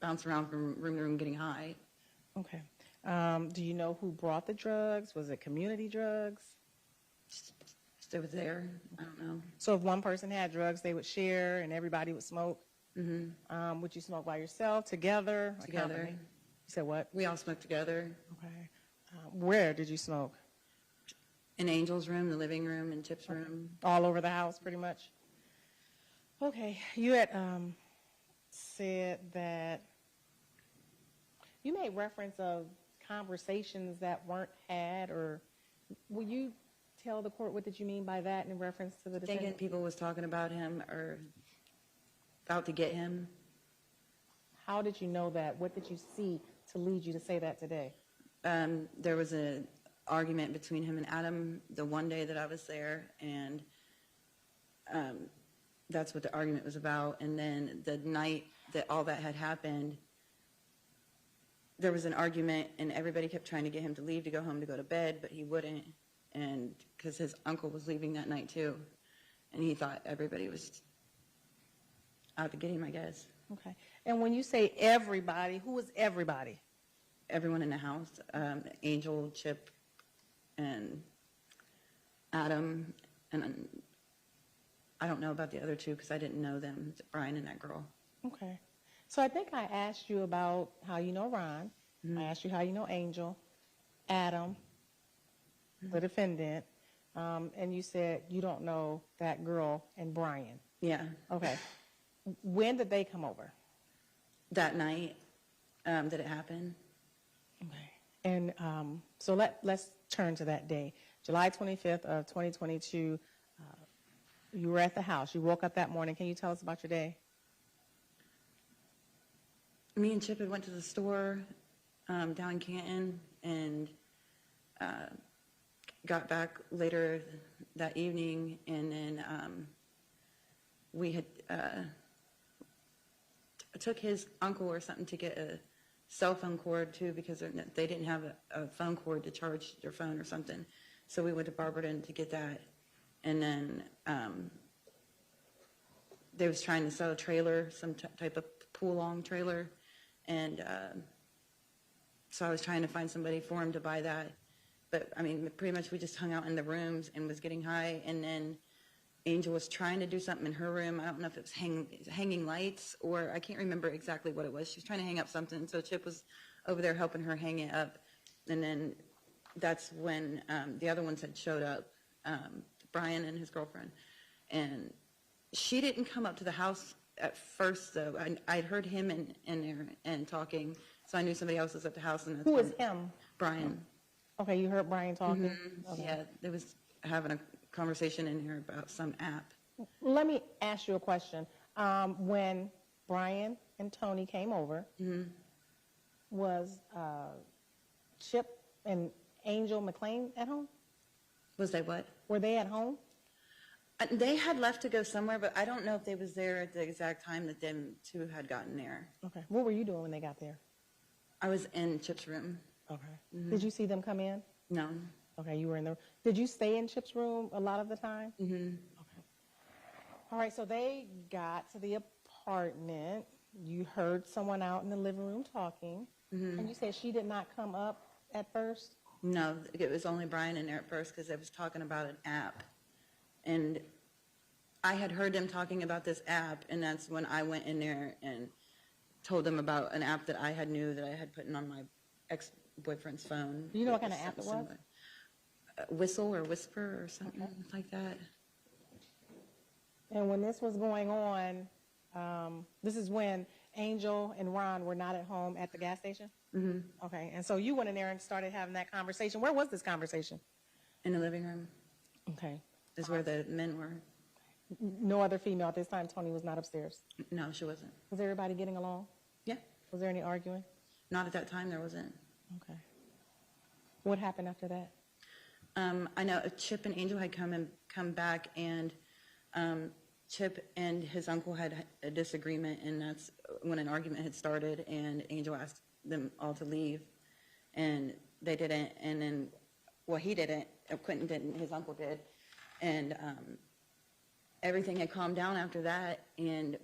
bounce around from room to room getting high. Okay. Do you know who brought the drugs? Was it community drugs? They were there. I don't know. So if one person had drugs, they would share and everybody would smoke? Mm-hmm. Would you smoke by yourself, together? Together. You said what? We all smoked together. Okay. Where did you smoke? In Angel's room, the living room, and Chip's room. All over the house, pretty much? Okay. You had said that you made reference of conversations that weren't had, or will you tell the court what did you mean by that in reference to the defendant? Thinking people was talking about him or out to get him. How did you know that? What did you see to lead you to say that today? There was an argument between him and Adam the one day that I was there, and that's what the argument was about. And then the night that all that had happened, there was an argument, and everybody kept trying to get him to leave to go home to go to bed, but he wouldn't, and because his uncle was leaving that night too, and he thought everybody was out to get him, I guess. Okay. And when you say everybody, who is everybody? Everyone in the house, Angel, Chip, and Adam, and I don't know about the other two because I didn't know them, Brian and that girl. Okay. So I think I asked you about how you know Ron. I asked you how you know Angel, Adam, the defendant, and you said you don't know that girl and Brian. Yeah. Okay. When did they come over? That night that it happened. Okay. And so let's turn to that day. July 25th of 2022, you were at the house. You woke up that morning. Can you tell us about your day? Me and Chip had went to the store down in Canton and got back later that evening, and then we had took his uncle or something to get a cell phone cord too, because they didn't have a phone cord to charge their phone or something. So we went to Barberton to get that, and then they was trying to sell a trailer, some type of pull-along trailer, and so I was trying to find somebody for him to buy that. But I mean, pretty much we just hung out in the rooms and was getting high, and then Angel was trying to do something in her room. I don't know if it was hanging lights, or I can't remember exactly what it was. She was trying to hang up something, so Chip was over there helping her hang it up. And then that's when the other ones had showed up, Brian and his girlfriend. And she didn't come up to the house at first, though. I'd heard him in there and talking, so I knew somebody else was at the house. And Who is him? Brian. Okay, you heard Brian talking? Mm-hmm. Okay. Yeah, they was having a conversation in here about some app. Let me ask you a question. When Brian and Toni came over, was Chip and Angel McLean at home? Was they what? Were they at home? They had left to go somewhere, but I don't know if they was there at the exact time that them two had gotten there. Okay. What were you doing when they got there? I was in Chip's room. Okay. Mm-hmm. Did you see them come in? No. Okay, you were in the. Did you stay in Chip's room a lot of the time? Mm-hmm. Okay. All right, so they got to the apartment. You heard someone out in the living room talking, and you said she did not come up at first? No, it was only Brian in there at first because they was talking about an app. And I had heard them talking about this app, and that's when I went in there and told them about an app that I had knew that I had put in on my ex-boyfriend's phone. Do you know what kind of app it was? Whistle or Whisper or something like that. And when this was going on, this is when Angel and Ron were not at home at the gas station? Mm-hmm. Okay, and so you went in there and started having that conversation. Where was this conversation? In the living room. Okay. Is where the men were. No other female at this time. Toni was not upstairs? No, she wasn't. Was everybody getting along? Yeah. Was there any arguing? Not at that time, there wasn't. Okay. What happened after that? I know Chip and Angel had come back, and Chip and his uncle had a disagreement, and that's when an argument had started, and Angel asked them all to leave, and they didn't, and then, well, he didn't, Quinton didn't, his uncle did, and everything had calmed down after that, and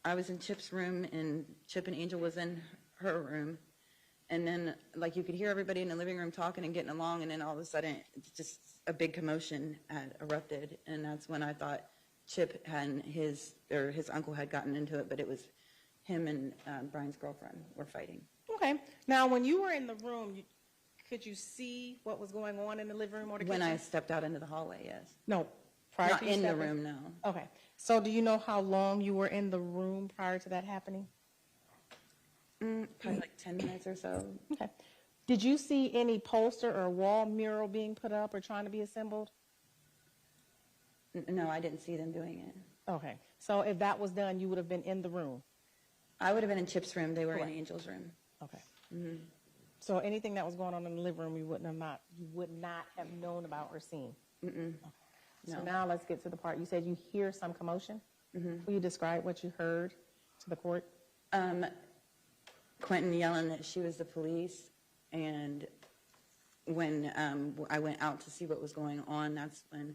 I was in Chip's room, and Chip and Angel was in her room, and then, like, you could hear everybody in the living room talking and getting along, and then all of a sudden, just a big commotion had erupted, and that's when I thought Chip and his uncle had gotten into it, but it was him and Brian's girlfriend were fighting. Okay. Now, when you were in the room, could you see what was going on in the living room or the kitchen? When I stepped out into the hallway, yes. No, prior Not to you in the stepping? room, no. Okay. So do you know how long you were in the room prior to that happening? Probably like 10 minutes or so. Okay. Did you see any poster or wall mural being put up or trying to be assembled? No, I didn't see them doing it. Okay. So if that was done, you would have been in the room? I would have been in Chip's room. They were Correct. in Angel's room. Okay. So anything that was going on in the living room, you would not have known about or seen? Mm-mm. So No. now let's get to the part. You said you hear some commotion. Will you describe what you heard to the court? Quinton yelling that she was the police, and when I went out to see what was going on, that's when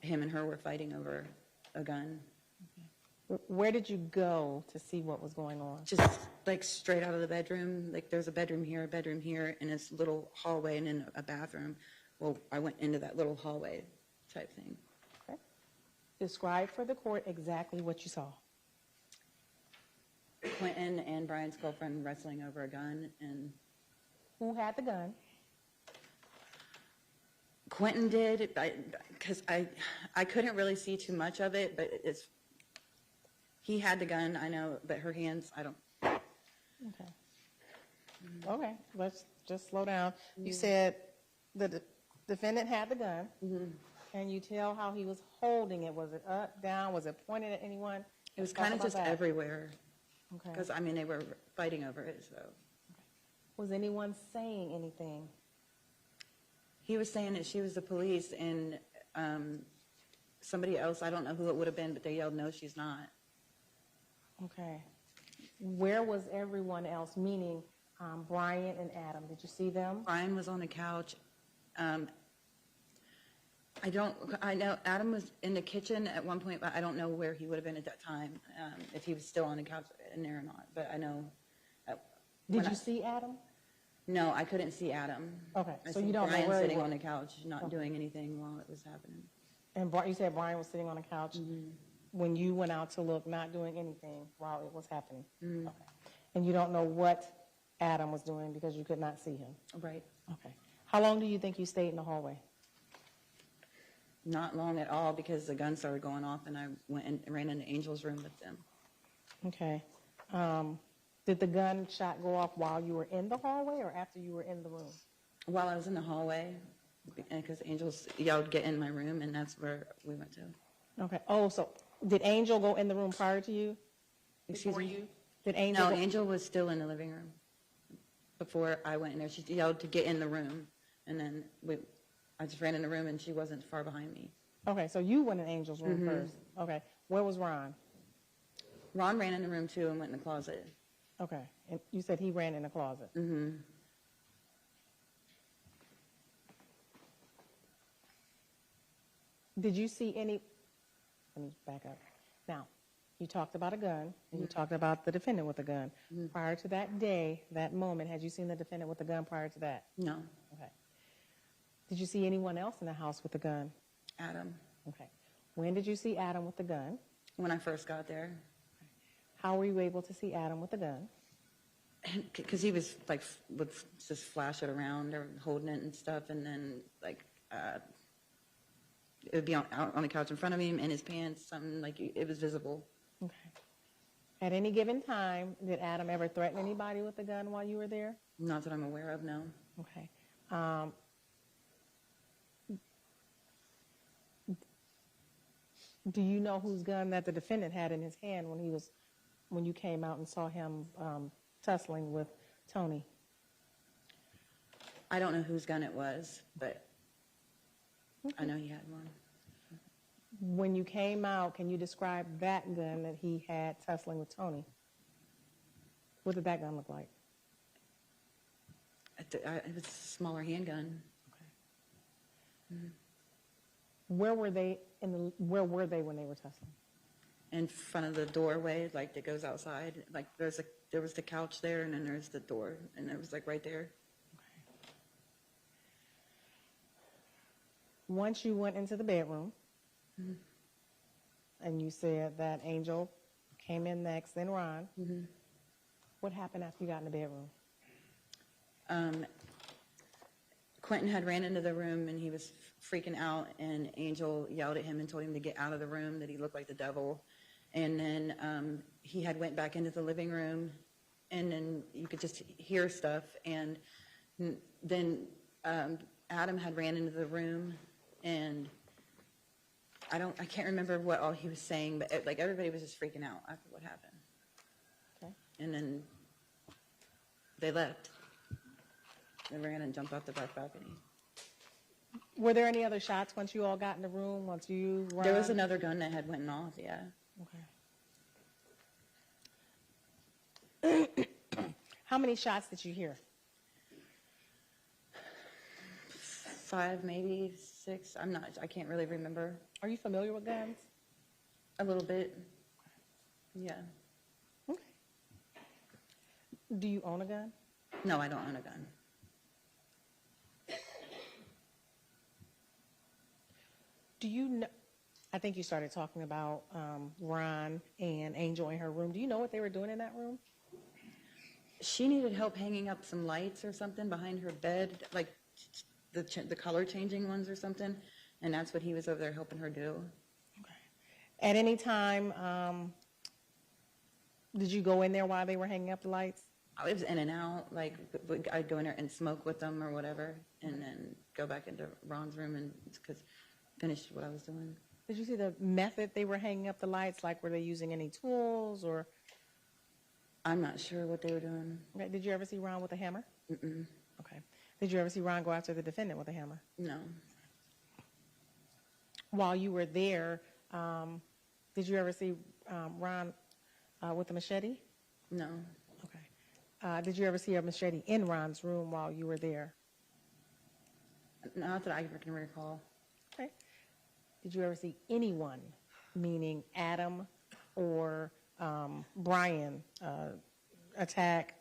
him and her were fighting over a gun. Where did you go to see what was going on? Just like straight out of the bedroom. Like there's a bedroom here, and this little hallway, and then a bathroom. Well, I went into that little hallway type thing. Okay. Describe for the court exactly what you saw. Quinton and Brian's girlfriend wrestling over a gun, and who had the gun? Quinton did, because I couldn't really see too much of it, but he had the gun, I know, but her hands, I don't. Okay. Okay, let's just slow down. You said the defendant had the gun. And you tell how he was holding it. Was it up, down? Was it pointed at anyone? It was kind of just everywhere. Okay. Because, I mean, they were fighting over it, so. Was anyone saying anything? He was saying that she was the police, and somebody else, I don't know who it would have been, but they yelled, "No, she's not." Okay. Where was everyone else, meaning Brian and Adam? Did you see them? Brian was on the couch. I know Adam was in the kitchen at one point, but I don't know where he would have been at that time, if he was still on the couch in there or not. But I know. Did you see Adam? No, I couldn't see Adam. Okay, I so see you don't know Brian where he sitting was. on the couch, not doing anything while it was happening. And you said Brian was sitting on the couch when you went out to look, not doing anything while it was happening. Okay. And you don't know what Adam was doing because you could not see him. Right. Okay. How long do you think you stayed in the hallway? Not long at all, because the gun started going off, and I went and ran into Angel's room with them. Okay. Did the gun shot go off while you were in the hallway or after you were in the room? While I was in the hallway, because Angel's yelled, "Get in my room," and that's where we went to. Okay. Oh, so did Angel go in the room prior to you? Excuse me? Did Angel? No, Angel was still in the living room before I went in there. She yelled to get in the room, and then I just ran in the room, and she wasn't far behind me. Okay, so you went in Angel's room first. Okay. Where was Ron? Ron ran in the room, too, and went in the closet. Okay. And you said he ran in the closet. Did you see any? Let me back up. Now, you talked about a gun, and you talked about the defendant with a gun. Prior to that day, that moment, had you seen the defendant with a gun prior to that? No. Okay. Did you see anyone else in the house with a gun? Adam. Okay. When did you see Adam with the gun? When I first got there. How were you able to see Adam with the gun? Because he was like would just flash it around or holding it and stuff, and then like it would be out on the couch in front of him in his pants, something like it was visible. Okay. At any given time, did Adam ever threaten anybody with a gun while you were there? Not that I'm aware of, no. Okay. Do you know whose gun that the defendant had in his hand when you came out and saw him tussling with Toni? I don't know whose gun it was, but I know he had one. When you came out, can you describe that gun that he had tussling with Toni? What did that gun look like? It was a smaller handgun. Where were they when they were tussling? In front of the doorway, like that goes outside. Like there was the couch there, and then there's the door, and it was like right there. Once you went into the bedroom, and you said that Angel came in next, then Ron. What happened after you got in the bedroom? Quinton had ran into the room and he was freaking out, and Angel yelled at him and told him to get out of the room, that he looked like the devil. And then he had went back into the living room, and then you could just hear stuff. And then Adam had ran into the room, and I can't remember what all he was saying, but like everybody was just freaking out after what happened. Okay. And then they left. They ran and jumped off the back balcony. Were there any other shots once you all got in the room? Once you Ron? There was another gun that had went off, yeah. Okay. How many shots did you hear? 5, maybe 6. I can't really remember. Are you familiar with guns? A little bit. Yeah. Okay. Do you own a gun? No, I don't own a gun. Do you know, I think you started talking about Ron and Angel in her room. Do you know what they were doing in that room? She needed help hanging up some lights or something behind her bed, like the color changing ones or something, and that's what he was over there helping her do. At any time, did you go in there while they were hanging up the lights? I was in and out, like I'd go in there and smoke with them or whatever, and then go back into Ron's room and finish what I was doing. Did you see the method they were hanging up the lights? Like, were they using any tools or? I'm not sure what they were doing. Okay. Did you ever see Ron with a hammer? Mm-mm. Okay. Did you ever see Ron go after the defendant with a hammer? No. While you were there, did you ever see Ron with a machete? No. Okay. Did you ever see a machete in Ron's room while you were there? Not that I can recall. Okay. Did you ever see anyone, meaning Adam or Brian, attack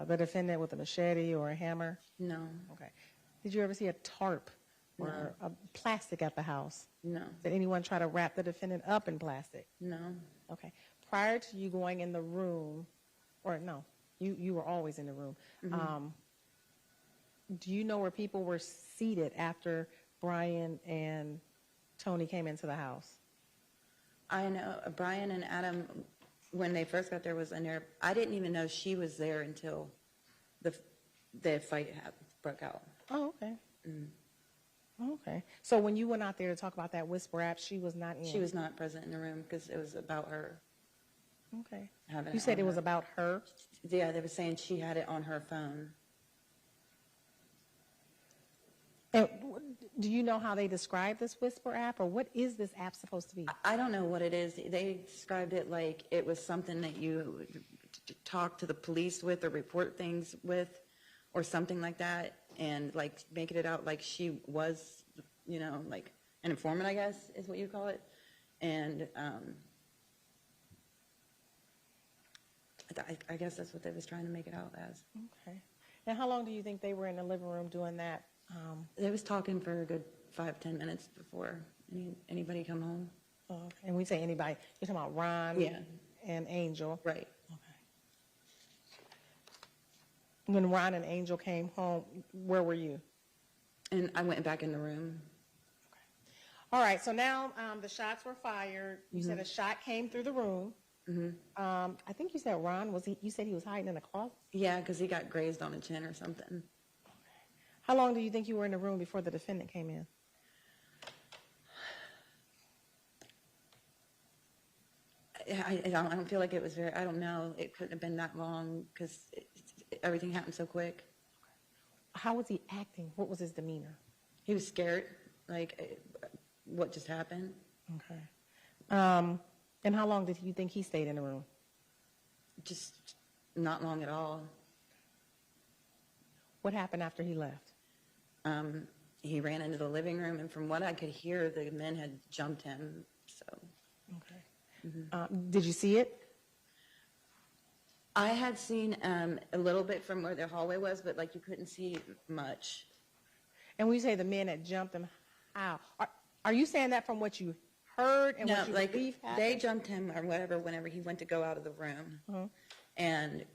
the defendant with a machete or a hammer? No. Okay. Did you ever see a tarp or a plastic at the house? No. Did anyone try to wrap the defendant up in plastic? No. Okay. Prior to you going in the room, or no, you were always in the room. Mm-hmm. Do you know where people were seated after Brian and Toni came into the house? I know Brian and Adam, when they first got there, was in there. I didn't even know she was there until the fight broke out. Oh, okay. Mm. Okay. So when you went out there to talk about that whisper app, she was not in? She was not present in the room because it was about her. Okay. Having You it said on it was her. about her? Yeah, they were saying she had it on her phone. And do you know how they describe this whisper app, or what is this app supposed to be? I don't know what it is. They described it like it was something that you talk to the police with or report things with or something like that, and like making it out like she was, like an informant, I guess is what you call it. And I guess that's what they was trying to make it out as. Okay. And how long do you think they were in the living room doing that? They was talking for a good 5-10 minutes before anybody come home. Oh, okay. And we say anybody, you're talking about Ron and Angel. Right. Okay. When Ron and Angel came home, where were you? And I went back in the room. All right, so now the shots were fired. You said Mhm. a shot came through the room. Mm-hmm. I think you said Ron, you said he was hiding in a closet? Yeah, because he got grazed on the chin or something. How long do you think you were in the room before the defendant came in? I don't feel like it was very, I don't know. It couldn't have been that long because everything happened so quick. How was he acting? What was his demeanor? He was scared, like what just happened. Okay. And how long did you think he stayed in the room? Just not long at all. What happened after he left? He ran into the living room, and from what I could hear, the men had jumped him. So. Okay. Mm-hmm. Did you see it? I had seen a little bit from where the hallway was, but like you couldn't see much. And when you say the men had jumped him, how? Are you saying that from what you heard and No, what you like believe they happened? jumped him or whatever whenever he went to go out of the room. And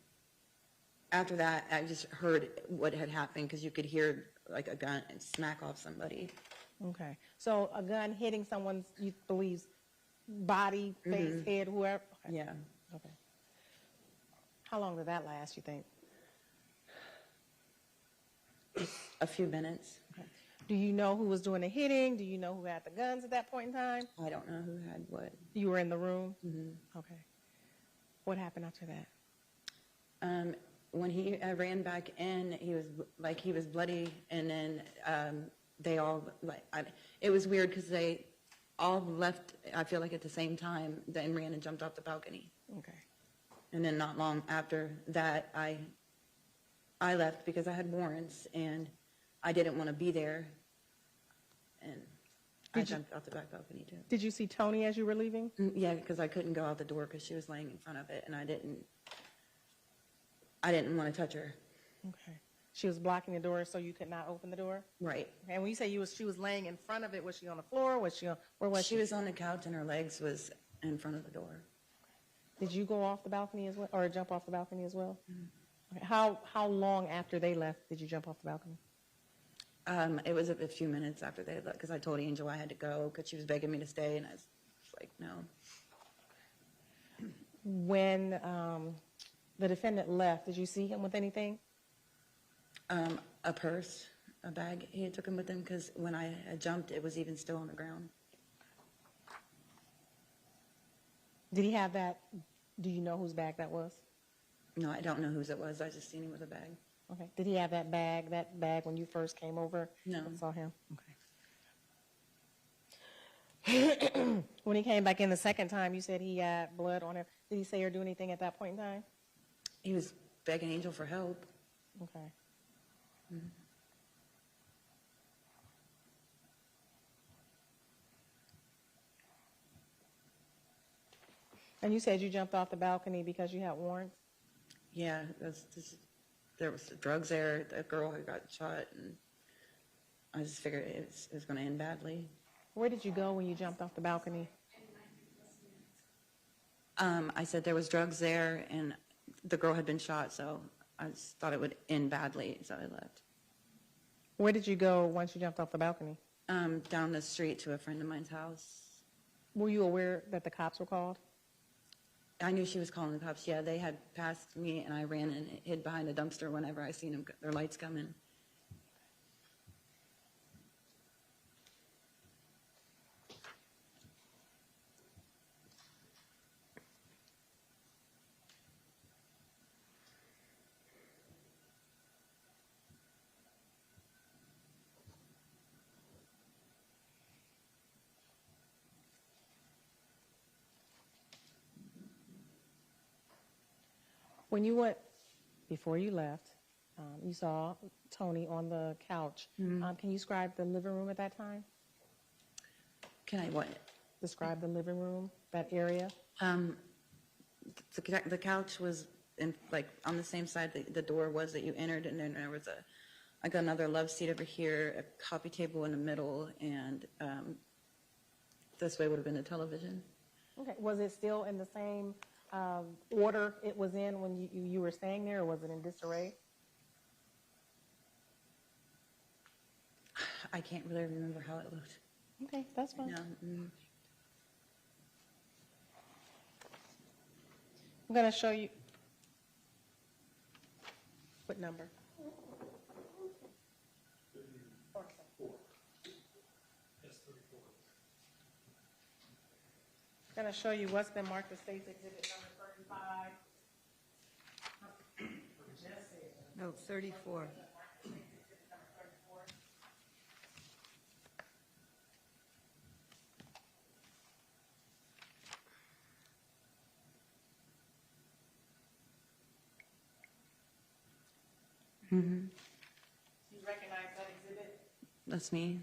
after that, I just heard what had happened because you could hear like a gun smack off somebody. Okay, so a gun hitting someone's, you believe, body, face, head, whoever? Okay. Yeah. Okay. How long did that last, you think? A few minutes. Okay. Do you know who was doing the hitting? Do you know who had the guns at that point in time? I don't know who had what. You were in the room? Mm-hmm. Okay. What happened after that? When he ran back in, he was bloody, and then they all it was weird because they all left. I feel like at the same time, then ran and jumped off the balcony. Okay. And then not long after that, I left because I had warrants and I didn't want to be there, and I jumped off the back balcony too. Did you see Toni as you were leaving? Yeah, because I couldn't go out the door because she was laying in front of it, and I didn't want to touch her. Okay. She was blocking the door so you could not open the door? Right. And when you say she was laying in front of it, was she on the floor? Where was she? She was on the couch and her legs was in front of the door. Did you go off the balcony as well, or jump off the balcony as well? Okay. How long after they left did you jump off the balcony? It was a few minutes after they left because I told Angel I had to go because she was begging me to stay, and I was like, no. When the defendant left, did you see him with anything? A purse, a bag. He took him with him because when I had jumped, it was even still on the ground. Did he have that? Do you know whose bag that was? No, I don't know whose it was. I just seen him with a bag. Okay. Did he have that bag when you first came over? No. And saw him? Okay. When he came back in the second time, you said he had blood on him. Did he say or do anything at that point in time? He was begging Angel for help. Okay. Mm-hmm. And you said you jumped off the balcony because you had warrants? Yeah, there was drugs there. The girl had got shot, and I just figured it was going to end badly. Where did you go when you jumped off the balcony? I said there was drugs there, and the girl had been shot, so I just thought it would end badly, so I left. Where did you go once you jumped off the balcony? Down the street to a friend of mine's house. Were you aware that the cops were called? I knew she was calling the cops. Yeah, they had passed me, and I ran and hid behind a dumpster whenever I seen their lights coming. When you went, before you left, you saw Toni on the couch. Mm-hmm. Can you describe the living room at that time? Can I what? Describe the living room, that area. The couch was on the same side that the door was that you entered, and then there was another love seat over here, a coffee table in the middle, and this way would have been the television. Okay. Was it still in the same order it was in when you were staying there, or was it in disarray? I can't really remember how it looked. Okay, that's fine. No. I'm going to show you. What number? I'm going to show you what's been marked as State's Exhibit number 35. No, 34. Mm-hmm. You recognize that exhibit? That's me.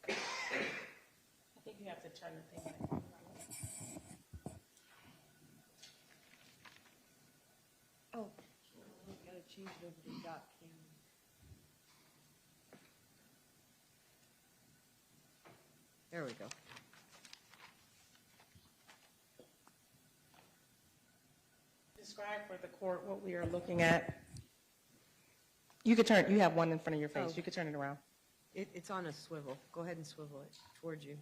I think you have to turn the thing back. Oh, we gotta change it over to dot camera. There we go. Describe for the court what we are looking at. You could turn, you have one in front of your face. Oh. You could turn it around. It's on a swivel. Go ahead and swivel it towards you.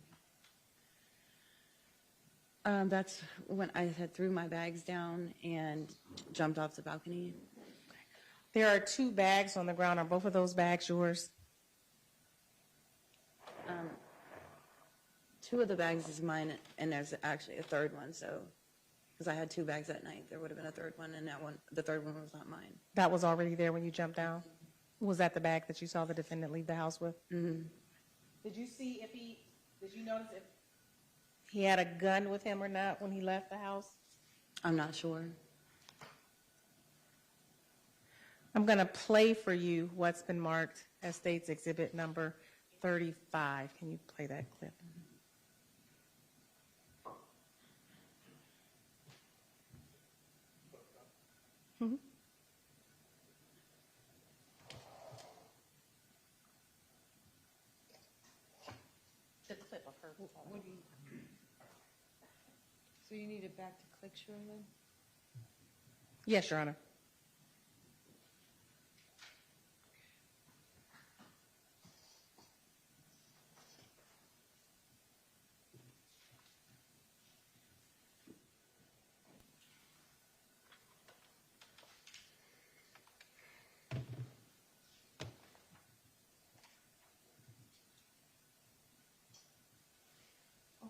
That's when I had threw my bags down and jumped off the balcony. There are 2 bags on the ground. Are both of those bags yours? 2 of the bags is mine, and there's actually a third one. So, because I had 2 bags that night, there would have been a third one, and that one, the third one was not mine. That was already there when you jumped down? Was that the bag that you saw the defendant leave the house with? Mm-hmm. Did you notice if he had a gun with him or not when he left the house? I'm not sure. I'm going to play for you what's been marked as State's Exhibit number 35. Can you play that clip? Mm-hmm. The clip of her. What do you? So you need it back to click, Shirley? Yes, Your Honor.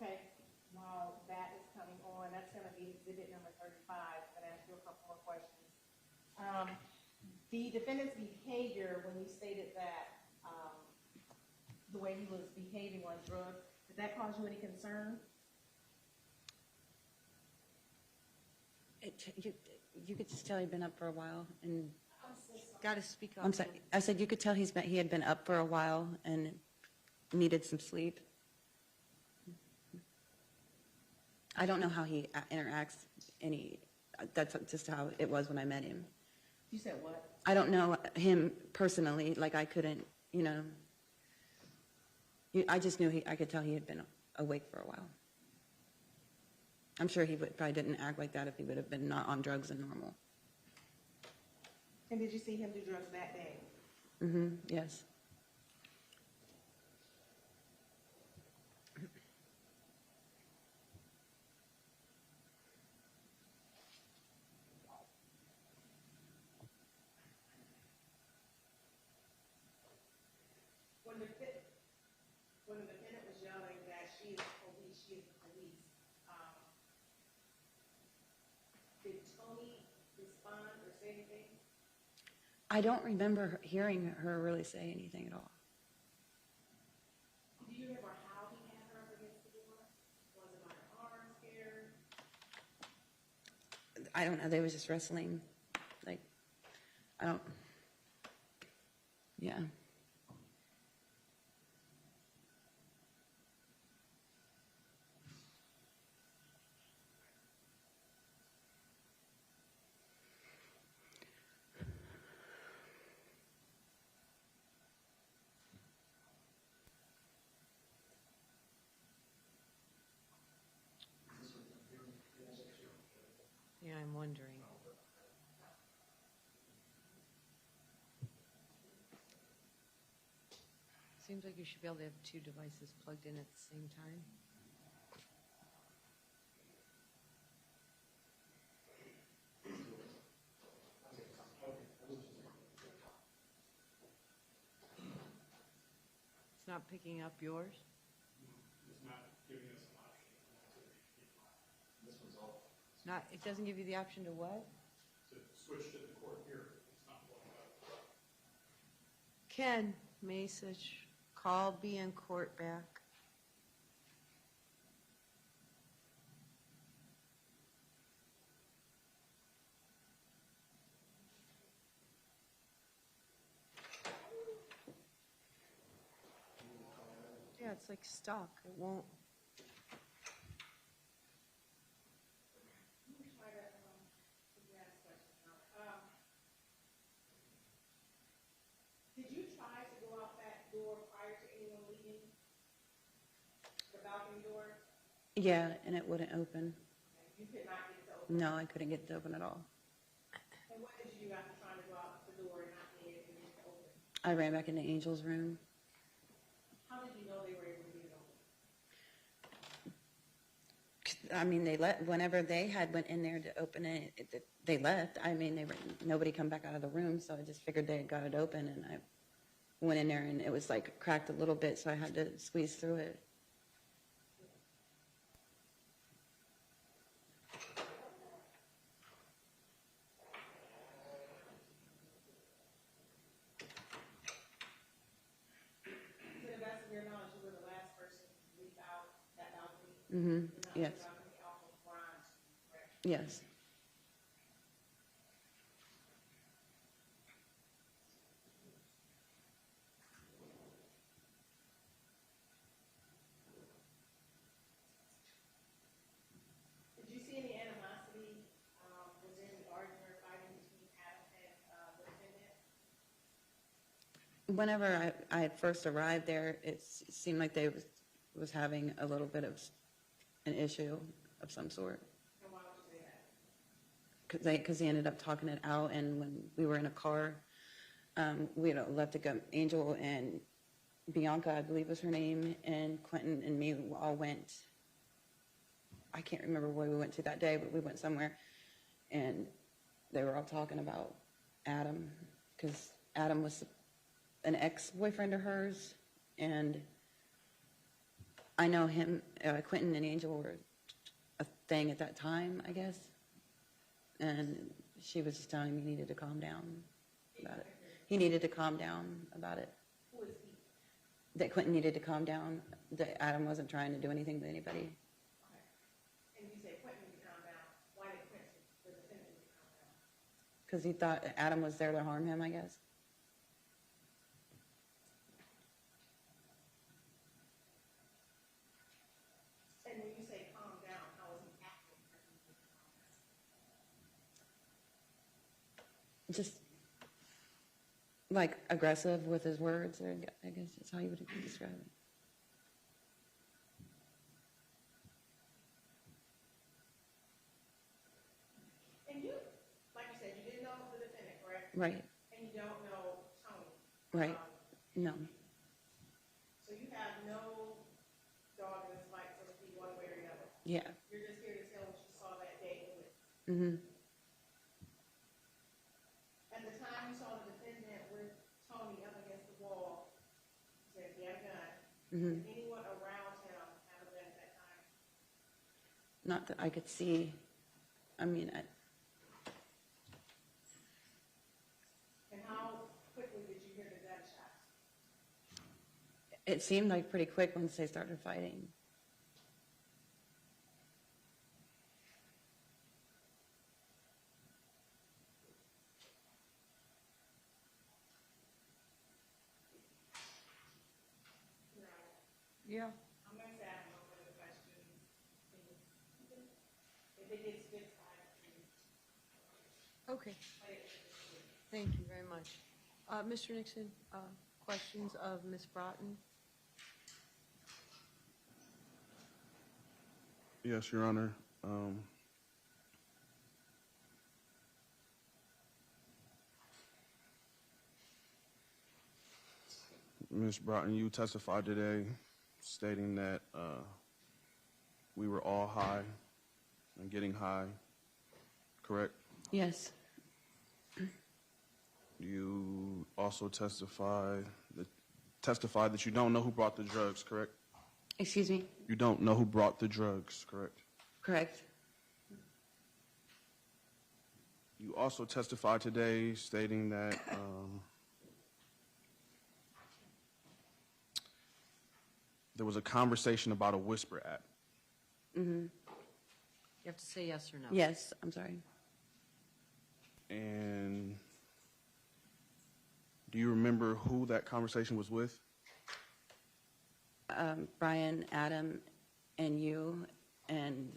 Okay, while that is coming on, that's going to be exhibit number 35. I'm going to ask you a couple more questions. The defendant's behavior when you stated that the way he was behaving on drugs, did that cause you any concern? You could just tell he'd been up for a while, and Got to speak up. I'm sorry. I said you could tell he had been up for a while and needed some sleep. I don't know how he interacts that's just how it was when I met him. You said what? I don't know him personally, like I couldn't, I just knew I could tell he had been awake for a while. I'm sure he probably didn't act like that if he would have been not on drugs and normal. And did you see him do drugs that day? Mm-hmm, yes. When the defendant was yelling that she is police, did Toni respond or say anything? I don't remember hearing her really say anything at all. Do you remember how he had her up against the door? Was it by her arms, scared? I don't know. They was just wrestling. Yeah. Yeah, I'm wondering. Seems like you should be able to have 2 devices plugged in at the same time. It's not picking up yours? It's not giving us an option. This one's off. It doesn't give you the option to what? To switch to the court here, it's not blowing up. Ken, message, call be in court back. Yeah, it's like stuck. It won't. Let me try to ask questions now. Yeah, and it wouldn't open. You could not get it to open. No, I couldn't get it to open at all. And what did you do after trying to go out the door and not being able to get it to open? I ran back into Angel's room. How did you know they were able to get it open? I mean, whenever they had went in there to open it, they left. I mean, nobody come back out of the room, so I just figured they had got it open, and I went in there, and it was like cracked a little bit, so I had to squeeze through it. To the best of your knowledge, you were the last person to leave out that balcony? Mm-hmm. Not Yes. the balcony off of Grimes, correct? Yes. Did you see any animosity? Was there any argument or fighting between Adam and the defendant? Whenever I had first arrived there, it seemed like they was having a little bit of an issue of some sort. And why would you say that? Because they ended up talking it out, and when we were in a car, we had left to go. Angel and Bianca, I believe was her name, and Quinton and me all went. I can't remember where we went to that day, but we went somewhere, and they were all talking about Adam, because Adam was an ex-boyfriend of hers, and I know him, Quinton and Angel were a thing at that time, I guess, and she was just telling me he needed to calm down about it. He needed to calm down about it. Who is he? That Quinton needed to calm down, that Adam wasn't trying to do anything to anybody. And you say Quentin need to calm down. Why did Quentin, the defendant, need to calm down? Because he thought Adam was there to harm him, I guess. And when you say calm down, how is he acting? Just like aggressive with his words, or I guess that's how you would describe it. And you, like you said, you didn't know the defendant, correct? Right. And you don't know Toni. Right. No. So you have no dog in this fight, so to speak, one way or the other. Yeah. You're just here to tell what you saw that day. Mm-hmm. At the time you saw the defendant with Toni up against the wall, you said he had a gun. Mm-hmm. Did anyone around him have a gun at that time? Not that I could see. I mean, And how quickly did you hear the gunshots? it seemed like pretty quick once they started fighting. Yeah. I'm going to ask no further questions. If it gets fixed, Okay. Thank you very much. Mr. Nixon, questions of Ms. Broughton? Yes, Your Honor. Ms. Broughton, you testified today stating that we were all high and getting high, correct? Yes. You also testified that you don't know who brought the drugs, correct? Excuse me? You don't know who brought the drugs, correct? Correct. You also testified today stating that there was a conversation about a whisper app. Mm-hmm. You have to say yes or no. Yes, I'm sorry. And do you remember who that conversation was with? Brian, Adam, and you, and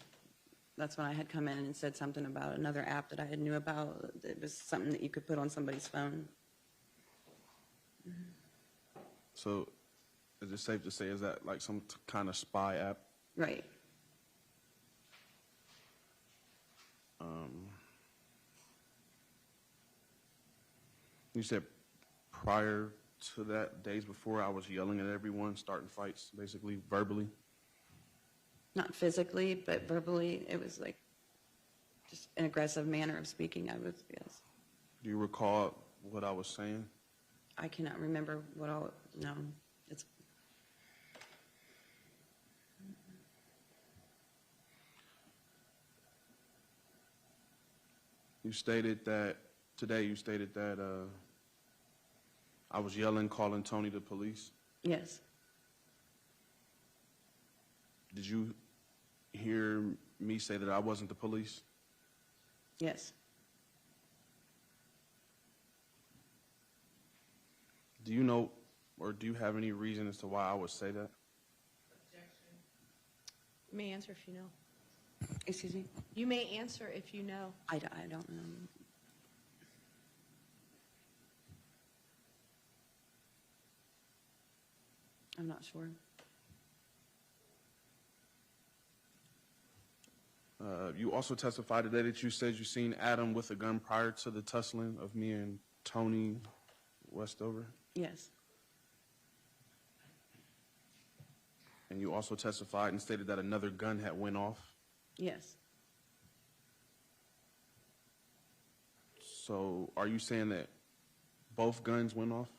that's when I had come in and said something about another app that I had knew about. It was something that you could put on somebody's phone. So is it safe to say, is that like some kind of spy app? Right. You said prior to that, days before, I was yelling at everyone, starting fights, basically verbally. Not physically, but verbally. It was like just an aggressive manner of speaking. I was, yes. Do you recall what I was saying? I cannot remember what all, no. It's, You stated that, today you stated that I was yelling, calling Toni the police. yes. Did you hear me say that I wasn't the police? Yes. Do you know, or do you have any reason as to why I would say that? You may answer if you know. Excuse me? You may answer if you know. I don't know. I'm not sure. You also testified today that you said you seen Adam with a gun prior to the tussling of me and Toni Westover. Yes. And you also testified and stated that another gun had went off. Yes. So are you saying that both guns went off?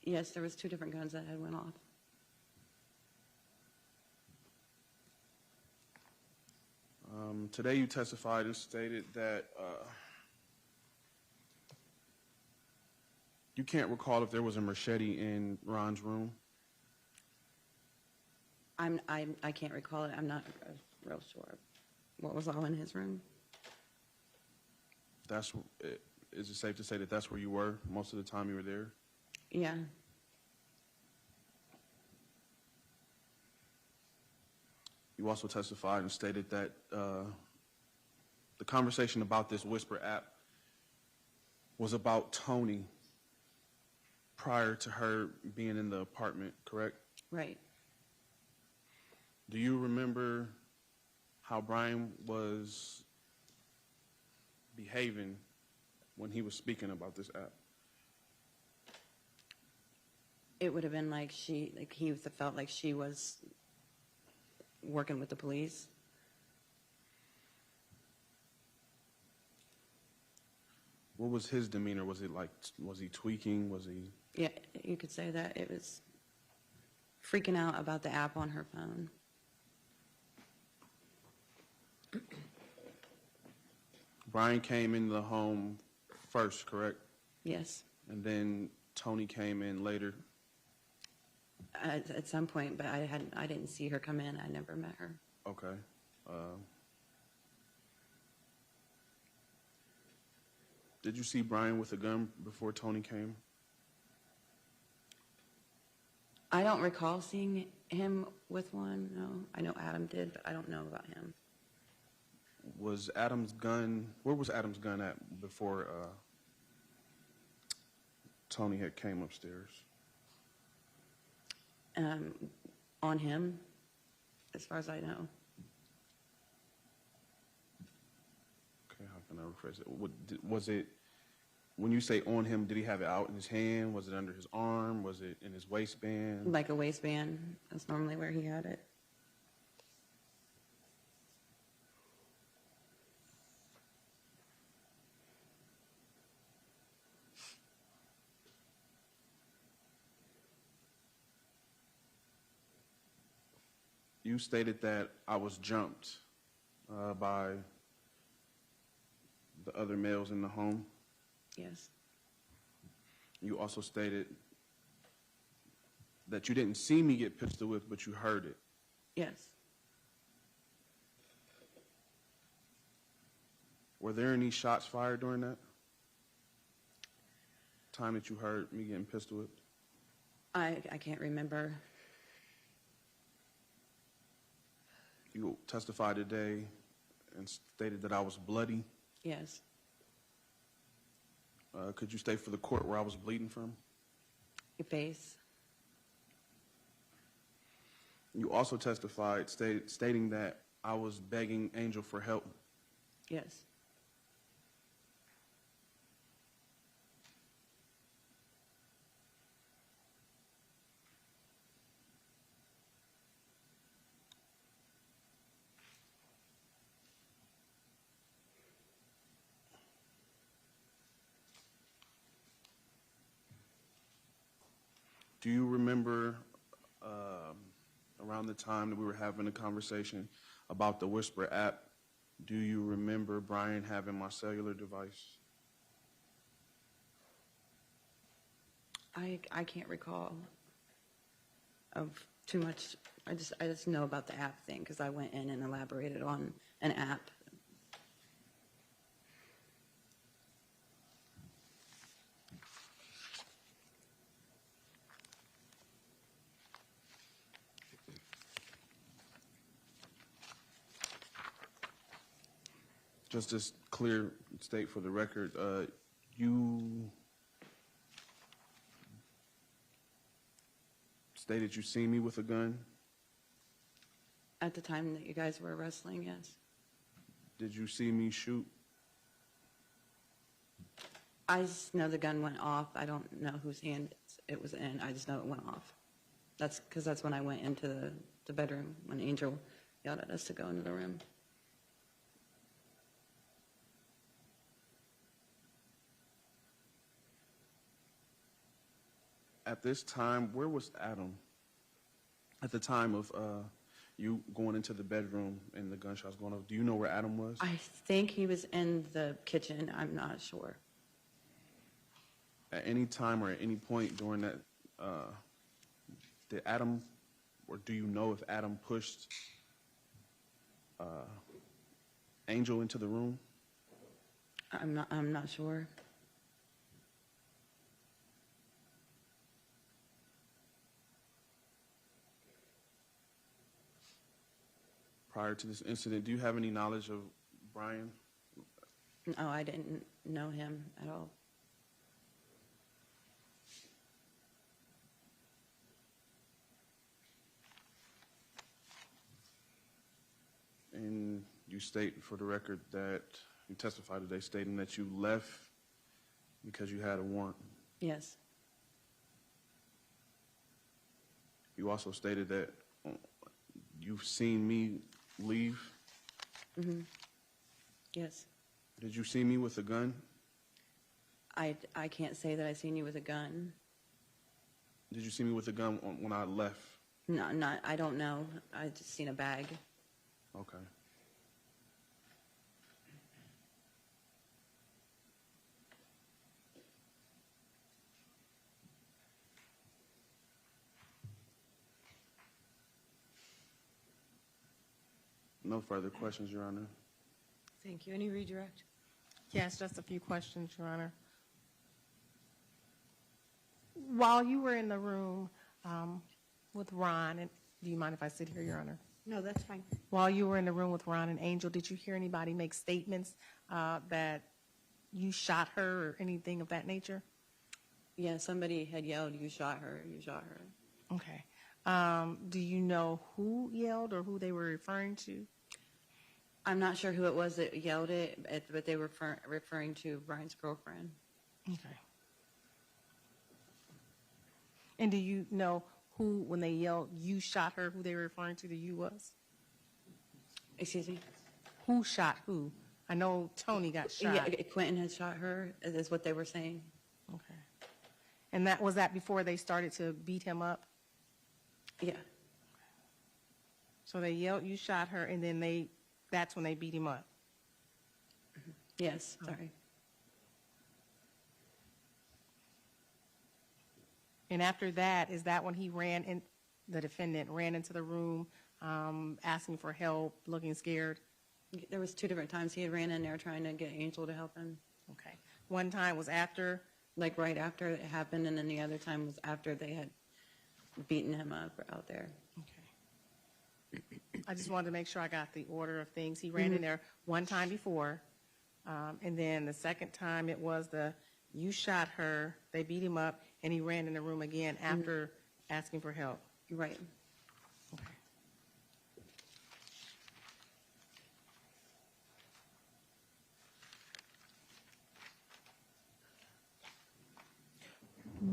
Yes, there was 2 different guns that had went off. Today you testified and stated that you can't recall if there was a machete in Ron's room. I can't recall it. I'm not real sure what was all in his room. Is it safe to say that that's where you were most of the time you were there? Yeah. You also testified and stated that the conversation about this Whisper app was about Toni prior to her being in the apartment, correct? Right. Do you remember how Brian was behaving when he was speaking about this app? It would have been like he felt like she was working with the police. What was his demeanor? Was it like, was he tweaking? Was he? Yeah, you could say that. It was freaking out about the app on her phone. Brian came in the home first, correct? Yes. And then Toni came in later. At some point, but I didn't see her come in. I never met her. Okay. Did you see Brian with a gun before Toni came? I don't recall seeing him with one, no. I know Adam did, but I don't know about him. Was Adam's gun, where was Adam's gun at before Toni had came upstairs? On him, as far as I know. Okay, how can I rephrase it? Was it, when you say on him, did he have it out in his hand? Was it under his arm? Was it in his waistband? Like a waistband. That's normally where he had it. You stated that I was jumped by the other males in the home. Yes. You also stated that you didn't see me get pistol whipped, but you heard it. Yes. Were there any shots fired during that time that you heard me getting pistol whipped? I can't remember. You testified today and stated that I was bloody. Yes. Could you state for the court where I was bleeding from? Your face. You also testified stating that I was begging Angel for help. Yes. Do you remember around the time that we were having a conversation about the Whisper app, do you remember Brian having my cellular device? I can't recall of too much. I just know about the app thing because I went in and elaborated on an app. Just to clear state for the record, you stated you seen me with a gun. At the time that you guys were wrestling, yes. Did you see me shoot? I just know the gun went off. I don't know whose hand it was in. I just know it went off. That's because that's when I went into the bedroom when Angel yelled at us to go into the room. At this time, where was Adam? At the time of you going into the bedroom and the gunshots going off, do you know where Adam was? I think he was in the kitchen. I'm not sure. At any time or at any point during that, did Adam, or do you know if Adam pushed Angel into the room? I'm not sure. Prior to this incident, do you have any knowledge of Brian? No, I didn't know him at all. And you state for the record that you testified today stating that you left because you had a warrant. Yes. You also stated that you've seen me leave. Mm-hmm. Yes. Did you see me with a gun? I can't say that I seen you with a gun. Did you see me with a gun when I left? No, I don't know. I just seen a bag. Okay. No further questions, Your Honor. Thank you. Any redirect? Yes, just a few questions, Your Honor. While you were in the room with Ron, and do you mind if I sit here, Your Honor? No, that's fine. While you were in the room with Ron and Angel, did you hear anybody make statements that you shot her or anything of that nature? Yeah, somebody had yelled, "You shot her, you shot her." Okay. Do you know who yelled or who they were referring to? I'm not sure who it was that yelled it, but they were referring to Brian's girlfriend. Okay. And do you know who, when they yelled, "You shot her," who they were referring to, the "you" was? Excuse me? Who shot who? I know Toni got shot. Yeah, Quinton had shot her, is what they were saying. Okay. And that was that before they started to beat him up? Yeah. So they yelled, "You shot her," and then that's when they beat him up? Yes, sorry. And after that, is that when he the defendant ran into the room, asking for help, looking scared? There was 2 different times he had ran in there trying to get Angel to help him. Okay. One time was after? Like right after it happened, and then the other time was after they had beaten him up out there. Okay. I just wanted to make sure I got the order of things. He ran in there one time before, and then the second time it was "You shot her," they beat him up, and he ran in the room again after asking for help. Right.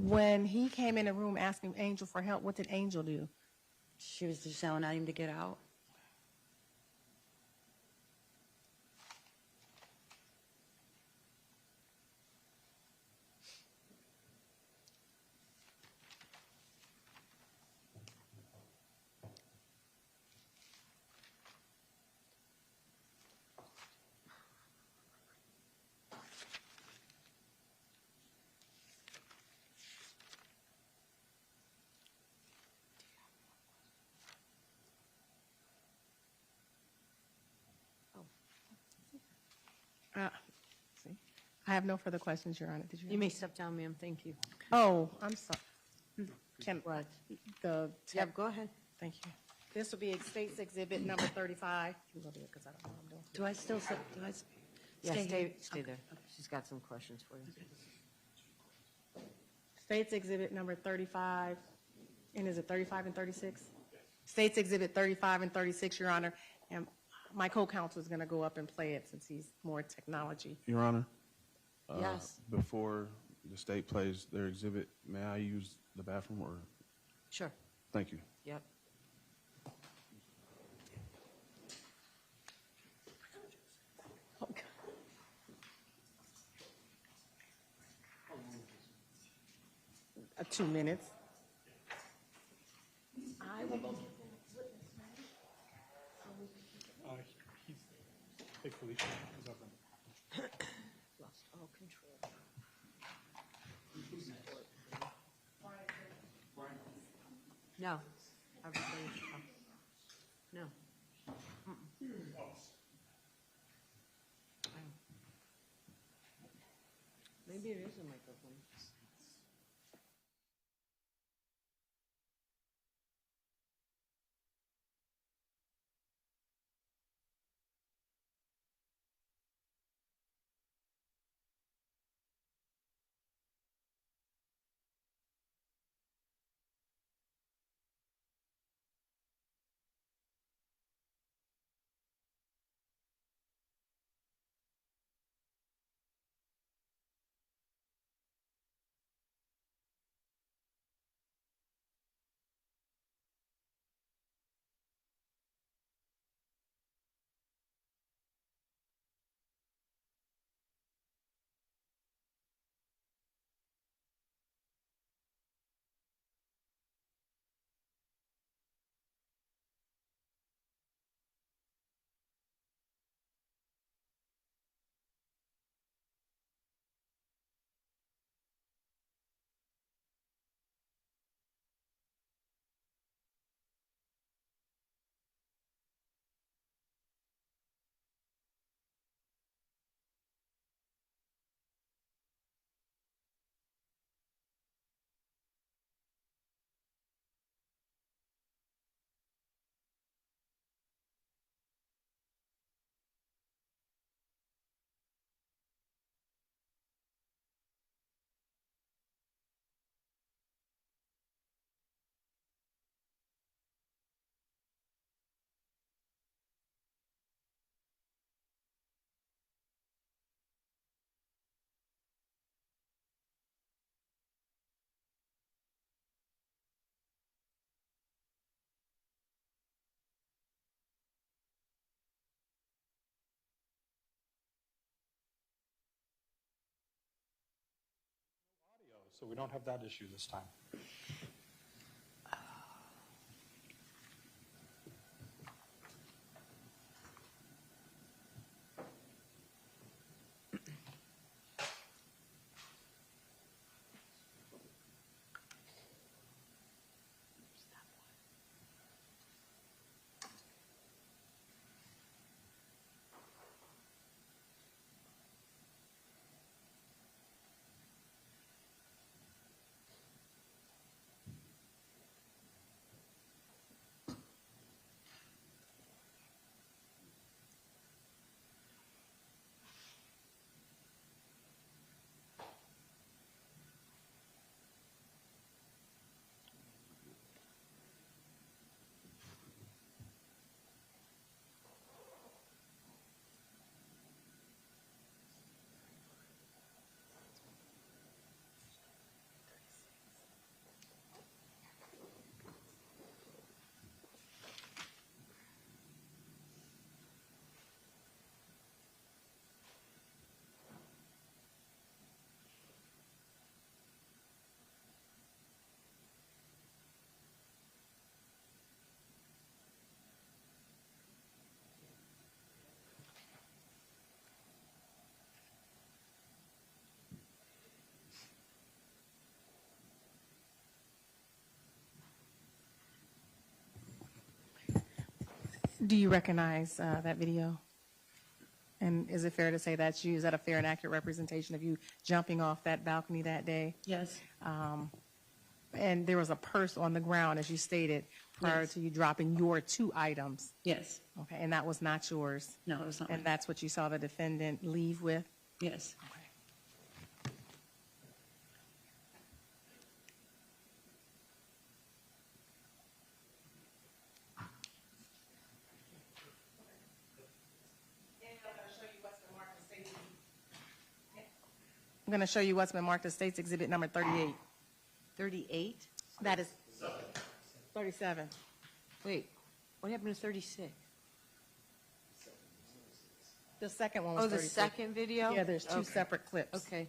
When he came in the room asking Angel for help, what did Angel do? She was just yelling at him to get out. See, I have no further questions, Your Honor. Did you? You may step down, ma'am. Thank you. Oh, I'm sorry. Can What? the Yeah, go ahead. Thank you. This will be State's Exhibit number 35. Do I still sit? Do I Yeah, stay here? stay there. She's got some questions for you. State's Exhibit number 35, and is it 35 and 36? State's Exhibit 35 and 36, Your Honor, and my co-counsel is going to go up and play it since he's more technology. Your Honor? Yes. Before the state plays their exhibit, may I use the bathroom or? Sure. Thank you. Yep. Okay. 2 minutes. I will go get the witness, ma'am. Hey, Felicia, he's up in- Lost all control. No. Everybody, no. Maybe it is a microphone. So we don't have that issue this time. Do you recognize that video? And is it fair to say that's you? Is that a fair and accurate representation of you jumping off that balcony that day? Yes. And there was a purse on the ground, as you stated, prior Yes. to you dropping your 2 items. Yes. Okay, and that was not yours? No, it was not. And that's what you saw the defendant leave with? Yes. I'm going to show you what's been marked as State's Exhibit number 38. 38? That is 37. Wait, what happened to 36? The second one was Oh, the 36. second video? Yeah, there's 2 Okay. separate clips. Okay.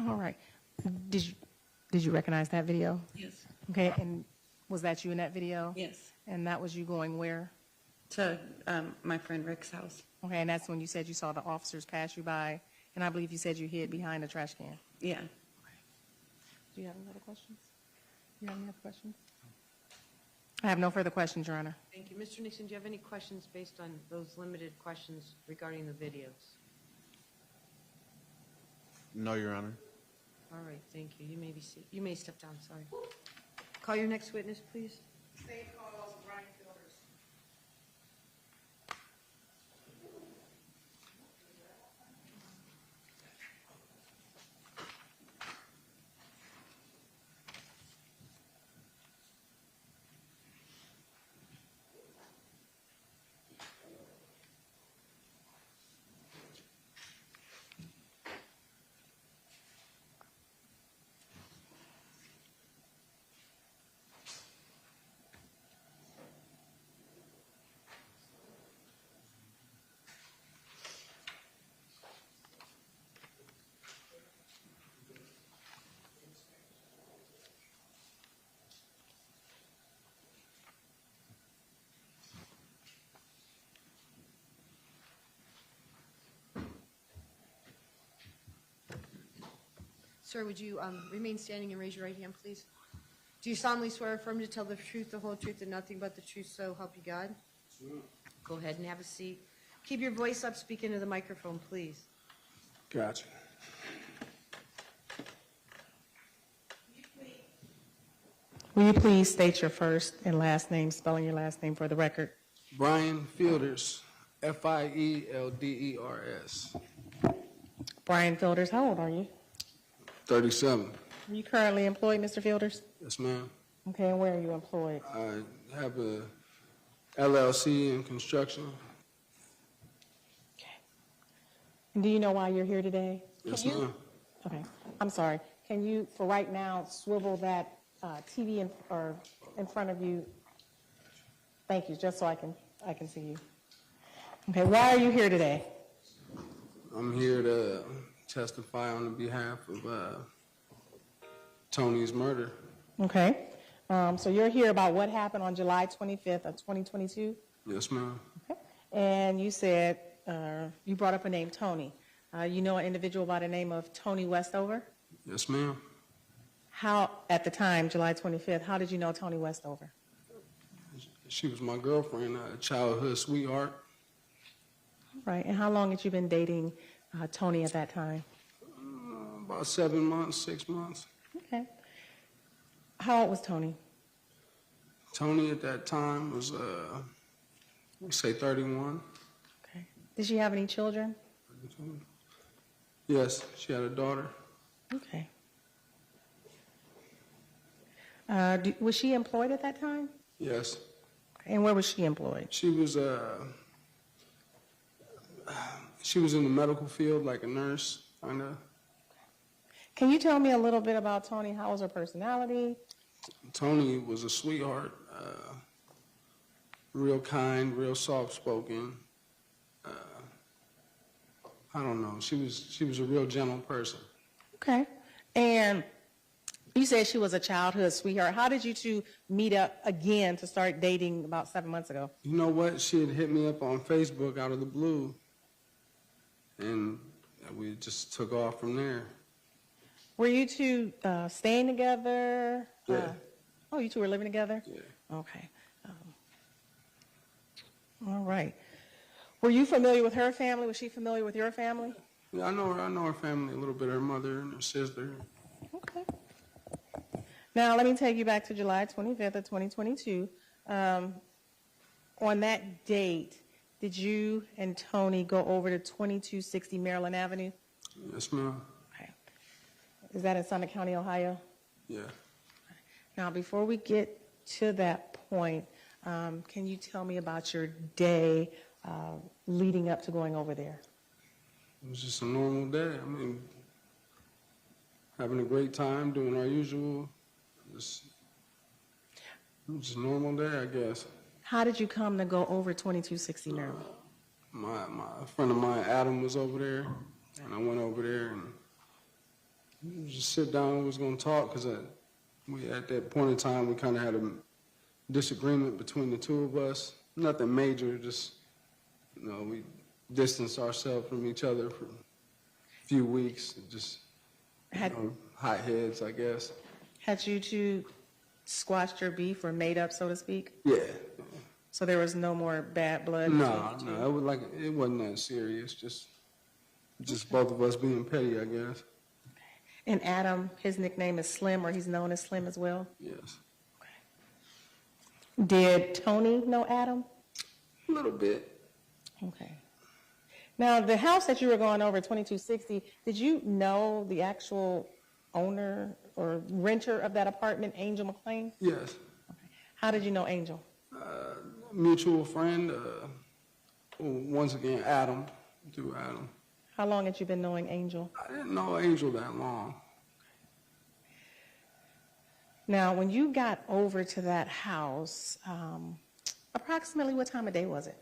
All right. Did you recognize that video? Yes. Okay, and was that you in that video? Yes. And that was you going where? To my friend Rick's house. Okay, and that's when you said you saw the officers pass you by, and I believe you said you hid behind a trash can. Yeah. Do you have any other questions? You have any other questions? I have no further questions, Your Honor. Thank you. Mr. Nixon, do you have any questions based on those limited questions regarding the videos? No, Your Honor. All right, thank you. You may step down, sorry. Call your next witness, please. State calls Brian Fielders. Sir, would you remain standing and raise your right hand, please? Do you solemnly swear or affirm to tell the truth, the whole truth, and nothing but the truth, so help you God? Go ahead and have a seat. Keep your voice up, speak into the microphone, please. Gotcha. Will you please state your first and last name, spelling your last name for the record? Brian Fielders, Fielders. Brian Fielders, how old are you? 37. Are you currently employed, Mr. Fielders? Yes, ma'am. Okay, and where are you employed? I have a LLC in construction. And do you know why you're here today? Yes, Can you- ma'am. Okay, I'm sorry. Can you, for right now, swivel that TV in front of you? Thank you, just so I can see you. Okay, why are you here today? I'm here to testify on the behalf of Tony's murder. Okay, so you're here about what happened on July 25th of 2022? Yes, ma'am. And you said, you brought up a name, Tony. You know an individual by the name of Toni Westover? Yes, ma'am. How, at the time, July 25th, how did you know Toni Westover? She was my girlfriend, a childhood sweetheart. Right, and how long had you been dating Toni at that time? About 7 months, 6 months. Okay. How old was Toni? Tony at that time was We say 31. Okay. Did she have any children? Yes, she had a daughter. Okay. Was she employed at that time? Yes. And where was she employed? She was in the medical field, like a nurse, kind of. Can you tell me a little bit about Toni? How was her personality? Toni was a sweetheart, real kind, real soft-spoken. I don't know. She was a real gentle person. Okay. And you said she was a childhood sweetheart. How did you two meet up again to start dating about 7 months ago? You know what? She had hit me up on Facebook out of the blue, and we just took off from there. Were you two staying together? Yeah. Oh, you two were living together? Yeah. Okay. All right. Were you familiar with her family? Was she familiar with your family? Yeah, I know her family a little bit, her mother and her sister. Okay. Now, let me take you back to July 25th of 2022. On that date, did you and Toni go over to 2260 Maryland Avenue? Yes, ma'am. Okay. Is that in Summit County, Ohio? Yeah. Now, before we get to that point, can you tell me about your day leading up to going over there? It was just a normal day. I mean, having a great time, doing our usual. Just a normal day, I guess. How did you come to go over 2260 Maryland? My friend of mine, Adam, was over there, and I went over there and we just sit down and was going to talk because at that point in time, we kind of had a disagreement between the two of us. Nothing major, just, we distanced ourselves from each other for a few weeks. Just, hot heads, I guess. Had you two squashed your beef or made up, so to speak? Yeah. So there was no more bad blood? No, it wasn't that serious. Just both of us being petty, I guess. And Adam, his nickname is Slim, or he's known as Slim as well? Yes. Did Toni know Adam? A little bit. Okay. Now, the house that you were going over, 2260, did you know the actual owner or renter of that apartment, Angel McClain? Yes. Okay. How did you know Angel? Mutual friend. Once again, Adam, through Adam. How long had you been knowing Angel? I didn't know Angel that long. Now, when you got over to that house, approximately what time of day was it?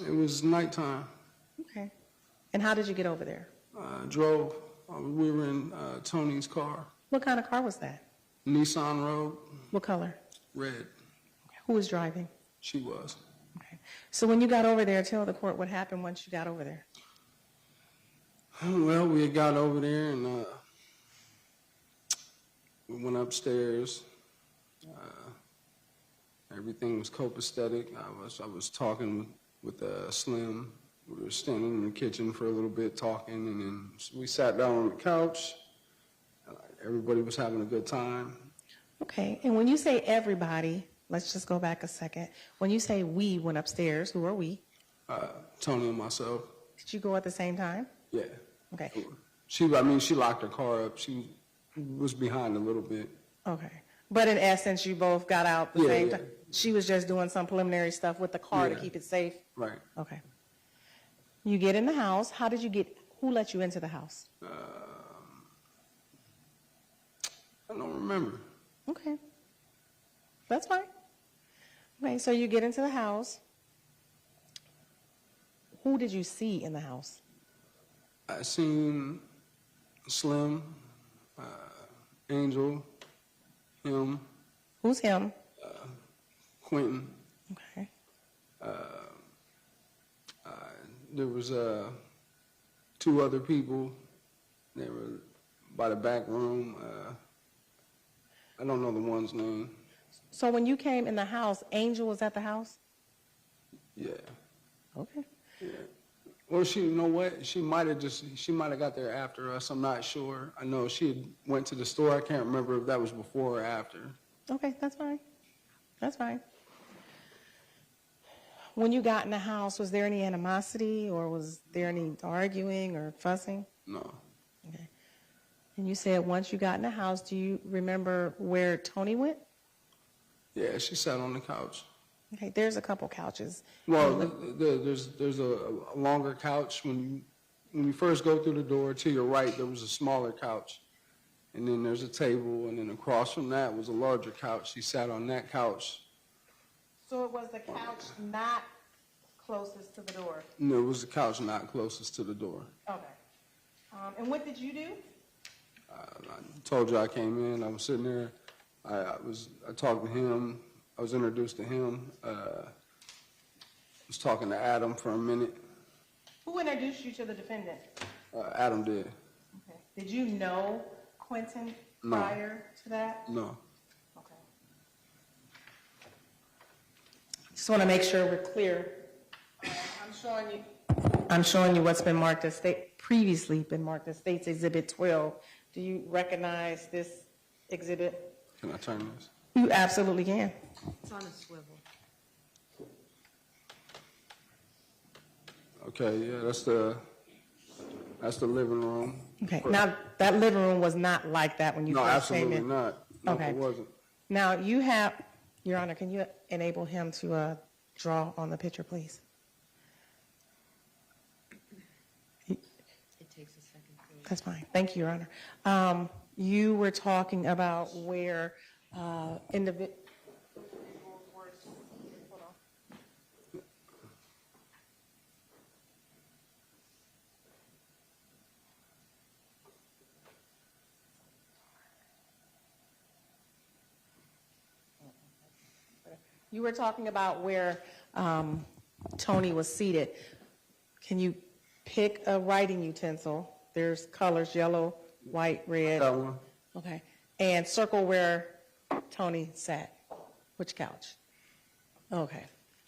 It was nighttime. Okay. And how did you get over there? Drove. We were in Toni's car. What kind of car was that? Nissan Rogue. What color? Red. Okay. Who was driving? She was. Okay. So when you got over there, tell the court what happened once you got over there. Well, we had got over there and we went upstairs. Everything was copacetic. I was talking with Slim. We were standing in the kitchen for a little bit talking, and then we sat down on the couch. Everybody was having a good time. Okay. And when you say everybody, let's just go back a second. When you say we went upstairs, who are we? Toni and myself. Did you go at the same time? Yeah. Okay. She locked her car up. She was behind a little bit. Okay. But in essence, you both got out the same time. She was just doing some preliminary stuff with the car to keep it safe. Right. Okay. You get in the house. How did you get, who let you into the house? I don't remember. Okay. That's fine. Okay, so you get into the house. Who did you see in the house? I seen Slim, Angel, him. Who's him? Quinton. Okay. There was two other people. They were by the back room. I don't know the one's name. So when you came in the house, Angel was at the house? Yeah. Okay. Yeah. Or you know what? She might have got there after us. I'm not sure. I know she had went to the store. I can't remember if that was before or after. Okay, that's fine. That's fine. when you got in the house, was there any animosity or was there any arguing or fussing? No. Okay. And you said once you got in the house, do you remember where Toni went? Yeah, she sat on the couch. Okay, there's a couple couches. Well, there's a longer couch. When you first go through the door, to your right, there was a smaller couch. And then there's a table, and then across from that was a larger couch. She sat on that couch. So it was the couch not closest to the door? No, it was the couch not closest to the door. Okay. And what did you do? I told you I came in. I was sitting there. I talked to him. I was introduced to him. Was talking to Adam for a minute. Who introduced you to the defendant? Adam did. Okay. Did you know Quinton No. prior to that? No. Okay. Just want to make sure we're clear. I'm showing you what's been marked as previously been marked as State's Exhibit 12. Do you recognize this exhibit? Can I turn this? You absolutely can. It's on a swivel. Okay, yeah, that's the living room. Okay. Now, that living room was not like that when you No, first came absolutely in? not. No, Okay. it wasn't. Now, you have, Your Honor, can you enable him to draw on the picture, please? It takes a second. That's fine. Thank you, Your Honor. You were talking about where individuals were. Hold on. You were talking about where Toni was seated. Can you pick a writing utensil? There's colors, yellow, white, red. That one. Okay. And circle where Toni sat. Which couch? Okay.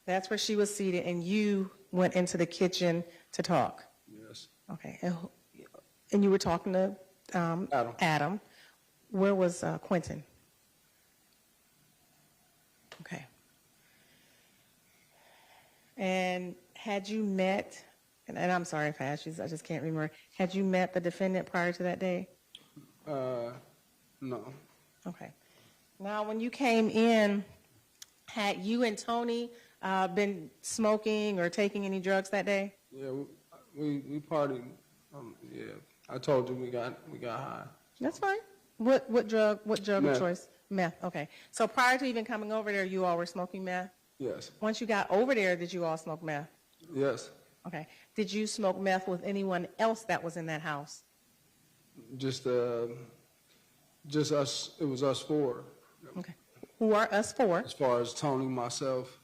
That's where she was seated, and you went into the kitchen to talk. Yes. Okay. And you were talking to Adam. Where was Quinton? Okay. And had you met, and I'm sorry if I asked you, I just can't remember, had you met the defendant prior to that day? No. Okay. Now, when you came in, had you and Toni been smoking or taking any drugs that day? Yeah, we partied. Yeah, I told you we got high. That's fine. What drug of Meth. choice? Meth. Okay. So prior to even coming over there, you all were smoking meth? Yes. Once you got over there, did you all smoke meth? Yes. Okay. Did you smoke meth with anyone else that was in that house? Just us. It was us four. Okay. Who are us four? As far as Toni, myself,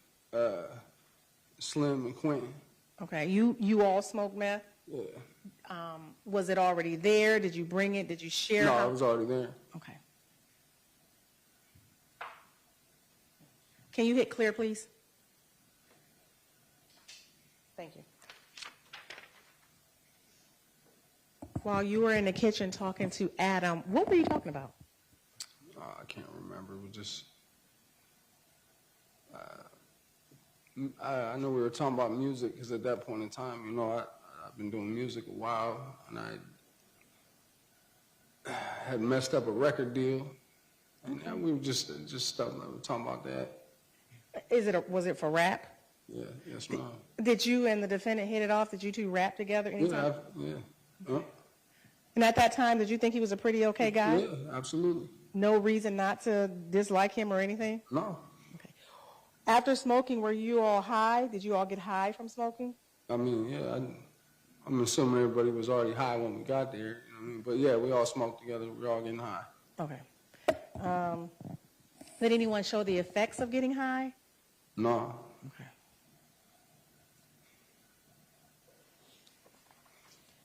Slim, and Quentin. Okay. You all smoked meth? Yeah. Was it already there? Did you bring it? Did you share? No, it was already there. Okay. Can you hit clear, please? Thank you. While you were in the kitchen talking to Adam, what were you talking about? I can't remember. It was just, I know we were talking about music because at that point in time, you know, I've been doing music a while, and I had messed up a record deal, and we were just stuff. We were talking about that. Was it for rap? Yeah, yes, ma'am. Did you and the defendant hit it off? Did you two rap together anytime? Yeah. Huh? And at that time, did you think he was a pretty okay guy? Yeah, absolutely. No reason not to dislike him or anything? No. Okay. After smoking, were you all high? Did you all get high from smoking? I mean, yeah, I'm assuming everybody was already high when we got there. You know what I mean? But yeah, we all smoked together. We were all getting high. Okay. Did anyone show the effects of getting high? No. Okay.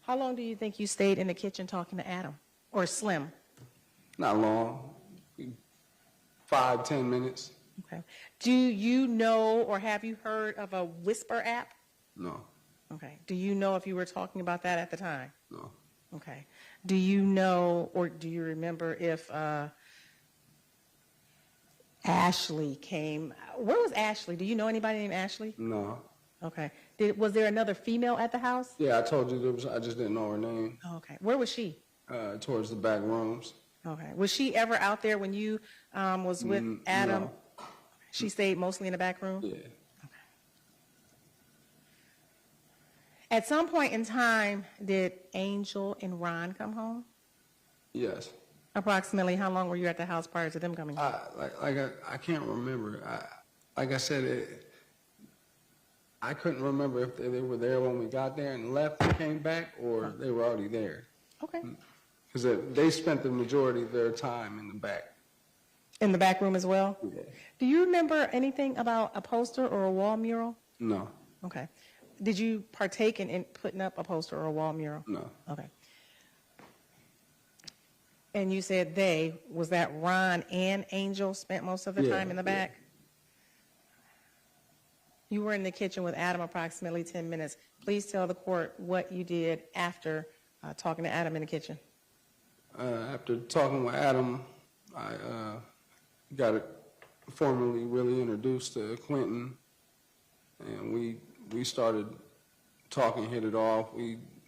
How long do you think you stayed in the kitchen talking to Adam or Slim? Not long. 5-10 minutes. Okay. Do you know or have you heard of a whisper app? No. Okay. Do you know if you were talking about that at the time? No. Okay. Do you know or do you remember if Ashley came? Where was Ashley? Do you know anybody named Ashley? No. Okay. Was there another female at the house? Yeah, I told you there was. I just didn't know her name. Okay. Where was she? Towards the back rooms. Okay. Was she ever out there when you was with Adam? No. She stayed mostly in the back room? Yeah. At some point in time, did Angel and Ron come home? Yes. Approximately how long were you at the house prior to them coming home? I can't remember. Like I said, I couldn't remember if they were there when we got there and left and came back, or they were already there. Okay. Because they spent the majority of their time in the back. In the back room as well? Yeah. Do you remember anything about a poster or a wall mural? No. Okay. Did you partake in putting up a poster or a wall mural? No. Okay. And you said was that Ron and Angel spent most of the time in the back? You were in the kitchen with Adam approximately 10 minutes. Please tell the court what you did after talking to Adam in the kitchen. After talking with Adam, I got it formally really introduced to Quinton, and we started talking, hit it off.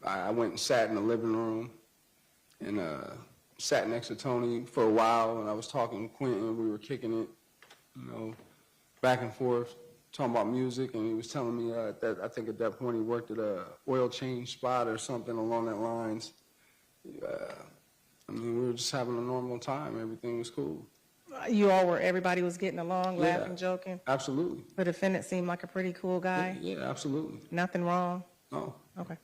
I went and sat in the living room and sat next to Toni for a while, and I was talking to Quinton. We were kicking it, back and forth, talking about music, and he was telling me that I think at that point he worked at a oil change spot or something along that lines. We were just having a normal time. Everything was cool. Everybody was getting along, laughing, joking? Absolutely. The defendant seemed like a pretty cool guy? Yeah, absolutely. Nothing wrong? No. Okay.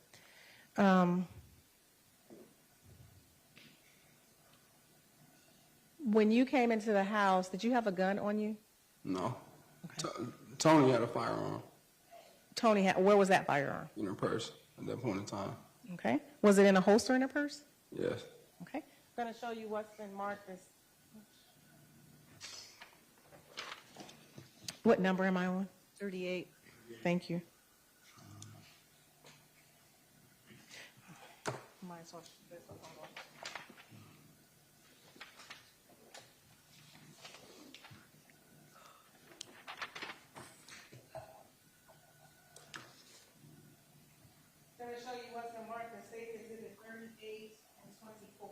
When you came into the house, did you have a gun on you? No. Okay. Toni had a firearm. Where was that firearm? In her purse at that point in time. Okay. Was it in a holster in her purse? Yes. Okay. I'm going to show you what's been marked as. What number am I on? 38. Thank you. Might as well shoot this one. Hold on. I'm going to show you what's been marked as State Exhibit 38 and 24.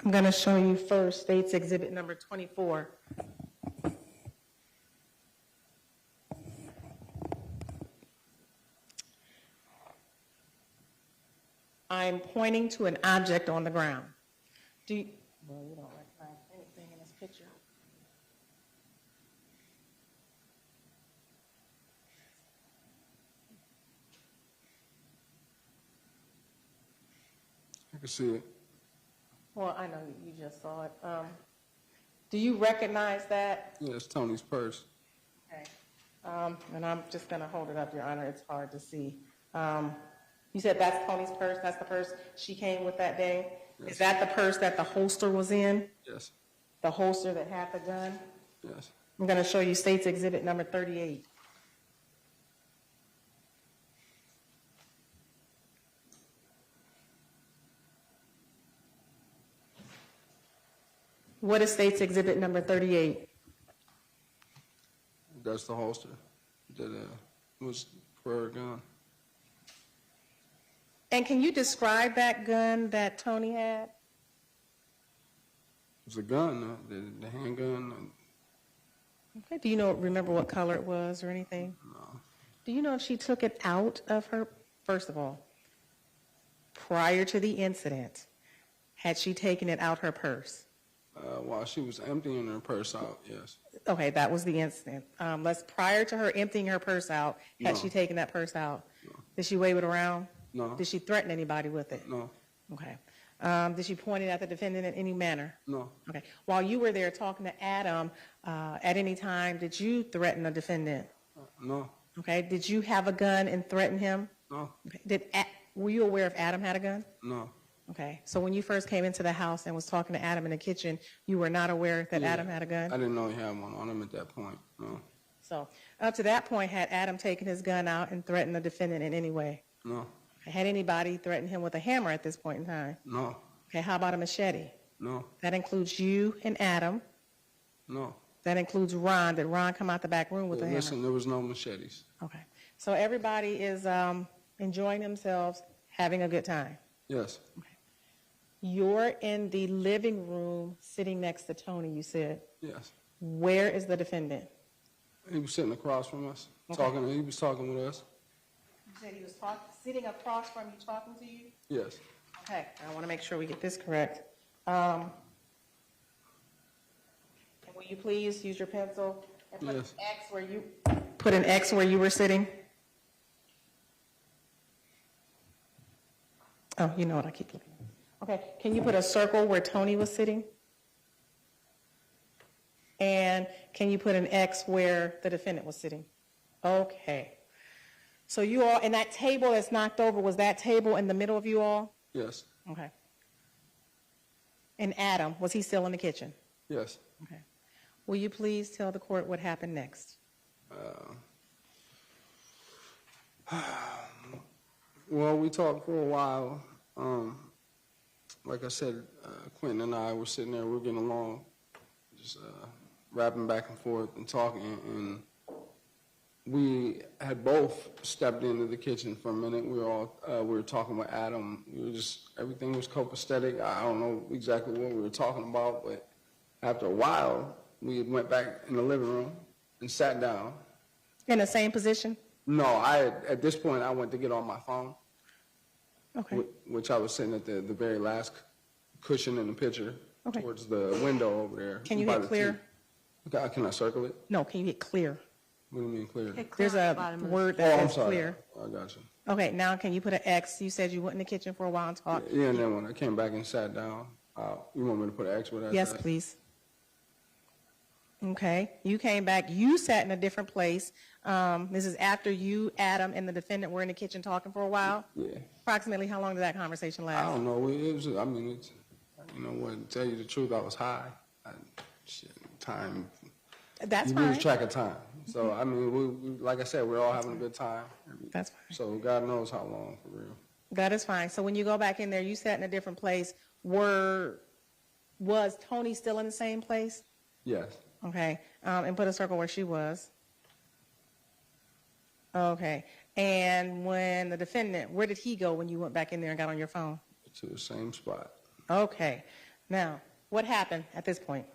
I'm going to show you first State's Exhibit number 24. I'm pointing to an object on the ground. Well, you don't recognize anything in this picture. I can see it. Well, I know you just saw it. Do you recognize that? Yeah, it's Toni's purse. Okay. And I'm just going to hold it up, Your Honor. It's hard to see. You said that's Toni's purse? That's the purse she came with that day? Yes. Is that the purse that the holster was in? Yes. The holster that had the gun? Yes. I'm going to show you State's Exhibit number 38. What is State's Exhibit number 38? That's the holster that was for her gun. And can you describe that gun that Toni had? It was a gun, the handgun. Okay. Do you remember what color it was or anything? No. Do you know if she took it out of her, first of all, prior to the incident, had she taken it out her purse? While she was emptying her purse out, yes. Okay, that was the incident. Prior to her emptying her purse out, had No. she taken that purse out? Did she wave it around? No. Did she threaten anybody with it? No. Okay. Did she point it at the defendant in any manner? No. Okay. While you were there talking to Adam, at any time, did you threaten the defendant? No. Okay. Did you have a gun and threaten him? No. Okay. Were you aware if Adam had a gun? No. Okay. So when you first came into the house and was talking to Adam in the kitchen, you were not aware that Yeah. Adam had a gun? I didn't know he had one on him at that point. No. So up to that point, had Adam taken his gun out and threatened the defendant in any way? No. Had anybody threatened him with a hammer at this point in time? No. Okay, how about a machete? No. That includes you and Adam. No. That includes Ron. Did Ron come out the back room with a hammer? Listen, there was no machetes. Okay. So everybody is enjoying themselves, having a good time. Yes. You're in the living room sitting next to Toni, you said. Yes. Where is the defendant? He was sitting across from us, Okay. talking. He was talking with us. You said he was sitting across from you, talking to you? Yes. Okay, I want to make sure we get this correct. And will you please use your pencil and put Yes. an X where you were sitting? Oh, you know what? I keep looking. Okay, can you put a circle where Toni was sitting? And can you put an X where the defendant was sitting? Okay. So you all, and that table that's knocked over, was that table in the middle of you all? Yes. Okay. And Adam, was he still in the kitchen? Yes. Okay. Will you please tell the court what happened next? Well, we talked for a while. Like I said, Quinton and I were sitting there, we were getting along, just rapping back and forth and talking, and we had both stepped into the kitchen for a minute. We were talking with Adam. Everything was copacetic. I don't know exactly what we were talking about, but after a while, we went back in the living room and sat down. In the same position? No, at this point, I went to get on my phone. Okay. Which I was sitting at the very last cushion in the picture, Okay. towards the window over there. Can you by hit the clear? TV. Can I circle it? No, can you hit clear? What do you mean clear? There's a word Oh, that I'm says sorry. clear. I got you. Okay, now can you put an X? You said you went in the kitchen for a while and talked. Yeah, and then when I came back and sat down, you want me to put an X with that? Yes, please. Okay, you came back, you sat in a different place. This is after you, Adam, and the defendant were in the kitchen talking for a while? Yeah. Approximately how long did that conversation last? I don't know. It's, you know what, to tell you the truth, I was high. Time. That's you fine. lose track of time. So, I mean, we, like I said, we're all having a good time. That's fine. So God knows how long, for real. That is fine. So when you go back in there, you sat in a different place. Was Toni still in the same place? Yes. Okay, and put a circle where she was. Okay, and when the defendant, where did he go when you went back in there and got on your phone? To the same spot. Okay, now, what happened at this point?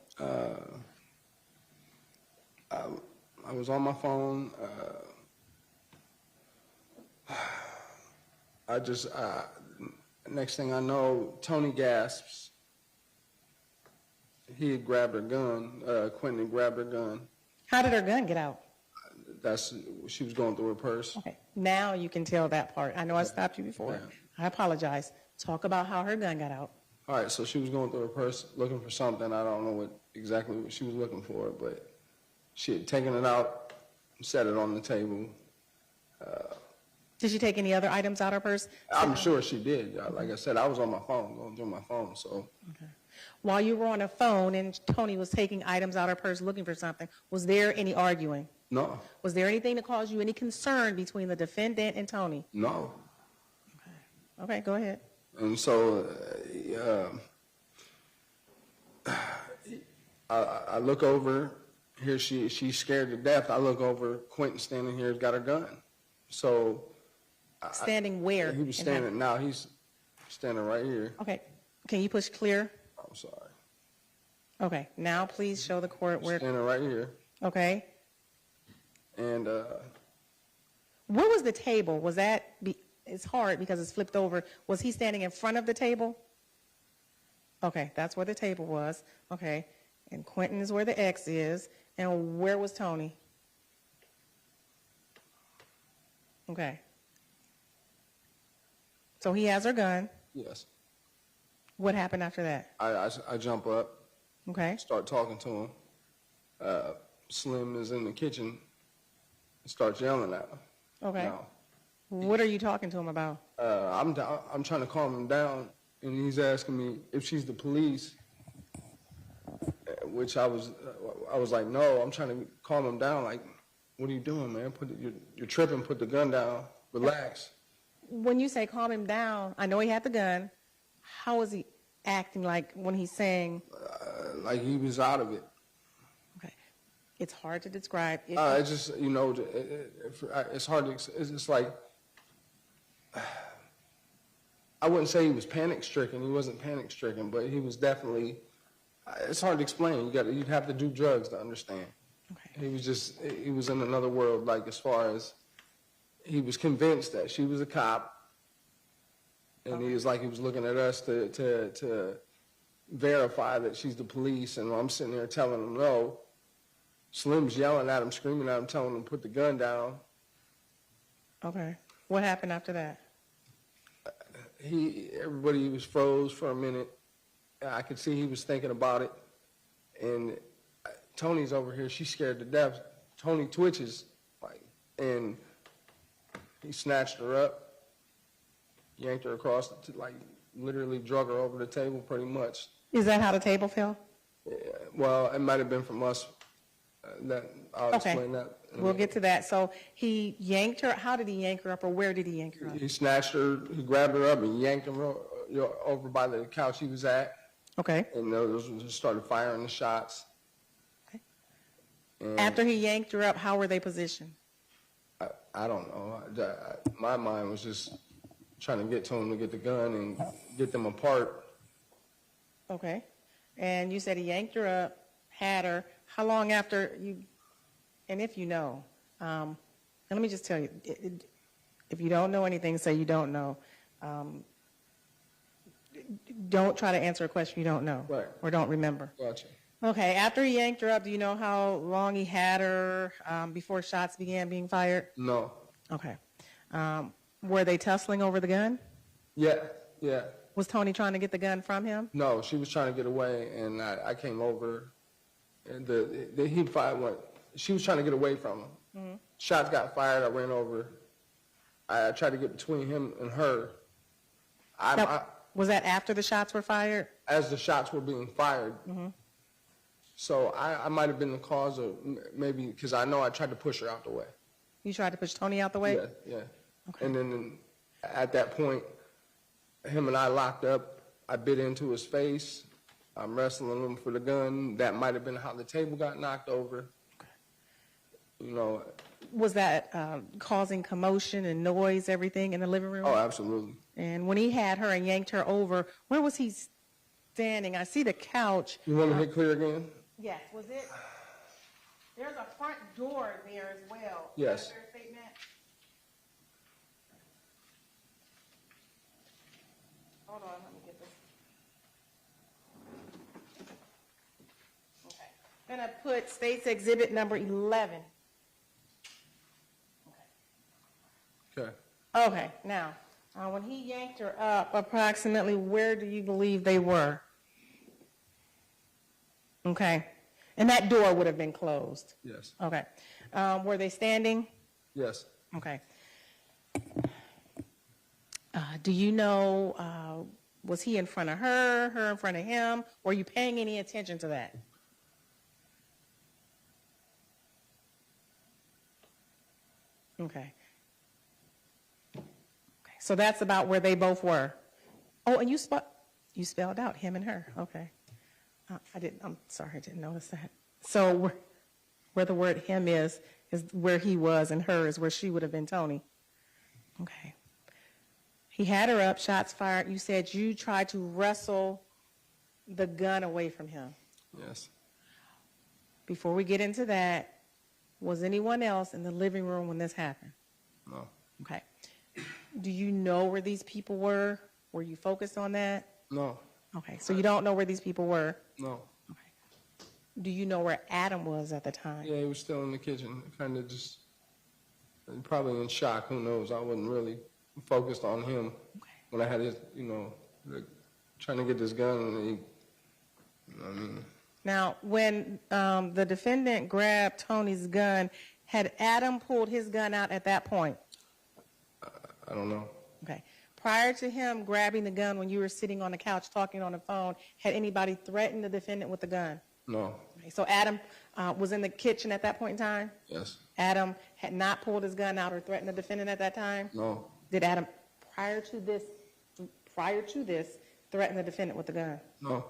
I was on my phone. Next thing I know, Toni gasps. He had grabbed her gun. Quinton had grabbed her gun. How did her gun get out? She was going through her purse. Okay, now you can tell that part. I know I stopped you before. Yeah. I apologize. Talk about how her gun got out. All right, so she was going through her purse looking for something. I don't know exactly what she was looking for, but she had taken it out, set it on the table. Did she take any other items out of her purse? I'm sure she did. Like I said, I was on my phone, going through my phone, so. While you were on the phone and Toni was taking items out of her purse looking for something, was there any arguing? No. Was there anything that caused you any concern between the defendant and Toni? No. Okay, go ahead. And so I look over, here she's scared to death. I look over, Quinton standing here has got a gun. So. Standing where? He was standing, now he's standing right here. Okay, can you push clear? I'm sorry. Okay, now please show the court where. Standing right here. Okay. And where was the table? Was that, it's hard because it's flipped over. Was he standing in front of the table? Okay, that's where the table was. Okay, and Quinton is where the X is. And where was Toni? Okay. So he has her gun. Yes. What happened after that? I jump up. Okay. Start talking to him. Slim is in the kitchen and starts yelling at him. Okay. Now, What are you talking to him about? I'm trying to calm him down, and he's asking me if she's the police, which I was like, no. I'm trying to calm him down. Like, what are you doing, man? You're tripping. Put the gun down. Relax. When you say calm him down, I know he had the gun. How is he acting like when he's saying? Like he was out of it. Okay. It's hard to describe. It's just, it's hard to, it's just like, I wouldn't say he was panic stricken. He wasn't panic stricken, but he was definitely, it's hard to explain. You'd have to do drugs to understand. Okay. He was in another world, like as far as, he was convinced that she was a cop, and he was looking at us to verify that she's the police, and I'm sitting there telling him no. Slim's yelling at him, screaming at him, telling him to put the gun down. Okay. What happened after that? Everybody was froze for a minute. I could see he was thinking about it, and Toni's over here. She's scared to death. Toni twitches, and he snatched her up, yanked her across, literally drug her over the table pretty much. Is that how the table fell? Yeah, well, it might have been from us. I'll explain that. We'll get to that. So he yanked her. How did he yank her up, or where did he yank her up? He snatched her, he grabbed her up and yanked her over by the couch he was at. Okay. And those started firing the shots. Okay. And after he yanked her up, how were they positioned? I don't know. My mind was just trying to get to him to get the gun and get them apart. Okay. And you said he yanked her up, had her. How long after you, and if you know, and let me just tell you, if you don't know anything, say you don't know. Don't try to answer a question you don't know or don't remember. Gotcha. Okay, after he yanked her up, do you know how long he had her before shots began being fired? No. Okay. Were they tussling over the gun? Yeah. Was Toni trying to get the gun from him? No, she was trying to get away, and I came over. And he fired one. She was trying to get away from him. Mm-hmm. Shots got fired. I ran over. I tried to get between him and her. Was that after the shots were fired? As the shots were being fired. Mm-hmm. So I might have been the cause of maybe, because I know I tried to push her out the way. You tried to push Toni out the way? Yeah. Okay. And then at that point, him and I locked up. I bit into his face. I'm wrestling him for the gun. That might have been how the table got knocked over. Was that causing commotion and noise, everything in the living room? Oh, absolutely. And when he had her and yanked her over, where was he standing? I see the couch. You want me to hit clear again? Yes. Was it? There's a front door there as well. Yes. Is that a fair statement? Hold on, let me get this. Okay. I'm going to put State's Exhibit number 11. Okay. Okay, now, when he yanked her up, approximately where do you believe they were? Okay. And that door would have been closed? Yes. Okay. Were they standing? Yes. Okay. Do you know, was he in front of her in front of him? Were you paying any attention to that? Okay. So that's about where they both were. Oh, and you spelled out him and her. Okay. I'm sorry, I didn't notice that. So where the word him is where he was, and her is where she would have been, Toni. Okay. He had her up, shots fired. You said you tried to wrestle the gun away from him. Yes. Before we get into that, was anyone else in the living room when this happened? No. Okay. Do you know where these people were? Were you focused on that? No. Okay, so you don't know where these people were? No. Do you know where Adam was at the time? Yeah, he was still in the kitchen, kind of just probably in shock. Who knows? I wasn't really focused on him when I had his, trying to get this gun. And he, I mean, Now, when the defendant grabbed Tony's gun, had Adam pulled his gun out at that point? I don't know. Okay. Prior to him grabbing the gun when you were sitting on the couch talking on the phone, had anybody threatened the defendant with the gun? No. Okay, so Adam was in the kitchen at that point in time? Yes. Adam had not pulled his gun out or threatened the defendant at that time? No. Did Adam, prior to this, threaten the defendant with the gun? No.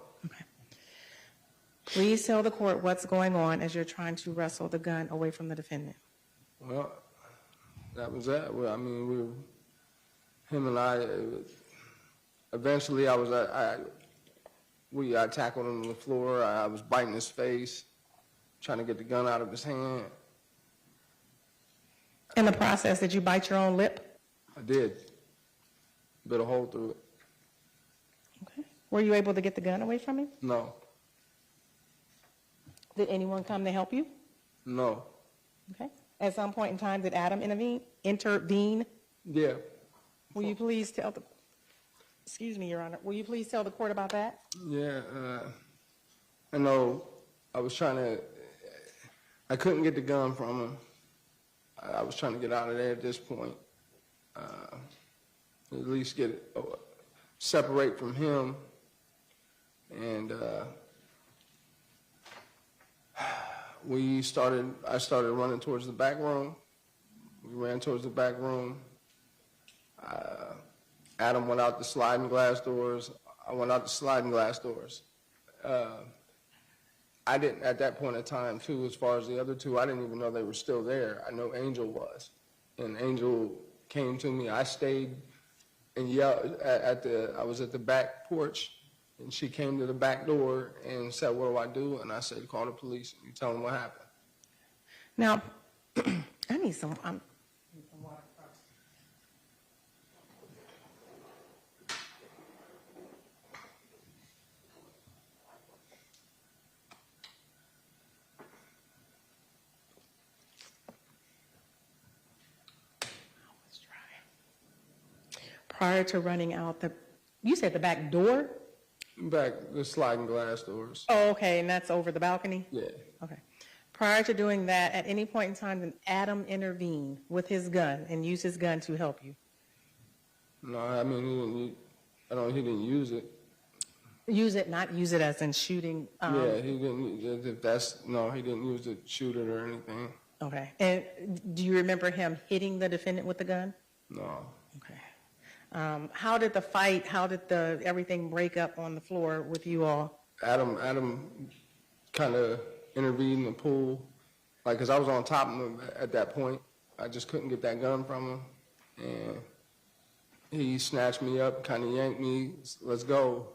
Please tell the court what's going on as you're trying to wrestle the gun away from the defendant. Well, that was that. Well, I mean, him and I, eventually I tackled him on the floor. I was biting his face, trying to get the gun out of his hand. In the process, did you bite your own lip? I did. Bit a hole through it. Were you able to get the gun away from him? No. Did anyone come to help you? No. Okay. At some point in time, did Adam intervene? Yeah. Will you please tell the, excuse me, Your Honor, will you please tell the court about that? Yeah. I know I was I couldn't get the gun from him. I was trying to get out of there at this point. At least get it, separate from him. And I started running towards the back room. We ran towards the back room. Adam went out the sliding glass doors. I went out the sliding glass doors. I didn't, at that point in time, too, as far as the other two, I didn't even know they were still there. I know Angel was. And Angel came to me. I stayed and yelled I was at the back porch, and she came to the back door and said, "What do I do?" And I said, "Call the police. You tell them what happened." Now, I need some water. Prior to running out you said the back door? Back, the sliding glass doors. Oh, okay, and that's over the balcony? Yeah. Okay. Prior to doing that, at any point in time, did Adam intervene with his gun and use his gun to help you? No, I mean, he didn't use it. Use it, not use it as in shooting? Yeah, he didn't, he didn't use it, shoot it or anything. Okay. And do you remember him hitting the defendant with the gun? No. Okay. How did everything break up on the floor with you all? Adam kind of intervened in the pool, because I was on top of him at that point. I just couldn't get that gun from him, and he snatched me up, kind of yanked me, "Let's go."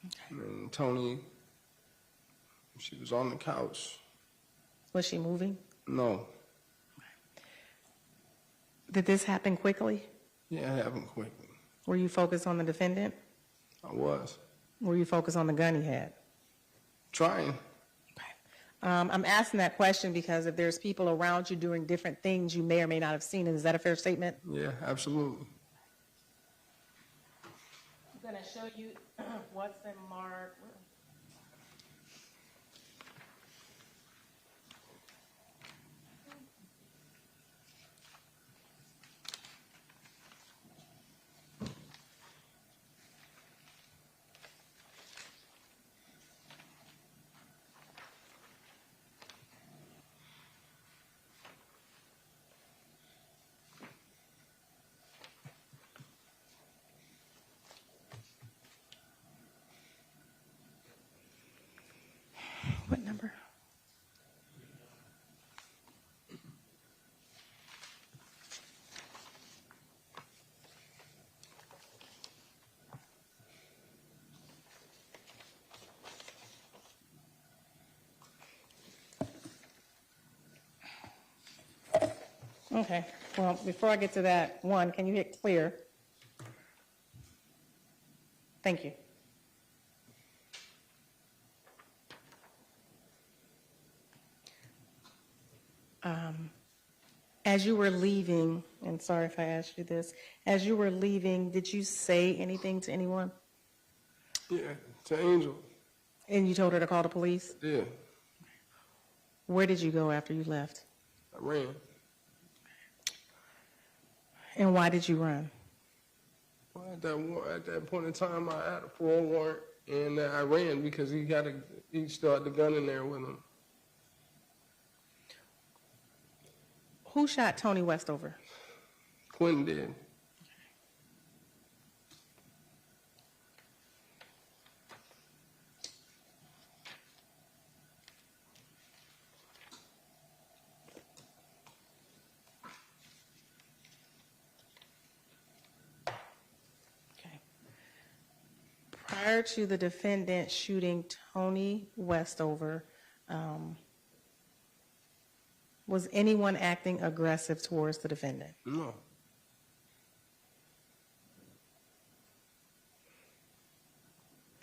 Okay. And Toni, she was on the couch. Was she moving? No. Did this happen quickly? Yeah, it happened quickly. Were you focused on the defendant? I was. Were you focused on the gun he had? Trying. Okay. I'm asking that question because if there's people around you doing different things you may or may not have seen, is that a fair statement? Yeah, absolutely. I'm going to show you what's in Mark. What number? Okay, well, before I get to that, one, can you hit clear? Thank you. As you were leaving, and sorry if I asked you this, as you were leaving, did you say anything to anyone? Yeah, to Angel. And you told her to call the police? Yeah, Where did you go after you left? I ran. And why did you run? Well, at that point in time, I had a parole warrant, and I ran because he still had the gun in there with him. Who shot Toni Westover? Quinton did. Prior to the defendant shooting Toni Westover, was anyone acting aggressive towards the defendant? No.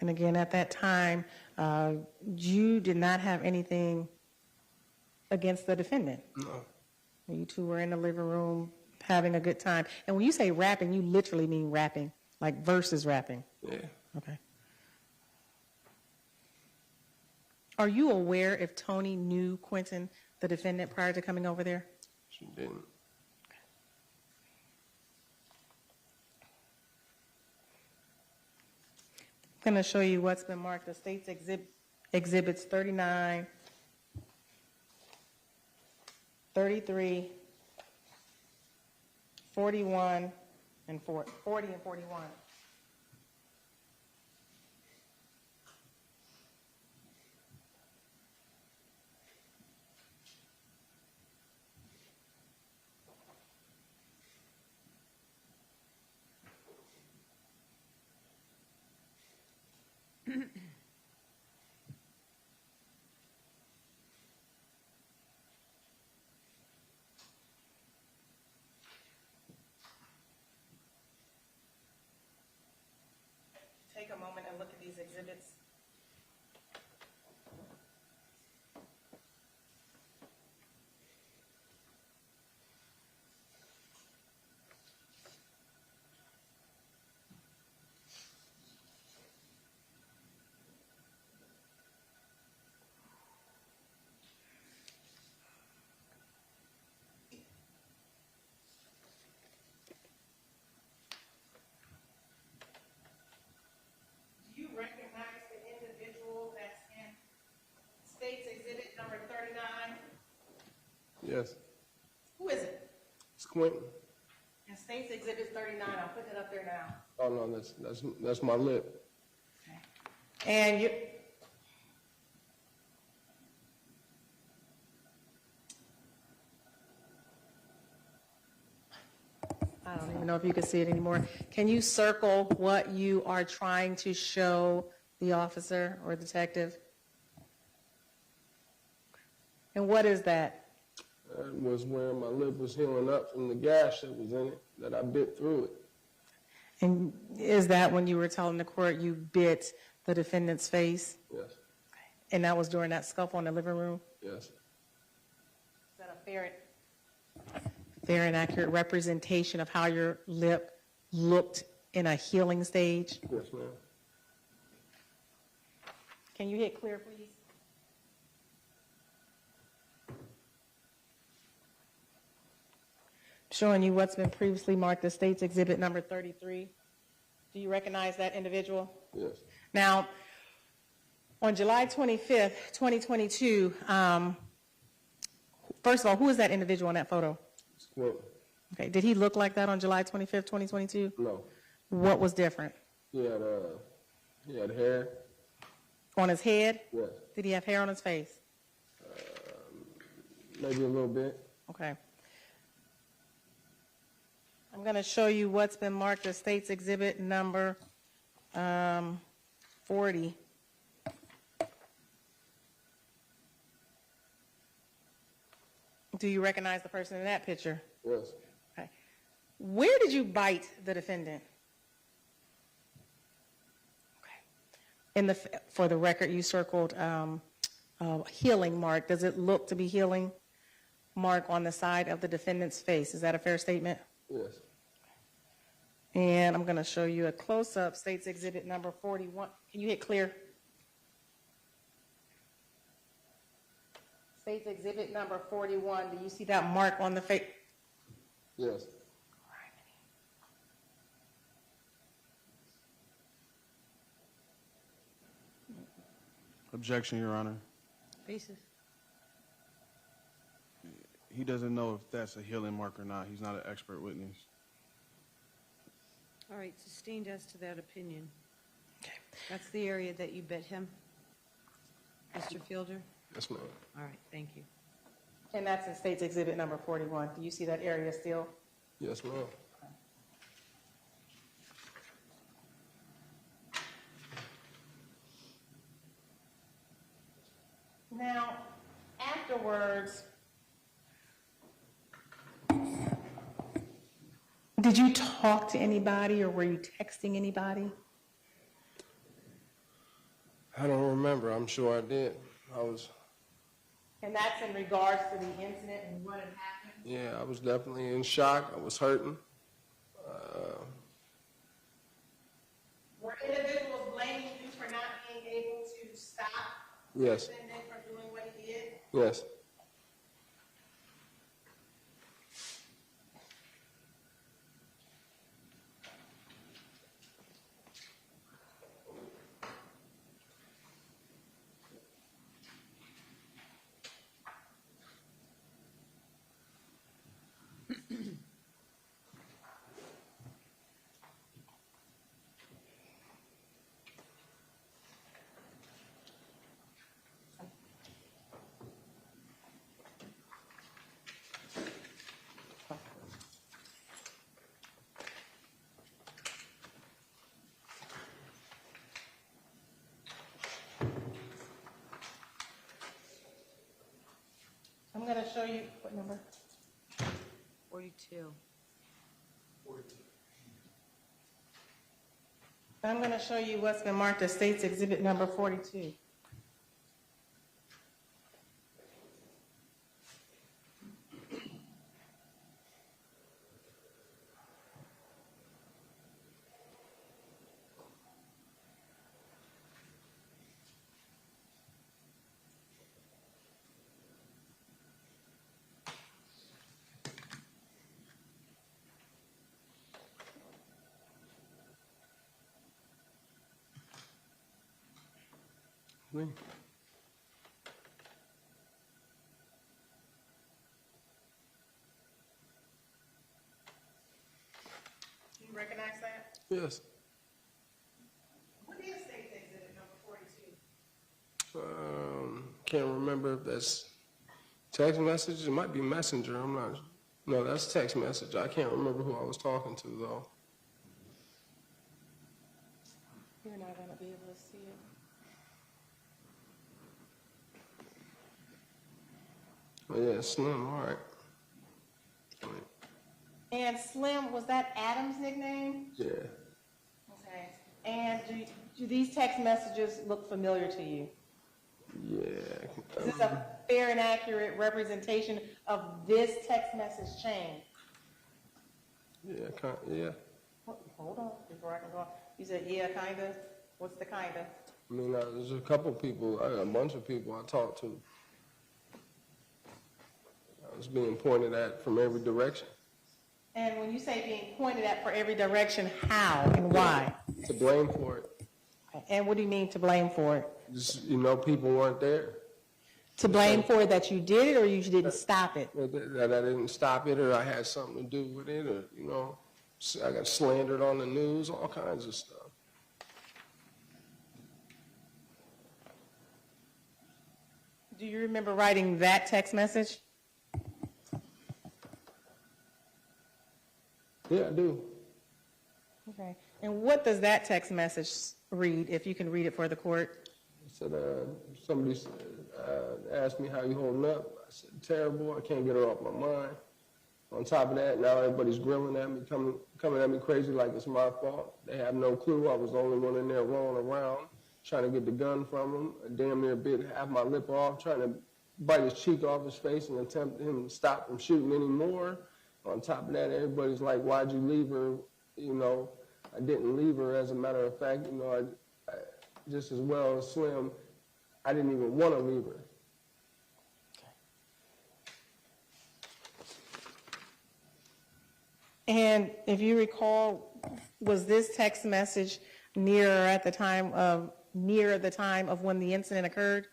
And again, at that time, you did not have anything against the defendant? No. You two were in the living room having a good time. And when you say rapping, you literally mean rapping, like verses rapping? Yeah. Okay. Are you aware if Toni knew Quinton, the defendant, prior to coming over there? She didn't. I'm going to show you what's been marked. The state's exhibits 39, 33, 41, and 40 and 41. Take a moment and look at these exhibits. Do you recognize the individual that's in State's Exhibit number 39? Yes. Who is it? It's Quinton. In State's Exhibit 39, I'll put it up there now. Oh, no, that's my lip. And you, I don't even know if you can see it anymore. Can you circle what you are trying to show the officer or detective? And what is that? That was where my lip was healing up from the gash that was in it, that I bit through it. And is that when you were telling the court you bit the defendant's face? Yes. And that was during that scuffle in the living room? Yes. Is that a fair and accurate representation of how your lip looked in a healing stage? Yes, ma'am. Can you hit clear, please? Showing you what's been previously marked as State's Exhibit number 33. Do you recognize that individual? Yes. Now, on July 25th, 2022, first of all, who is that individual in that photo? It's Quinton. Okay, did he look like that on July 25th, 2022? No. What was different? He had hair. On his head? Yes. Did he have hair on his face? Maybe a little bit. Okay. I'm going to show you what's been marked as State's Exhibit number 40. Do you recognize the person in that picture? Yes. Okay. Where did you bite the defendant? Okay. For the record, you circled healing mark. Does it look to be healing? mark on the side of the defendant's face. Is that a fair statement? Yes. And I'm going to show you a close-up, State's Exhibit number 41. Can you hit clear? State's Exhibit number 41. Do you see that mark on the face? Yes. Objection, Your Honor. Faces. He doesn't know if that's a healing mark or not. He's not an expert witness. All right, sustained as to that opinion. Okay. That's the area that you bit him, Mr. Fielder? Yes, ma'am. All right, thank you. And that's in State's Exhibit number 41. Do you see that area still? Yes, ma'am. Now, afterwards, did you talk to anybody or were you texting anybody? I don't remember. I'm sure I did. And that's in regards to the incident and what had happened? Yeah, I was definitely in shock. I was hurting. Were individuals blaming you for not being able to stop Yes. the defendant from doing what he did? Yes. I'm going to show you, what number? 42. I'm going to show you what's been marked as State's Exhibit number 42. Do you recognize that? Yes. What is State's Exhibit number 42? Can't remember if that's text message. It might be messenger. I'm not. No, that's text message. I can't remember who I was talking to though. You're not going to be able to see it. Oh, yeah, Slim. All right. And Slim, was that Adam's nickname? Yeah. Okay. And do these text messages look familiar to you? Yeah. Is this a fair and accurate representation of this text message chain? Yeah. Yeah. Hold on, before I can go on. You said, yeah, kind of? What's the kind of? I mean, there's a couple people, a bunch of people I talked to. I was being pointed at from every direction. And when you say being pointed at for every direction, how and why? To blame for it. And what do you mean to blame for it? Just, people weren't there. To blame for it that you did it or you didn't stop it? That I didn't stop it or I had something to do with it or, I got slandered on the news, all kinds of stuff. Do you remember writing that text message? Yeah, I do. Okay. And what does that text message read, if you can read it for the court? I said, somebody asked me how you holding up. I said, terrible. I can't get her off my mind. On top of that, now everybody's grilling at me, coming at me crazy like it's my fault. They have no clue. I was the only one in there rolling around, trying to get the gun from them. I damn near bit half my lip off, trying to bite his cheek off his face and attempt him to stop from shooting anymore. On top of that, everybody's like, why'd you leave her? You know, I didn't leave her. As a matter of fact, you know, I just as well as Slim, I didn't even want to leave her. And if you recall, was this text message near the time of when the incident occurred?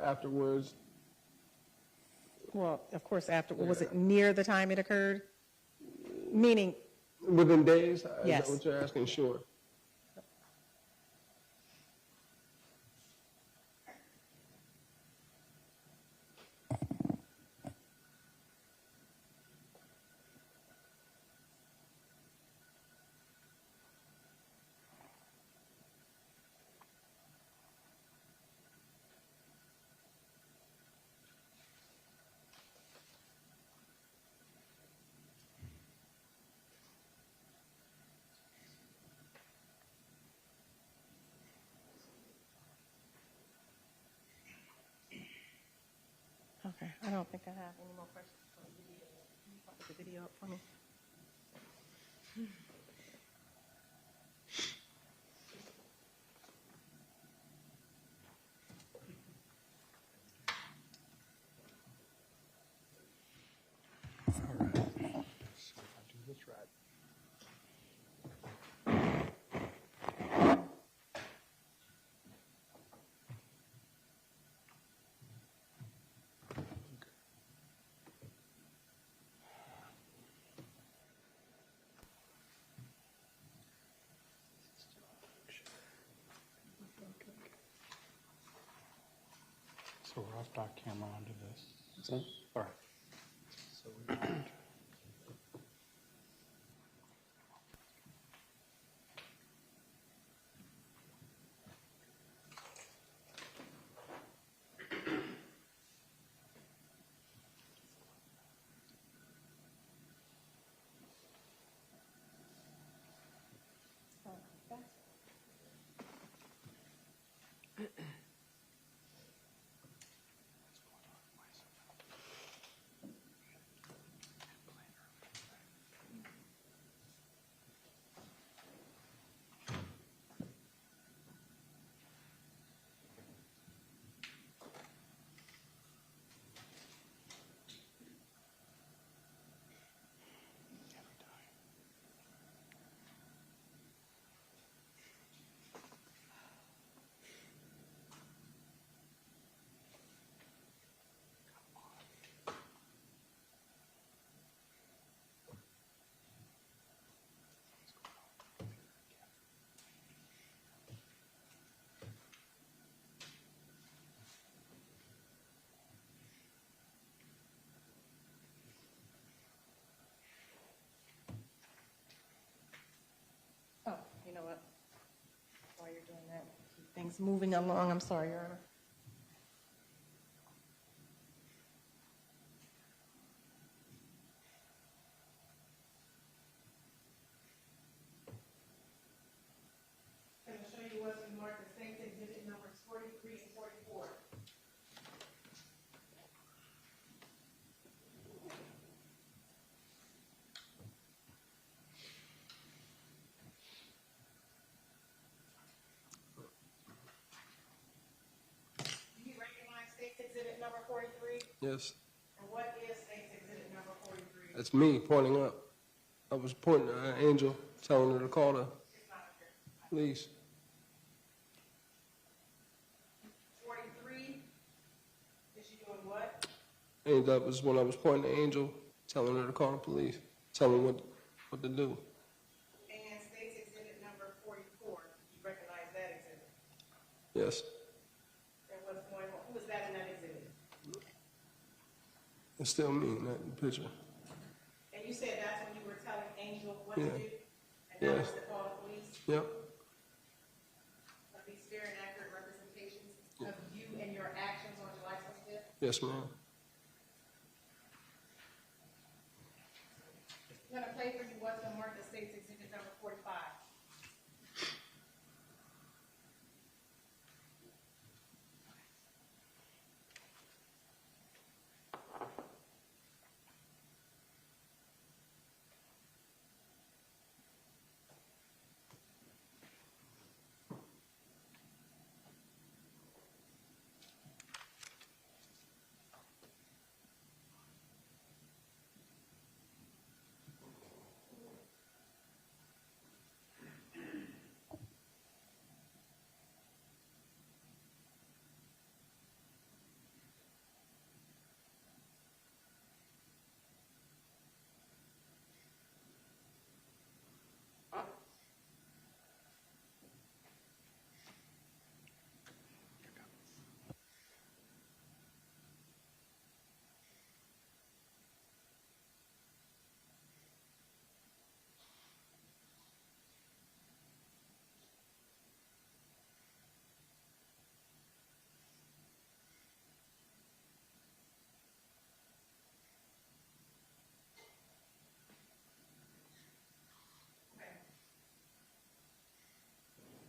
Afterwards. Well, of course, afterwards. Was it near the time it occurred? Meaning? Within days? Yes. Is that what you're asking? Sure. Okay, I don't think I have any more questions for the video. Can you put the video up for me? So we're off dock camera onto this. So, All right. So we Oh, you know what? While you're doing that, keep things moving along. I'm sorry, Your Honor. I'm going to show you what's been marked as State's Exhibit numbers 43 and 44. Do you recognize State's Exhibit number 43? Yes. And what is State's Exhibit number 43? That's me pointing up. I was pointing at Angel, telling her to call the police. 43? Is she doing what? And that was when I was pointing at Angel, telling her to call the police, telling her what to do. And State's Exhibit number 44. You recognize that exhibit? Yes. And what's going on? Who was that in that exhibit? It's still me in that picture. And you said that's when you were telling Angel what Yeah. to do? And that Yes. was to call the police? Yep. Are these fair and accurate representations of you and your actions on July 25th? Yes, ma'am. I'm going to play for you what's been marked as State's Exhibit number 45.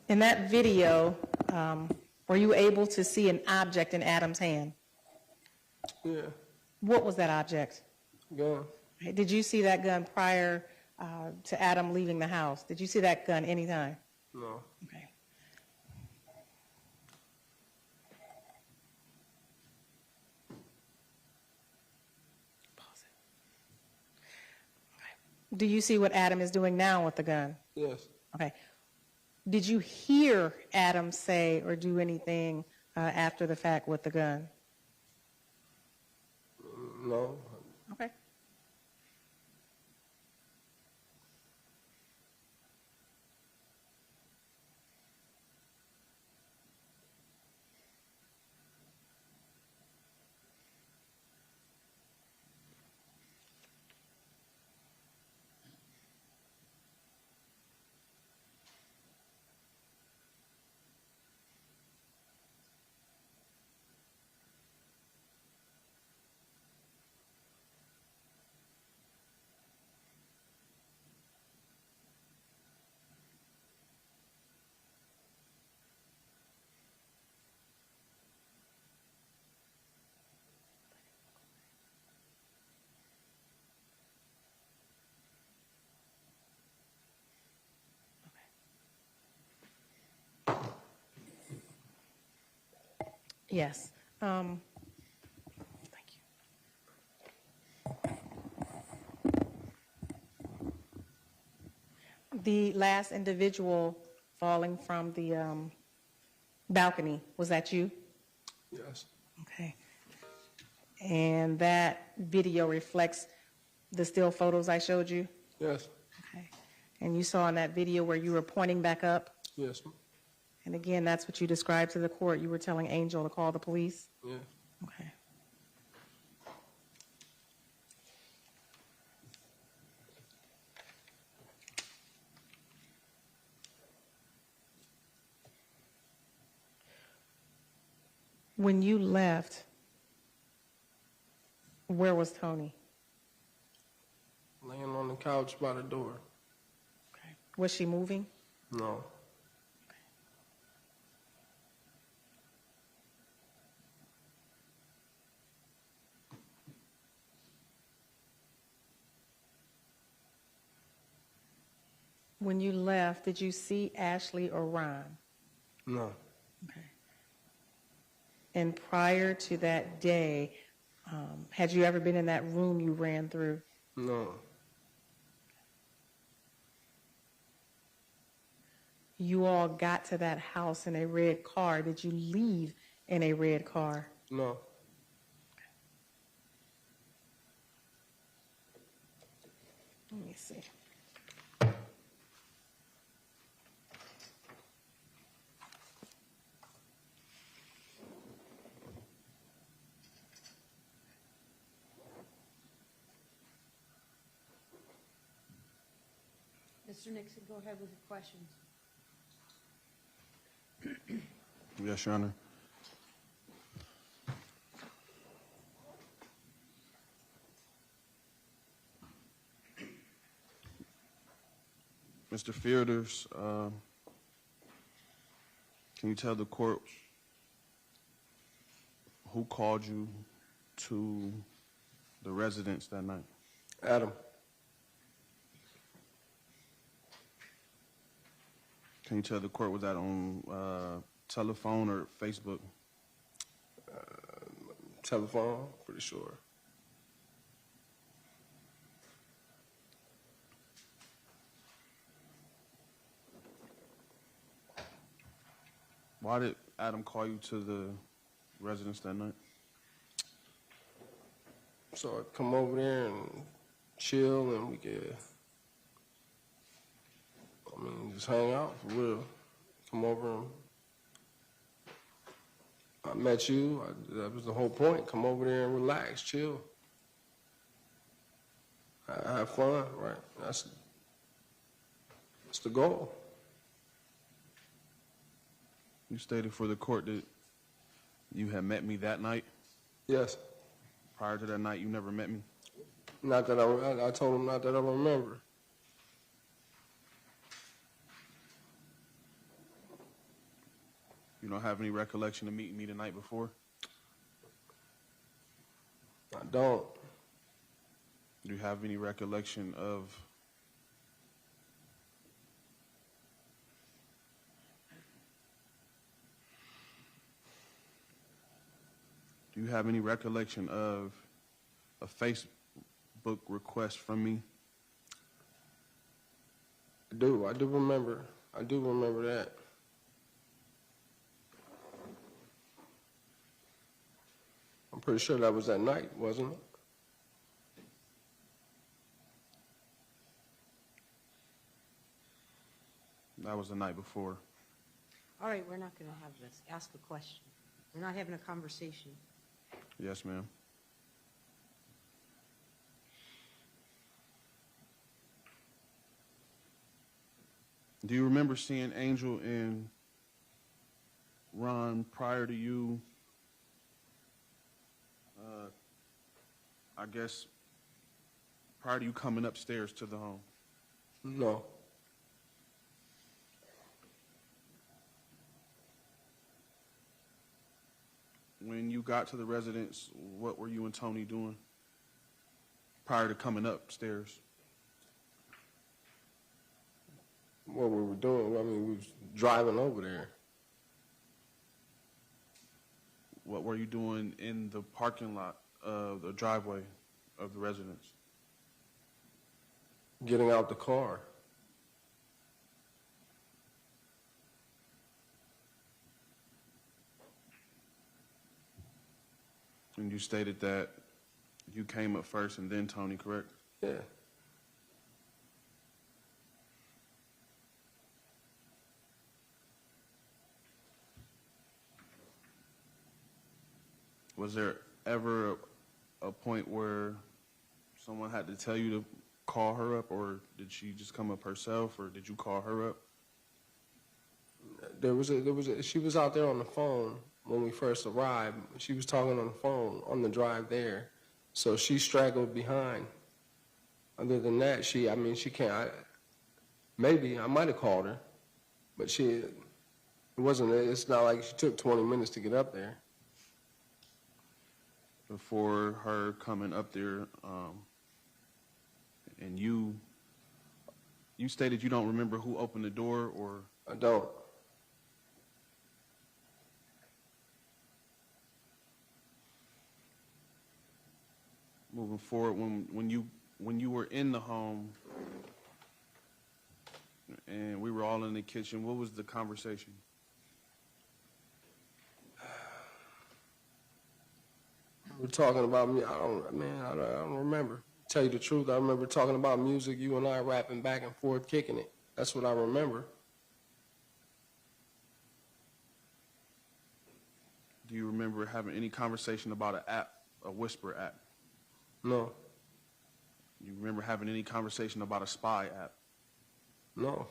In that video, were you able to see an object in Adam's hand? Yeah, What was that object? gun. Did you see that gun prior to Adam leaving the house? Did you see that gun anytime? No. Okay. Pause it. Do you see what Adam is doing now with the gun? Yes. Okay. Did you hear Adam say or do anything after the fact with the gun? No. Okay. Yes. Thank you. The last individual falling from the balcony, was that you? Yes. Okay. And that video reflects the still photos I showed you? Yes. Okay. And you saw in that video where you were pointing back up? Yes. And again, that's what you described to the court. You were telling Angel to call the police? Yeah. Okay. When you left, where was Toni? Laying on the couch by the door. Okay. Was she moving? No. When you left, did you see Ashley or Ron? No. Okay. And prior to that day, had you ever been in that room you ran through? No. You all got to that house in a red car. Did you leave in a red car? No. Let me see. Mr. Nixon, go ahead with your questions. Yes, Your Honor. Mr. Fielders, can you tell the court who called you to the residence that night? Adam. Can you tell the court, was that on telephone or Facebook? Telephone, pretty sure. Why did Adam call you to the residence that night? So I'd come over there and chill and we could, just hang out for real. Come over and I met you. That was the whole point. Come over there and relax, chill. Have fun, right? That's the goal. You stated for the court that you had met me that night? Yes. Prior to that night, you never met me? Not that I told him not that I remember. You don't have any recollection of meeting me the night before? I don't. Do you have any recollection of a Facebook request from me? I do remember. I do remember that. I'm pretty sure that was that night, wasn't it? That was the night before. All right, we're not going to have this. Ask a question. We're not having a conversation. Yes, ma'am. Do you remember seeing Angel and Ron prior to you, I guess, prior to you coming upstairs to the home? No. When you got to the residence, what were you and Toni doing prior to coming upstairs? What we were doing, I mean, we was driving over there. What were you doing in the parking lot of the driveway of the residence? Getting out the car. And you stated that you came up first and then Toni, correct? Yeah. Was there ever a point where someone had to tell you to call her up, or did she just come up herself, or did you call her up? She was out there on the phone when we first arrived. She was talking on the phone on the drive there. So she straggled behind. Other than that, she can't, maybe I might have called her, but it's not like she took 20 minutes to get up there. Before her coming up there, and you stated you don't remember who opened the door, or? I don't. Moving forward, when you were in the home and we were all in the kitchen, what was the conversation? We're talking about me. I don't remember. To tell you the truth, I remember talking about music, you and I rapping back and forth, kicking it. That's what I remember. Do you remember having any conversation about an app, a whisper app? No. You remember having any conversation about a spy app? No.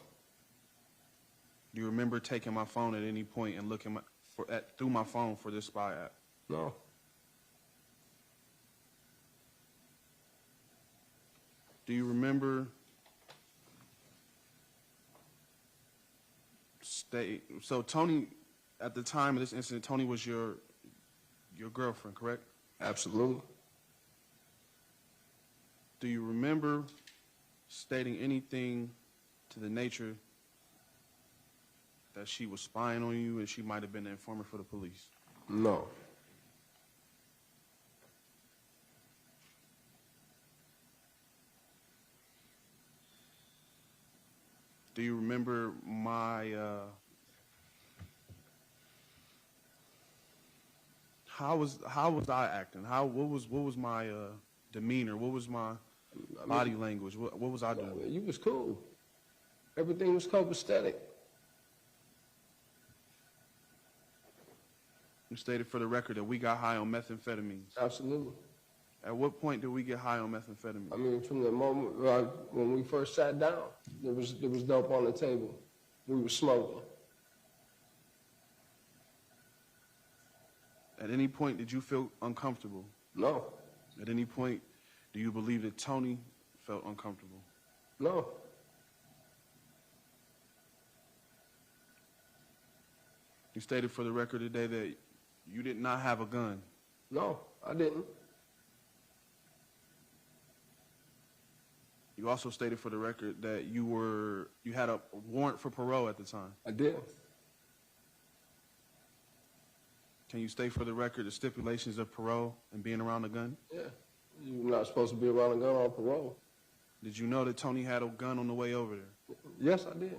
Do you remember taking my phone at any point and looking through my phone for this spy app? No. Do you remember so Toni, at the time of this incident, Toni was your girlfriend, correct? Absolutely. Do you remember stating anything to the nature that she was spying on you and she might have been an informant for the police? No. Do you remember how was I acting? What was my demeanor? What was my body language? What was I doing? You was cool. Everything was copacetic. You stated for the record that we got high on methamphetamines. Absolutely. At what point did we get high on methamphetamine? I mean, from the moment when we first sat down, there was dope on the table. We were smoking. At any point, did you feel uncomfortable? No. At any point, do you believe that Toni felt uncomfortable? No. You stated for the record today that you did not have a gun. No, I didn't. You also stated for the record that you had a warrant for parole at the time. I did. Can you state for the record the stipulations of parole and being around a gun? Yeah. You're not supposed to be around a gun on parole. Did you know that Tony had a gun on the way over there? Yes, I did.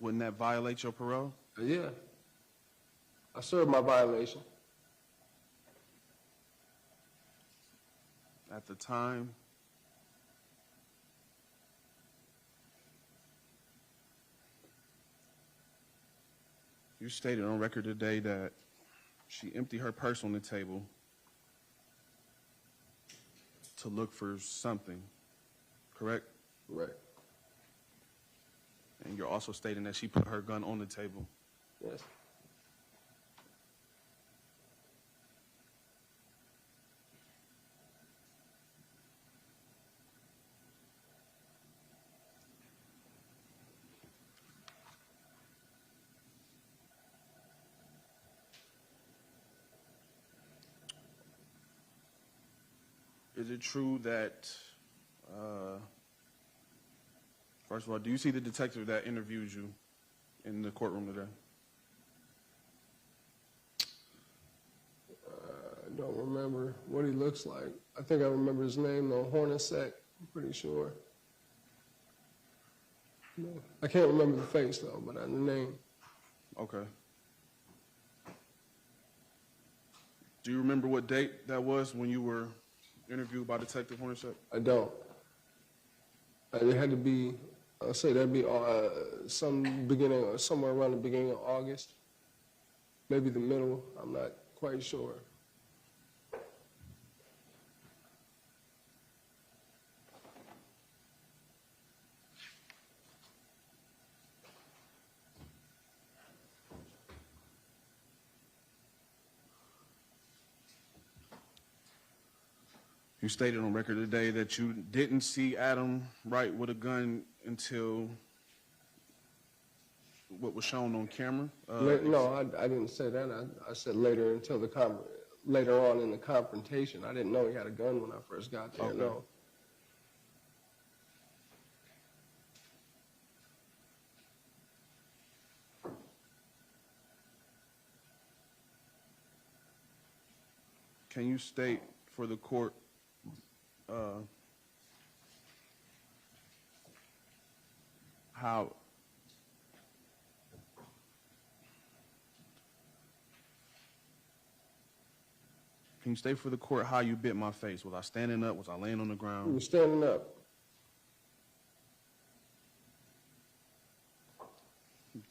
Wouldn't that violate your parole? Yeah. I served my violation. At the time, you stated on record today that she emptied her purse on the table to look for something, correct? Right. And you're also stating that she put her gun on the table. Yes. Is it true that, first of all, do you see the detective that interviewed you in the courtroom today? I don't remember what he looks like. I think I remember his name, though, Hornacek, I'm pretty sure. No, I can't remember the face, though, but the name. Okay. Do you remember what date that was when you were interviewed by Detective Hornacek? I don't. It had to be, I'll say that'd be some beginning, or somewhere around the beginning of August. Maybe the middle, I'm not quite sure. You stated on record today that you didn't see Adam Wright with a gun until what was shown on camera? No, I didn't say that. I said later until later on in the confrontation. I didn't know he had a gun when I first got there, Okay. no. Can you state for the court how Can you state for the court how you bit my face? Was I standing up? Was I laying on the ground? You were standing up.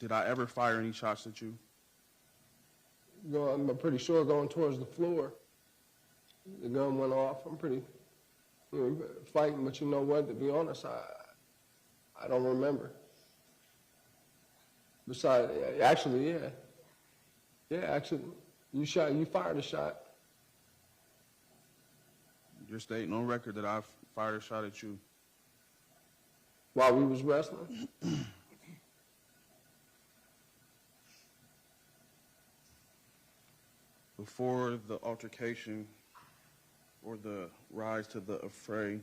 Did I ever fire any shots at you? I'm pretty sure going towards the floor. The gun went off. I'm pretty fighting, but you know what? To be honest, I don't remember. Besides, actually, yeah. Yeah, actually, you fired a shot. You're stating on record that I fired a shot at you. While we was wrestling? Before the altercation or the rise to the affray,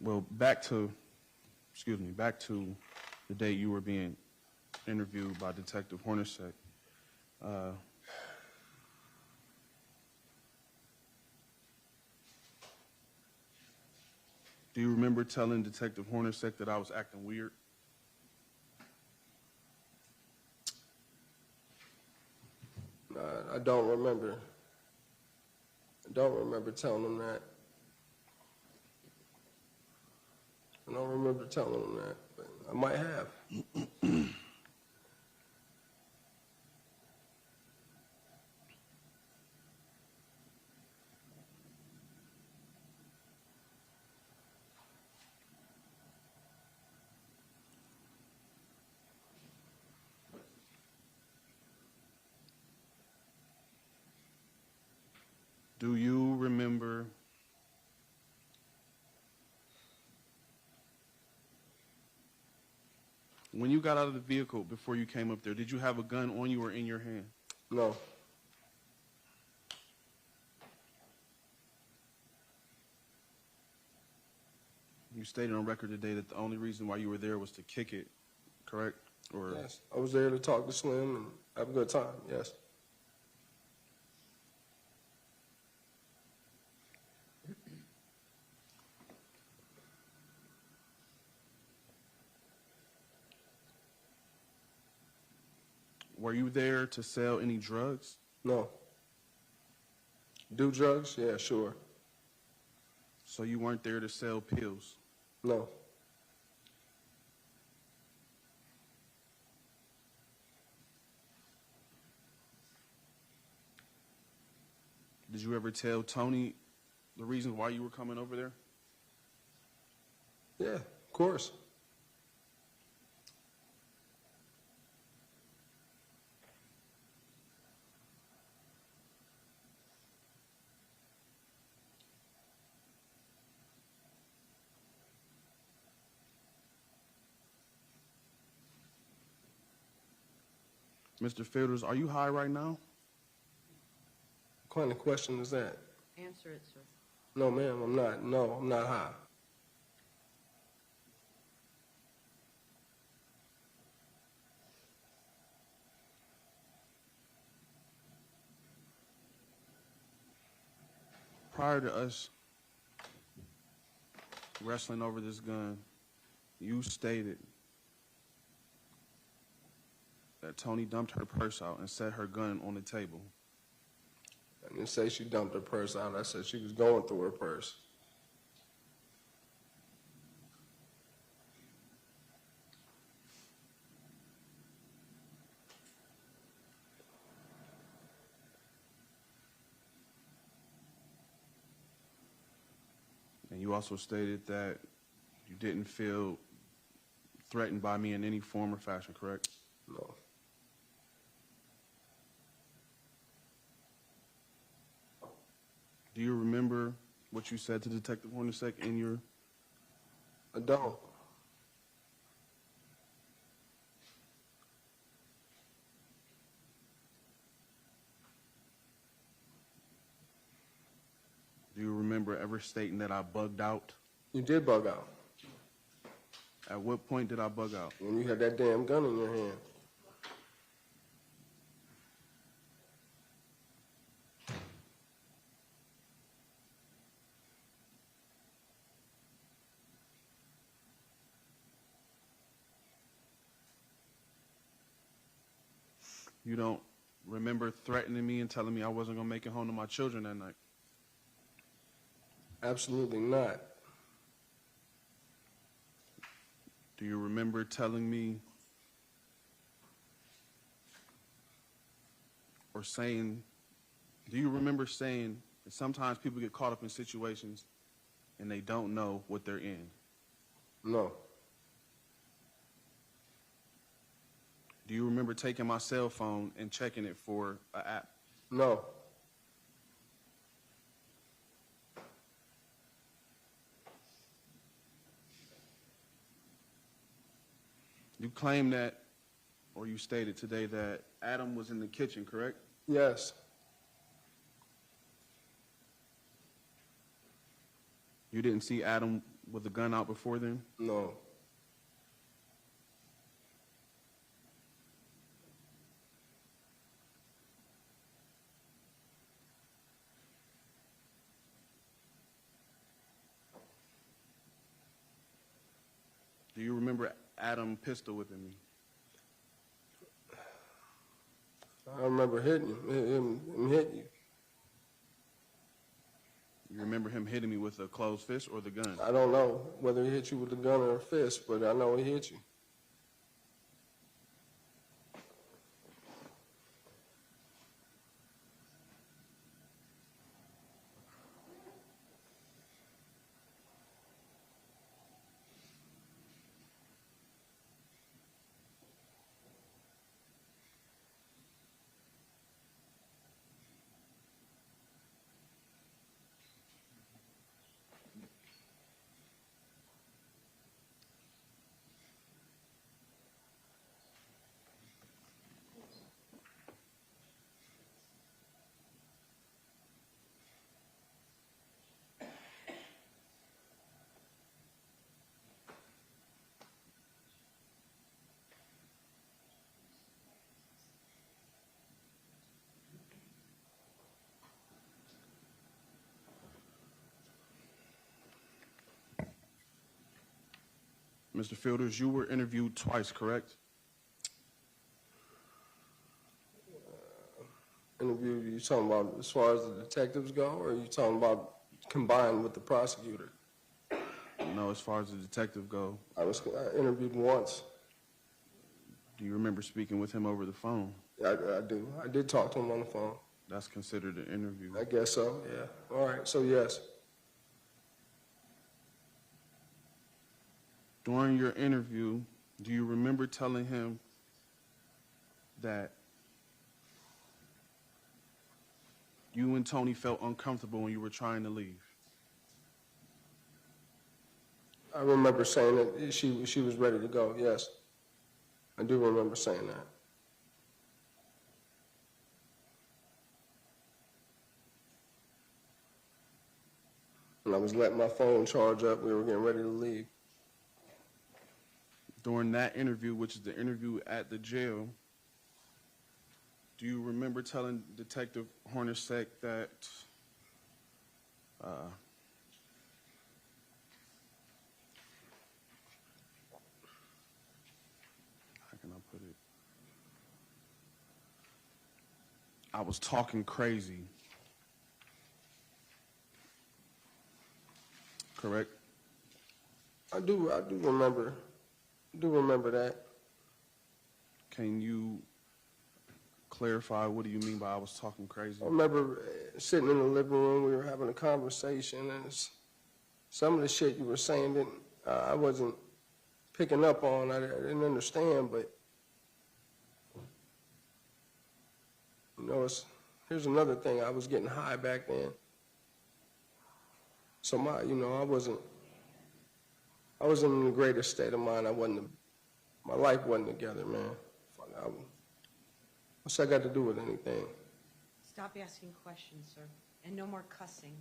well, back to the day you were being interviewed by Detective Hornacek. Do you remember telling Detective Hornacek that I was acting weird? I don't remember. I don't remember telling him that. I don't remember telling him that, but I might have. Do you remember When you got out of the vehicle before you came up there, did you have a gun on you or in your hand? No. You stated on record today that the only reason why you were there was to kick it, correct? Or Yes. I was there to talk to Slim and have a good time, yes. were you there to sell any drugs? No. Do drugs? Yeah, sure. So you weren't there to sell pills? No. Did you ever tell Toni the reason why you were coming over there? Yeah, of course. Mr. Fields, are you high right now? What kind of question is that? Answer it, sir. No, ma'am, I'm not. No, I'm not high. Prior to us wrestling over this gun, you stated that Toni dumped her purse out and set her gun on the table. I didn't say she dumped her purse out. I said she was going through her purse. And you also stated that you didn't feel threatened by me in any form or fashion, correct? No. Do you remember what you said to Detective Hornacek in your... I don't. Do you remember ever stating that I bugged out? You did bug out. At what point did I bug out? When you had that damn gun in your hand. You don't remember threatening me and telling me I wasn't going to make it home to my children that night? Absolutely not. Do you remember telling me or saying, do you remember saying that sometimes people get caught up in situations and they don't know what they're in? No. Do you remember taking my cell phone and checking it for an app? No. You claim that, or you stated today that Adam was in the kitchen, correct? Yes. You didn't see Adam with a gun out before then? No. Do you remember Adam pistol whipping me? I remember hitting him hitting you. You remember him hitting me with a closed fist or the gun? I don't know whether he hit you with a gun or a fist, but I know he hit you. Mr. Fielders, you were interviewed twice, correct? Interview, you talking about as far as the detectives go, or are you talking about combined with the prosecutor? No, as far as the detective go. I interviewed once. Do you remember speaking with him over the phone? I do. I did talk to him on the phone. That's considered an interview. I guess so, yeah. All right, so yes. During your interview, do you remember telling him that you and Toni felt uncomfortable when you were trying to leave? I remember saying that she was ready to go, yes. I do remember saying that. And I was letting my phone charge up. We were getting ready to leave. During that interview, which is the interview at the jail, do you remember telling Detective Hornacek that how can I put it? I was talking crazy. Correct? I do remember that. Can you clarify, what do you mean by I was talking crazy? I remember sitting in the living room, we were having a conversation, and some of the shit you were saying I wasn't picking up on. I didn't understand, but you know, here's another thing. I was getting high back then, so I wasn't in the greatest state of mind. My life wasn't together, man. What's that got to do with anything? Stop asking questions, sir, and no more cussing.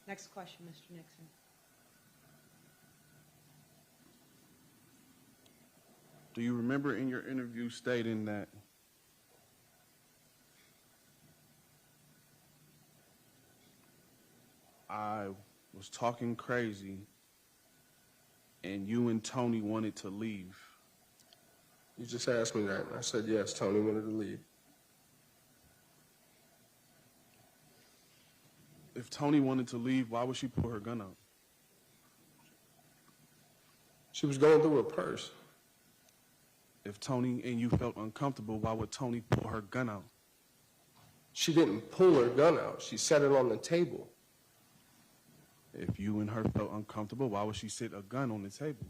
Next question, Mr. Nixon. Do you remember in your interview stating that I was talking crazy and you and Toni wanted to leave? You just asked me that, and I said yes, Toni wanted to leave. If Toni wanted to leave, why would she pull her gun out? She was going through her purse. If Toni and you felt uncomfortable, why would Toni pull her gun out? She didn't pull her gun out. She set it on the table. If you and her felt uncomfortable, why would she sit a gun on the table?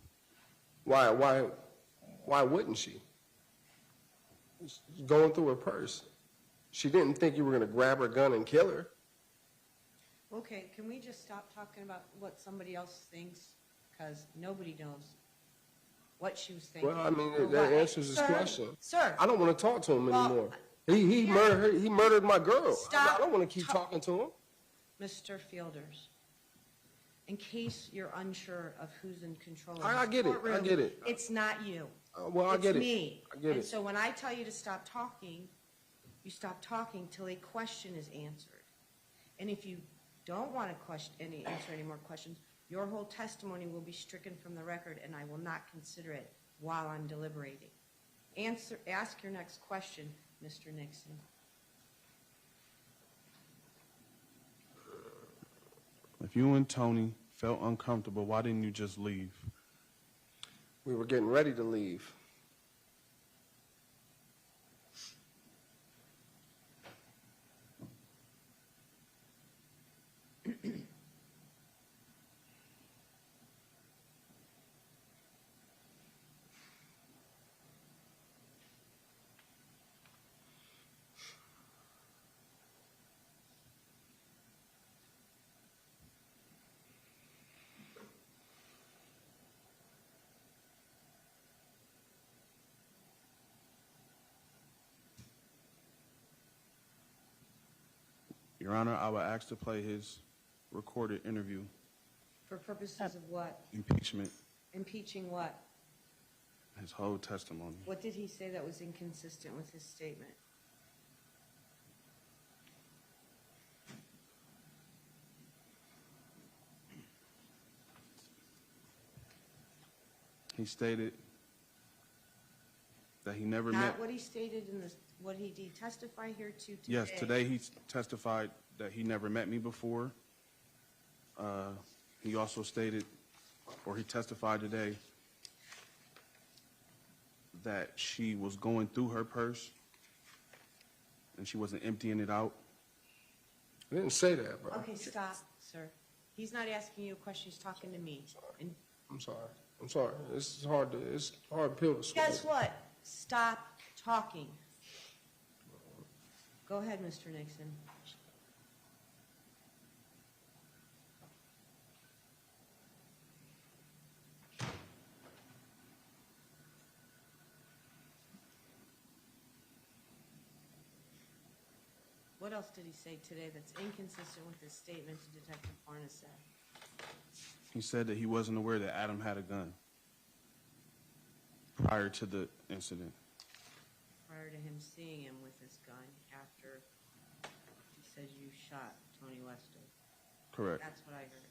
Why wouldn't she? She's going through her purse. She didn't think you were going to grab her gun and kill her. Okay, can we just stop talking about what somebody else thinks? Because nobody knows what she was thinking. Well, I mean, or that what. answers his Sir, question. Sir. I don't want to talk to him Well, anymore. He murdered her. He murdered my girl. Stop I don't want to keep talking to him. Mr. Fielders, in case you're unsure of who's in control of I this get it. I courtroom, get it. It's not you. Well, I get it. It's me. I get and it. so when I tell you to stop talking, you stop talking till a question is answered. And if you don't want to answer any more questions, your whole testimony will be stricken from the record, and I will not consider it while I'm deliberating. Ask your next question, Mr. Nixon. If you and Toni felt uncomfortable, why didn't you just leave? We were getting ready to leave. Your Honor, I would ask to play his recorded interview. For purposes of what? Impeachment, Impeaching what? his whole testimony. What did he say that was inconsistent with his statement? He stated that he never Not met. what he stated in this, what he did testify here to today. Yes, today he testified that he never met me before. He also stated, or he testified today, that she was going through her purse and she wasn't emptying it out. I didn't say that, bro. Okay, stop, sir. He's not asking you a question, he's talking to me. And I'm sorry. I'm sorry. It's a hard pill to swallow. guess what? Stop talking. Go ahead, Mr. Nixon. What else did he say today that's inconsistent with his statement to Detective Hornacek? He said that he wasn't aware that Adam had a gun prior to the incident. Prior to him seeing him with his gun after he says you shot Toni Westover. Correct. That's what I heard.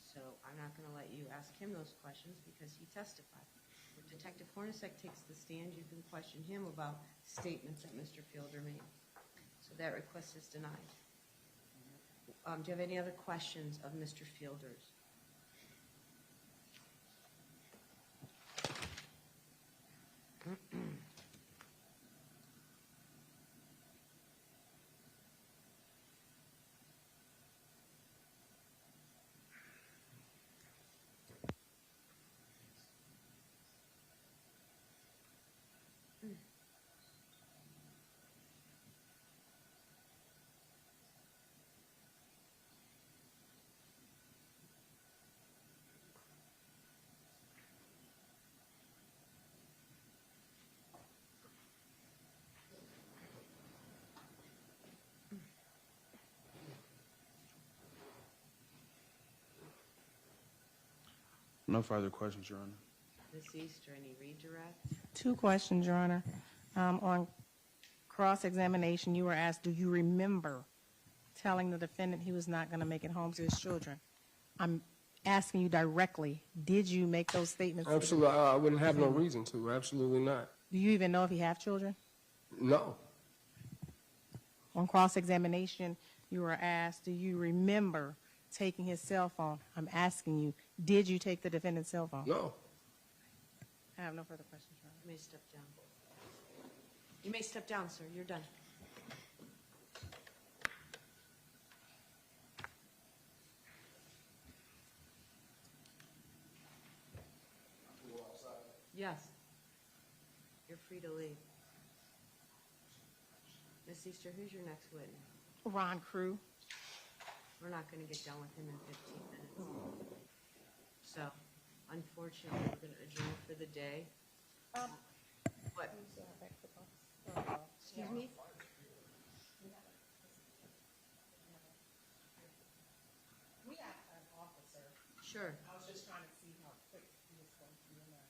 So I'm not going to let you ask him those questions because he testified. If Detective Hornacek takes the stand, you can question him about statements that Mr. Fielder made. So that request is denied. Do you have any other questions of Mr. Fielder's? No further questions, Your Honor. Ms. Easter, any redirect? 2 questions, Your Honor. On cross-examination, you were asked, do you remember telling the defendant he was not going to make it home to his children? I'm asking you directly, did you make those statements? Absolutely. I wouldn't have no reason to. Absolutely not. Do you even know if he have children? No. On cross-examination, you were asked, do you remember taking his cell phone? I'm asking you, did you take the defendant's cell phone? No. I have no further questions, Your Honor. You may step down. You may step down, sir. You're done. Yes. You're free to leave. Ms. Easter, who's your next witness? Ron Crew. We're not going to get done with him in 15 minutes. So, unfortunately, we're going to adjourn for the day. What? Excuse me? We have an officer. Sure. I was just trying to see how quick he was going to be in there.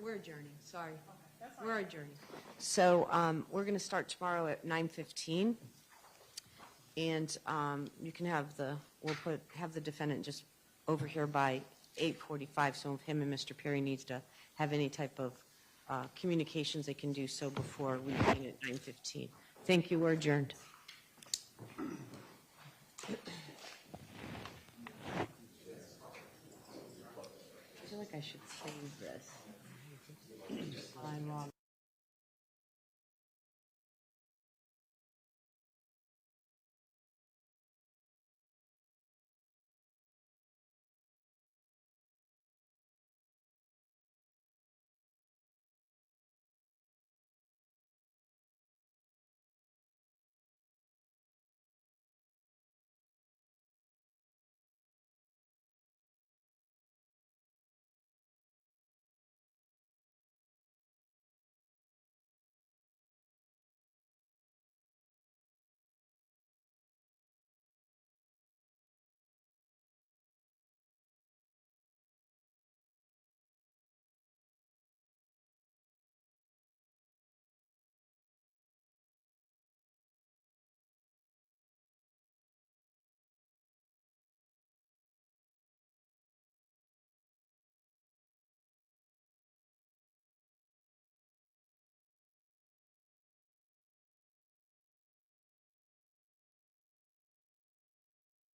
We're adjourning, sorry. that's We're adjourning. So we're going to start tomorrow at 9:15. And you can have have the defendant just over here by 8:45. So if him and Mr. Perry needs to have any type of communications, they can do so before we begin at 9:15. Thank you, we're adjourned. I feel like I should save this. I'm